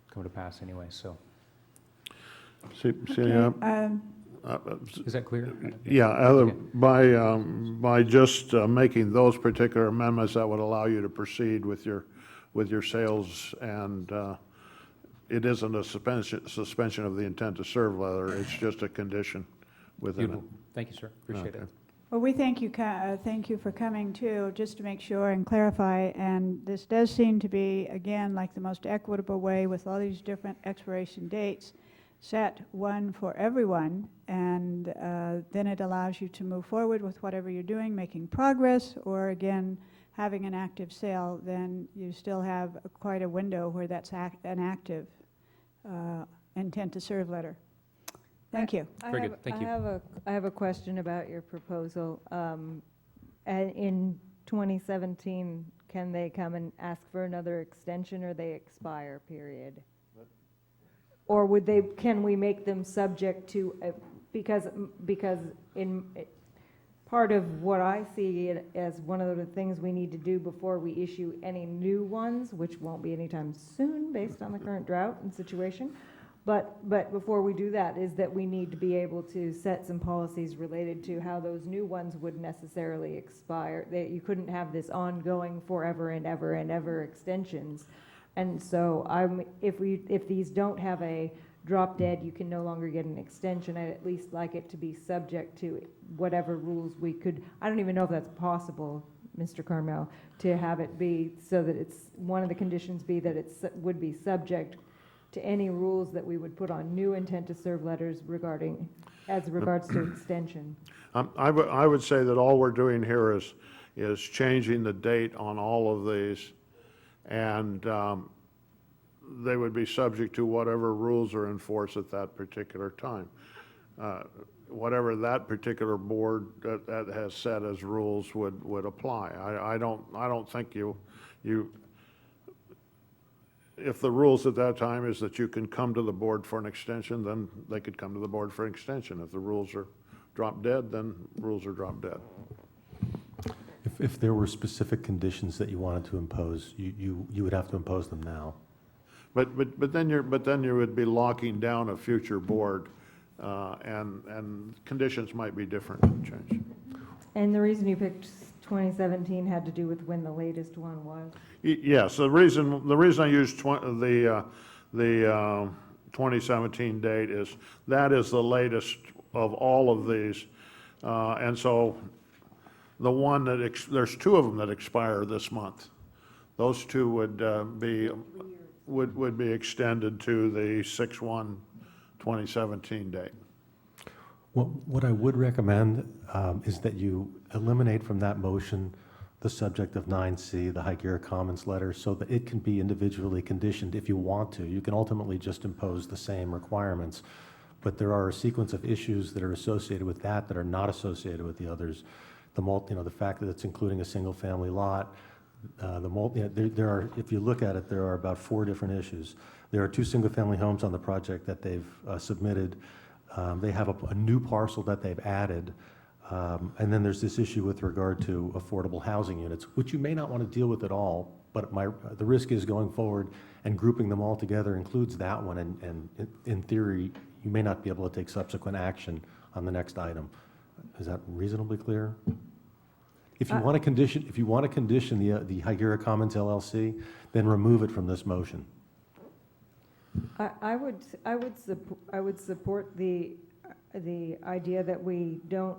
come to pass anyway. So is that clear? Yeah, by just making those particular amendments, that would allow you to proceed with your sales, and it isn't a suspension of the intent to serve letter, it's just a condition within it. Beautiful. Thank you, sir. Appreciate it. Well, we thank you for coming too, just to make sure and clarify. And this does seem to be, again, like the most equitable way with all these different expiration dates, set one for everyone, and then it allows you to move forward with whatever you're doing, making progress, or again, having an active sale. Then you still have quite a window where that's an active intent to serve letter. Thank you. Very good, thank you. I have a question about your proposal. In 2017, can they come and ask for another extension, or they expire, period? Or can we make them subject to, because in part of what I see it as one of the things we need to do before we issue any new ones, which won't be anytime soon based on the current drought and situation, but before we do that, is that we need to be able to set some policies related to how those new ones would necessarily expire. That you couldn't have this ongoing forever and ever extensions. And so if these don't have a drop dead, you can no longer get an extension, I'd at least like it to be subject to whatever rules we could. I don't even know if that's possible, Mr. Carmel, to have it be so that it's, one of the conditions be that it would be subject to any rules that we would put on new intent to serve letters as regards to extension. I would say that all we're doing here is changing the date on all of these, and they would be subject to whatever rules are in force at that particular time. Whatever that particular board that has set as rules would apply. I don't think you if the rules at that time is that you can come to the board for an extension, then they could come to the board for an extension. If the rules are drop dead, then rules are drop dead. If there were specific conditions that you wanted to impose, you would have to impose them now. But then you would be locking down a future board, and conditions might be different and change. And the reason you picked 2017 had to do with when the latest one was? Yes, the reason I used the 2017 date is that is the latest of all of these, and so the one that there's two of them that expire this month. Those two would be extended to the 6/1/2017 date. What I would recommend is that you eliminate from that motion the subject of 9C, the High Commons letter, so that it can be individually conditioned if you want to. You can ultimately just impose the same requirements, but there are a sequence of issues that are associated with that are not associated with the others. The fact that it's including a single-family lot, there are, if you look at it, there are about 4 different issues. There are 2 single-family homes on the project that they've submitted. They have a new parcel that they've added. And then there's this issue with regard to affordable housing units, which you may not want to deal with at all, but the risk is going forward and grouping them all together includes that one, and in theory, you may not be able to take subsequent action on the next item. Is that reasonably clear? If you want to condition, the High Commons LLC, then remove it from this motion. I would support the idea that we don't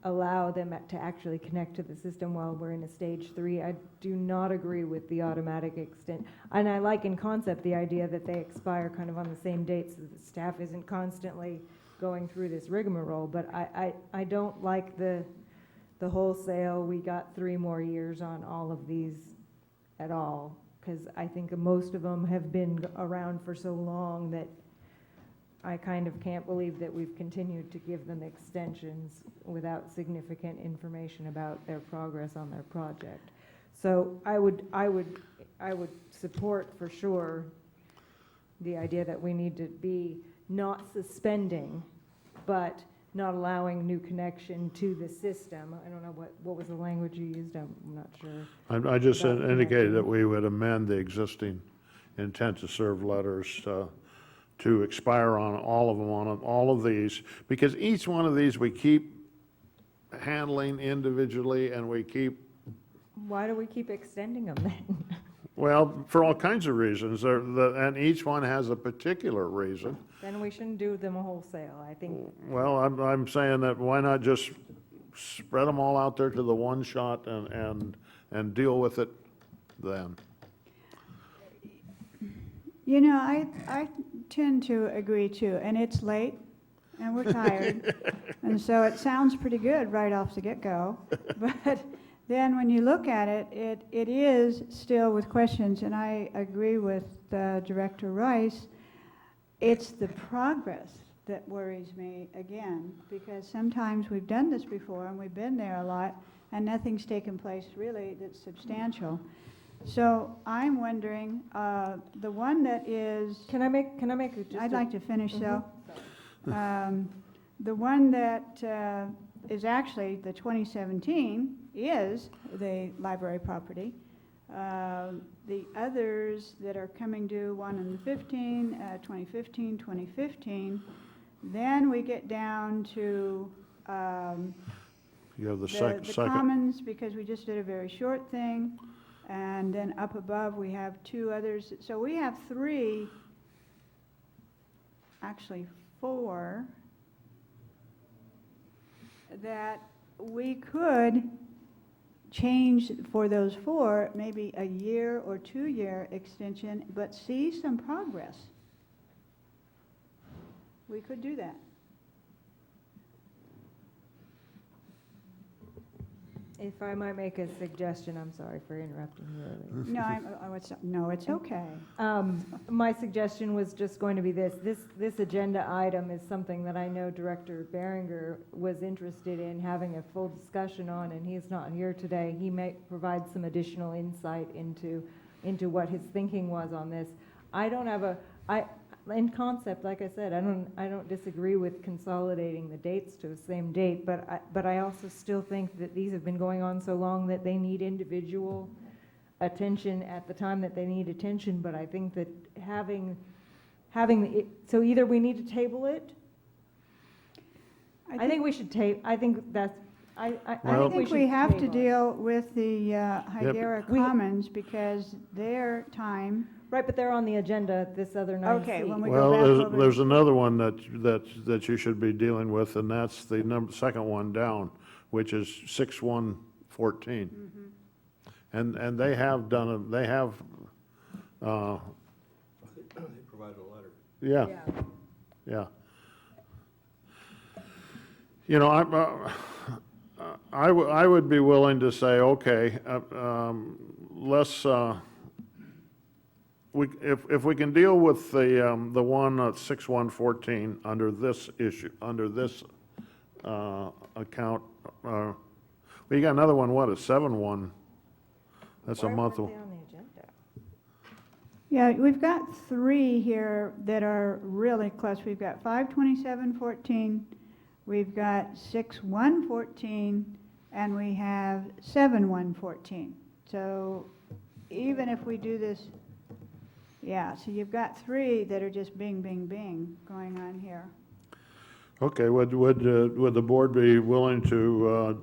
allow them to actually connect to the system while we're in a stage 3. I do not agree with the automatic extent. And I like in concept the idea that they expire kind of on the same date so that the staff isn't constantly going through this rigmarole. But I don't like the wholesale, we got 3 more years on all of these at all. Because I think most of them have been around for so long that I kind of can't believe that we've continued to give them extensions without significant information about their progress on their project. So I would support for sure the idea that we need to be not suspending, but not allowing new connection to the system. I don't know what was the language you used. I'm not sure. I just indicated that we would amend the existing intent to serve letters to expire on all of them, on all of these, because each one of these we keep handling individually, and we keep. Why do we keep extending them then? Well, for all kinds of reasons, and each one has a particular reason. Then we shouldn't do them wholesale, I think. Well, I'm saying that why not just spread them all out there to the one shot and deal with it then. You know, I tend to agree too, and it's late, and we're tired, and so it sounds pretty good right off the get-go, but then when you look at it, it is still with questions, and I agree with Director Rice. It's the progress that worries me again, because sometimes we've done this before, and we've been there a lot, and nothing's taken place really that's substantial. So I'm wondering, the one that is... Can I make I'd like to finish, though. The one that is actually the 2017 is the library property. The others that are coming due, one in the 2015, 2015, then we get down to You have the the second. commons, because we just did a very short thing. And then up above, we have two others. So we have three, actually four, that we could change for those four, maybe a year or 2-year extension, but see some progress. We could do that. If I might make a suggestion, I'm sorry for interrupting you earlier. No, it's okay. My suggestion was just going to be this agenda item is something that I know Director Behringer was interested in having a full discussion on, and he's not here today. He may provide some additional insight into what his thinking was on this. In concept, like I said, I don't disagree with consolidating the dates to the same date, but I also still think that these have been going on so long that they need individual attention at the time that they need attention. But I think that having it, so either we need to table it. I think we should table. I think that's. I think we have to table it. deal with the Higuera Commons because their time. Right, but they're on the agenda, this other 9C. Okay, when we go back over... There's another one that you should be dealing with, and that's the second one down, which is 6/1/14. And they have done they have... They provided a letter. Yeah. You know, I would be willing to say, okay, let's... If we can deal with the one at 6/1/14 under this issue, under this account, well, you got another one, what, a 7/1? That's a month. Why weren't they on the agenda? Yeah, we've got three here that are really close. We've got 5/27/14, we've got 6/1/14, and we have 7/1/14. So even if we do this... Yeah, so you've got three that are just bing, bing, bing going on here. Okay, would the board be willing to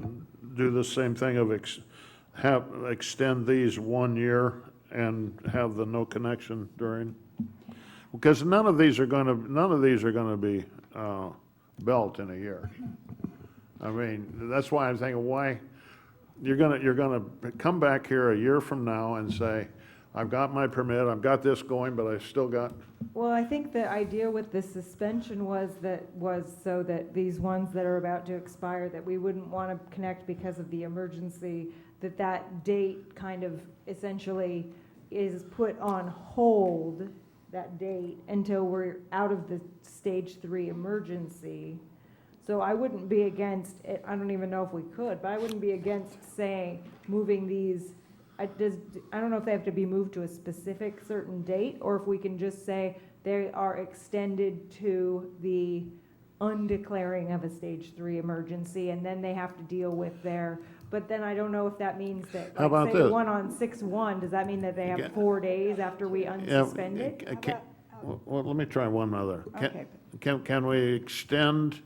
do the same thing of extend these 1 year and have the no connection during? Because none of these are going to be built in a year. I mean, that's why I'm thinking, why you're going to come back here a year from now and say, I've got my permit, I've got this going, but I still got... Well, I think the idea with the suspension was so that these ones that are about to expire, that we wouldn't want to connect because of the emergency, that date kind of essentially is put on hold, that date, until we're out of the stage 3 emergency. So I wouldn't be against it. I don't even know if we could, but I wouldn't be against saying moving these. I don't know if they have to be moved to a specific certain date, or if we can just say they are extended to the undeclaring of a stage 3 emergency, and then they have to deal with their, but then I don't know if that means that, How about like, say this? the one on 6/1, does that mean that they have 4 days after we unsuspend it? Well, let me try one other. Okay. Can we extend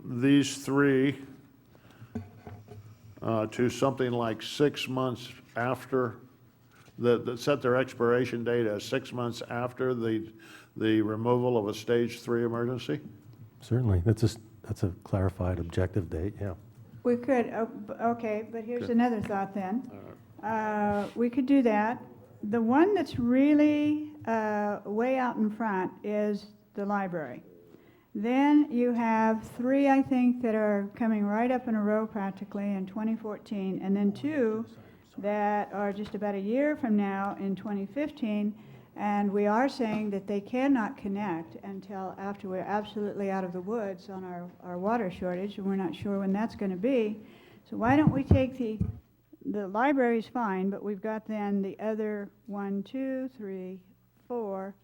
these three to something like 6 months after, set their expiration date as 6 months after the removal of a stage 3 emergency? Certainly, that's That's a clarified objective date, yeah. We could, okay, but here's Good. another thought then. We could do that. The one that's really way out in front is the library. Then you have 3, I think, that are coming right up in a row practically in 2014, and then 2 that are just about a year from now in 2015, and we are saying that they cannot connect until after we're absolutely out of the woods on our water shortage, and we're not sure when that's going to be. So why don't we take the library's fine, but we've got then the other 1, 2, 3, 4,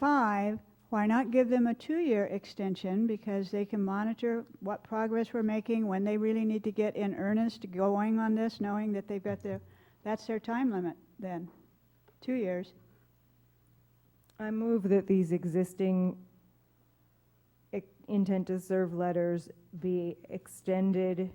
5. Why not give them a 2-year extension, because they can monitor what progress we're making, when they really need to get in earnest going on this, knowing that they've got that's their time limit then, 2 years. I move that these existing intent to serve letters be extended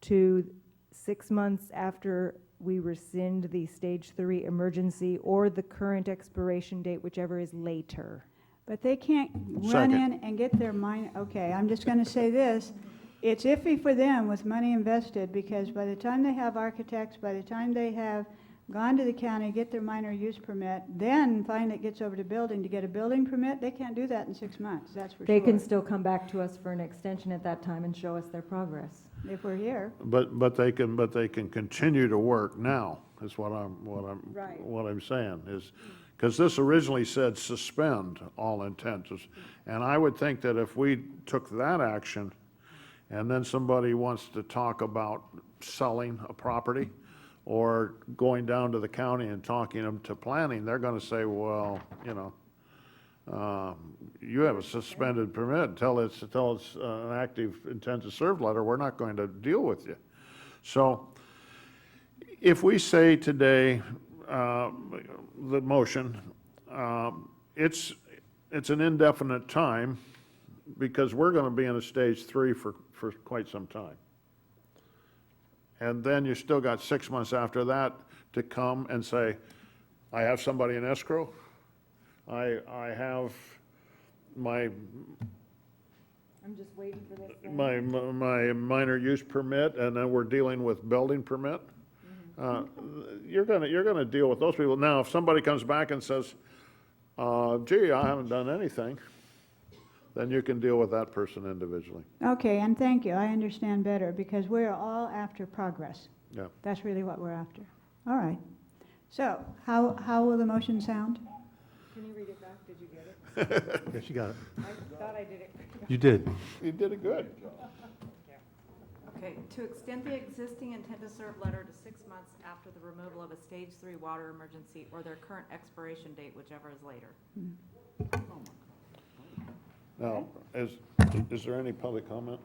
to 6 months after we rescind the stage 3 emergency or the current expiration date, whichever is later. But they can't run in and get their money. Okay, I'm just going to say this. It's iffy for them with money invested, because by the time they have architects, by the time they have gone to the county, get their minor use permit, then finally it gets over to building to get a building permit, they can't do that in 6 months, that's for sure. They can still come back to us for an extension at that time and show us their progress. If we're here. But they can continue to work now, is what I'm saying, is, because this originally said suspend all intents. And I would think that if we took that action, and then somebody wants to talk about selling a property, or going down to the county and talking them to planning, they're gonna say, well, you know, you have a suspended permit until it's an active intent to serve letter, we're not going to deal with you. So if we say today, the motion, it's an indefinite time, because we're gonna be in a stage 3 for quite some time. And then you still got 6 months after that to come and say, I have somebody in escrow, I have my I'm just waiting for this thing. my minor use permit, and then we're dealing with building permit. You're gonna deal with those people. Now, if somebody comes back and says, gee, I haven't done anything, then you can deal with that person individually. Okay, and thank you, I understand better, because we're all after progress. Yeah. That's really what we're after. All right. So, how will the motion sound? Can you read it back? Did you get it? Yes, you got it. I thought I did it. You did. You did it good. Okay, to extend the existing intent to serve letter to 6 months after the removal of a stage 3 water emergency or their current expiration date, whichever is later. Now, is there any public comment?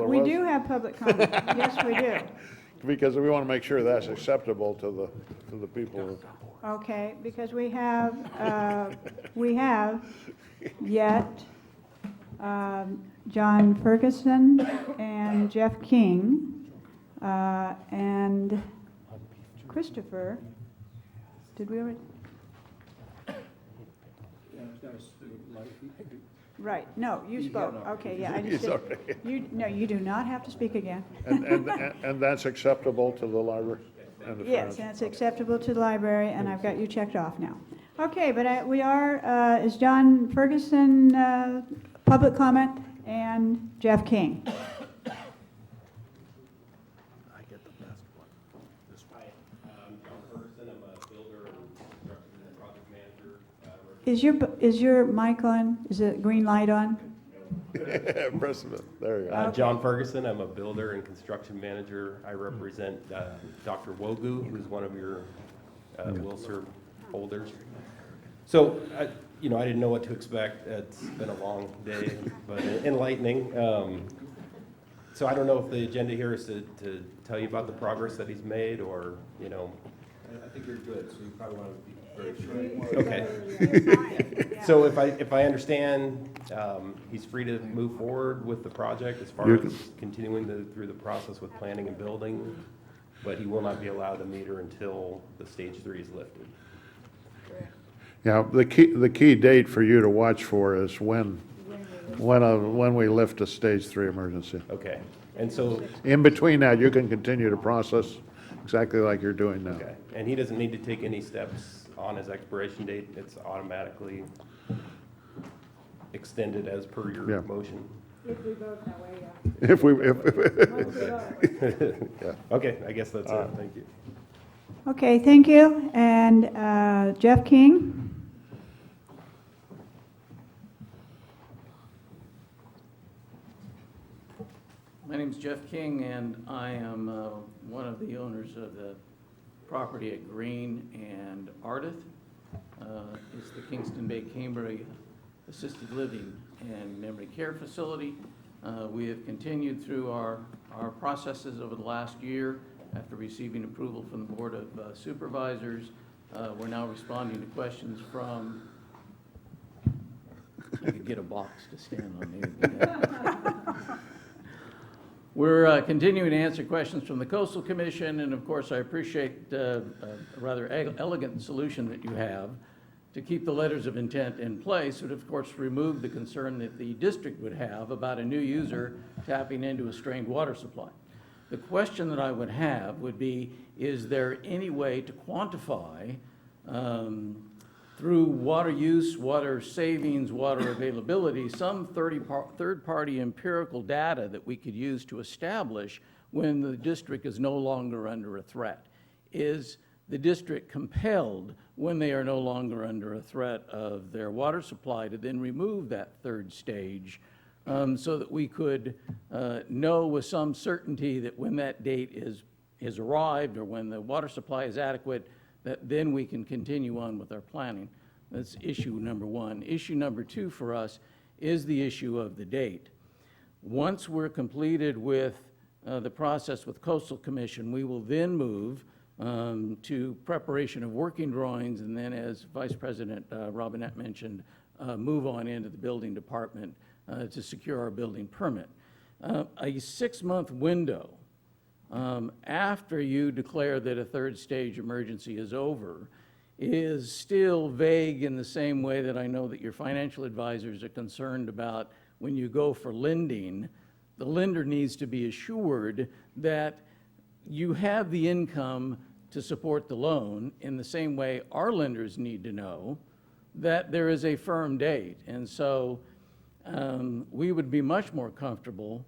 We do have public comment. Yes, we do. Because we want to make sure that's acceptable to the people. Okay, because we have yet John Ferguson and Jeff King and Christopher. Did we already? Right, no, you spoke. Okay, yeah, I just did. No, you do not have to speak again. And that's acceptable to the library and the Yes, friends? and it's acceptable to the library, and I've got you checked off now. Okay, but we are, is John Ferguson, public comment, and Jeff King. I get the best one. This one. Hi, I'm John Ferguson. I'm a builder and construction and project manager. Is your mic on? Is the green light on? Press it. There you go. Okay. John Ferguson. I'm a builder and construction manager. I represent Dr. Wogu, who's one of your will serve holders. So, I didn't know what to expect. It's been a long day, but enlightening. So I don't know if the agenda here is to tell you about the progress that he's made, or, I think you're good, so you probably want to be very short. Okay. So if I understand, he's free to move forward with the project as far as continuing through the process with planning and building, but he will not be allowed a meter until the stage 3 is lifted. Yeah, the key date for you to watch for is when when we lift a stage 3 emergency. Okay, and so, In between that, you can continue to process exactly like you're doing now. okay, and he doesn't need to take any steps on his expiration date, it's automatically extended as per Yeah. your motion? If we vote that way, yeah. If we, Yeah, okay, I guess that's it, thank you. Okay, thank you. And Jeff King? My name's Jeff King, and I am one of the owners of the property at Green and Ardith. It's the Kingston Bay Cambria Assisted Living and Memory Care Facility. We have continued through our processes over the last year after receiving approval from the Board of Supervisors. We're now responding to questions from, I could get a box to stand on maybe. We're continuing to answer questions from the Coastal Commission, and of course I appreciate a rather elegant solution that you have to keep the letters of intent in place, but of course remove the concern that the district would have about a new user tapping into a strained water supply. The question that I would have would be, is there any way to quantify through water use, water savings, water availability, some third-party empirical data that we could use to establish when the district is no longer under a threat? Is the district compelled, when they are no longer under a threat of their water supply, to then remove that third stage so that we could know with some certainty that when that date is arrived or when the water supply is adequate, that then we can continue on with our planning? That's issue number one. Issue number two for us is the issue of the date. Once we're completed with the process with Coastal Commission, we will then move to preparation of working drawings, and then, as Vice President Robinette mentioned, move on into the building department to secure our building permit. A 6-month window after you declare that a third stage emergency is over is still vague in the same way that I know that your financial advisors are concerned about when you go for lending. The lender needs to be assured that you have the income to support the loan in the same way our lenders need to know that there is a firm date. And so we would be much more comfortable,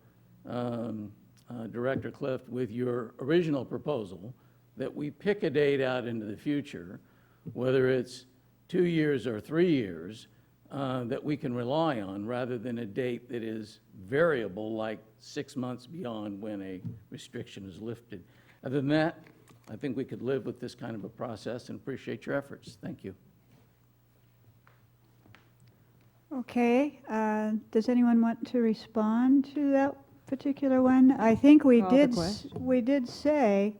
Director Clift, with your original proposal that we pick a date out into the future, whether it's 2 years or 3 years, that we can rely on, rather than a date that is variable, like 6 months beyond when a restriction is lifted. Other than that, I think we could live with this kind of a process and appreciate your efforts. Thank you. Okay, does anyone want to respond to that particular one? I think we Call the did, question. we did say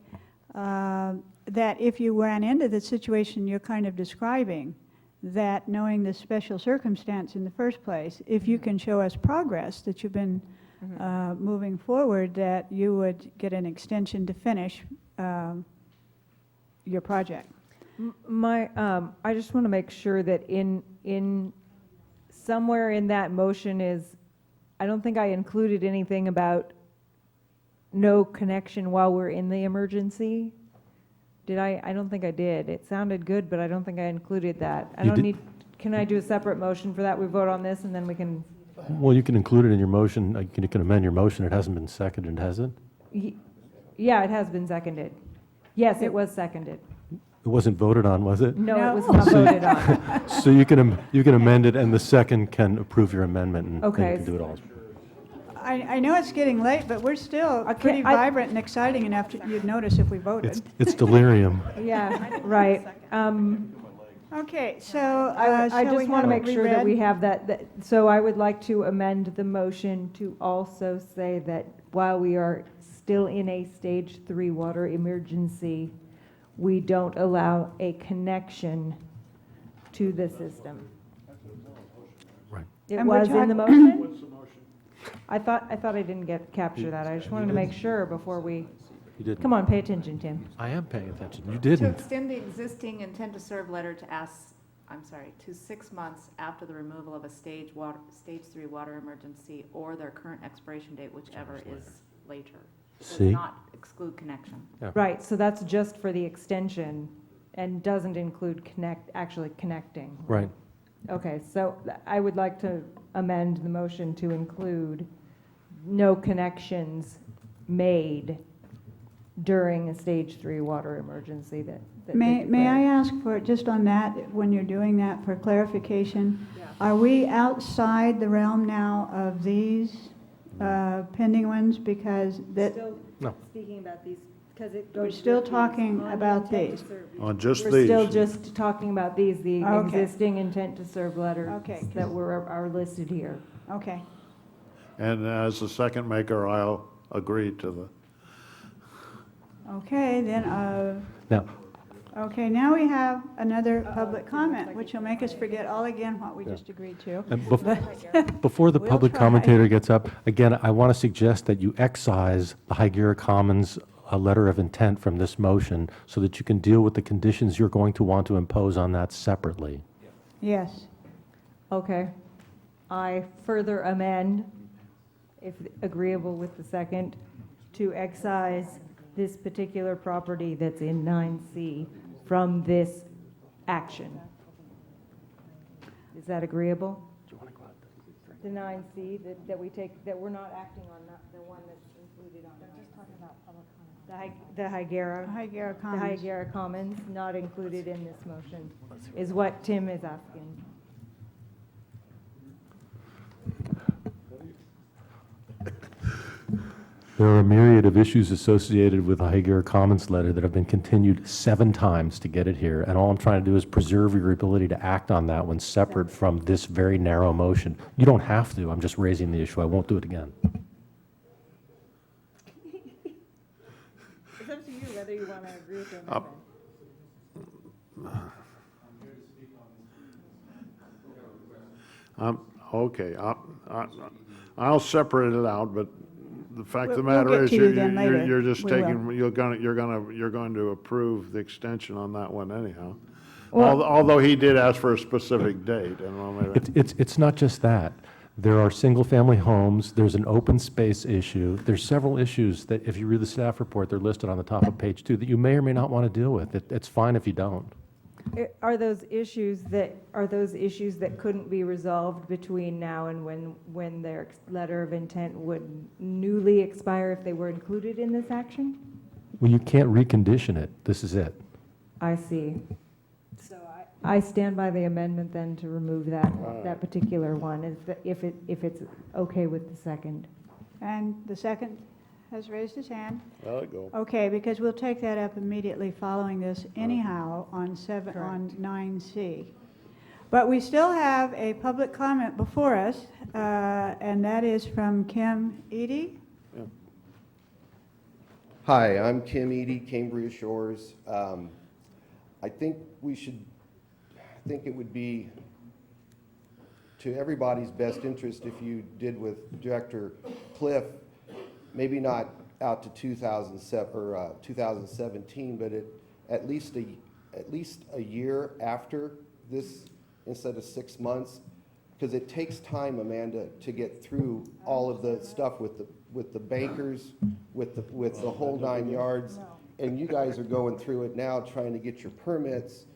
that if you ran into the situation you're kind of describing, that knowing the special circumstance in the first place, if you can show us progress that you've been moving forward, that you would get an extension to finish your project. I just want to make sure that in somewhere in that motion is, I don't think I included anything about no connection while we're in the emergency. Did I? I don't think I did. It sounded good, but I don't think I included that. I don't need, can I do a separate motion for that? We vote on this and then we can. Well, you can include it in your motion, you can amend your motion, it hasn't been seconded, has it? Yeah, it has been seconded. Yes, it was seconded. It wasn't voted on, was it? No, it was not voted on. So you can amend it, and the second can approve your amendment, and then Okay. you can do it all. I know it's getting late, but we're still pretty vibrant and exciting enough that you'd notice if we voted. It's delirium. Yeah, right. Okay, so I shall we just want have to it make sure that reread? we have that, so I would like to amend the motion to also say that while we are still in a stage 3 water emergency, we don't allow a connection to the system. Right. It And we're was in the talk- motion? What's the motion? I thought I didn't capture that. I just wanted to make sure before we, You didn't. come on, pay attention, Tim. I am paying attention. You To didn't. extend the existing intent to serve letter to ask I'm sorry, to 6 months after the removal of a stage 3 water emergency or their current expiration date, whichever is later. Does See? not exclude connection. Yeah. Right, so that's just for the extension and doesn't include actually connecting. Right. Okay, so I would like to amend the motion to include no connections made during a stage 3 water emergency that they May I declare. ask for, just on that, when you're doing that, for clarification, are we outside the realm now of these pending ones? Because that, No. Speaking about these, because it we're still talking about these. On just We're these. still just talking about these, the Okay. existing intent to serve letters Okay. that are listed here. Okay. And as the second maker, I'll agree to the. Okay, then, Now, okay, now we have another public comment, which will make us forget all again what we just agreed to. and But- before the We'll public try. commentator gets up, again, I want to suggest that you excise the Higuera Commons letter of intent from this motion so that you can deal with the conditions you're going to want to impose on that separately. Yes. Okay. I further amend, if agreeable with the second, to excise this particular property that's in 9C from this action. Is that agreeable? The 9C that we take, that we're not acting on, not the one that's included on. I'm just talking about public comment. The Higuera. Higuera The Commons. Higuera Commons, not included in this motion, is what Tim is asking. There are a myriad of issues associated with the Higuera Commons letter that have been continued 7 times to get it here, and all I'm trying to do is preserve your ability to act on that one separate from this very narrow motion. You don't have to, I'm just raising the issue, I won't do it again. It's up to you whether you want to agree with them. Okay, I'll separate it out, but the fact of the We'll matter get is, to you then later. you're just We will. taking, you're going to approve the extension on that one anyhow. Well- Although he did ask for a specific date, and well, maybe. It's not just that. There are single-family homes, there's an open space issue, there's several issues that, if you read the staff report, they're listed on the top of page 2, that you may or may not want to deal with. It's fine if you don't. Are those issues that couldn't be resolved between now and when their letter of intent would newly expire if they were included in this action? Well, you can't recondition it. This is it. I see. So I stand by the amendment then to remove that particular one, if it's okay with the second. And the second has raised his hand. Let it go. Okay, because we'll take that up immediately following this anyhow on Correct. 9C. But we still have a public comment before us, and that is from Kim Edie. Hi, I'm Kim Edie, Cambria Shores. I think it would be to everybody's best interest if you did with Director Cliff, maybe not out to 2017, but at least a year after this, instead of 6 months, because it takes time, Amanda, to get through all of the stuff with the bankers, with the whole 9 yards, and you guys are going through it now, trying to get your permits.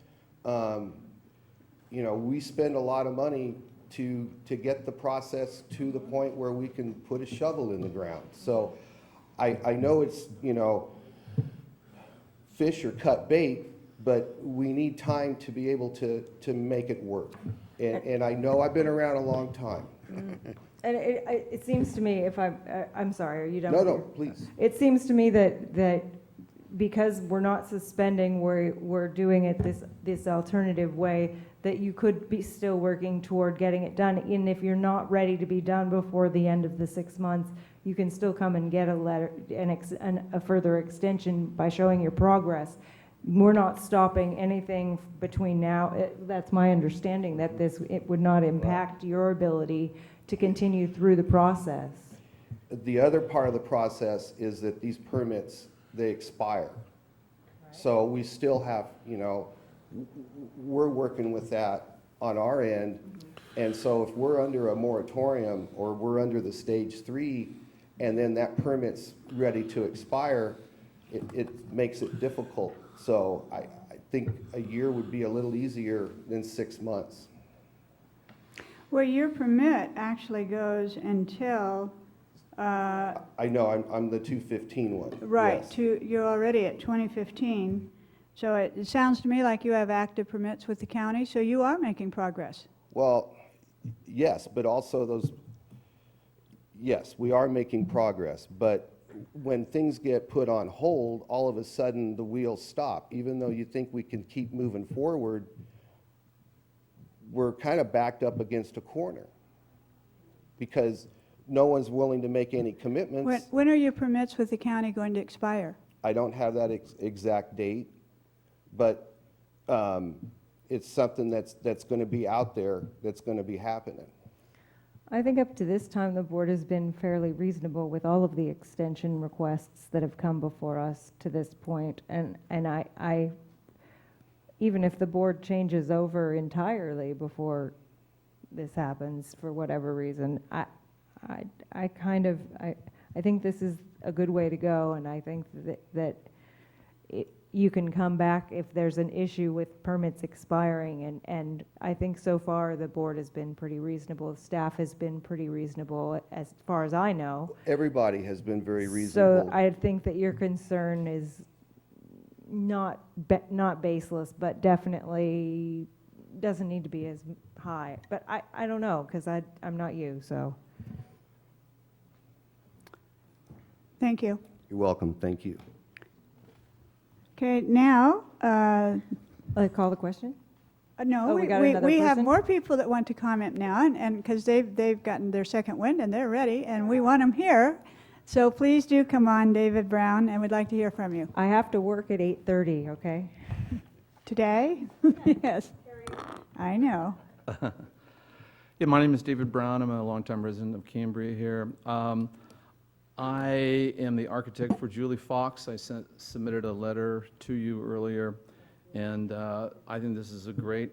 We spend a lot of money to get the process to the point where we can put a shovel in the ground. So I know it's, fish or cut bait, but we need time to be able to make it work. And I know I've been around a long time. And it seems to me, if I'm sorry, are you done? No, please. It seems to me that because we're not suspending, we're doing it this alternative way, that you could be still working toward getting it done. And if you're not ready to be done before the end of the 6 months, you can still come and get a letter, a further extension by showing your progress. We're not stopping anything between now. That's my understanding, that it would not impact your ability to continue through the process. The other part of the process is that these permits, they expire. So we still have, we're working with that on our end. And so if we're under a moratorium or we're under the stage 3 and then that permit's ready to expire, it makes it difficult. So I think a year would be a little easier than 6 months. Well, your permit actually goes until, I know, I'm the 215 one. right, yes. you're already at 2015. So it sounds to me like you have active permits with the county, so you are making progress. Well, yes, but also yes, we are making progress, but when things get put on hold, all of a sudden the wheels stop. Even though you think we can keep moving forward, we're kind of backed up against a corner because no one's willing to make any commitments. When are your permits with the county going to expire? I don't have that exact date, but it's something that's going to be out there, that's going to be happening. I think up to this time, the board has been fairly reasonable with all of the extension requests that have come before us to this point. And I even if the board changes over entirely before this happens for whatever reason, I think this is a good way to go, and I think that you can come back if there's an issue with permits expiring, and I think so far the board has been pretty reasonable. Staff has been pretty reasonable as far as I know. Everybody has been very reasonable. So I think that your concern is not baseless, but definitely doesn't need to be as high. But I don't know, because I'm not you, so. Thank you. You're welcome, thank you. Okay, now, Call the question? no, Oh, we got another we have person? more people that want to comment now, and because they've gotten their second wind and they're ready, and we want them here. So please do come on, David Brown, and we'd like to hear from you. I have to work at 8:30, okay? Today? Yes. I know. Yeah, my name is David Brown. I'm a longtime resident of Cambria here. I am the architect for Julie Fox. I submitted a letter to you earlier, and I think this is a great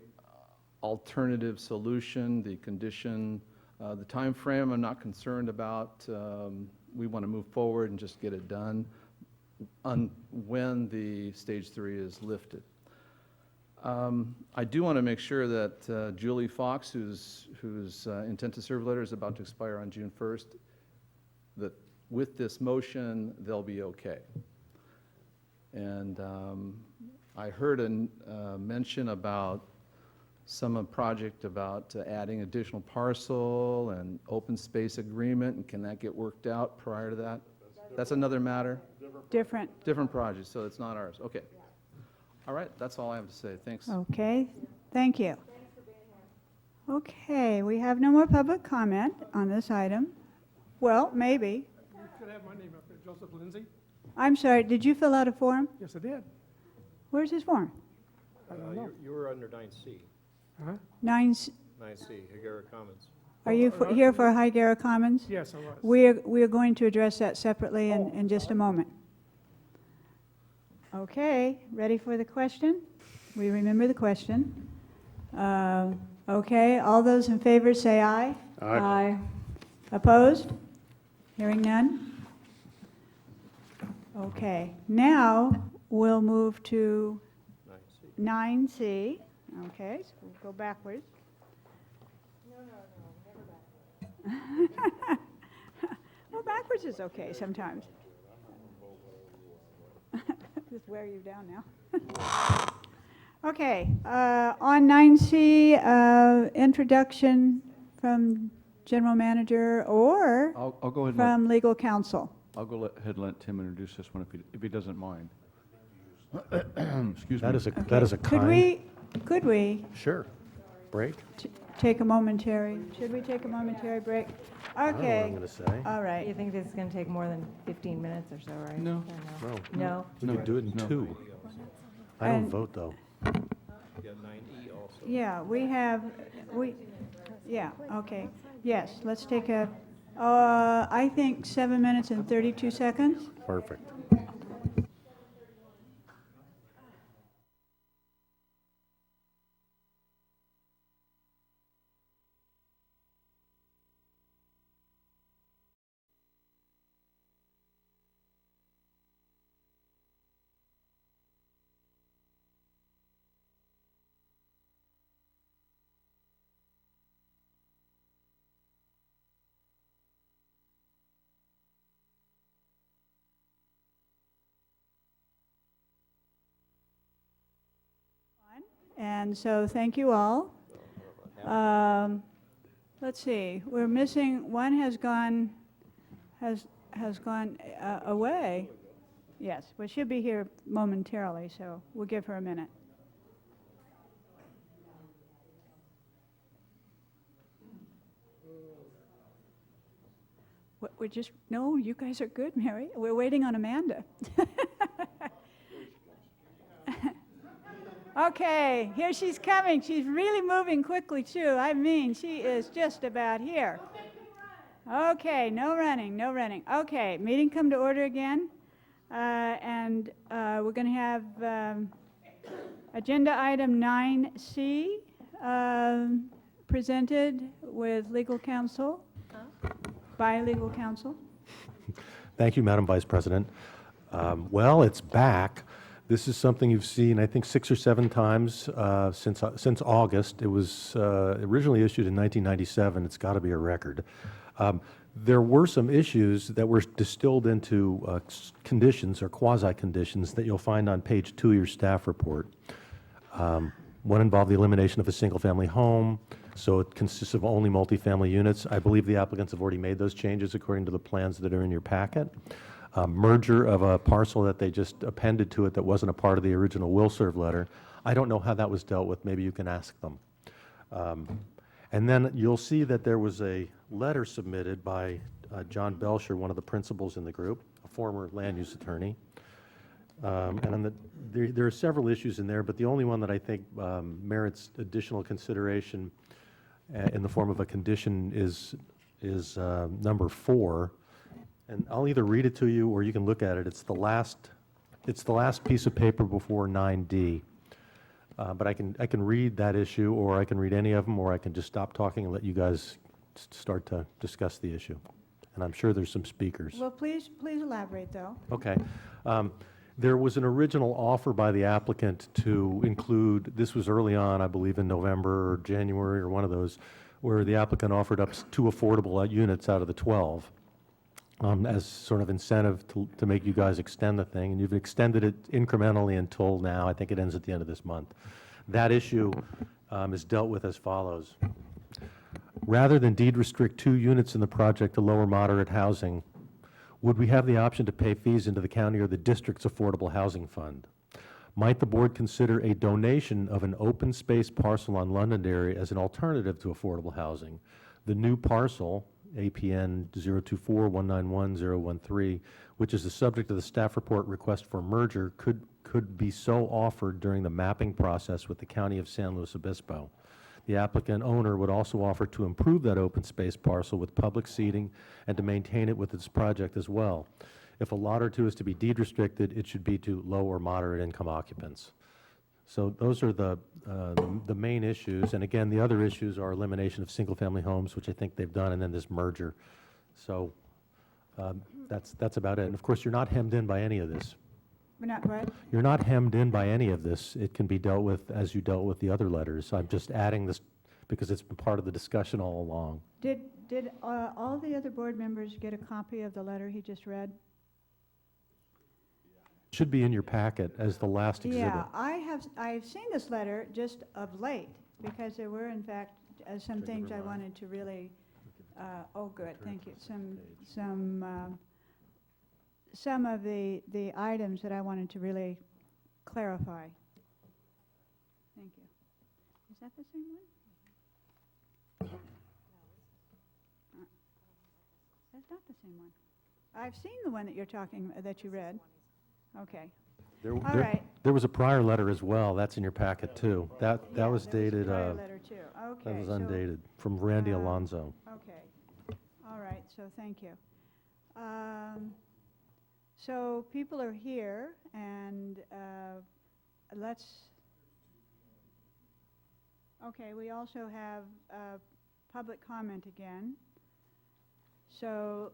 alternative solution. The condition, the time frame, I'm not concerned about. We want to move forward and just get it done when the stage 3 is lifted. I do want to make sure that Julie Fox, whose intent to serve letter is about to expire on June 1st, that with this motion, they'll be okay. And I heard a mention about some project about adding additional parcel and open space agreement, and can that get worked out prior to that? That's another matter? Different project, so it's not ours. Okay. All right, that's all I have to say. Thanks. Okay, thank you. Okay, we have no more public comment on this item. Well, maybe. You should have my name up there, Joseph Lindsay. I'm sorry, did you fill out a form? Yes, I did. Where's his form? I don't know. You were under 9C. Huh? 9C. 9C, Higuera Commons. Are you here for Higuera Commons? Yes, I was. We're going to address that separately in just a moment. Okay, ready for the question? We remember the question. Okay, all those in favor say aye. Aye. Opposed? Hearing none? Okay, now we'll move to 9C. Okay, so we'll go backwards. Well, backwards is okay sometimes. Just wear you down now. Okay, on 9C, introduction from General Manager or I'll go ahead and from Legal Counsel. I'll go ahead and let Tim introduce this one if he doesn't mind. Excuse me. That is a kind. Could we Sure. Break? take a momentary, should we take a momentary break? I don't know what Okay. I'm gonna say. All right. You think this is going to take more than 15 minutes or so, right? No. Or No. No? We could do it in No. 2. I don't And- vote, though. You got 9E also. Yeah, yeah, okay. Yes, let's take I think 7 minutes and 32 seconds. Perfect. And so thank you all. Let's see, we're missing, one has gone away. Yes, well, she'll be here momentarily, so we'll give her a minute. We're just, no, you guys are good, Mary. We're waiting on Amanda. Okay, here she's coming. She's really moving quickly, too. I mean, she is just about here. Okay, no running, no running. Okay, meeting come to order again. And we're going to have agenda item 9C presented with legal counsel, by legal counsel. Thank you, Madam Vice President. Well, it's back. This is something you've seen, I think, 6 or 7 times since August. It was originally issued in 1997. It's got to be a record. There were some issues that were distilled into conditions or quasi-conditions that you'll find on page 2 of your staff report. One involved the elimination of a single-family home, so it consists of only multifamily units. I believe the applicants have already made those changes according to the plans that are in your packet. Merger of a parcel that they just appended to it that wasn't a part of the original will serve letter. I don't know how that was dealt with. Maybe you can ask them. And then you'll see that there was a letter submitted by John Belcher, one of the principals in the group, a former land use attorney. And there are several issues in there, but the only one that I think merits additional consideration in the form of a condition is number 4. And I'll either read it to you or you can look at it. It's the last piece of paper before 9D. But I can read that issue, or I can read any of them, or I can just stop talking and let you guys start to discuss the issue. And I'm sure there's some speakers. Well, please elaborate, though. Okay. There was an original offer by the applicant to include, this was early on, I believe in November or January or one of those, where the applicant offered up 2 affordable units out of the 12. As sort of incentive to make you guys extend the thing, and you've extended it incrementally until now. I think it ends at the end of this month. That issue is dealt with as follows. Rather than deed restrict 2 units in the project to lower moderate housing, would we have the option to pay fees into the county or the district's affordable housing fund? Might the board consider a donation of an open space parcel on Londonderry as an alternative to affordable housing? The new parcel, APN 024-191-013, which is the subject of the staff report request for merger, could be so offered during the mapping process with the County of San Luis Obispo. The applicant owner would also offer to improve that open space parcel with public seating and to maintain it with its project as well. If a lot or 2 is to be deed restricted, it should be to low or moderate income occupants. So those are the main issues. And again, the other issues are elimination of single-family homes, which I think they've done, and then this merger. So that's about it. And of course, you're not hemmed in by any of this. We're not what? You're not hemmed in by any of this. It can be dealt with as you dealt with the other letters. I'm just adding this because it's been part of the discussion all along. Did all the other board members get a copy of the letter he just read? Should be in your packet as the last exhibit. Yeah, I've seen this letter just of late, because there were, in fact, some things I wanted to really, oh, good, thank you. Some of the items that I wanted to really clarify. Thank you. Is that the same one? That's not the same one. I've seen the one that you're talking, that you read. Okay. All right. There was a prior letter as well. That's in your packet too. That was dated. Prior letter too. Okay. That was undated from Randy Alonzo. Okay. All right. So thank you. So people are here, and let's. Okay. We also have public comment again. So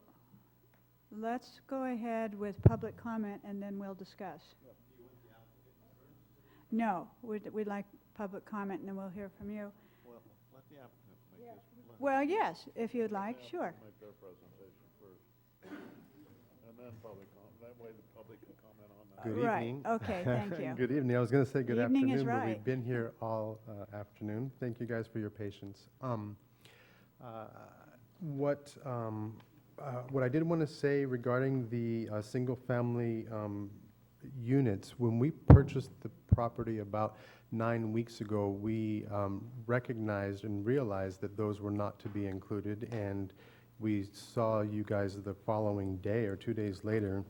let's go ahead with public comment, and then we'll discuss. No, we'd like public comment, and then we'll hear from you. Well, let the applicant make his. Well, yes, if you'd like, sure. Make their presentation first, and then public comment. that way the public can comment on that. Good Right, evening. okay, thank you. Good evening. I was going to say good Evening is afternoon, but right. we've been here all afternoon. Thank you guys for your patience. What I did want to say regarding the single-family units, when we purchased the property about 9 weeks ago, we recognized and realized that those were not to be included, and we saw you guys the following day or 2 days later,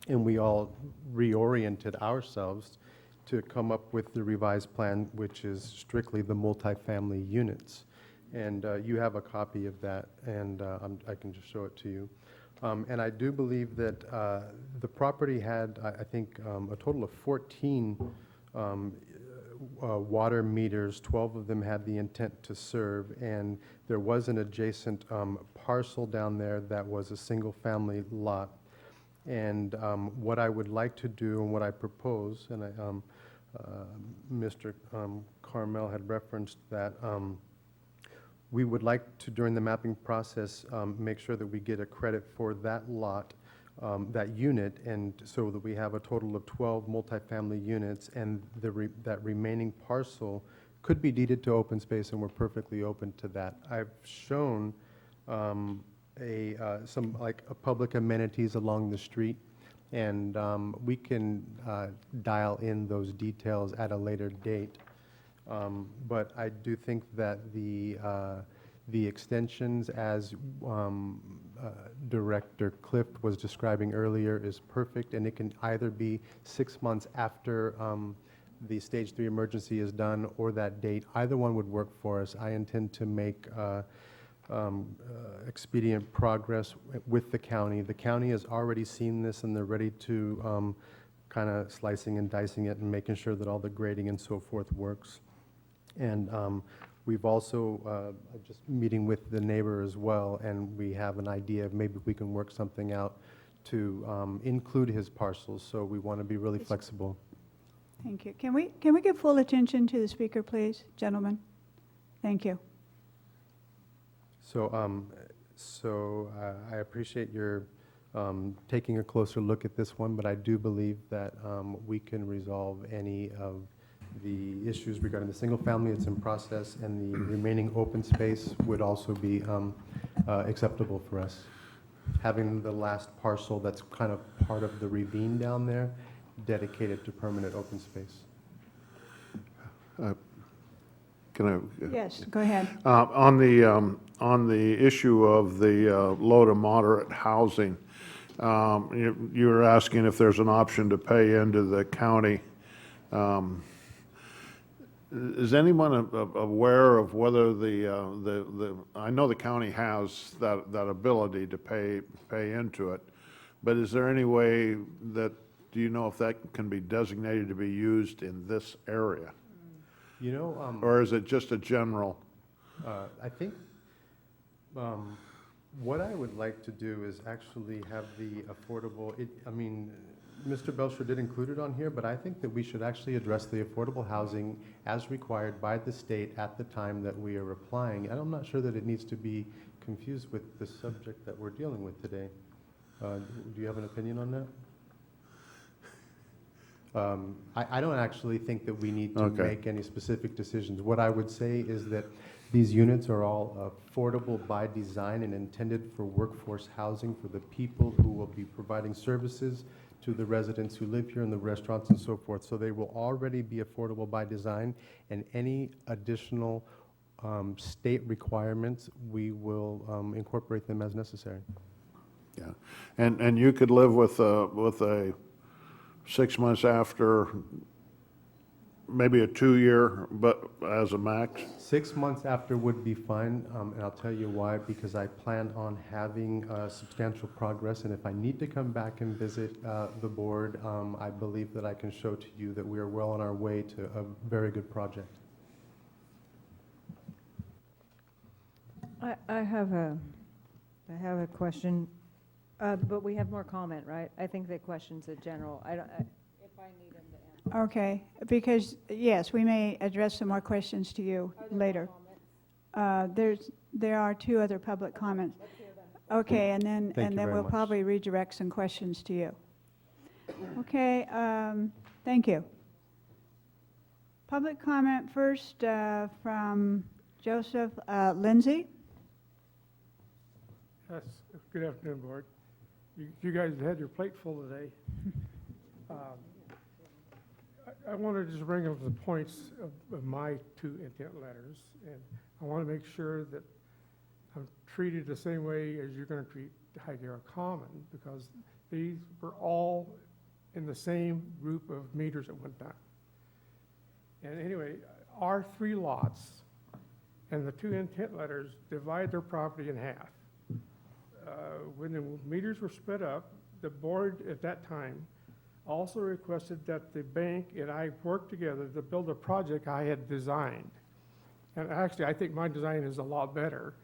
and we all reoriented ourselves to come up with the revised plan, which is strictly the multifamily units. And you have a copy of that, and I can just show it to you. And I do believe that the property had, I think, a total of 14 water meters. 12 of them had the intent to serve, and there was an adjacent parcel down there that was a single-family lot. And what I would like to do and what I propose, and Mr. Carmel had referenced that, we would like to, during the mapping process, make sure that we get a credit for that lot, that unit, and so that we have a total of 12 multifamily units, and that remaining parcel could be deeded to open space, and we're perfectly open to that. I've shown some public amenities along the street, and we can dial in those details at a later date. But I do think that the extensions, as Director Clift was describing earlier, is perfect, and it can either be 6 months after the Stage 3 emergency is done or that date. Either one would work for us. I intend to make expedient progress with the county. The county has already seen this, and they're ready to kind of slicing and dicing it and making sure that all the grading and so forth works. And we've also just meeting with the neighbor as well, and we have an idea of maybe we can work something out to include his parcels. So we want to be really flexible. Thank you. Can we give full attention to the speaker, please, gentlemen? Thank you. So, I appreciate your taking a closer look at this one, but I do believe that we can resolve any of the issues regarding the single family. It's in process, and the remaining open space would also be acceptable for us. Having the last parcel that's kind of part of the ravine down there dedicated to permanent open space. Can I? Yes, go ahead. On the issue of the low to moderate housing, you were asking if there's an option to pay into the county. Is anyone aware of whether I know the county has that ability to pay into it, but is there any way that, do you know if that can be designated to be used in this area? You know, or is it just a general? I think what I would like to do is actually have the affordable, Mr. Belcher did include it on here, but I think that we should actually address the affordable housing as required by the state at the time that we are applying. And I'm not sure that it needs to be confused with the subject that we're dealing with today. Do you have an opinion on that? I don't actually think that we need to make any specific decisions. What I would say is that these units are all affordable by design and intended for workforce housing for the people who will be providing services to the residents who live here in the restaurants and so forth. So they will already be affordable by design, and any additional state requirements, we will incorporate them as necessary. Yeah, and you could live with a 6 months after, maybe a 2-year, but as a max? 6 months after would be fine, and I'll tell you why, because I plan on having substantial progress, and if I need to come back and visit the board, I believe that I can show to you that we are well on our way to a very good project. I have a question, but we have more comment, right? I think the question's a general. If I need him to answer. Okay, because, yes, we may address some more questions to you later. There are 2 other public comments. Okay, and then Thank you very we'll much. probably redirect some questions to you. Okay, thank you. Public comment first from Joseph Lindsay. Yes, good afternoon, Board. You guys have had your plate full today. I want to just bring up the points of my two intent letters, and I want to make sure that I'm treated the same way as you're going to treat Higuera Common, because these were all in the same group of meters at one time. And anyway, our 3 lots and the 2 intent letters divide their property in half. When the meters were split up, the board at that time also requested that the bank and I work together to build a project I had designed. And actually, I think my design is a lot better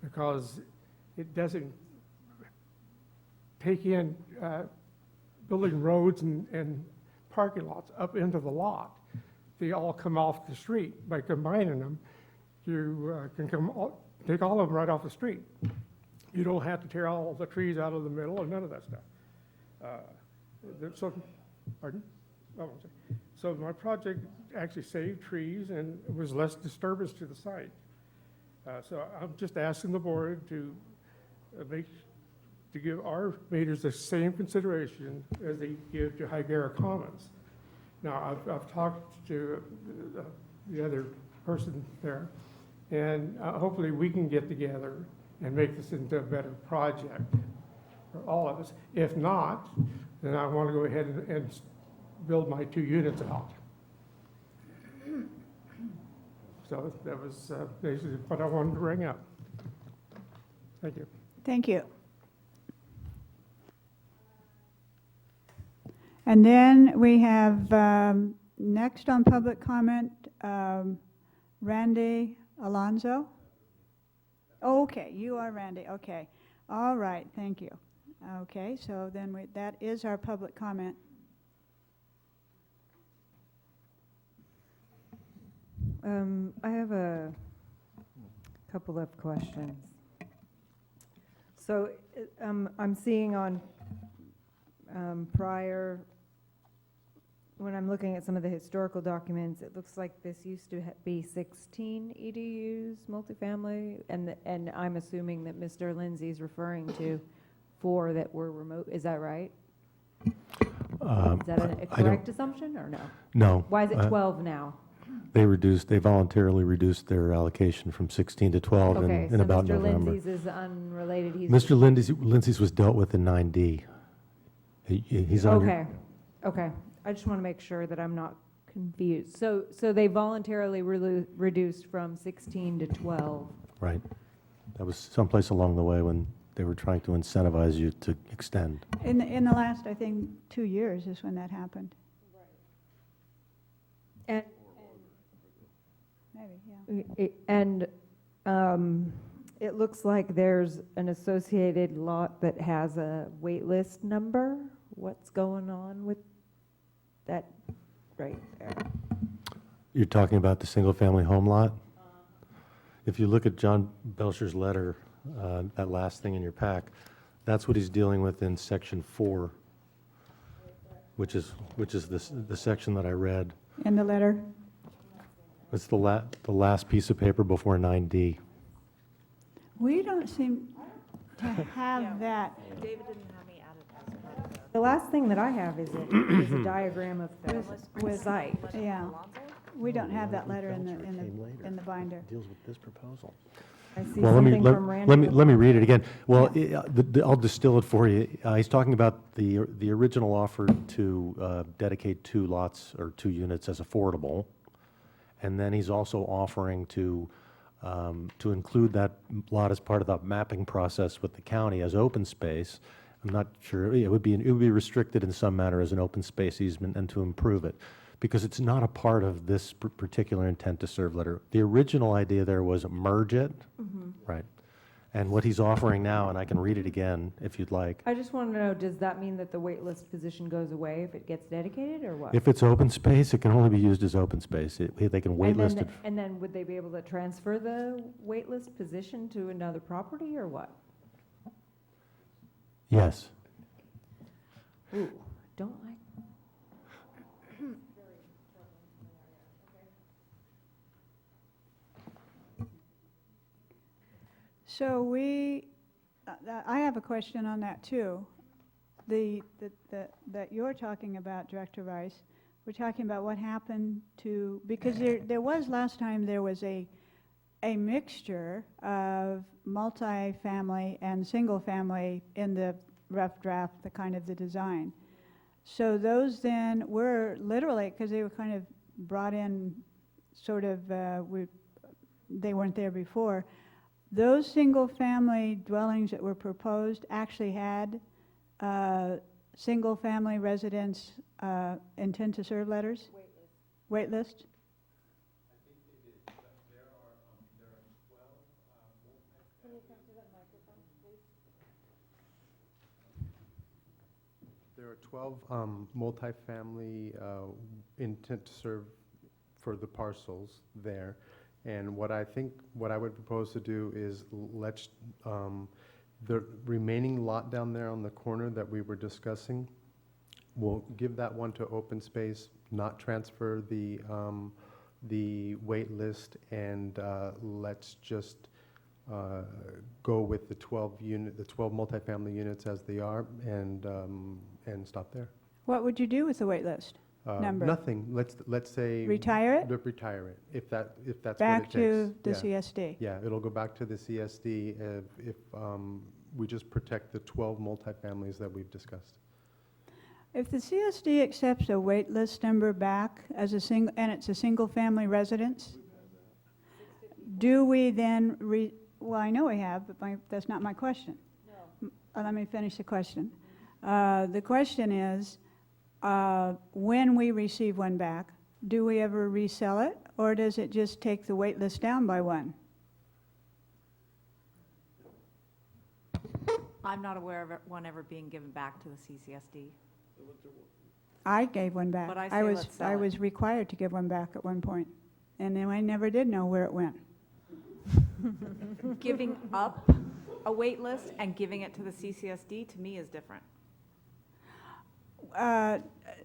because it doesn't take in building roads and parking lots up into the lot. They all come off the street. By combining them, you can take all of them right off the street. You don't have to tear all the trees out of the middle or none of that stuff. Pardon? Oh, so my project actually saved trees and was less disturbance to the site. So I'm just asking the board to give our meters the same consideration as they give to Higuera Commons. Now, I've talked to the other person there, and hopefully we can get together and make this into a better project for all of us. If not, then I want to go ahead and build my 2 units out. So that was basically what I wanted to bring up. Thank you. Thank you. And then we have next on public comment, Randy Alonso. Oh, okay, you are Randy, okay. All right, thank you. Okay, so then that is our public comment. I have a couple of questions. So I'm seeing on prior, when I'm looking at some of the historical documents, it looks like this used to be 16 EDUs, multifamily, and I'm assuming that Mr. Lindsay's referring to 4 that were remote. Is that right? Is that a correct assumption or no? No. Why is it 12 now? They voluntarily reduced their allocation from 16 to 12 Okay, in so about Mr. November. Lindsay's is unrelated. Mr. Lindsay's was dealt with in 9D. He's on your- Okay. I just want to make sure that I'm not confused. So they voluntarily reduced from 16 to 12. Right. That was someplace along the way when they were trying to incentivize you to extend. In the last, I think, 2 years is when that happened. And maybe, yeah. It looks like there's an associated lot that has a wait list number. What's going on with that right there? You're talking about the single-family home lot? If you look at John Belcher's letter, that last thing in your pack, that's what he's dealing with in section 4, which is the section that I read. in the letter. It's the last piece of paper before 9D. We don't seem to have that. David didn't have me added as The last thing that I have is a diagram of the site. Yeah, we don't have that letter in the binder. Deals with this proposal. I see Well, something from Randy. let me read it again. Well, I'll distill it for you. He's talking about the original offer to dedicate 2 lots or 2 units as affordable, and then he's also offering to include that lot as part of the mapping process with the county as open space. I'm not sure, it would be restricted in some manner as an open space easement and to improve it, because it's not a part of this particular intent to serve letter. The original idea there was merge it, right? And what he's offering now, and I can read it again if you'd like. I just want to know, does that mean that the wait list position goes away if it gets dedicated, or what? If it's open space, it can only be used as open space. They can wait list it. And then would they be able to transfer the wait list position to another property, or what? Yes. Ooh. don't like. So I have a question on that too. That you're talking about, Director Rice, we're talking about what happened to, because there was last time there was a mixture of multifamily and single family in the rough draft, the kind of the design. So those then were literally, because they were kind of brought in sort of, they weren't there before. Those single-family dwellings that were proposed actually had single-family residents intent to serve letters? Wait list. I think they did, but there are 12. Can you come to that microphone, please? There are 12 multifamily intent to serve for the parcels there. And what I would propose to do is let's, the remaining lot down there on the corner that we were discussing, we'll give that one to open space, not transfer the wait list, and let's just go with the 12 multifamily units as they are, and stop there. What would you do with the wait list number? Nothing. Let's say retire it. Retire it if that's back what it takes. to the CSD. Yeah, it'll go back to the CSD if we just protect the 12 multifamilies that we've discussed. If the CSD accepts a wait list number back as a single, and it's a single family residence, do we then well, I know we have, but that's not my question. No. Let me finish the question. The question is, when we receive one back, do we ever resell it, or does it just take the wait list down by one? I'm not aware of one ever being given back to the CCSD. I gave one back. But I say let's sell I it. was required to give one back at one point, and then I never did know where it went. Giving up a wait list and giving it to the CCSD, to me, is different.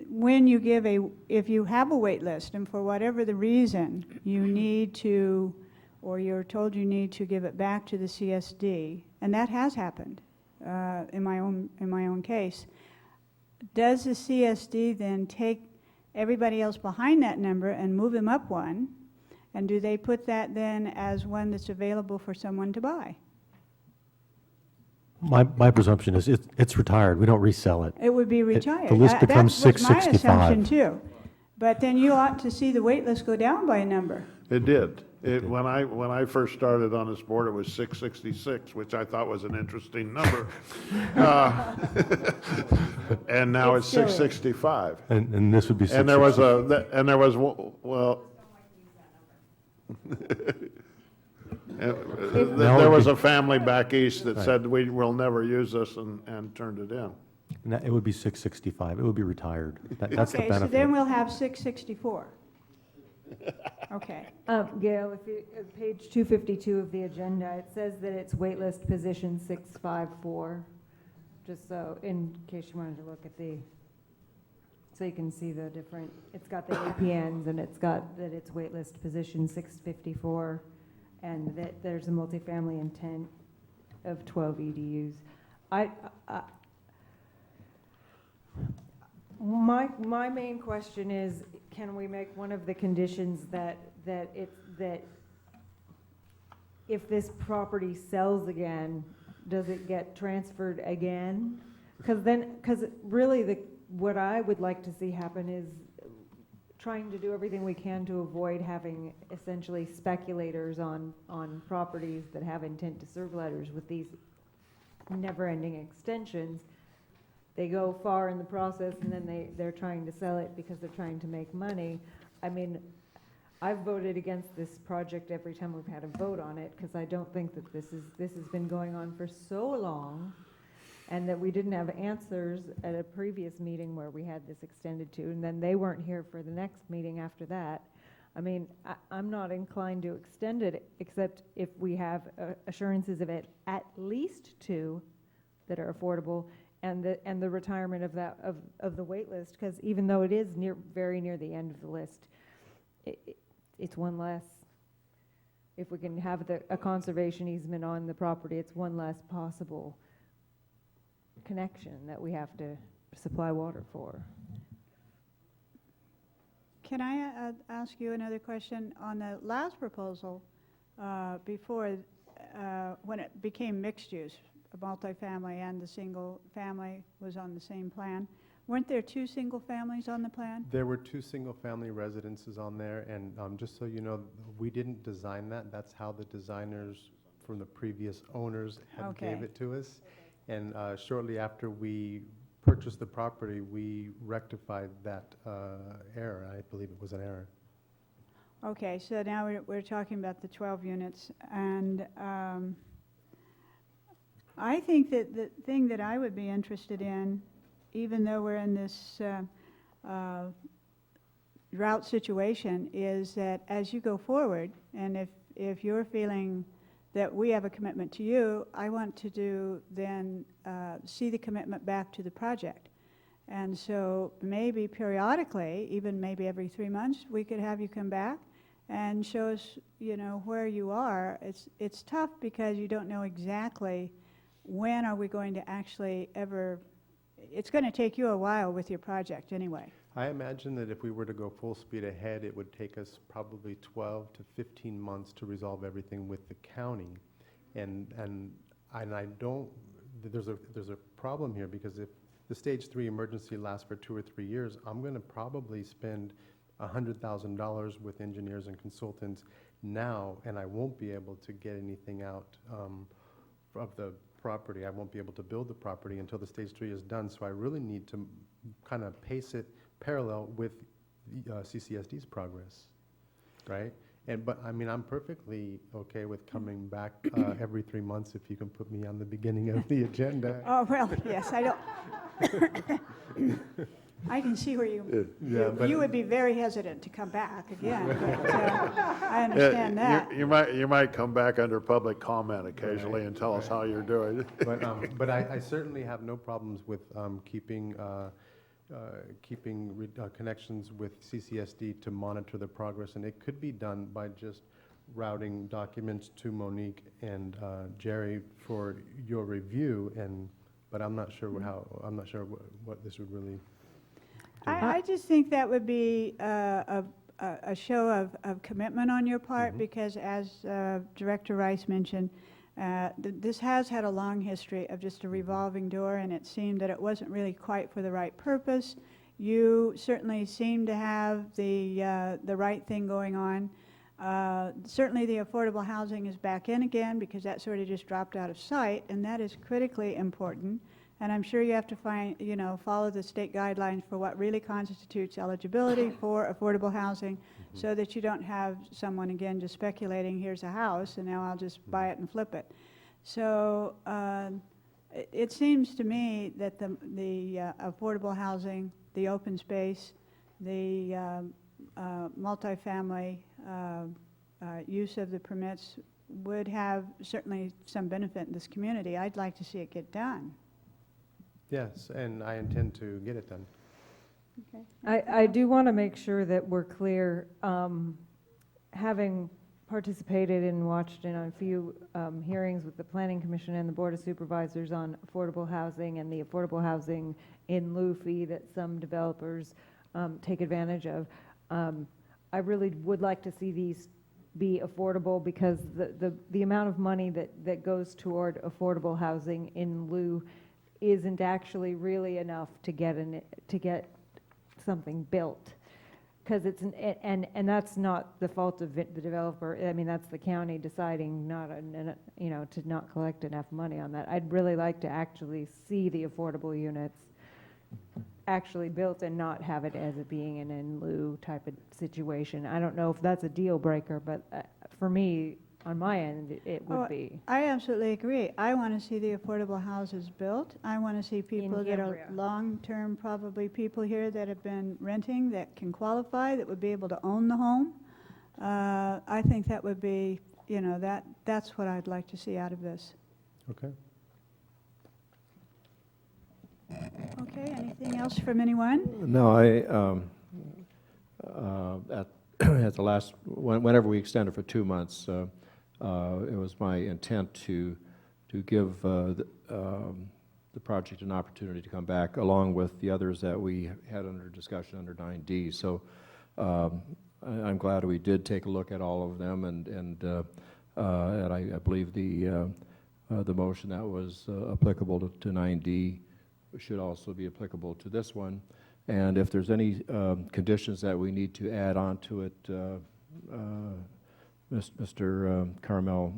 When you give if you have a wait list, and for whatever the reason you need to, or you're told you need to give it back to the CSD, and that has happened in my own case, does the CSD then take everybody else behind that number and move them up one, and do they put that then as one that's available for someone to buy? My presumption is it's retired. We don't resell it. It would be retired. The list becomes That was my 665. assumption too. But then you ought to see the wait list go down by a number. It did. When I first started on this board, it was 666, which I thought was an interesting number. And now it's 665. And this would be 665. And there was well. There was a family back east that said we will never use this and turned it in. And it would be 665. It would be retired. That's the Okay, benefit. so then we'll have 664. Okay. Gail, if you, page 252 of the agenda, it says that it's waitlist position 654, just so, in case you wanted to look at so you can see the different, it's got the APNs, and it's got that it's waitlist position 654, and that there's a multifamily intent of 12 EDUs. My main question is, can we make one of the conditions that if this property sells again, does it get transferred again? Because really what I would like to see happen is trying to do everything we can to avoid having essentially speculators on properties that have intent to serve letters with these never-ending extensions. They go far in the process, and then they're trying to sell it because they're trying to make money. I mean, I've voted against this project every time we've had a vote on it, because I don't think that this has been going on for so long, and that we didn't have answers at a previous meeting where we had this extended to, and then they weren't here for the next meeting after that. I mean, I'm not inclined to extend it, except if we have assurances of it at least 2 that are affordable, and the retirement of that, of the wait list, because even though it is very near the end of the list, it's one less. If we can have a conservation easement on the property, it's one less possible connection that we have to supply water for. Can I ask you another question? On the last proposal, before, when it became mixed use, a multifamily and the single family was on the same plan, weren't there 2 single families on the plan? There were 2 single-family residences on there, and just so you know, we didn't design that. That's how the designers from the previous owners had gave it to us. And shortly after we purchased the property, we rectified that error. I believe it was an error. Okay, so now we're talking about the 12 units, and I think that the thing that I would be interested in, even though we're in this drought situation, is that as you go forward, and if you're feeling that we have a commitment to you, I want to see the commitment back to the project. And so maybe periodically, even maybe every 3 months, we could have you come back and show us, where you are. It's tough because you don't know exactly when are we going to actually ever. It's going to take you a while with your project anyway. I imagine that if we were to go full speed ahead, it would take us probably 12 to 15 months to resolve everything with the county. And I don't, there's a problem here, because if the stage 3 emergency lasts for 2 or 3 years, I'm going to probably spend $100,000 with engineers and consultants now, and I won't be able to get anything out of the property. I won't be able to build the property until the stage 3 is done. So I really need to kind of pace it parallel with CCSD's progress, right? But I mean, I'm perfectly okay with coming back every 3 months if you can put me on the beginning of the agenda. Oh, well, yes, I don't. I can see where you would be very hesitant to come back again, but I understand that. You might come back under public comment occasionally and tell us how you're doing. But I certainly have no problems with keeping connections with CCSD to monitor the progress, and it could be done by just routing documents to Monique and Jerry for your review. But I'm not sure what this would really. I just think that would be a show of commitment on your part, because as Director Rice mentioned, this has had a long history of just a revolving door, and it seemed that it wasn't really quite for the right purpose. You certainly seem to have the right thing going on. Certainly the affordable housing is back in again, because that sort of just dropped out of sight, and that is critically important. And I'm sure you have to follow the state guidelines for what really constitutes eligibility for affordable housing, so that you don't have someone, again, just speculating, here's a house, and now I'll just buy it and flip it. So it seems to me that the affordable housing, the open space, the multifamily use of the permits would have certainly some benefit in this community. I'd like to see it get done. Yes, and I intend to get it done. Okay. I do want to make sure that we're clear, having participated and watched in a few hearings with the Planning Commission and the Board of Supervisors on affordable housing and the affordable housing in lieu fee that some developers take advantage of. I really would like to see these be affordable, because the amount of money that goes toward affordable housing in lieu isn't actually really enough to get something built, because it's and that's not the fault of the developer. I mean, that's the county deciding to not collect enough money on that. I'd really like to actually see the affordable units actually built and not have it as it being an in lieu type of situation. I don't know if that's a deal breaker, but for me, on my end, it would be. I absolutely agree. I want to see the affordable houses built. I want to see people that are long-term, probably people here that have been renting, that can qualify, that would be able to own the home. I think that would be, that's what I'd like to see out of this. Okay. Okay, anything else from anyone? No, at the last, whenever we extended for 2 months, it was my intent to give the project an opportunity to come back, along with the others that we had under discussion under 9D. So I'm glad we did take a look at all of them, and I believe the motion that was applicable to 9D should also be applicable to this one. And if there's any conditions that we need to add on to it, Mr. Carmel,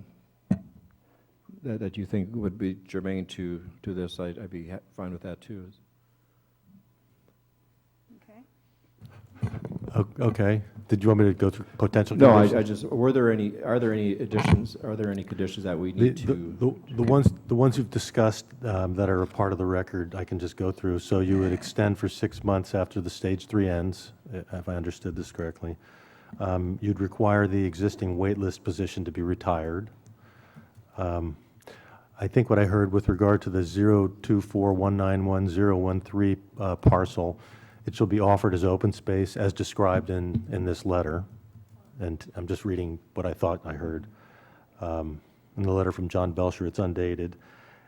that you think would be germane to this, I'd be fine with that too. Okay. Did you want me to go through potential No, conditions? I just, are there any additions, are there any conditions that we need to? The ones you've discussed that are a part of the record, I can just go through. So you would extend for 6 months after the stage 3 ends, if I understood this correctly. You'd require the existing wait list position to be retired. I think what I heard with regard to the 024191013 parcel, it shall be offered as open space as described in this letter. And I'm just reading what I thought I heard in the letter from John Belcher. It's undated.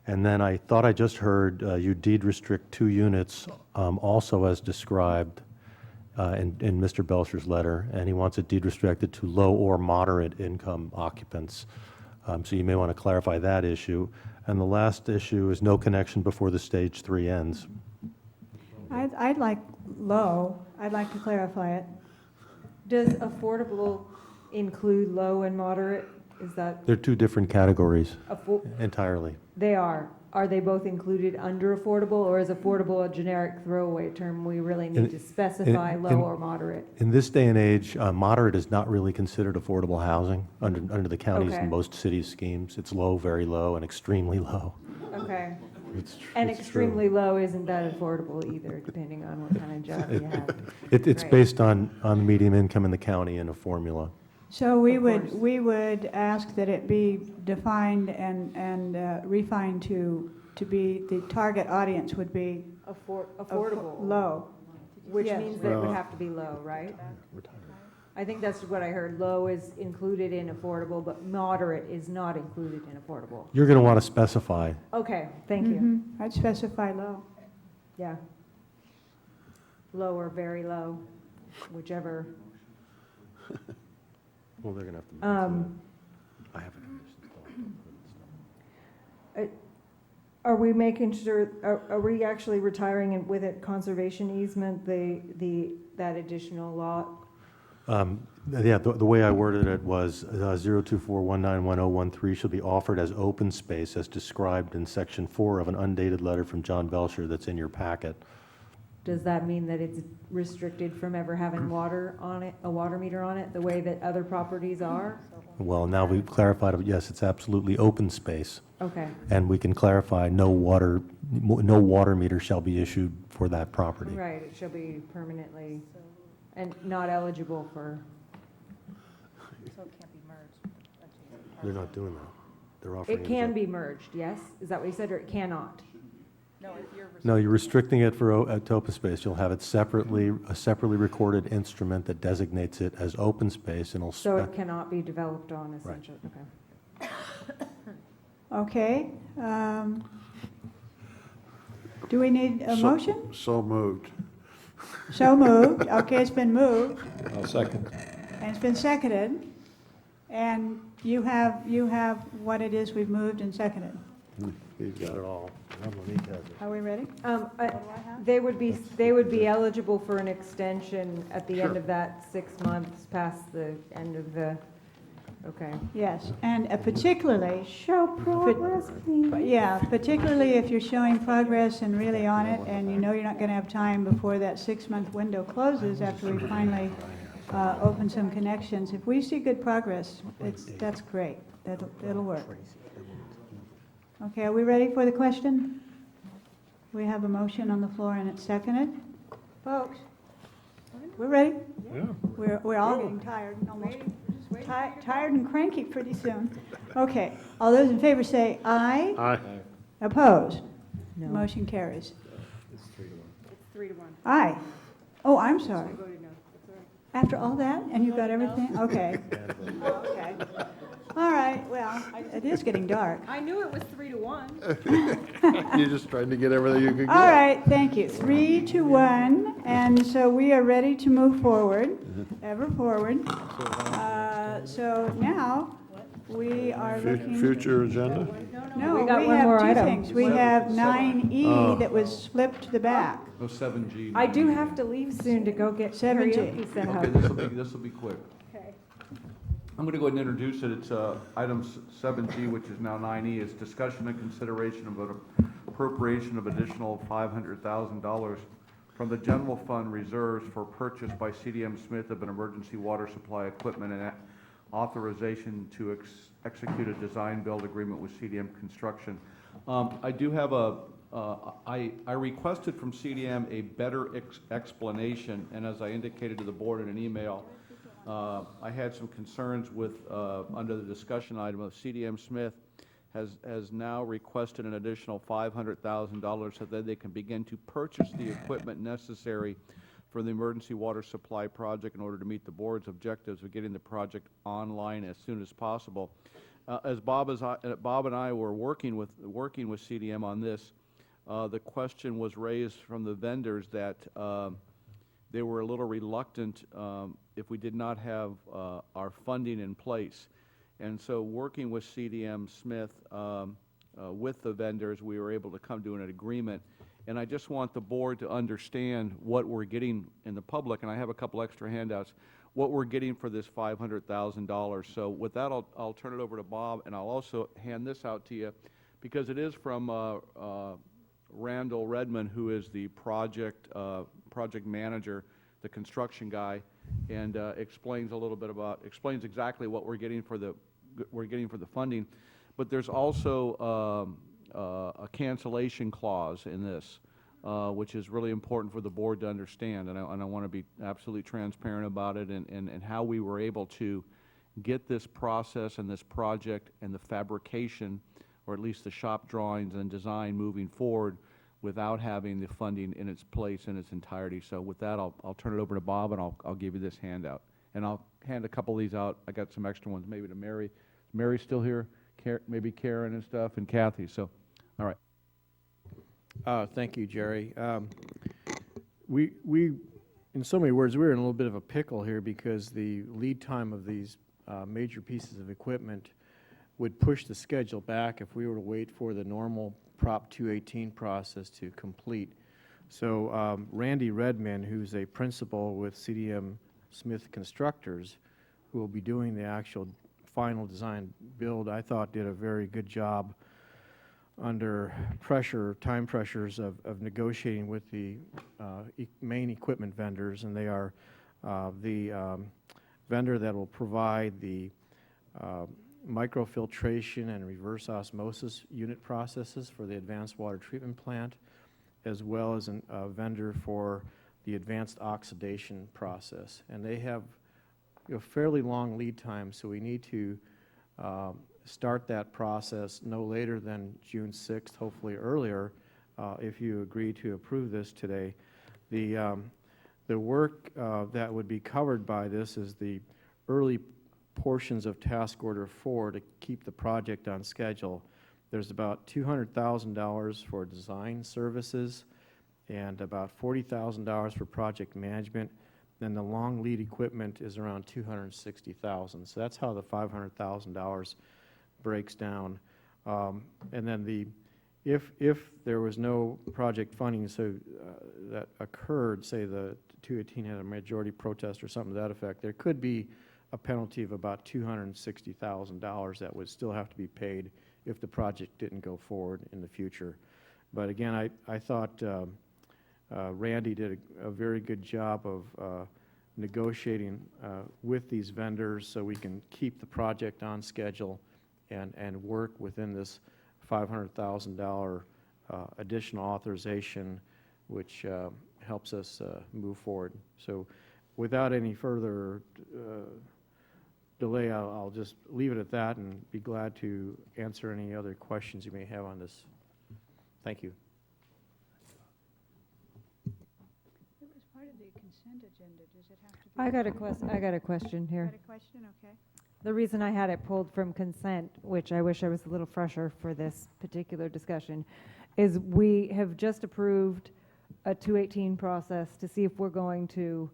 And then I thought I just heard you deed restrict 2 units also as described in Mr. Belcher's letter. And he wants it deed restricted to low or moderate income occupants. So you may want to clarify that issue. And the last issue is no connection before the stage 3 ends. I'd like low. I'd like to clarify it. Does affordable include low and moderate? Is that? They're 2 different categories entirely. They are. Are they both included under affordable, or is affordable a generic throwaway term? We really need to specify low or moderate. In this day and age, moderate is not really considered affordable housing under the county's and most cities' schemes. It's low, very low, and extremely low. Okay. It's extremely low isn't that affordable either, depending on what kind of job you have. It's based on medium income in the county in a formula. So we would ask that it be defined and refined to be, the target audience would be affordable. Low. Which Yes. means that it would have to be low, right? I think that's what I heard. Low is included in affordable, but moderate is not included in affordable. You're going to want to specify. Okay, thank you. I'd specify low. Yeah. Low or very low, whichever. Well, they're going to have to. I have a condition. Are we making sure, are we actually retiring it with a conservation easement, that additional lot? Yeah, the way I worded it was 024191013 should be offered as open space as described in section 4 of an undated letter from John Belcher that's in your packet. Does that mean that it's restricted from ever having water on it, a water meter on it, the way that other properties are? Well, now we've clarified, yes, it's absolutely open space. Okay. And we can clarify no water meter shall be issued for that property. Right, it shall be permanently, and not eligible for. So it can't be merged. They're not doing that. They're offering It can be merged, yes? Is that what you said, or it cannot? No, if you're. No, you're restricting it to open space. You'll have it separately, a separately recorded instrument that designates it as open space, and it'll. So it cannot be developed on, essentially, okay. Okay. Do we need a motion? So moved. So moved. Okay, it's been moved. I'll second. And it's been seconded. And you have what it is we've moved and seconded. He's got it all. Are we ready? They would be eligible for an extension at the end of that 6 months past the end of the, okay. Yes, and particularly. Show progress, please. Yeah, particularly if you're showing progress and really on it, and you know you're not going to have time before that 6-month window closes after we finally open some connections. If we see good progress, that's great. That'll work. Okay, are we ready for the question? We have a motion on the floor and it's seconded. Folks, we're ready? Yeah. We're all getting tired, almost tired and cranky pretty soon. Okay, all those in favor say aye. Aye. Opposed? No. Motion carries. 3 to 1. Aye. Oh, I'm sorry. I voted no. That's all right. After all that, and you got everything? Okay. Okay. All right, well, it is getting dark. I knew it was 3 to 1. You're just trying to get everything you could get. All right, thank you. 3 to 1, and so we are ready to move forward, ever forward. So now, we are looking... Future agenda? No, We got we one more have two item. things. We have 9E that was flipped to the back. No, 7G. I do have to leave soon to go get 7G. karaoke set up. Okay, this will be quick. Okay. I'm going to go ahead and introduce it. It's item 7G, which is now 9E. It's discussion and consideration of an appropriation of additional $500,000 from the general fund reserves for purchase by CDM Smith of an emergency water supply equipment and authorization to execute a design-build agreement with CDM Construction. I do have I requested from CDM a better explanation, and as I indicated to the board in an email, I had some concerns with, under the discussion item of CDM Smith has now requested an additional $500,000 so that they can begin to purchase the equipment necessary for the emergency water supply project in order to meet the board's objectives of getting the project online as soon as possible. As Bob and I were working with CDM on this, the question was raised from the vendors that they were a little reluctant if we did not have our funding in place. And so working with CDM Smith, with the vendors, we were able to come to an agreement. And I just want the board to understand what we're getting in the public, and I have a couple extra handouts, what we're getting for this $500,000. So with that, I'll turn it over to Bob, and I'll also hand this out to you, because it is from Randall Redmond, who is the project manager, the construction guy, and explains exactly what we're getting for the funding. But there's also a cancellation clause in this, which is really important for the board to understand, and I want to be absolutely transparent about it and how we were able to get this process and this project and the fabrication, or at least the shop drawings and design moving forward without having the funding in its place in its entirety. So with that, I'll turn it over to Bob, and I'll give you this handout. And I'll hand a couple of these out. I got some extra ones maybe to Mary. Is Mary still here? Maybe Karen and stuff, and Kathy. So, all right. Thank you, Jerry. We, in so many words, we're in a little bit of a pickle here because the lead time of these major pieces of equipment would push the schedule back if we were to wait for the normal Prop 218 process to complete. So Randy Redman, who's a principal with CDM Smith Constructors, who will be doing the actual final design build, I thought did a very good job under time pressures of negotiating with the main equipment vendors, and they are the vendor that will provide the microfiltration and reverse osmosis unit processes for the advanced water treatment plant, as well as a vendor for the advanced oxidation process. And they have fairly long lead time, so we need to start that process no later than June 6th, hopefully earlier, if you agree to approve this today. The work that would be covered by this is the early portions of task order 4 to keep the project on schedule. There's about $200,000 for design services and about $40,000 for project management. Then the long lead equipment is around $260,000. So that's how the $500,000 breaks down. And then if there was no project funding that occurred, say the 218 had a majority protest or something to that effect, there could be a penalty of about $260,000 that would still have to be paid if the project didn't go forward in the future. But again, I thought Randy did a very good job of negotiating with these vendors so we can keep the project on schedule and work within this $500,000 additional authorization, which helps us move forward. So without any further delay, I'll just leave it at that and be glad to answer any other questions you may have on this. Thank you. consent agenda? Does it have to be? I got a question here. Got a question? Okay. The reason I had it pulled from consent, which I wish I was a little fresher for this particular discussion, is we have just approved a 218 process to see if we're going to,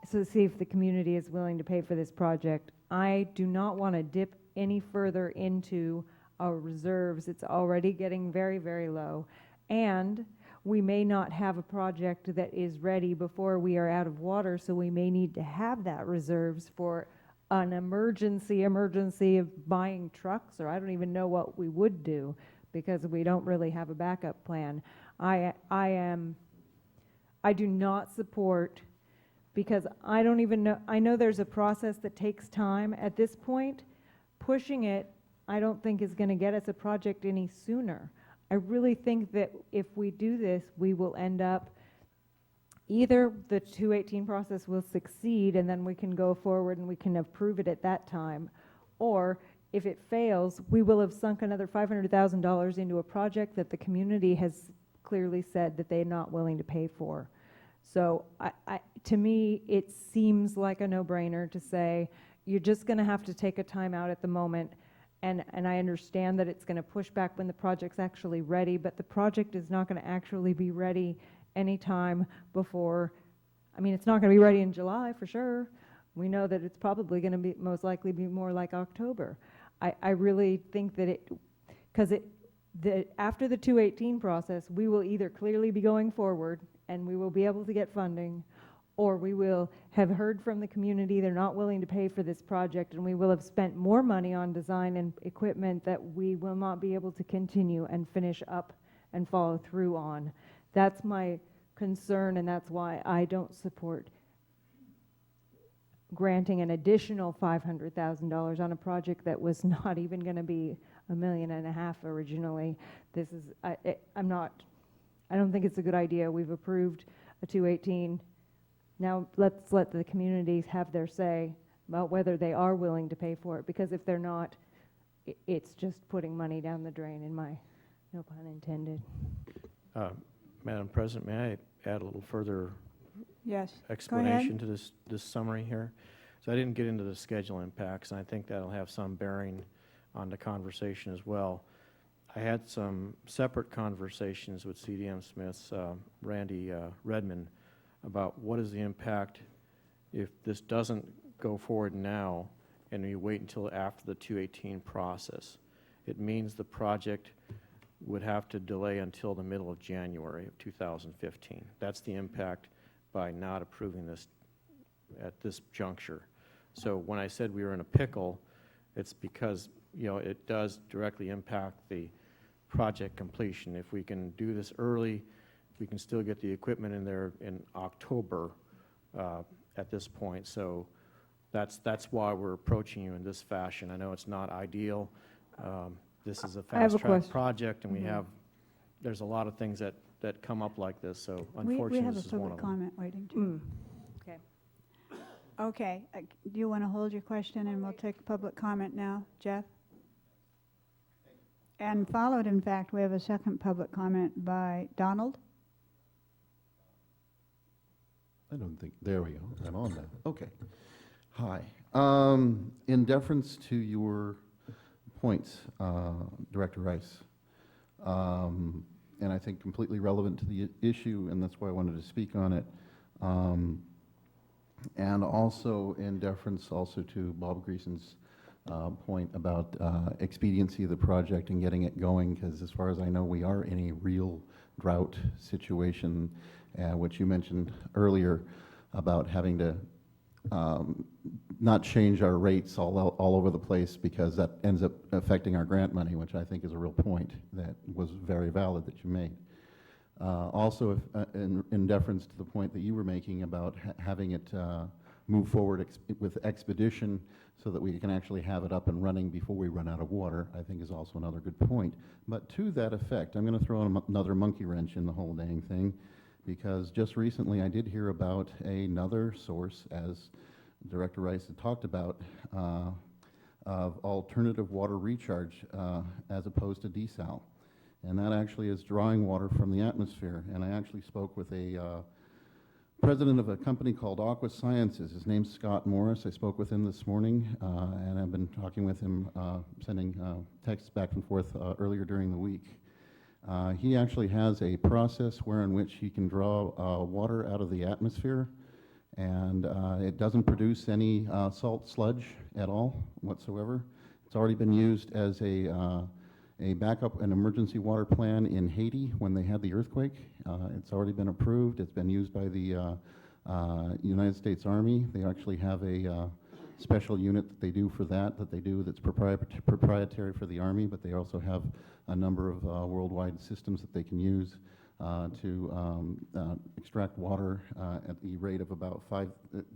so see if the community is willing to pay for this project. I do not want to dip any further into our reserves. It's already getting very, very low. And we may not have a project that is ready before we are out of water, so we may need to have that reserves for an emergency of buying trucks, or I don't even know what we would do because we don't really have a backup plan. I do not support, because I don't even know, I know there's a process that takes time. At this point, pushing it, I don't think is going to get us a project any sooner. I really think that if we do this, we will end up, either the 218 process will succeed and then we can go forward and we can approve it at that time, or if it fails, we will have sunk another $500,000 into a project that the community has clearly said that they're not willing to pay for. So to me, it seems like a no-brainer to say, you're just going to have to take a time out at the moment. And I understand that it's going to push back when the project's actually ready, but the project is not going to actually be ready anytime before. I mean, it's not going to be ready in July for sure. We know that it's probably going to be most likely be more like October. I really think that after the 218 process, we will either clearly be going forward and we will be able to get funding, or we will have heard from the community they're not willing to pay for this project, and we will have spent more money on design and equipment that we will not be able to continue and finish up and follow through on. That's my concern, and that's why I don't support granting an additional $500,000 on a project that was not even going to be $1.5 million originally. This is, I don't think it's a good idea. We've approved a 218. Now let's let the communities have their say about whether they are willing to pay for it, because if they're not, it's just putting money down the drain, in my, no pun intended. Madam President, may I add a little further explanation to this summary here? So I didn't get into the schedule impacts, and I think that'll have some bearing on the conversation as well. I had some separate conversations with CDM Smith's Randy Redmond about what is the impact if this doesn't go forward now and we wait until after the 218 process. It means the project would have to delay until the middle of January of 2015. That's the impact by not approving this at this juncture. So when I said we were in a pickle, it's because, you know, it does directly impact the project completion. If we can do this early, we can still get the equipment in there in October at this point. So that's why we're approaching you in this fashion. I know it's not ideal. This is a fast-track project, and we have, there's a lot of things that come up like this. So unfortunately, this is one of them. We have a public comment waiting too. Okay. Okay. Do you want to hold your question and we'll take public comment now, Jeff? And followed, in fact, we have a second public comment by Donald. I don't think, there we go, I'm on that. Okay. Hi. In deference to your points, Director Rice, and I think completely relevant to the issue, and that's why I wanted to speak on it, and also in deference also to Bob Greason's point about expediency of the project and getting it going, because as far as I know, we are in a real drought situation, which you mentioned earlier about having to not change our rates all over the place, because that ends up affecting our grant money, which I think is a real point that was very valid that you made. Also, in deference to the point that you were making about having it move forward with expedition so that we can actually have it up and running before we run out of water, I think is also another good point. But to that effect, I'm going to throw another monkey wrench in the whole dang thing, because just recently I did hear about another source, as Director Rice had talked about, of alternative water recharge as opposed to desal. And that actually is drawing water from the atmosphere. And I actually spoke with a president of a company called Aqua Sciences. His name's Scott Morris. I spoke with him this morning, and I've been talking with him, sending texts back and forth earlier during the week. He actually has a process wherein which he can draw water out of the atmosphere, and it doesn't produce any salt sludge at all whatsoever. It's already been used as a backup and emergency water plan in Haiti when they had the earthquake. It's already been approved. It's been used by the United States Army. They actually have a special unit that they do for that they do that's proprietary for the Army, but they also have a number of worldwide systems that they can use to extract water at the rate of about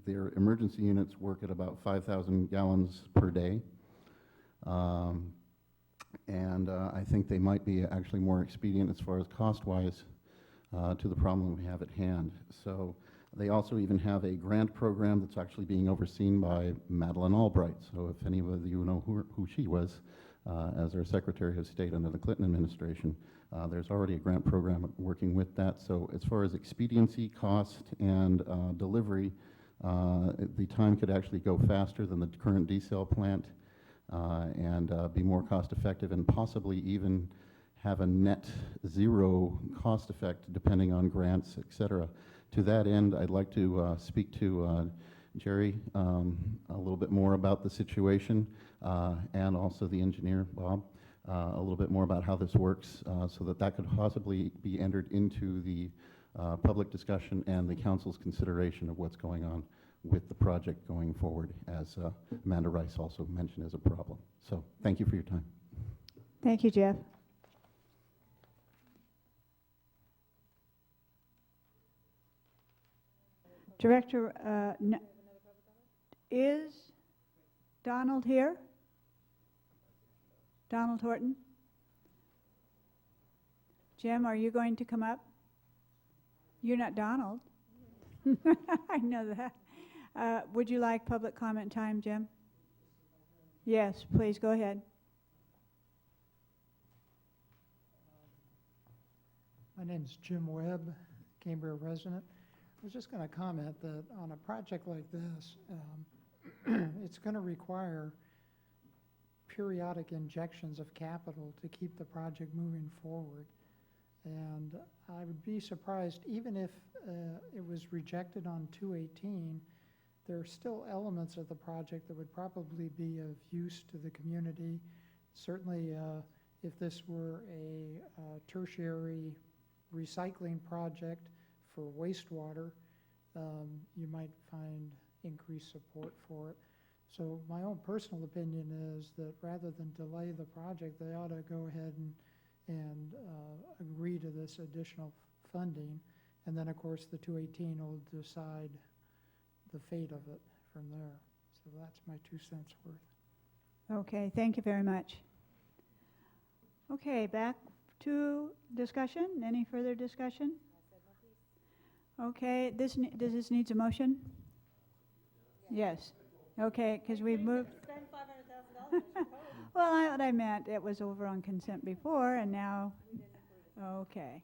their emergency units work at about 5,000 gallons per day. And I think they might be actually more expedient as far as cost-wise to the problem we have at hand. So they also even have a grant program that's actually being overseen by Madeleine Albright. So if any of you know who she was as our Secretary of State under the Clinton administration, there's already a grant program working with that. So as far as expediency, cost, and delivery, the time could actually go faster than the current desal plant. And be more cost effective and possibly even have a net zero cost effect depending on grants, et cetera. To that end, I'd like to speak to Jerry a little bit more about the situation and also the engineer, Bob, a little bit more about how this works so that could possibly be entered into the public discussion and the council's consideration of what's going on with the project going forward, as Amanda Rice also mentioned as a problem. So thank you for your time. Thank you, Jeff. Director, is Donald here? Donald Horton? Jim, are you going to come up? You're not Donald. I know that. Would you like public comment time, Jim? Yes, please go ahead. My name's Jim Webb, Cambria resident. I was just going to comment that on a project like this, it's going to require periodic injections of capital to keep the project moving forward. And I would be surprised, even if it was rejected on 218, there are still elements of the project that would probably be of use to the community. Certainly, if this were a tertiary recycling project for wastewater, you might find increased support for it. So my own personal opinion is that rather than delay the project, they ought to go ahead and agree to this additional funding. And then, of course, the 218 will decide the fate of it from there. So that's my 2 cents worth. Okay, thank you very much. Okay, back to discussion. Any further discussion? Okay, does this needs a motion? Yes. Okay, because we've moved. Well, what I meant, it was over on consent before, and now, okay.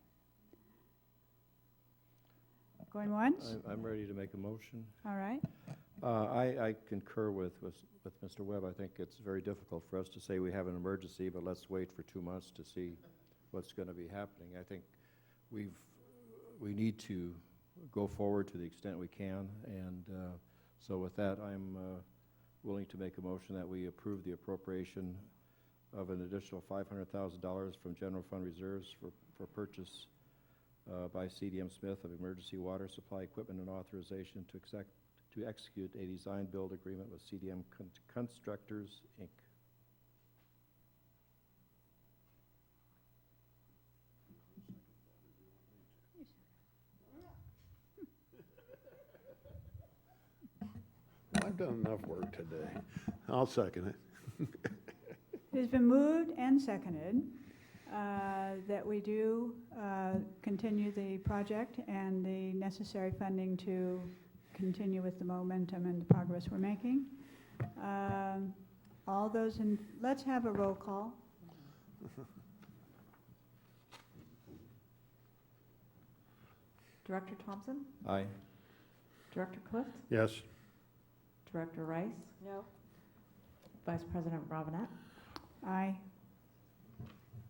Going once? I'm ready to make a motion. All right. I concur with Mr. Webb. I think it's very difficult for us to say we have an emergency, but let's wait for 2 months to see what's going to be happening. I think we need to go forward to the extent we can, and so with that, I'm willing to make a motion that we approve the appropriation of an additional $500,000 from general fund reserves for purchase by CDM Smith of emergency water supply equipment and authorization to execute a design-build agreement with CDM Constructors, Inc. I've done enough work today. I'll second it. It has been moved and seconded that we do continue the project and the necessary funding to continue with the momentum and the progress we're making. All those in, let's have a roll call. Director Thompson? Aye. Director Clift? Yes. Director Rice? No. Vice President Robinette? Aye.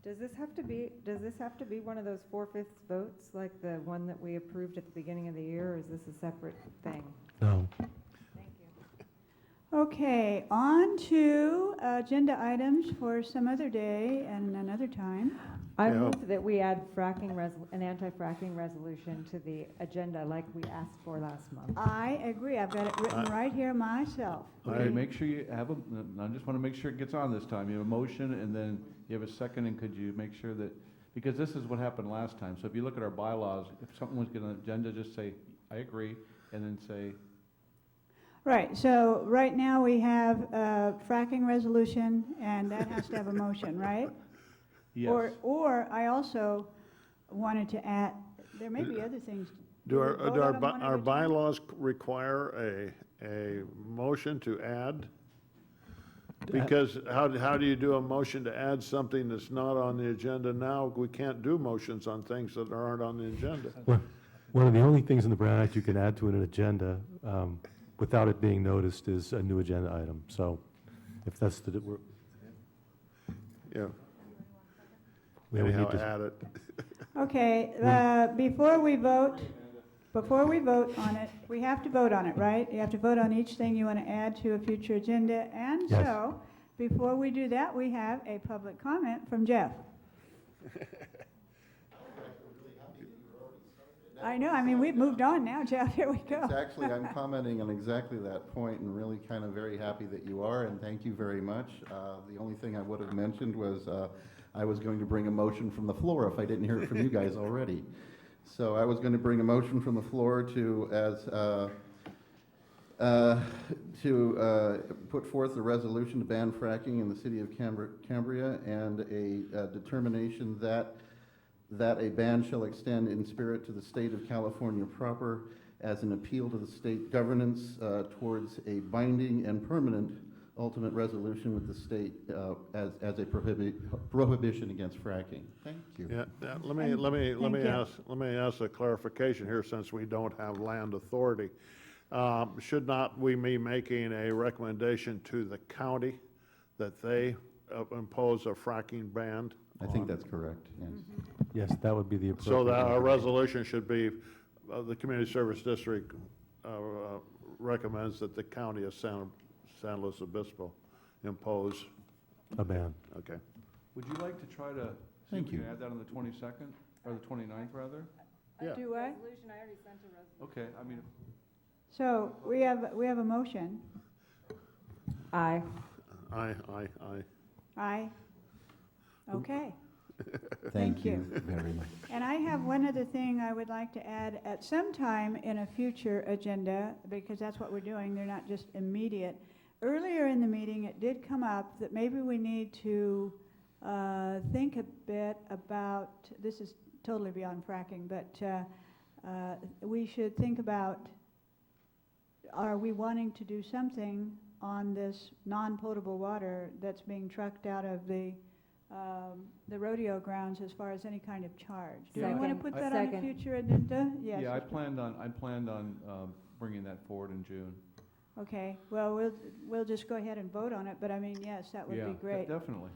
Does this have to be one of those 4/5 votes, like the one that we approved at the beginning of the year, or is this a separate thing? No. Thank you. Okay, on to agenda items for some other day and another time. I Yeah. move that we add an anti-fracking resolution to the agenda like we asked for last month. I agree. I've got it written right here myself. Okay, make sure you have I just want to make sure it gets on this time. You have a motion, and then you have a second, and could you make sure that, because this is what happened last time. So if you look at our bylaws, if something was getting on the agenda, just say, I agree, and then say, Right, so right now we have a fracking resolution, and that has to have a motion, right? yes. Or I also wanted to add, there may be other things. Do we our, vote do on them one at our a time? bylaws require a motion to add? Because how do you do a motion to add something that's not on the agenda now? We can't do motions on things that aren't on the agenda. Well, one of the only things in the Brown Act you can add to an agenda without it being noticed is a new agenda item. So if that's the, Yeah. we Anyhow, need to. add it. Okay, before we vote on it, we have to vote on it, right? You have to vote on each thing you want to add to a future agenda. And Yes. so, before we do that, we have a public comment from Jeff. I know, I mean, we've moved on now, Jeff, here we go. It's actually, I'm commenting on exactly that point and really kind of very happy that you are, and thank you very much. The only thing I would have mentioned was I was going to bring a motion from the floor if I didn't hear it from you guys already. So I was going to bring a motion from the floor to put forth a resolution to ban fracking in the city of Cambria and a determination that a ban shall extend in spirit to the state of California proper as an appeal to the state governance towards a binding and permanent ultimate resolution with the state as a prohibition against fracking. Thank you. Yeah, let me ask a clarification here, since we don't have land authority. Should not we be making a recommendation to the county that they impose a fracking ban? I think that's correct, yes. Yes, that would be the appropriate. So that our resolution should be, the Community Service District recommends that the county of San Luis Obispo impose. A ban. Okay. Would you like to try to see Thank if we you. can add that on the 22nd, or the 29th, rather? Yeah. Do I? Okay, I mean, So, we have a motion. Aye. Aye. Aye. Okay. Thank you. you very much. And I have one other thing I would like to add at some time in a future agenda, because that's what we're doing, they're not just immediate. Earlier in the meeting, it did come up that maybe we need to think a bit about, this is totally beyond fracking, but we should think about, are we wanting to do something on this non-potable water that's being trucked out of the rodeo grounds as far as any kind of charge? Do you want to Second. put that on a Second. future agenda? Yes. yeah, I planned on bringing that forward in June. Okay, well, we'll just go ahead and vote on it, but I mean, yes, that would be great. Definitely.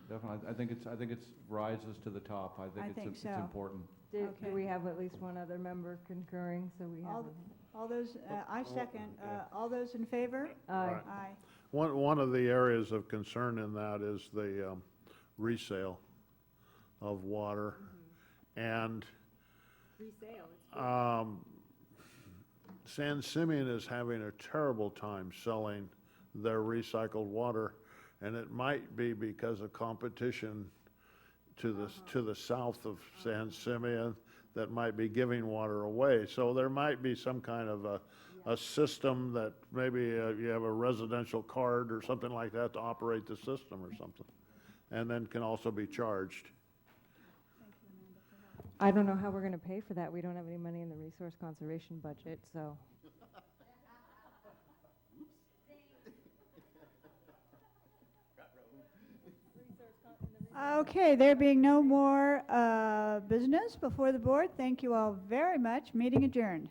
I think it's rises to the top. I think think it's so. important. Do Okay. we have at least one other member concurring, so we have? All those, I second, all those in favor? Aye. Right. Aye. One of the areas of concern in that is the resale of water. And San Simeon is having a terrible time selling their recycled water, and it might be because of competition to the south of San Simeon that might be giving water away. So there might be some kind of a system that maybe you have a residential card or something like that to operate the system or something, and then can also be charged. I don't know how we're going to pay for that. We don't have any money in the resource conservation budget, so. Okay, there being no more business before the board, thank you all very much. Meeting adjourned.